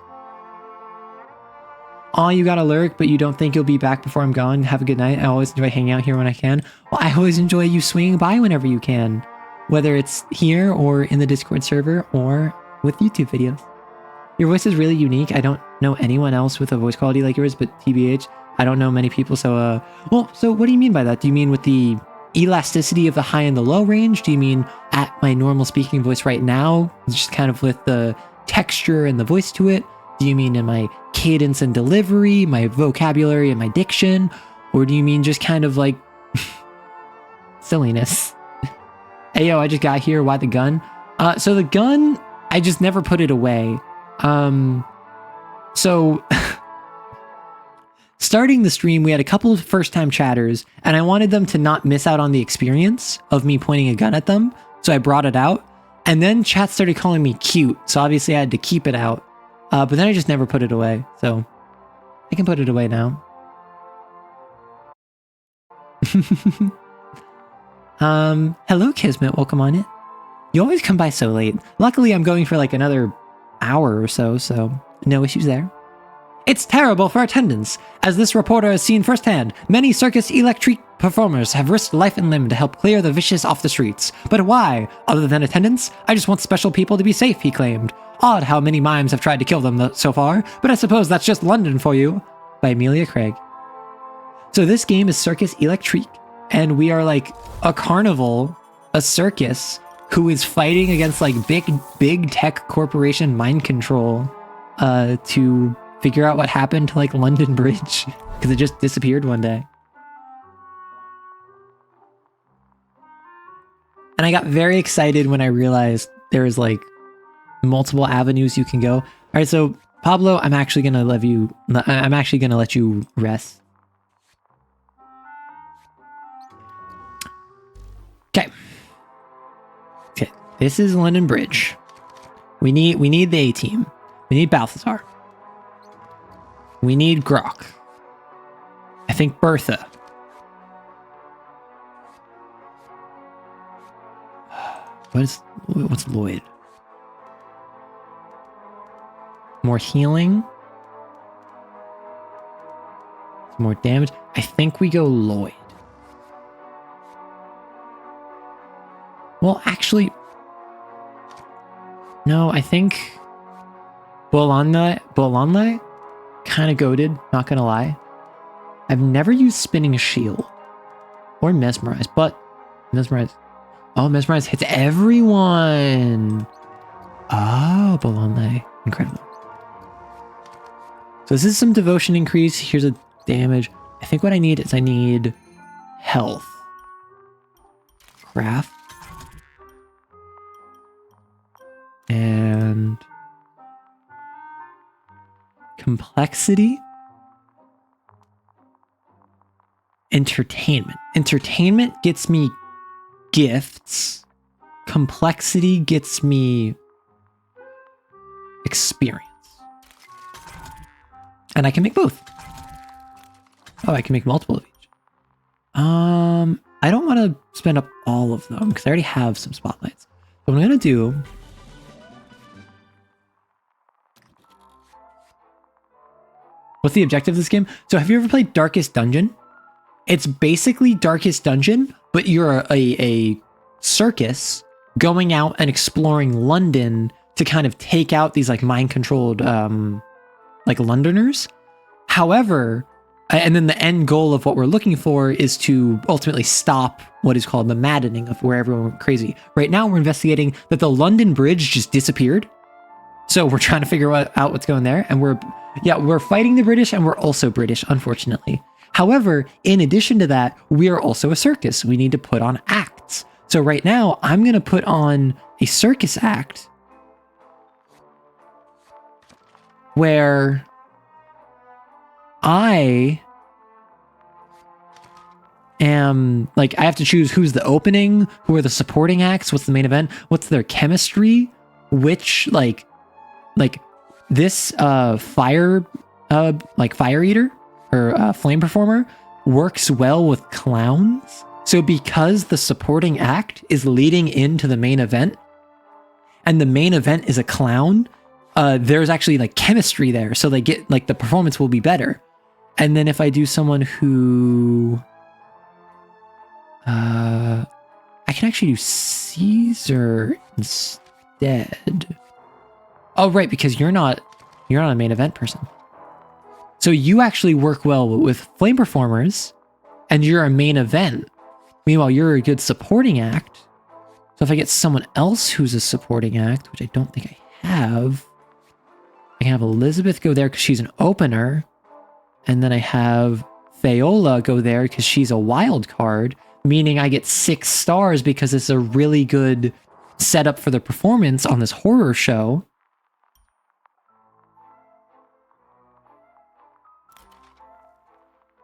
Aw, you got a lurk, but you don't think you'll be back before I'm gone? Have a good night. I always enjoy hanging out here when I can. Well, I always enjoy you swinging by whenever you can. Whether it's here or in the Discord server or with YouTube videos. Your voice is really unique. I don't know anyone else with a voice quality like yours, but TBH, I don't know many people, so, well, so what do you mean by that? Do you mean with the elasticity of the high and the low range? Do you mean at my normal speaking voice right now, just kind of with the texture and the voice to it? Do you mean in my cadence and delivery, my vocabulary and my diction? Or do you mean just kind of like silliness? Hey, yo, I just got here. Why the gun? So the gun, I just never put it away. So starting the stream, we had a couple of first-time chatters, and I wanted them to not miss out on the experience of me pointing a gun at them, so I brought it out, and then chat started calling me cute, so obviously I had to keep it out, but then I just never put it away, so I can put it away now. Hello Kismet, welcome on it. You always come by so late. Luckily, I'm going for like another hour or so no issues there. It's terrible for attendance. As this reporter has seen firsthand, many Circus Electrique performers have risked life and limb to help clear the Vicious off the streets. But why? Other than attendance? I just want special people to be safe, he claimed. Odd how many mimes have tried to kill them so far, but I suppose that's just London for you. By Amelia Craig. So this game is Circus Electrique, and we are like a carnival, a circus, who is fighting against like big tech corporation mind control to figure out what happened to like London Bridge because it just disappeared one day. And I got very excited when I realized there's like multiple avenues you can go. All right, so Pablo, I'm actually gonna let you rest. Okay. Okay. This is London Bridge. We need the A-team. We need Balthazar. We need Grok. I think Bertha. What's Lloyd? More healing. More damage. I think we go Lloyd. Well, actually, no, I think Bolanle kind of goated, not gonna lie. I've never used Spinning Shield or Mesmerize, but Mesmerize. Oh, Mesmerize hits everyone. Oh, Bolanle. Incredible. So this is some devotion increase. Here's a damage. I think what I need is health. Craft. And complexity. Entertainment. Entertainment gets me gifts. Complexity gets me experience. And I can make both. Oh, I can make multiple of each. I don't want to spend up all of them because I already have some spotlights. So what I'm going to do... What's the objective of this game? So have you ever played Darkest Dungeon? It's basically Darkest Dungeon, but you're a circus going out and exploring London to kind of take out these like mind-controlled like Londoners. However, and then the end goal of what we're looking for is to ultimately stop what is called the maddening of where everyone went crazy. Right now we're investigating that the London Bridge just disappeared. So we're trying to figure out what's going there. And we're fighting the British and we're also British, unfortunately. However, in addition to that, we are also a circus. We need to put on acts. So right now I'm going to put on a circus act where I am like, I have to choose who's the opening, who are the supporting acts, what's the main event, what's their chemistry, which like this fire like fire eater or flame performer works well with clowns. So because the supporting act is leading into the main event, and the main event is a clown, there's actually like chemistry there. So they get like the performance will be better. And then if I do someone who, I can actually do Caesar instead. Oh, right, because you're not a main event person. So you actually work well with flame performers, and you're a main event. Meanwhile, you're a good supporting act. So if I get someone else who's a supporting act, which I don't think I have, I can have Elizabeth go there because she's an opener. And then I have Fayola go there because she's a wild card, meaning I get 6 stars because it's a really good setup for the performance on this horror show.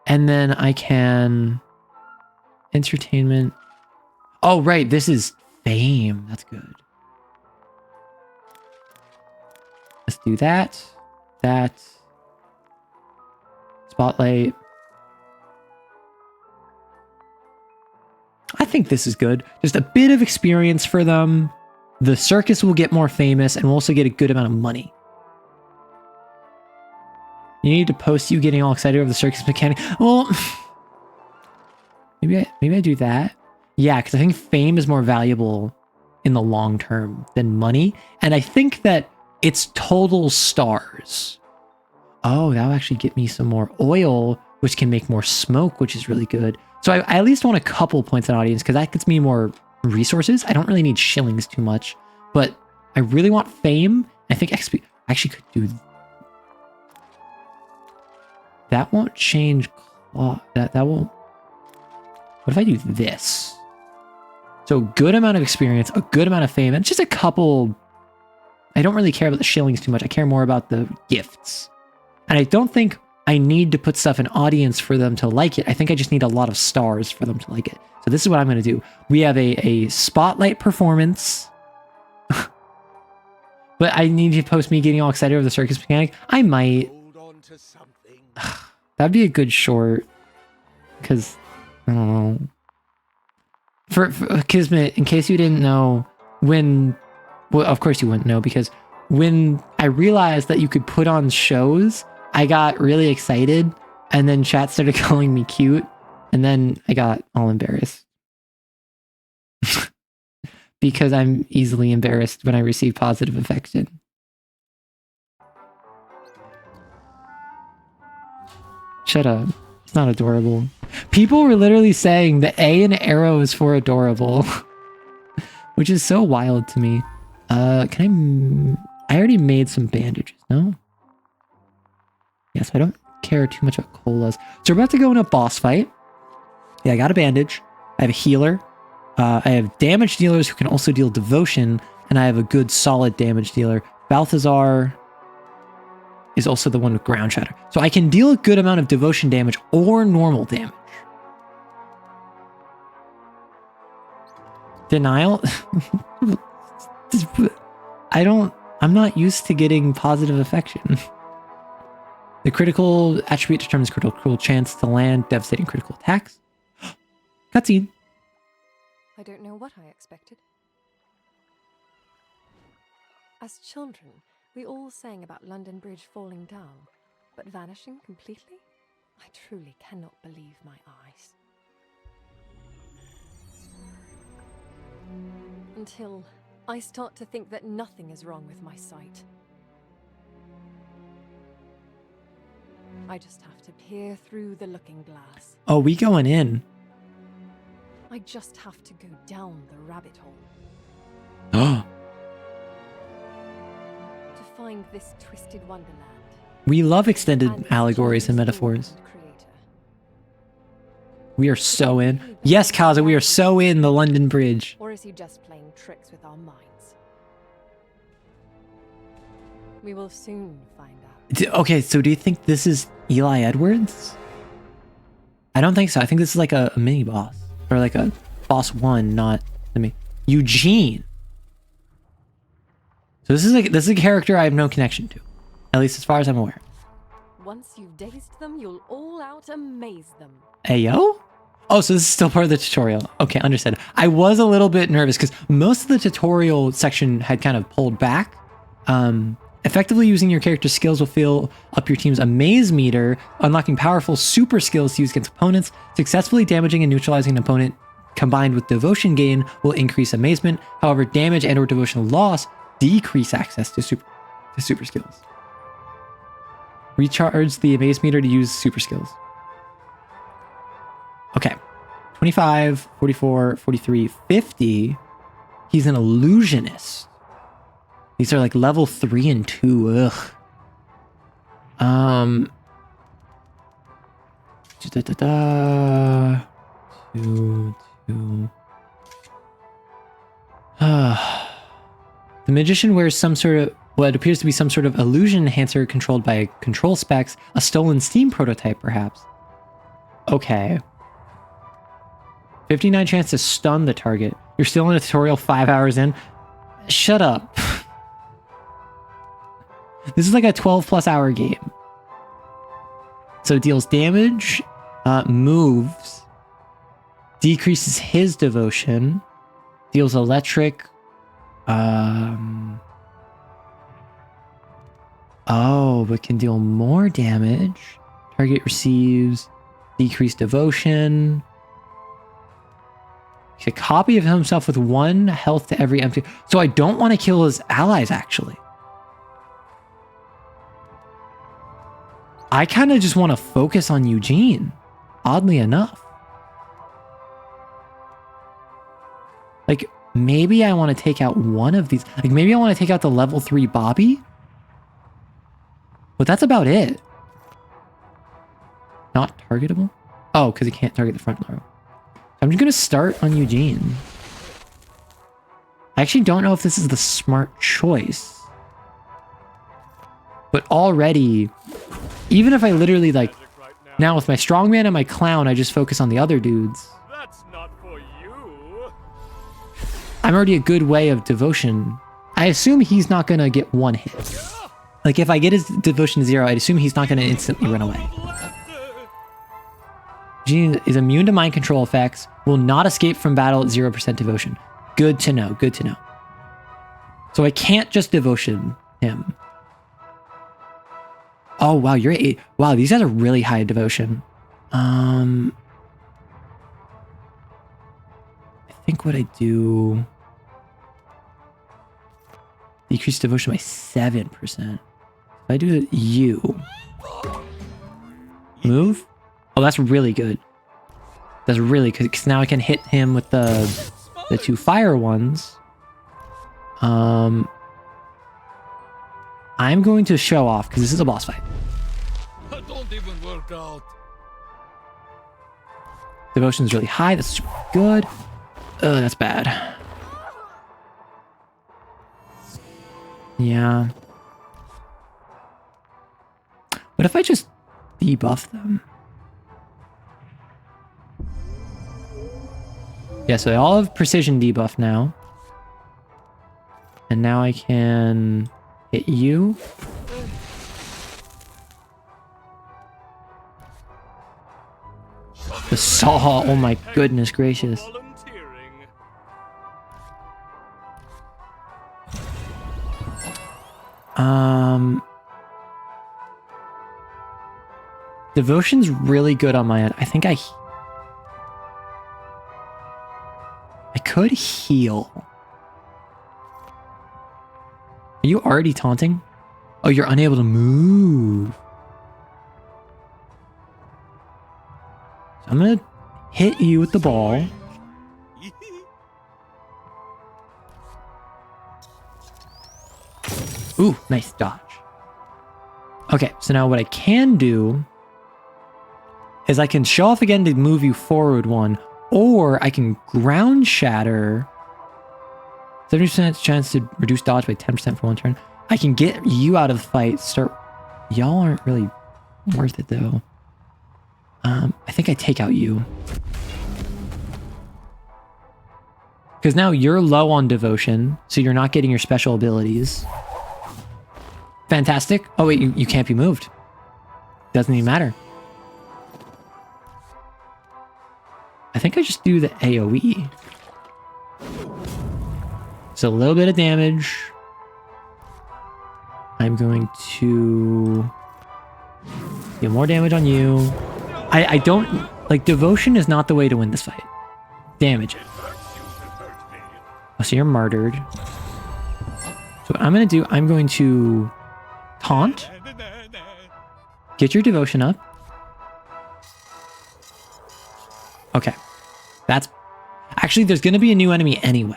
And then I can entertainment. Oh, right. This is fame. That's good. Let's do that. That. Spotlight. I think this is good. Just a bit of experience for them. The circus will get more famous and we'll also get a good amount of money. You need to post you getting all excited over the circus mechanic. Well, maybe I do that. Yeah, because I think fame is more valuable in the long term than money. And I think that it's total stars. Oh, that'll actually get me some more oil, which can make more smoke, which is really good. So I at least want a couple points in audience because that gets me more resources. I don't really need shillings too much, but I really want fame. I think XP. I actually could do that. Won't change. That won't. What if I do this? So good amount of experience, a good amount of fame, and just a couple. I don't really care about the shillings too much. I care more about the gifts. And I don't think I need to put stuff in audience for them to like it. I think I just need a lot of stars for them to like it. So this is what I'm going to do. We have a spotlight performance. But I need to post me getting all excited over the circus mechanic. I might. Hold on to something. That'd be a good short. Because, I don't know. For Kismet, in case you didn't know, well, of course you wouldn't know, because when I realized that you could put on shows, I got really excited, and then chat started calling me cute, and then I got all embarrassed. Because I'm easily embarrassed when I receive positive affection. Shut up. It's not adorable. People were literally saying the A in arrow is for adorable. Which is so wild to me. I already made some bandages, no? Yes, I don't care too much about colas. So we're about to go in a boss fight. Yeah, I got a bandage. I have a healer. I have damage dealers who can also deal devotion, and I have a good solid damage dealer. Balthazar is also the one with ground shatter. So I can deal a good amount of devotion damage or normal damage. Denial? I'm not used to getting positive affection. The critical attribute determines critical chance to land devastating critical attacks. Cutscene. I don't know what I expected. As children, we all sang about London Bridge falling down, but vanishing completely? I truly cannot believe my eyes. Until I start to think that nothing is wrong with my sight. I just have to peer through the looking glass. Oh, we going in. I just have to go down the rabbit hole. Oh. To find this twisted wonderland. We love extended And allegories and John's metaphors. Lord and Creator. We are so in. Yes, Kaza, we are so in the London Bridge. Or is he just playing tricks with our minds? We will soon find out. Okay, so do you think this is Eli Edwards? I don't think so. I think this is like a mini boss. Or like a boss one, not Eugene. So this is a character I have no connection to. At least as far as I'm aware. Once you've dazed them, you'll all out amaze them. Ayo? Oh, so this is still part of the tutorial. Okay, understood. I was a little bit nervous because most of the tutorial section had kind of pulled back. Effectively using your character's skills will fill up your team's amaze meter, unlocking powerful super skills to use against opponents. Successfully damaging and neutralizing an opponent combined with devotion gain will increase amazement. However, damage and or devotion loss decrease access to super skills. Recharge the amaze meter to use super skills. Okay. 25, 44, 43, 50. He's an illusionist. These are like level 3 and 2. Ugh. Two. The magician wears some sort of what appears to be some sort of illusion enhancer controlled by control specs, a stolen Steam prototype, perhaps. Okay. 59 chance to stun the target. You're still in a tutorial 5 hours in. Shut up. This is like a 12+ hour game. So it deals damage, moves, decreases his devotion, deals electric. Oh, but can deal more damage. Target receives decreased devotion. A copy of himself with 1 health to every empty. So I don't want to kill his allies, actually. I kind of just want to focus on Eugene, oddly enough. Like, maybe I want to take out one of these. Like, maybe I want to take out the level 3 Bobby. But that's about it. Not targetable? Oh, because he can't target the front row. I'm just going to start on Eugene. I actually don't know if this is the smart choice. But already, even if I literally like, now with my strongman and my clown, I just focus on the other dudes. That's not for you. I'm already a good way of devotion. I assume he's not going to get 1 hit. Like if I get his devotion to 0, I'd assume he's not going to instantly run away. Eugene is immune to mind control effects, will not escape from battle at 0% devotion. Good to know, good to know. So I can't just devotion him. Oh, wow, you're 8. Wow, these guys are really high devotion. I think what I do... Decrease devotion by 7%. If I do you... Move? Oh, that's really good. That's really good, because now I can hit him with the 2 fire ones. I'm going to show off, because this is a boss fight. Don't even work out. Devotion's really high. That's super good. Ugh, that's bad. Yeah. What if I just debuff them? Yeah, so they all have precision debuff now. And now I can hit you. The saw, oh my goodness gracious. Devotion's really good on my end. I think I could heal. Are you already taunting? Oh, you're unable to move. So I'm gonna hit you with the ball. Ooh, nice dodge. Okay, so now what I can do is I can show off again to move you forward 1, or I can ground shatter. 70% chance to reduce dodge by 10% for 1 turn. I can get you out of the fight. Y'all aren't really worth it though. I think I take out you. Because now you're low on devotion, so you're not getting your special abilities. Fantastic. Oh wait, you can't be moved. doesn't even matter. I think I just do the AoE. So a little bit of damage. I'm going to deal more damage on you. I don't... Like, devotion is not the way to win this fight. Damage it. Oh, so you're martyred. So what I'm going to do, I'm going to taunt. Get your devotion up. Okay. That's... Actually, there's going to be a new enemy anyway.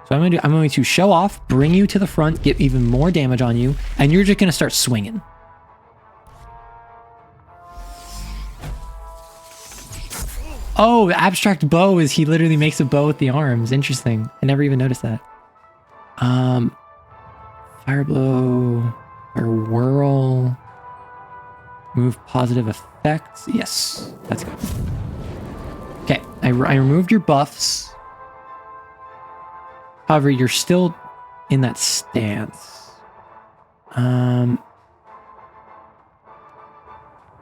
So I'm going to show off, bring you to the front, get even more damage on you, and you're just going to start swinging. Oh, the abstract bow is he literally makes a bow with the arms. Interesting. I never even noticed that. Fire blow or whirl. Move positive effects. Yes, that's good. Okay, I removed your buffs. However, you're still in that stance.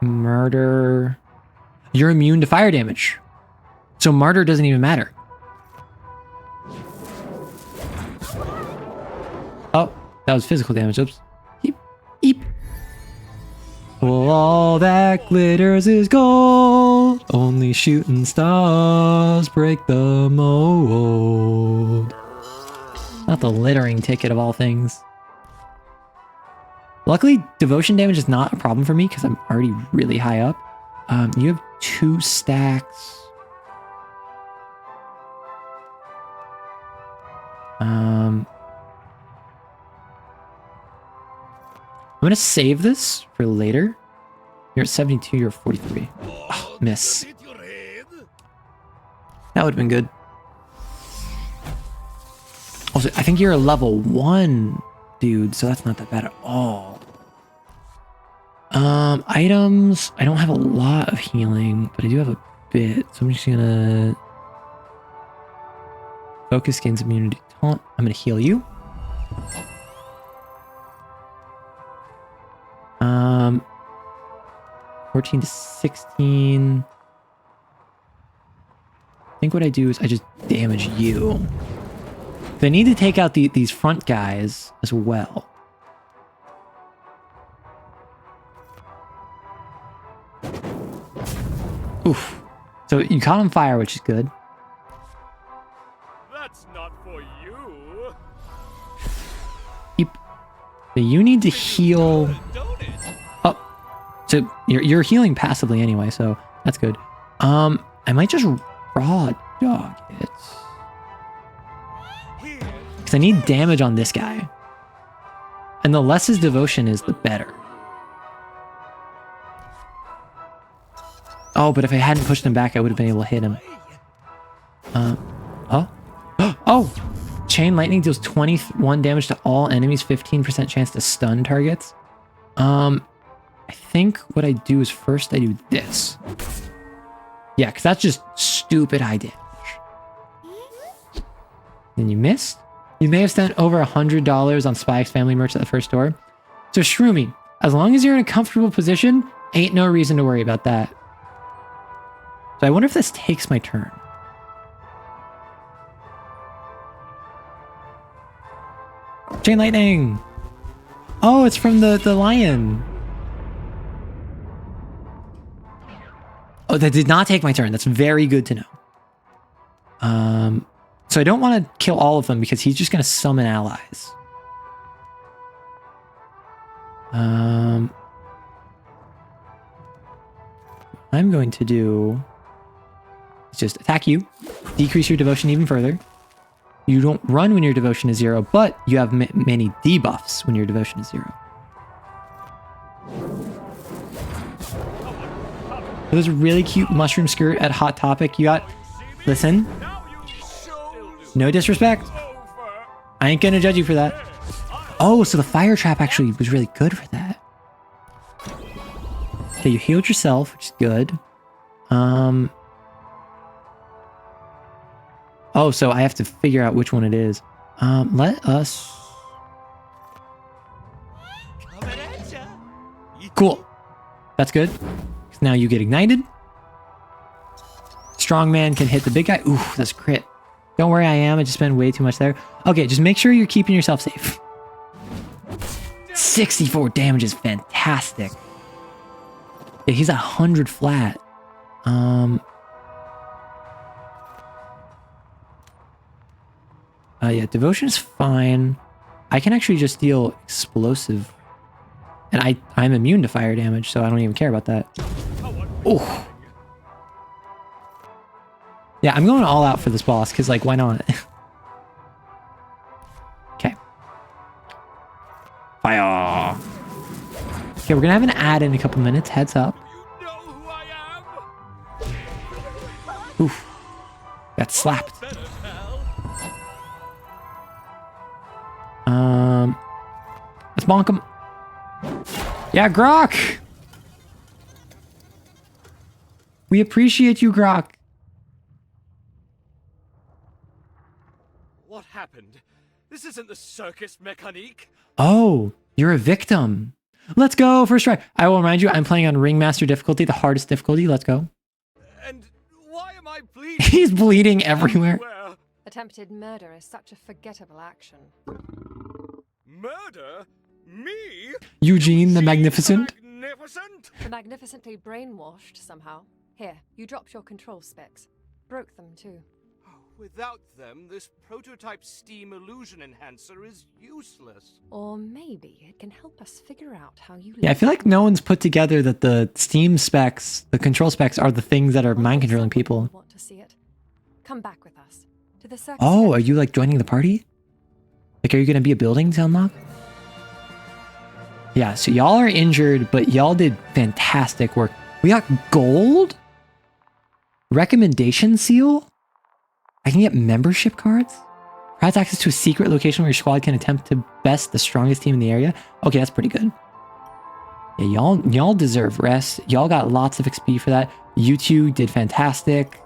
Murder. You're immune to fire damage. So martyr doesn't even matter. Oh, that was physical damage. Oops. Eep. Eep. Well, all that glitters is gold. Only shooting stars break the mold. Not the littering ticket of all things. Luckily, devotion damage is not a problem for me because I'm already really high up. You have 2 stacks. I'm gonna save this for later. You're at 72, you're at 43. Oh, miss. That would have been good. Also, I think you're a level 1 dude, so that's not that bad at all. Items. I don't have a lot of healing, but I do have a bit. So I'm just gonna focus gains immunity taunt. I'm gonna heal you. 14 to 16. I think what I do is I just damage you. But I need to take out these front guys as well. Oof. So you caught on fire, which is good. That's not for you. Yep. So you need to heal. Oh, so you're healing passively anyway, so that's good. I might just raw dog it. Because I need damage on this guy. And the less his devotion is, the better. Oh, but if I hadn't pushed him back, I would have been able to hit him. Oh! Chain lightning deals 21 damage to all enemies, 15% chance to stun targets. I think what I do is first I do this. Yeah, because that's just stupid high damage. Then you missed. You may have spent over $100 on Spike's family merch at the first store. So Shroomy, as long as you're in a comfortable position, ain't no reason to worry about that. So I wonder if this takes my turn. Chain lightning! Oh, it's from the lion. Oh, that did not take my turn. That's very good to know. So I don't want to kill all of them because he's just going to summon allies. I'm going to do is just attack you, decrease your devotion even further. You don't run when your devotion is 0, but you have many debuffs when your devotion is 0. There's a really cute mushroom skirt at Hot Topic. You got... Listen. No disrespect. I ain't gonna judge you for that. Oh, so the fire trap actually was really good for that. Okay, you healed yourself, which is good. Oh, so I have to figure out which one it is. Let us... Cool. That's good. 'Cause now you get ignited. Strongman can hit the big guy. Ooh, that's crit. Don't worry, I just spend way too much there. Okay, just make sure you're keeping yourself safe. 64 damage is fantastic. Yeah, he's at 100 flat. Yeah, devotion is fine. I can actually just deal explosive. And I'm immune to fire damage, so I don't even care about that. Oh. Yeah, I'm going all out for this boss, because, like, why not? Okay. Fire! Okay, we're gonna have an ad in a couple minutes. Heads up. You know who I am? Oof. Got slapped. Better, pal. Let's bonk him. Yeah, Grok! We appreciate you, Grok. What happened? This isn't the Circus Mécanique. Oh, you're a victim. Let's go, first try. I will remind you, I'm playing on Ringmaster difficulty, the hardest difficulty. Let's go. And why am I bleeding? He's bleeding everywhere. Where? Attempted murder is such a forgettable action. Murder? Me? Eugene the Magnificent. Magnificent? Magnificently brainwashed somehow. Here, you dropped your control specs. Broke them too. Without them, this prototype steam illusion enhancer is useless. Or maybe it can help us figure out how you... Yeah, I feel like no one's put together that the Steam specs, the control specs, are the things that are mind controlling people. Want to see it? Come back with us to the Circus. Oh, are you like joining the party? Like, are you gonna be a building to unlock? Yeah, so y'all are injured, but y'all did fantastic work. We got gold? Recommendation seal? I can get membership cards? Provides access to a secret location where your squad can attempt to best the strongest team in the area. Okay, that's pretty good. Yeah, y'all deserve rest. Y'all got lots of XP for that. You two did fantastic.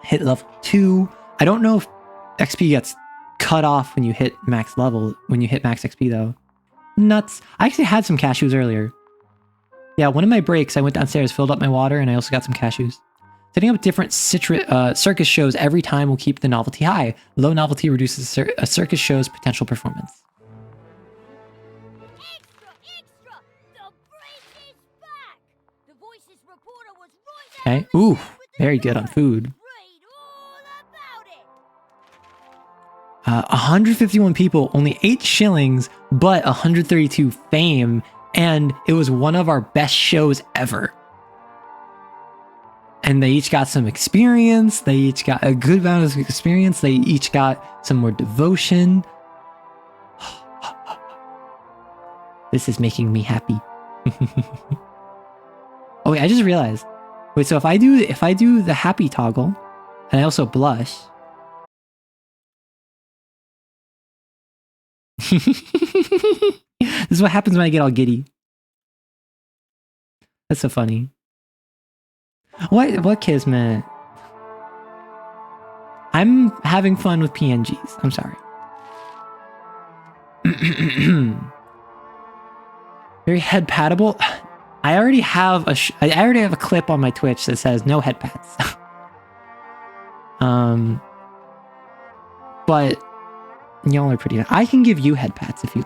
Hit level 2. I don't know if XP gets cut off when you hit max level, when you hit max XP though. Nuts. I actually had some cashews earlier. Yeah, one of my breaks, I went downstairs, filled up my water, and I also got some cashews. Setting up different circus shows every time will keep the novelty high. Low novelty reduces a circus show's potential performance. Extra, extra! The break is back! The Voices reporter was right Okay. Ooh, very good on food. Read all about it! 151 people, only 8 shillings, but 132 fame, and it was one of our best shows ever. And they each got some experience. They each got a good amount of experience. They each got some more devotion. This is making me happy. Oh wait, I just realized. Wait, so if I do the happy toggle, and I also blush. This is what happens when I get all giddy. That's so funny. What kismet? I'm having fun with PNGs. I'm sorry. Very head paddable. I already have a clip on my Twitch that says no head pads. But y'all are pretty. I can give you head pats if you.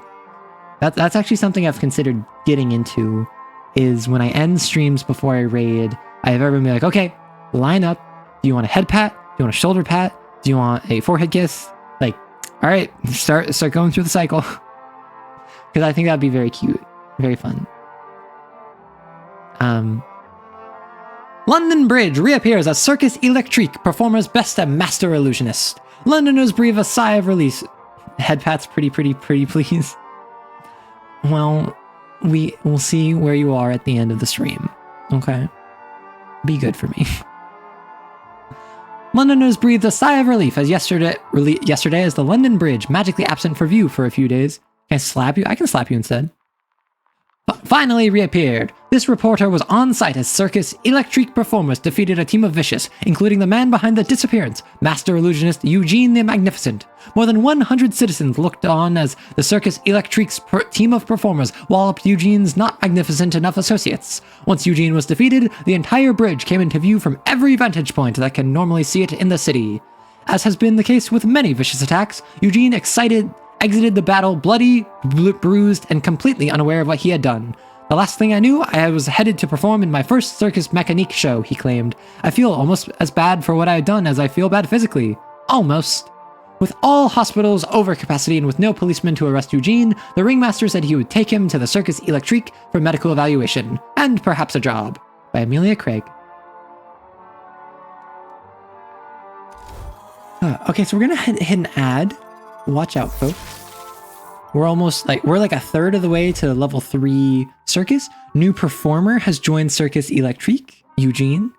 That's actually something I've considered getting into. Is when I end streams before I raid. I have everyone be like, okay, line up. Do you want a head pat? Do you want a shoulder pat? Do you want a forehead kiss? Like, all right, start going through the cycle. Because I think that'd be very cute, very fun. London Bridge reappears as Circus Electrique, performer's best and master illusionist. Londoners breathe a sigh of release. Head pat's pretty, please. Well, we'll see where you are at the end of the stream. Okay. Be good for me. Londoners breathed a sigh of relief as yesterday as the London Bridge magically absent for view for a few days. Can I slap you? I can slap you instead. finally reappeared. This reporter was on site as Circus Electrique performers defeated a team of vicious, including the man behind the disappearance, Master Illusionist Eugene the Magnificent. More than 100 citizens looked on as the Circus Electrique's team of performers walloped Eugene's not magnificent enough associates. Once Eugene was defeated, the entire bridge came into view from every vantage point that can normally see it in the city. As has been the case with many vicious attacks, Eugene exited the battle bloody, bruised, and completely unaware of what he had done. The last thing I knew, I was headed to perform in my first Circus Mécanique show, he claimed. I feel almost as bad for what I had done as I feel bad physically. Almost. With all hospitals over capacity and with no policemen to arrest Eugene, the ringmaster said he would take him to the Circus Electrique for medical evaluation, and perhaps a job. By Amelia Craig. Okay, so we're gonna hit an ad. Watch out, folks. We're like a third of the way to level 3 Circus. New performer has joined Circus Electrique, Eugene.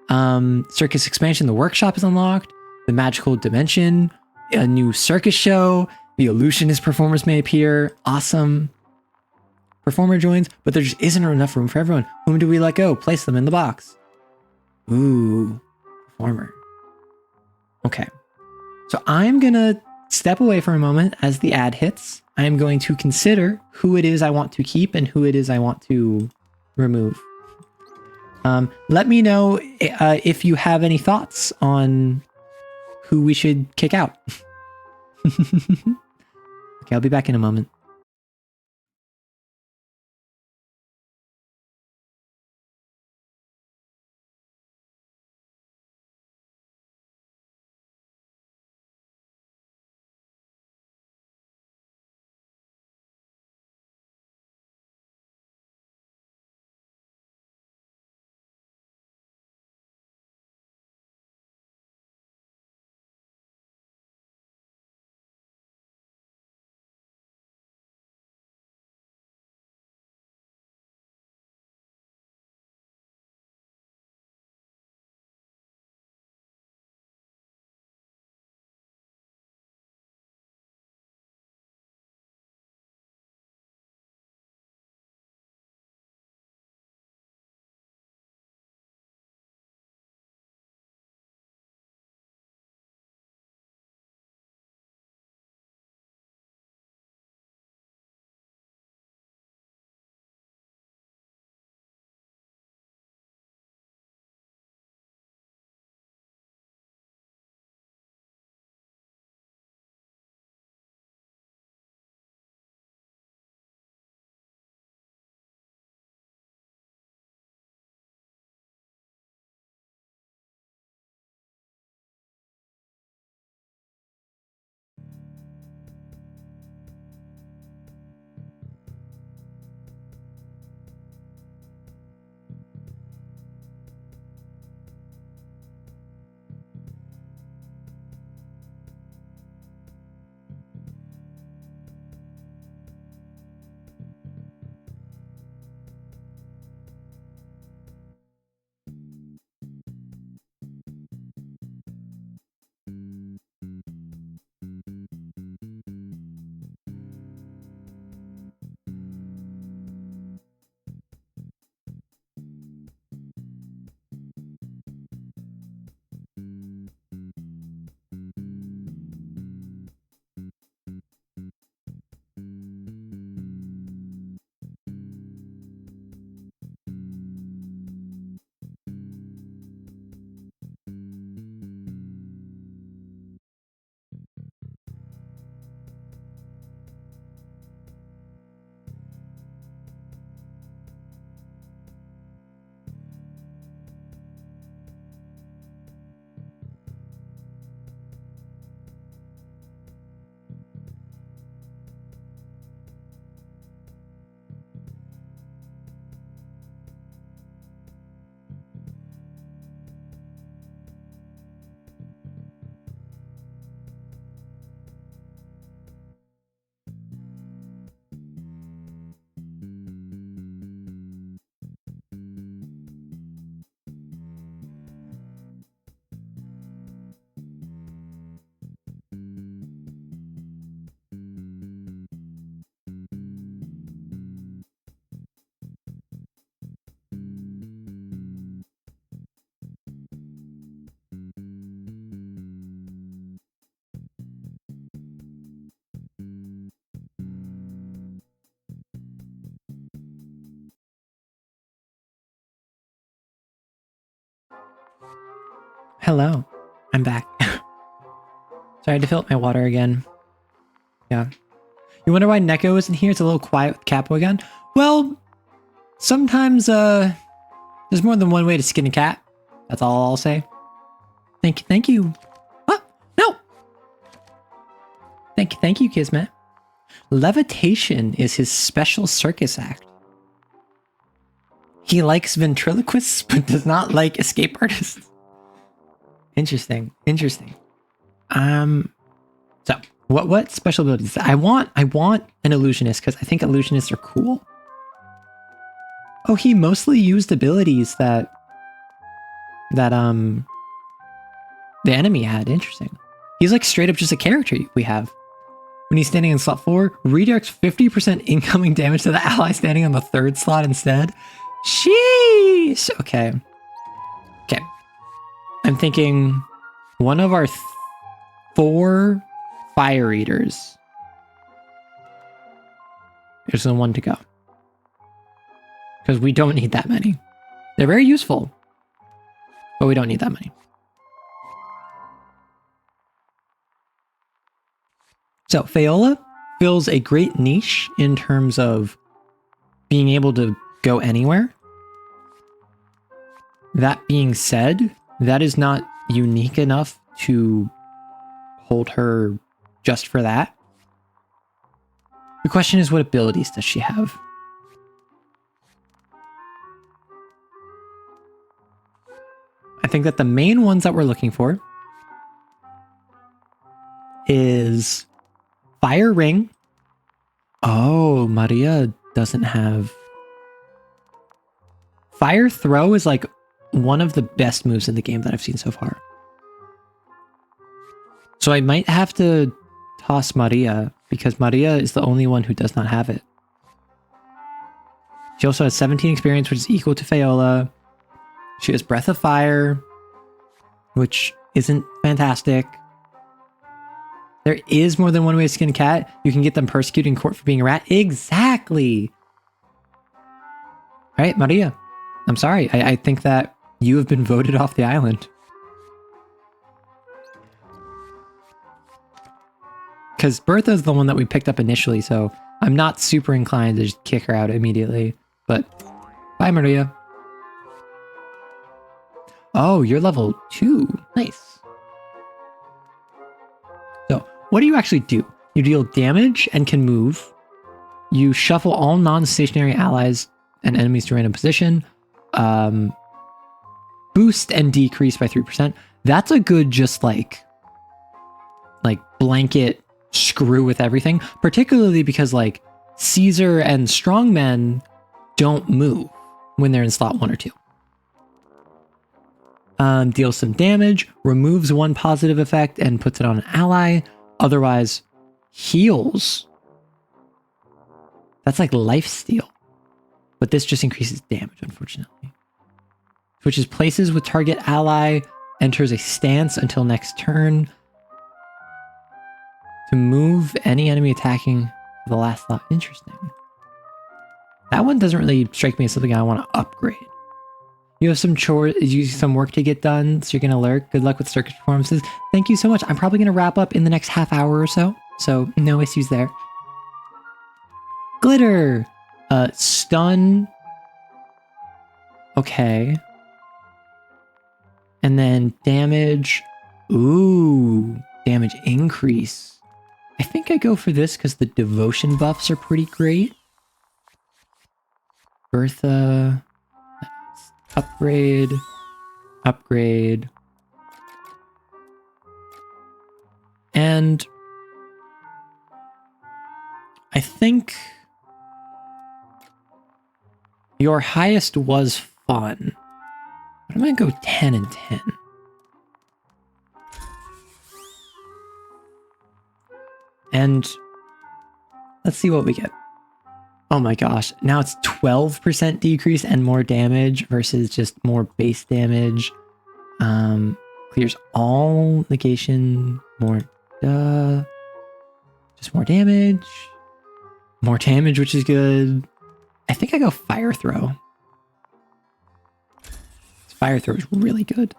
Circus expansion, the workshop is unlocked. The magical dimension, a new circus show. The illusionist performers may appear. Awesome. Performer joins, but there just isn't enough room for everyone. Whom do we let go? Place them in the box. Ooh, performer. Okay. So I'm gonna step away for a moment as the ad hits. I am going to consider who it is I want to keep and who it is I want to remove. Let me know if you have any thoughts on who we should kick out. Okay, I'll be back in a moment. Hello. I'm back. Sorry, I had to fill up my water again. Yeah. You wonder why Neko isn't here? It's a little quiet with Capo again. Well, sometimes there's more than one way to skin a cat. That's all I'll say. Thank you. What? No. Thank you, Kismet. Levitation is his special circus act. He likes ventriloquists, but does not like escape artists. Interesting. So what special abilities? I want an illusionist because I think illusionists are cool. Oh, he mostly used abilities that the enemy had. Interesting. He's like straight up just a character we have. When he's standing in slot 4, redirects 50% incoming damage to the ally standing on the 3rd slot instead. Sheesh. Okay. I'm thinking one of our 4 fire eaters is the one to go. Because we don't need that many. They're very useful, but we don't need that many. So Fayola fills a great niche in terms of being able to go anywhere. That being said, that is not unique enough to hold her just for that. The question is, what abilities does she have? I think that the main ones that we're looking for is Fire Ring. Oh, Maria doesn't have... Fire Throw is like one of the best moves in the game that I've seen so far. So I might have to toss Maria because Maria is the only one who does not have it. She also has 17 experience, which is equal to Fayola. She has Breath of Fire, which isn't fantastic. There is more than one way to skin a cat. You can get them persecuted in court for being a rat. Exactly. All right, Maria. I'm sorry. I think that you have been voted off the island. Because Bertha's the one that we picked up initially, so I'm not super inclined to just kick her out immediately. But bye, Maria. Oh, you're level 2. Nice. So, what do you actually do? You deal damage and can move. You shuffle all non-stationary allies and enemies to random position. Boost and decrease by 3%. That's a good just like blanket screw with everything. Particularly because like Caesar and Strongmen don't move when they're in slot 1 or 2. Deals some damage, removes one positive effect and puts it on an ally. Otherwise, heals. That's like lifesteal. But this just increases damage, unfortunately. Switches places with target ally, enters a stance until next turn. To move any enemy attacking to the last slot. Interesting. That one doesn't really strike me as something I want to upgrade. You have some some work to get done, so you're going to lurk. Good luck with circus performances. Thank you so much. I'm probably going to wrap up in the next half hour or so no issues there. Glitter! Stun. Okay. And then damage. Ooh, damage increase. I think I go for this because the devotion buffs are pretty great. Bertha. Upgrade. Upgrade. And I think your highest was fun. But I'm going to go 10 and 10. And let's see what we get. Oh my gosh. Now it's 12% decrease and more damage versus just more base damage. Clears all negation. More, just more damage. More damage, which is good. I think I go Fire Throw. Fire Throw is really good.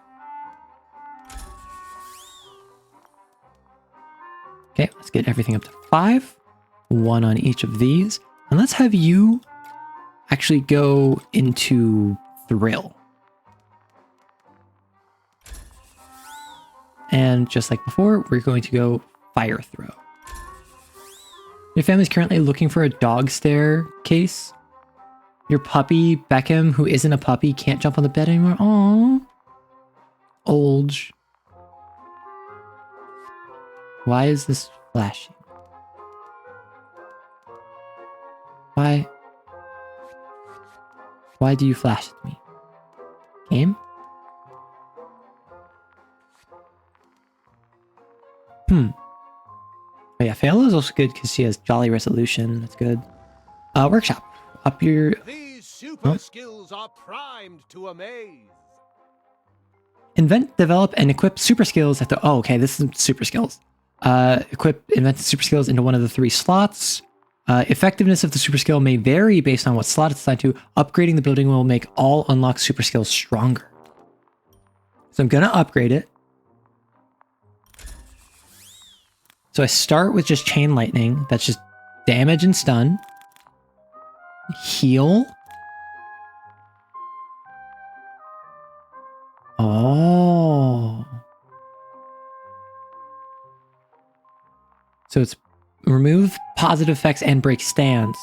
Okay, let's get everything up to 5. 1 on each of these. And let's have you actually go into Thrill. And just like before, we're going to go Fire Throw. Your family's currently looking for a dog staircase. Your puppy, Beckham, who isn't a puppy, can't jump on the bed anymore. Aww. Olge. Why is this flashing? Why? Why do you flash at me? Game? Oh yeah, Fayla is also good because she has Jolly Resolution. That's good. Workshop. Up your... These super skills are primed to amaze. Invent, develop, and equip super skills at the... Oh, okay, this is super skills. Equip invented super skills into one of the 3 slots. Effectiveness of the super skill may vary based on what slot it's assigned to. Upgrading the building will make all unlocked super skills stronger. So I'm gonna upgrade it. So I start with just Chain Lightning. That's just damage and stun. Heal. Oh. So it's remove positive effects and break stance.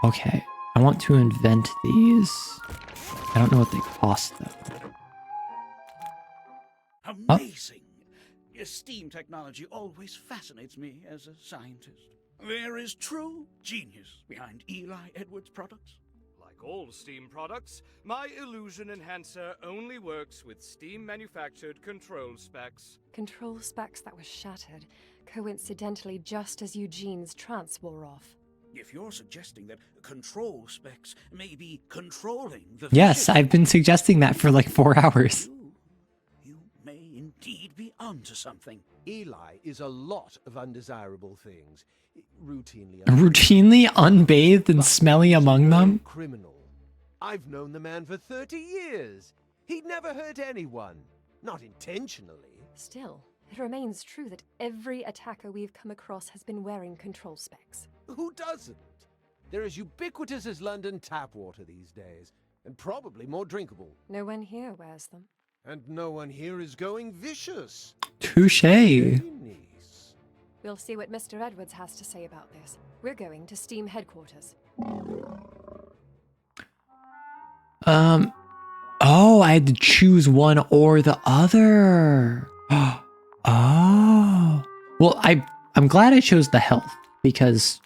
Okay. I want to invent these. I don't know what they cost though. Amazing! Steam technology always fascinates me as a scientist. There is true genius behind Eli Edwards' products. Like all Steam products, my illusion enhancer only works with Steam-manufactured control specs. Control specs that were shattered, coincidentally just as Eugene's trance wore off. If you're suggesting that control specs may be controlling the... Yes, I've been suggesting that for like 4 hours. You may indeed be onto something. Eli is a lot of undesirable things. Routinely Unbathed and smelly among them? Criminal. I've known the man for 30 years. He'd never hurt anyone. Not intentionally. Still, it remains true that every attacker we've come across has been wearing control specs. Who doesn't? They're as ubiquitous as London tap water these days, and probably more drinkable. No one here wears them. And no one here is going vicious. Touché. Nice. We'll see what Mr. Edwards has to say about this. We're going to Steam headquarters. Oh, I had to choose one or the other. Oh. Well, I'm glad I chose the health because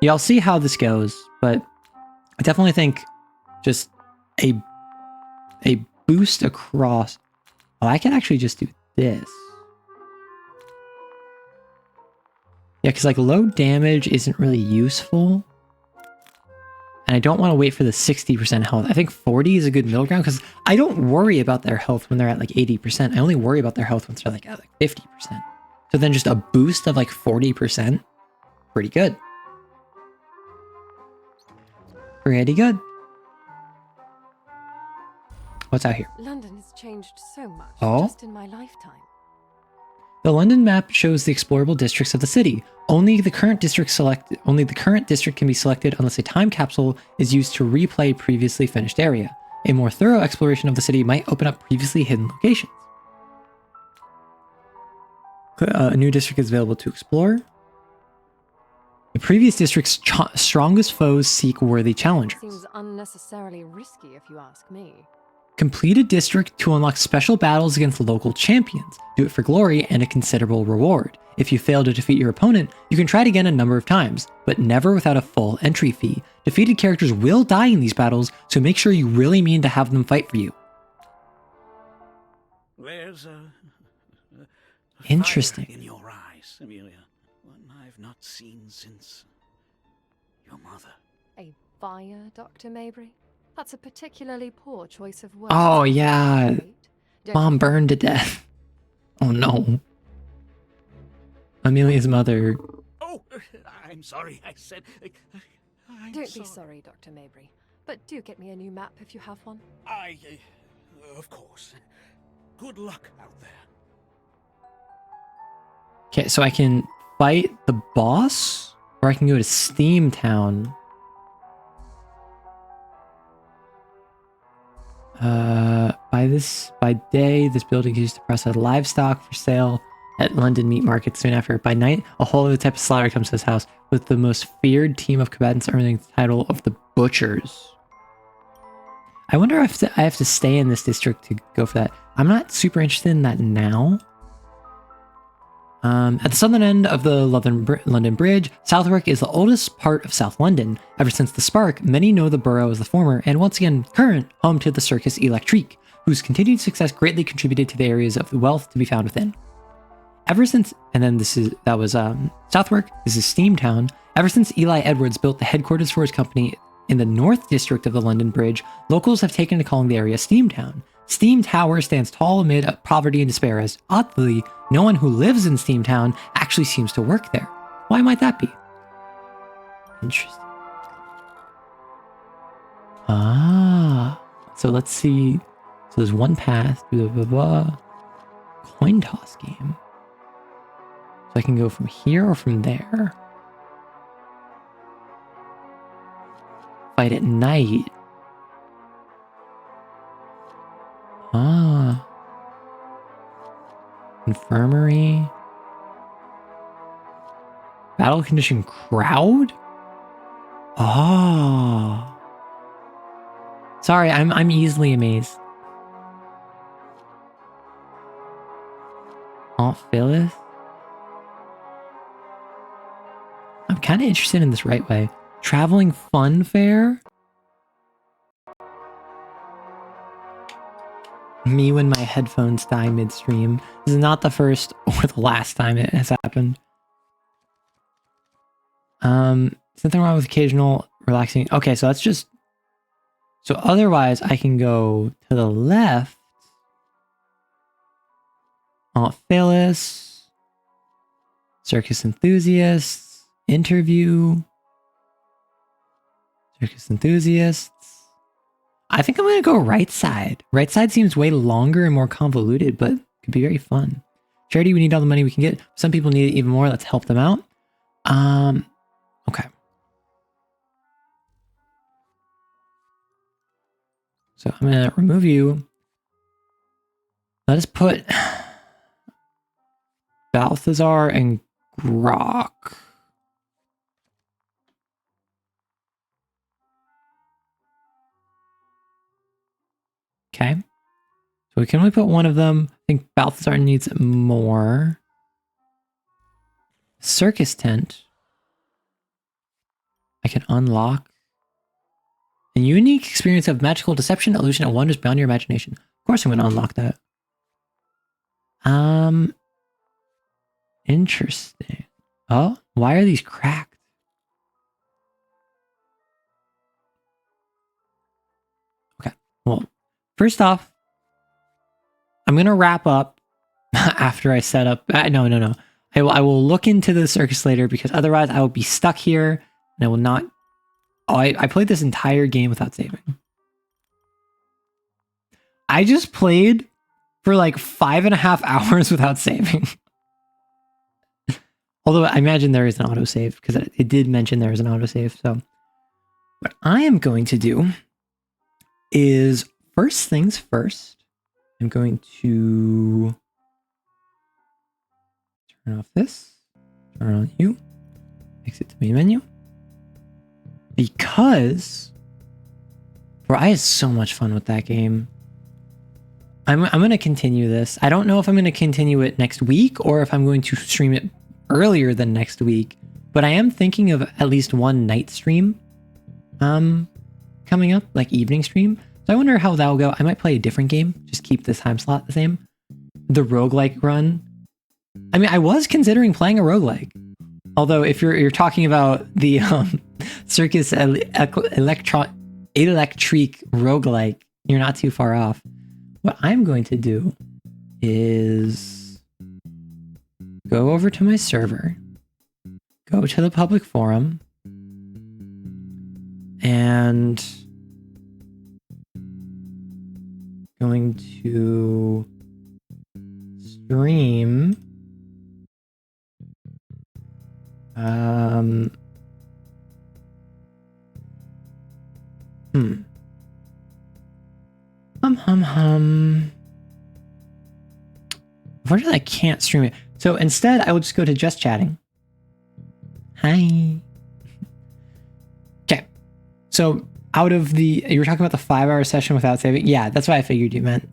yeah, I'll see how this goes, but I definitely think just a boost across. Oh, I can actually just do this. Yeah, because like low damage isn't really useful. And I don't want to wait for the 60% health. I think 40 is a good middle ground because I don't worry about their health when they're at like 80%. I only worry about their health when they're like at like 50%. So then just a boost of like 40%, pretty good. Pretty good. What's out here? London has changed so much Oh? just in my lifetime. The London map shows the explorable districts of the city. Only the current district can be selected unless a time capsule is used to replay a previously finished area. A more thorough exploration of the city might open up previously hidden locations. A new district is available to explore. The previous district's strongest foes seek worthy challengers. Seems unnecessarily risky if you ask me. Complete a district to unlock special battles against local champions. Do it for glory and a considerable reward. If you fail to defeat your opponent, you can try it again a number of times, but never without a full entry fee. Defeated characters will die in these battles, so make sure you really mean to have them fight for you. There's a Interesting. fire in your eyes, Amelia. One I've not seen since your mother. A fire, Dr. Mabry? That's a particularly poor choice of words. Oh, yeah. Wait, don't Mom you- burned to death. Oh no. Amelia's mother. Oh, I'm sorry, I said... I'm Don't be sorry, Dr. Mabry. But do get me a new map if you have one. Of course. Good luck out there. Okay, so I can fight the boss, or I can go to Steamtown. By day, this building is used to process livestock for sale at London meat markets. Soon after, by night, a whole other type of slaughter comes to this house, with the most feared team of combatants earning the title of the Butchers. I wonder if I have to stay in this district to go for that. I'm not super interested in that now. At the southern end of the London Bridge, Southwark is the oldest part of South London. Ever since the Spark, many know the borough as the former, and once again current, home to the Circus Electrique, whose continued success greatly contributed to the areas of the wealth to be found within. Ever since, and then that was Southwark, this is Steamtown. Ever since Eli Edwards built the headquarters for his company in the North District of the London Bridge, locals have taken to calling the area Steamtown. Steam Tower stands tall amid poverty and despair, as oddly, no one who lives in Steamtown actually seems to work there. Why might that be? Interesting. Ah, so let's see. So there's one path, blah, blah, blah. Coin toss game. So I can go from here or from there. Fight at night. Ah. Infirmary. Battle condition crowd? Oh. Sorry, I'm easily amazed. Aunt Phyllis? I'm kind of interested in this right way. Traveling fun fair? Me when my headphones die midstream. This is not the first or the last time it has happened. Something wrong with occasional relaxing. Okay, so that's just... So otherwise, I can go to the left. Aunt Phyllis. Circus Enthusiasts. Interview. Circus Enthusiasts. I think I'm going to go right side. Right side seems way longer and more convoluted, but could be very fun. Charity, we need all the money we can get. Some people need it even more. Let's help them out. Okay. So I'm going to remove you. Let us put Balthazar and Grok. Okay. So we can only put one of them. I think Balthazar needs more. Circus tent. I can unlock. A unique experience of magical deception, illusion, and wonders beyond your imagination. Of course I'm going to unlock that. Interesting. Oh, why are these cracked? Okay. Well, first off, I'm going to wrap up after I set up... No. I will look into the circus later because otherwise I will be stuck here and I will not... Oh, I played this entire game without saving. I just played for like 5.5 hours without saving. Although I imagine there is an autosave because it did mention there is an autosave. So what I am going to do is first things first. I'm going to turn off this, turn on you, exit the main menu. Because, bro, I had so much fun with that game. I'm going to continue this. I don't know if I'm going to continue it next week or if I'm going to stream it earlier than next week. But I am thinking of at least one night stream coming up, like evening stream. So I wonder how that'll go. I might play a different game. Just keep this time slot the same. The roguelike run. I mean, I was considering playing a roguelike. Although if you're talking about the Circus Electrique roguelike, you're not too far off. What I'm going to do is go over to my server. go to the public forum and going to stream Unfortunately, I can't stream it. So instead, I will just go to just chatting. Hi. Okay. So out of you were talking about the 5-hour session without saving. Yeah, that's what I figured you meant.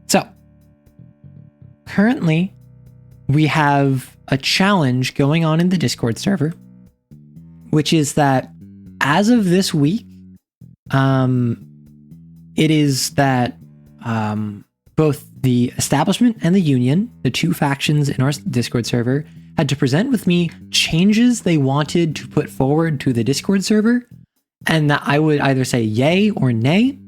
So currently, we have a challenge going on in the Discord server, which is that as of this week, it is that both the establishment and the union, the two factions in our Discord server, had to present with me changes they wanted to put forward to the Discord server, and that I would either say yay or nay,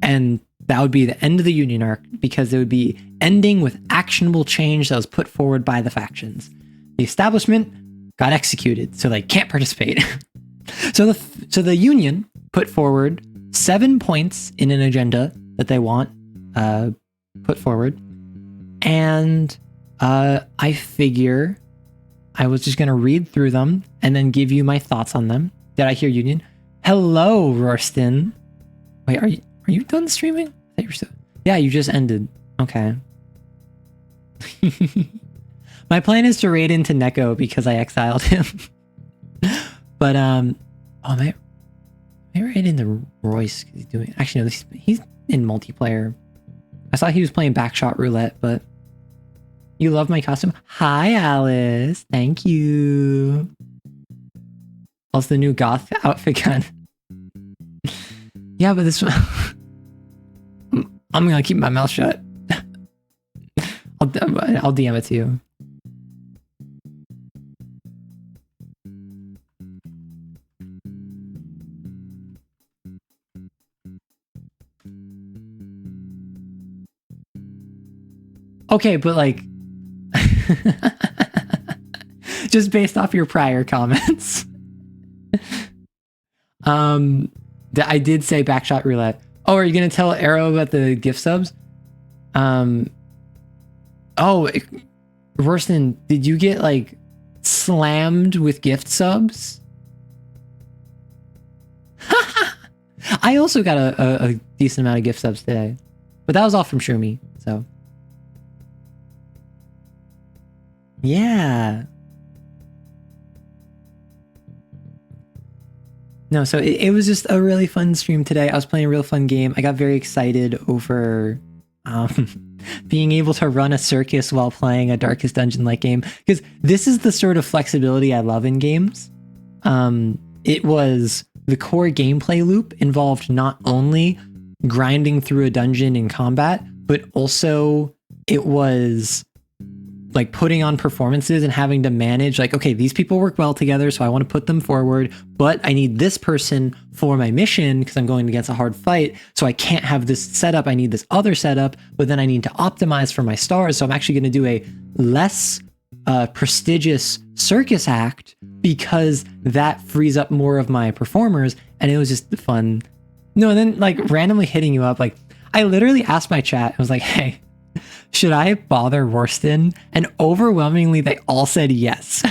and that would be the end of the union arc, because it would be ending with actionable change that was put forward by the factions. The establishment got executed, so they can't participate. So the union put forward 7 points in an agenda that they want put forward, and I figure I was just going to read through them and then give you my thoughts on them. Did I hear union? Hello, Rorston. Wait, are you done streaming? I thought you were still... Yeah, you just ended. Okay. My plan is to raid into Neko because I exiled him. But maybe raid into Royce because he's doing... Actually, no, he's in multiplayer. I saw he was playing Backshot Roulette, but... You love my costume? Hi, Alice. Thank you. Also, the new goth outfit gun. Yeah, but this one... I'm gonna keep my mouth shut. I'll DM it to you. Okay, but like... just based off your prior comments. I did say Backshot Roulette. Oh, are you gonna tell Arrow about the gift subs? Rorston, did you get like slammed with gift subs? I also got a decent amount of gift subs today, but that was all from Shroomy, so. Yeah. No, so it was just a really fun stream today. I was playing a real fun game. I got very excited over being able to run a circus while playing a Darkest Dungeon-like game, because this is the sort of flexibility I love in games. It was the core gameplay loop involved not only grinding through a dungeon in combat, but also it was like putting on performances and having to manage like, okay, these people work well together, so I want to put them forward, but I need this person for my mission because I'm going against a hard fight, so I can't have this setup. I need this other setup, but then I need to optimize for my stars, so I'm actually going to do a less prestigious circus act because that frees up more of my performers, and it was just fun. No, and then like randomly hitting you up, like I literally asked my chat, I was like, hey, should I bother Rorston? And overwhelmingly, they all said yes.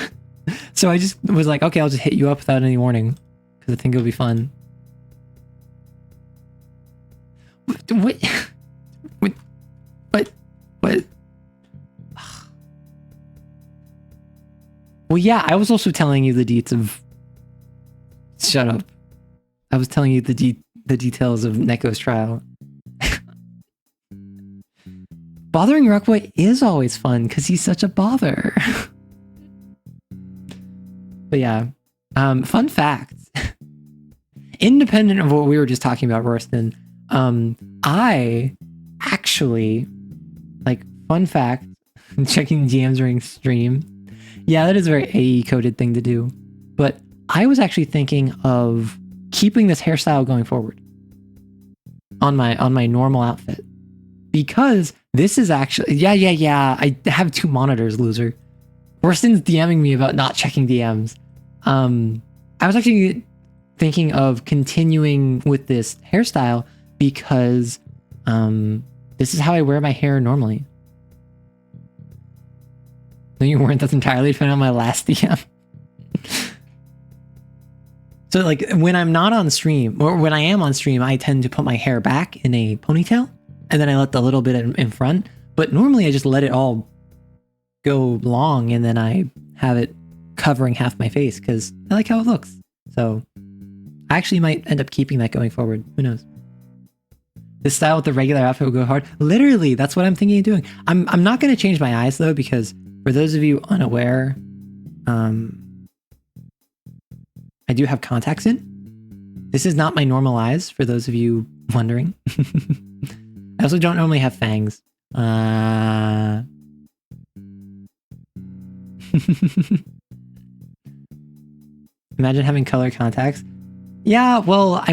So I just was like, okay, I'll just hit you up without any warning because I think it'll be fun. What? Well, yeah, I was also telling you the deets of... Shut up. I was telling you the details of Neko's trial. Bothering Rockboy is always fun because he's such a bother. But yeah, fun fact. Independent of what we were just talking about, Rorston, I actually, like, fun fact, checking GM's during stream. Yeah, that is a very AE-coded thing to do. But I was actually thinking of keeping this hairstyle going forward on my normal outfit. Because this is actually... Yeah, I have 2 monitors, loser. Worston's DMing me about not checking DMs. I was actually thinking of continuing with this hairstyle because this is how I wear my hair normally. No, you weren't. That's entirely dependent on my last DM. So like when I'm not on stream, or when I am on stream, I tend to put my hair back in a ponytail, and then I let the little bit in front. But normally I just let it all go long, and then I have it covering half my face because I like how it looks. So I actually might end up keeping that going forward. Who knows? This style with the regular outfit will go hard. Literally, that's what I'm thinking of doing. I'm not going to change my eyes though, because for those of you unaware, I do have contacts in. This is not my normal eyes, for those of you wondering. I also don't normally have fangs. Imagine having color contacts. Yeah, well,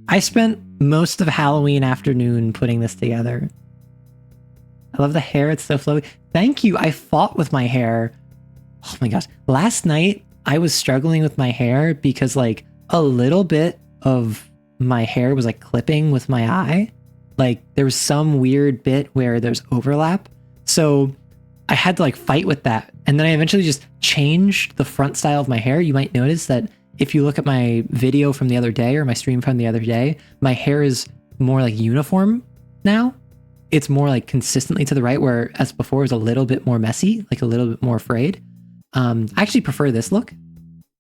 I spent most of Halloween afternoon putting this together. I love the hair, it's so flowy. Thank you, I fought with my hair. Oh my gosh, last night I was struggling with my hair because like a little bit of my hair was like clipping with my eye. Like there was some weird bit where there's overlap. So I had to like fight with that. And then I eventually just changed the front style of my hair. You might notice that if you look at my video from the other day or my stream from the other day, my hair is more like uniform now. It's more like consistently to the right, whereas before it was a little bit more messy, like a little bit more frayed. I actually prefer this look,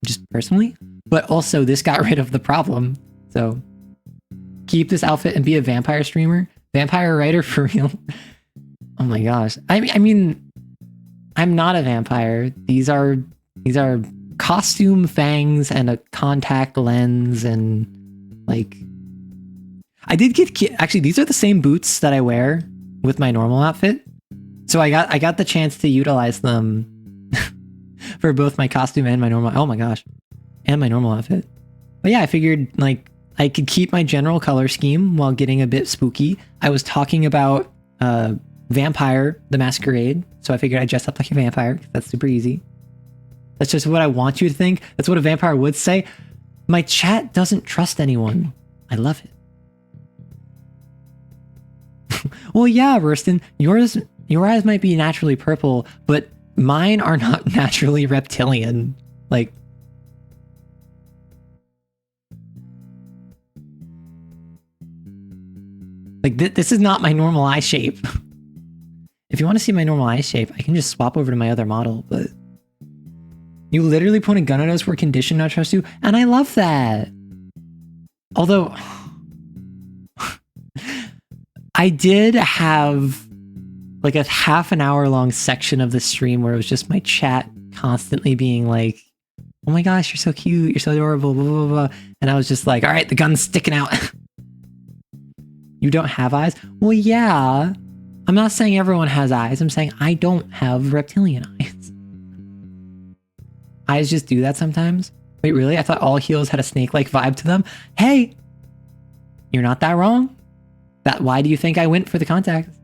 just personally, but also this got rid of the problem. So keep this outfit and be a vampire streamer, vampire writer for real. Oh my gosh. I mean, I'm not a vampire. These are costume fangs and a contact lens, and like I did get actually these are the same boots that I wear with my normal outfit. So I got the chance to utilize them for both my costume and my normal, oh my gosh, and my normal outfit. But yeah, I figured like I could keep my general color scheme while getting a bit spooky. I was talking about Vampire the Masquerade, so I figured I'd dress up like a vampire. That's super easy. That's just what I want you to think. That's what a vampire would say. My chat doesn't trust anyone. I love it. Well, yeah, Rurston, your eyes might be naturally purple, but mine are not naturally reptilian. Like, this is not my normal eye shape. If you want to see my normal eye shape, I can just swap over to my other model, but you literally point a gun at us for a condition not trust you, and I love that. Although I did have like a half an hour long section of the stream where it was just my chat constantly being like, oh my gosh, you're so cute, you're so adorable, blah, blah, blah. And I was just like, all right, the gun's sticking out. You don't have eyes? Well, yeah. I'm not saying everyone has eyes. I'm saying I don't have reptilian eyes. Eyes just do that sometimes. Wait, really? I thought all heels had a snake-like vibe to them. Hey, you're not that wrong. Why do you think I went for the contacts?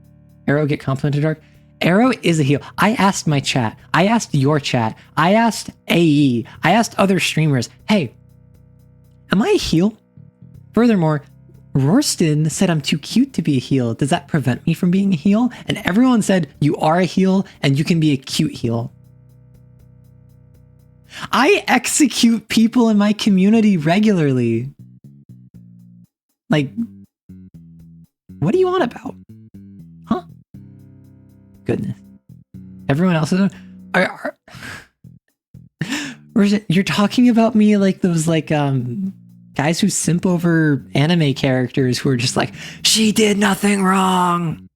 Arrow get complimented dark. Arrow is a heel. I asked my chat. I asked your chat. I asked AE. I asked other streamers. Hey, am I a heel? Furthermore, Rorston said I'm too cute to be a heel. Does that prevent me from being a heel? And everyone said you are a heel and you can be a cute heel. I execute people in my community regularly. Like, what are you on about? Huh? Goodness. Everyone else is you're talking about me like those like guys who simp over anime characters who are just like, she did nothing wrong.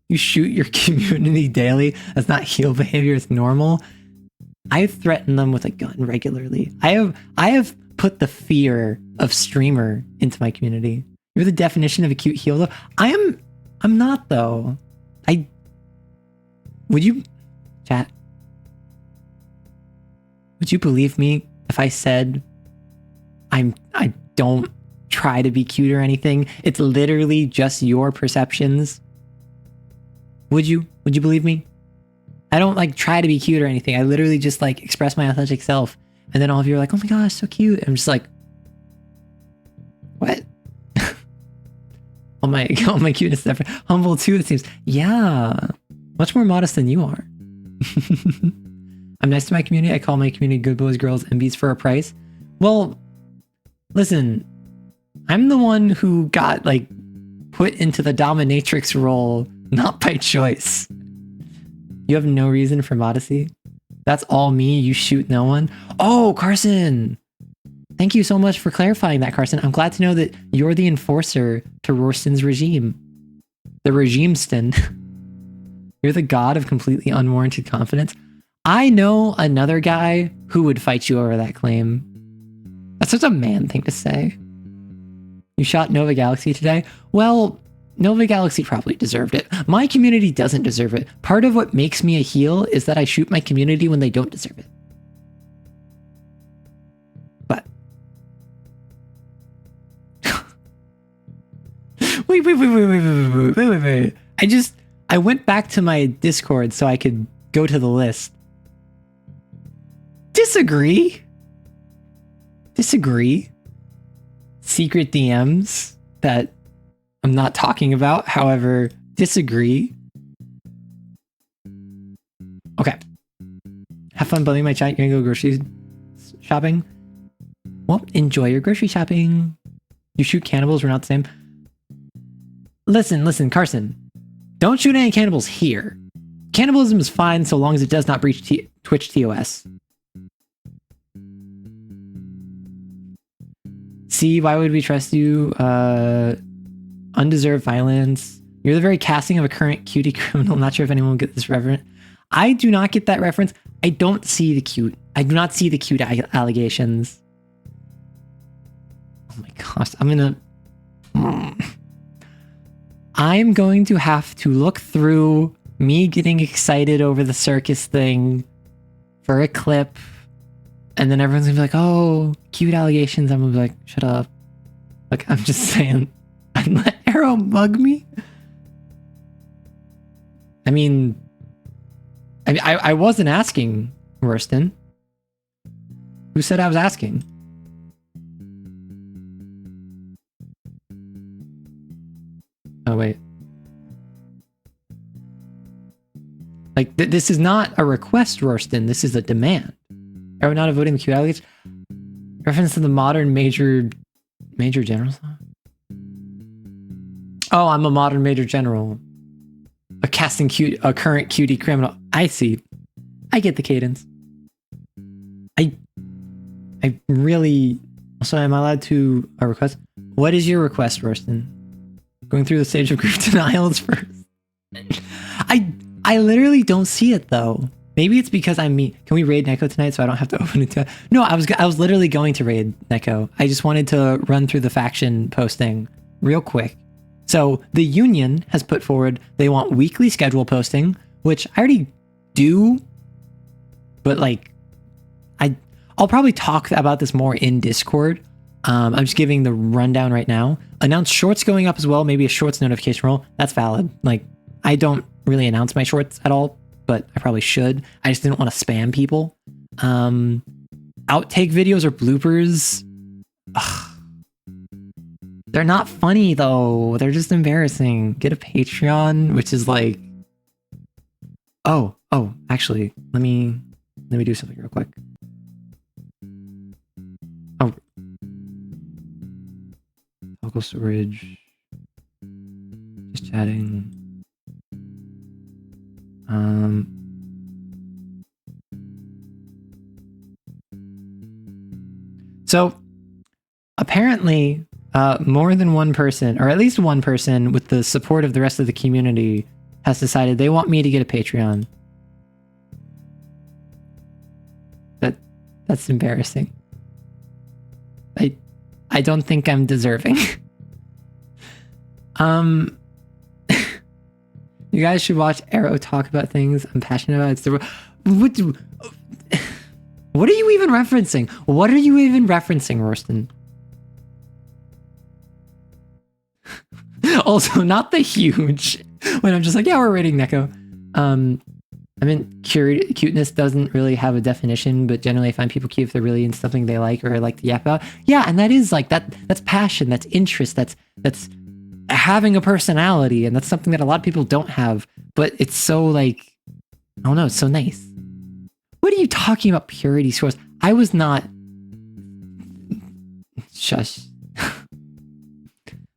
You shoot your community daily. That's not heel behavior, it's normal. I threaten them with a gun regularly. I have put the fear of streamer into my community. You're the definition of a cute heel though. I'm not though. Would you chat? Would you believe me if I said I don't try to be cute or anything? It's literally just your perceptions. Would you believe me? I don't like try to be cute or anything. I literally just like express my authentic self. And then all of you are like, oh my gosh, so cute. I'm just like, what? all my cuteness is different. Humble too, it seems. Yeah. Much more modest than you are. I'm nice to my community. I call my community good boys, girls, and bees for a price. Well, listen, I'm the one who got like put into the dominatrix role, not by choice. You have no reason for modesty. That's all me. You shoot no one. Oh, Carson. Thank you so much for clarifying that, Carson. I'm glad to know that you're the enforcer to Rorston's regime. The regime-ston. You're the god of completely unwarranted confidence. I know another guy who would fight you over that claim. That's such a man thing to say. You shot Nova Galaxy today? Well, Nova Galaxy probably deserved it. My community doesn't deserve it. Part of what makes me a heel is that I shoot my community when they don't deserve it. But... Wait. I went back to my Discord so I could go to the list. Disagree. Secret DMs that I'm not talking about, however, disagree. Okay. Have fun building my chat. You're gonna go grocery shopping? Well, enjoy your grocery shopping. You shoot cannibals, we're not the same. Listen, Carson. Don't shoot any cannibals here. Cannibalism is fine so long as it does not breach Twitch TOS. See, why would we trust you? Undeserved violence. You're the very casting of a current cutie criminal. Not sure if anyone will get this reference. I do not get that reference. I don't see the cute. I do not see the cute allegations. Oh my gosh. I'm going to have to look through me getting excited over the circus thing for a clip. And then everyone's gonna be like, oh, cute allegations. I'm gonna be like, shut up. Like, I'm just saying. And let Arrow mug me? I mean, I wasn't asking, Rorston. Who said I was asking? Oh, wait. Like, this is not a request, Rorston. This is a demand. Are we not voting the cute allegations? Reference to the modern Major General song? Oh, I'm a modern Major General. A current cutie criminal. I see. I get the cadence. I really... So am I allowed to request? What is your request, Rorston? Going through the stage of grief denials first. I literally don't see it though. Maybe it's because I'm me. Can we raid Neko tonight so I don't have to open it to... No, I was literally going to raid Neko. I just wanted to run through the faction posting real quick. So the Union has put forward they want weekly schedule posting, which I already do. But like, I'll probably talk about this more in Discord. I'm just giving the rundown right now. Announce shorts going up as well. Maybe a shorts notification roll. That's valid. Like, I don't really announce my shorts at all, but I probably should. I just didn't want to spam people. Outtake videos or bloopers. Ugh. They're not funny though. They're just embarrassing. Get a Patreon, which is like... Oh, actually, let me do something real quick. Oh. Local storage. Just chatting. So apparently more than one person, or at least one person with the support of the rest of the community, has decided they want me to get a Patreon. That's embarrassing. I don't think I'm deserving. You guys should watch Arrow talk about things I'm passionate about. It's the... What are you even referencing? What are you even referencing, Rorston? Also, not the huge... When I'm just like, yeah, we're raiding Neko. I mean, cuteness doesn't really have a definition, but generally I find people cute if they're really into something they like or like to yap about. Yeah, and that is like that's passion, that's interest, that's having a personality, and that's something that a lot of people don't have, but it's so like, I don't know, it's so nice. What are you talking about, purity scores? I was not... Shush.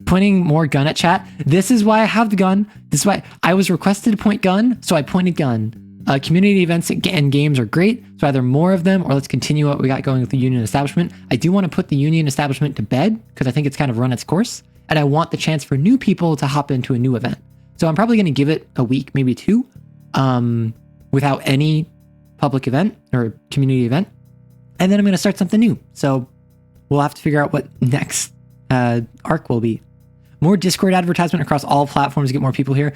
Pointing more gun at chat. This is why I have the gun. This is why I was requested to point gun, so I pointed gun. Community events and games are great, so either more of them or let's continue what we got going with the union establishment. I do want to put the union establishment to bed because I think it's kind of run its course, and I want the chance for new people to hop into a new event. So I'm probably going to give it a week, maybe 2, without any public event or community event, and then I'm going to start something new. So we'll have to figure out what next arc will be. More Discord advertisement across all platforms to get more people here.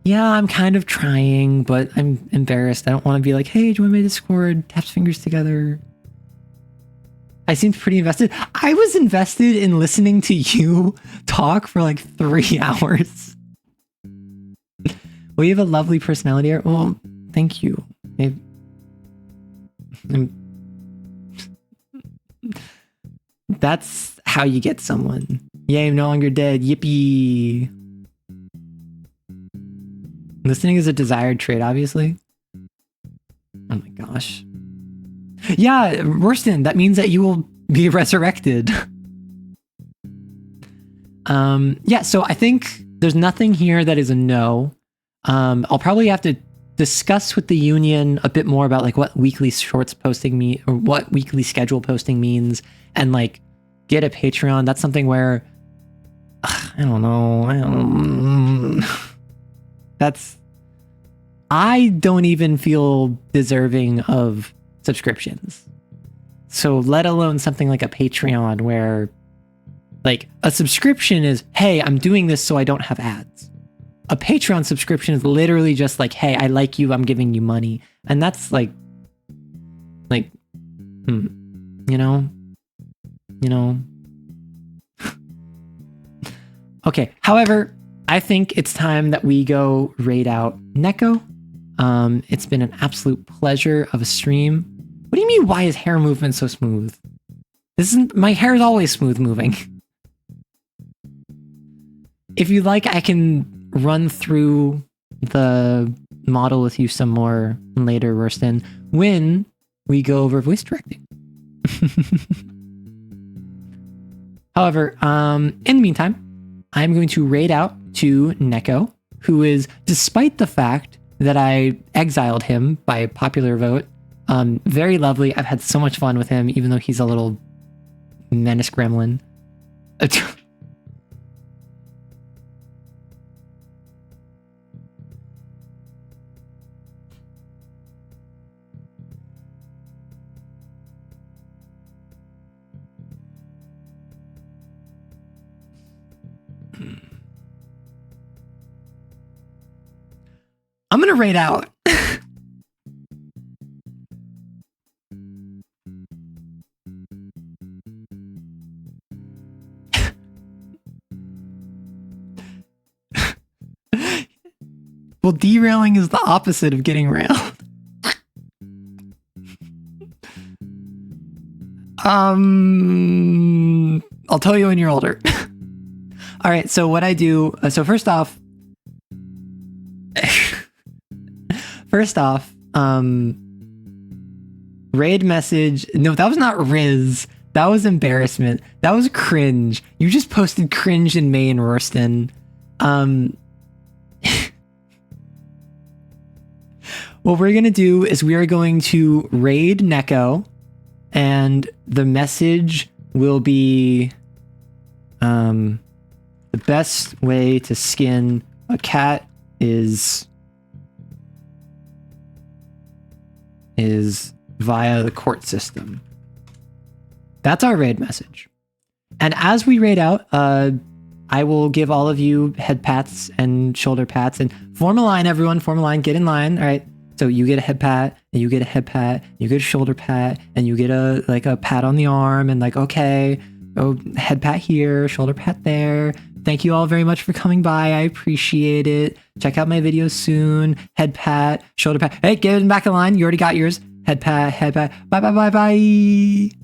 Yeah, I'm kind of trying, but I'm embarrassed. I don't want to be like, hey, join my Discord, taps fingers together. I seemed pretty invested. I was invested in listening to you talk for like 3 hours. Well, you have a lovely personality, Art. Well, thank you. That's how you get someone. Yay, I'm no longer dead. Yippee. Listening is a desired trait, obviously. Oh my gosh. Yeah, Rorston, that means that you will be resurrected. Yeah, so I think there's nothing here that is a no. I'll probably have to discuss with the union a bit more about like what weekly shorts posting mean, or what weekly schedule posting means, and like get a Patreon. That's something where I don't know. I don't even feel deserving of subscriptions. So let alone something like a Patreon where like a subscription is, hey, I'm doing this so I don't have ads. A Patreon subscription is literally just like, hey, I like you, I'm giving you money. And that's like, you know? Okay, however, I think it's time that we go raid out Neko. It's been an absolute pleasure of a stream. What do you mean, why is hair movement so smooth? My hair is always smooth moving. If you like, I can run through the model with you some more later, Rorston, when we go over voice directing. However, in the meantime, I'm going to raid out to Neko, who is, despite the fact that I exiled him by popular vote, very lovely. I've had so much fun with him, even though he's a little menace gremlin. I'm gonna raid out. Well, derailing is the opposite of getting railed. I'll tell you when you're older. All right, so what I do, so first off, raid message. No, that was not Riz. That was embarrassment. That was cringe. You just posted cringe in May and Rorston. What we're going to do is we are going to raid Neko, and the message will be the best way to skin a cat is via the court system. That's our raid message. And as we raid out, I will give all of you head pats and shoulder pats, and form a line, everyone, form a line, get in line. All right. So you get a head pat, and you get a head pat, you get a shoulder pat, and you get a pat on the arm, and like, okay, oh, head pat here, shoulder pat there, Thank you all very much for coming by. I appreciate it. Check out my videos soon. Head pat, shoulder pat. Hey, get back in line. You already got yours. Head pat, head pat. Bye, bye, bye, bye.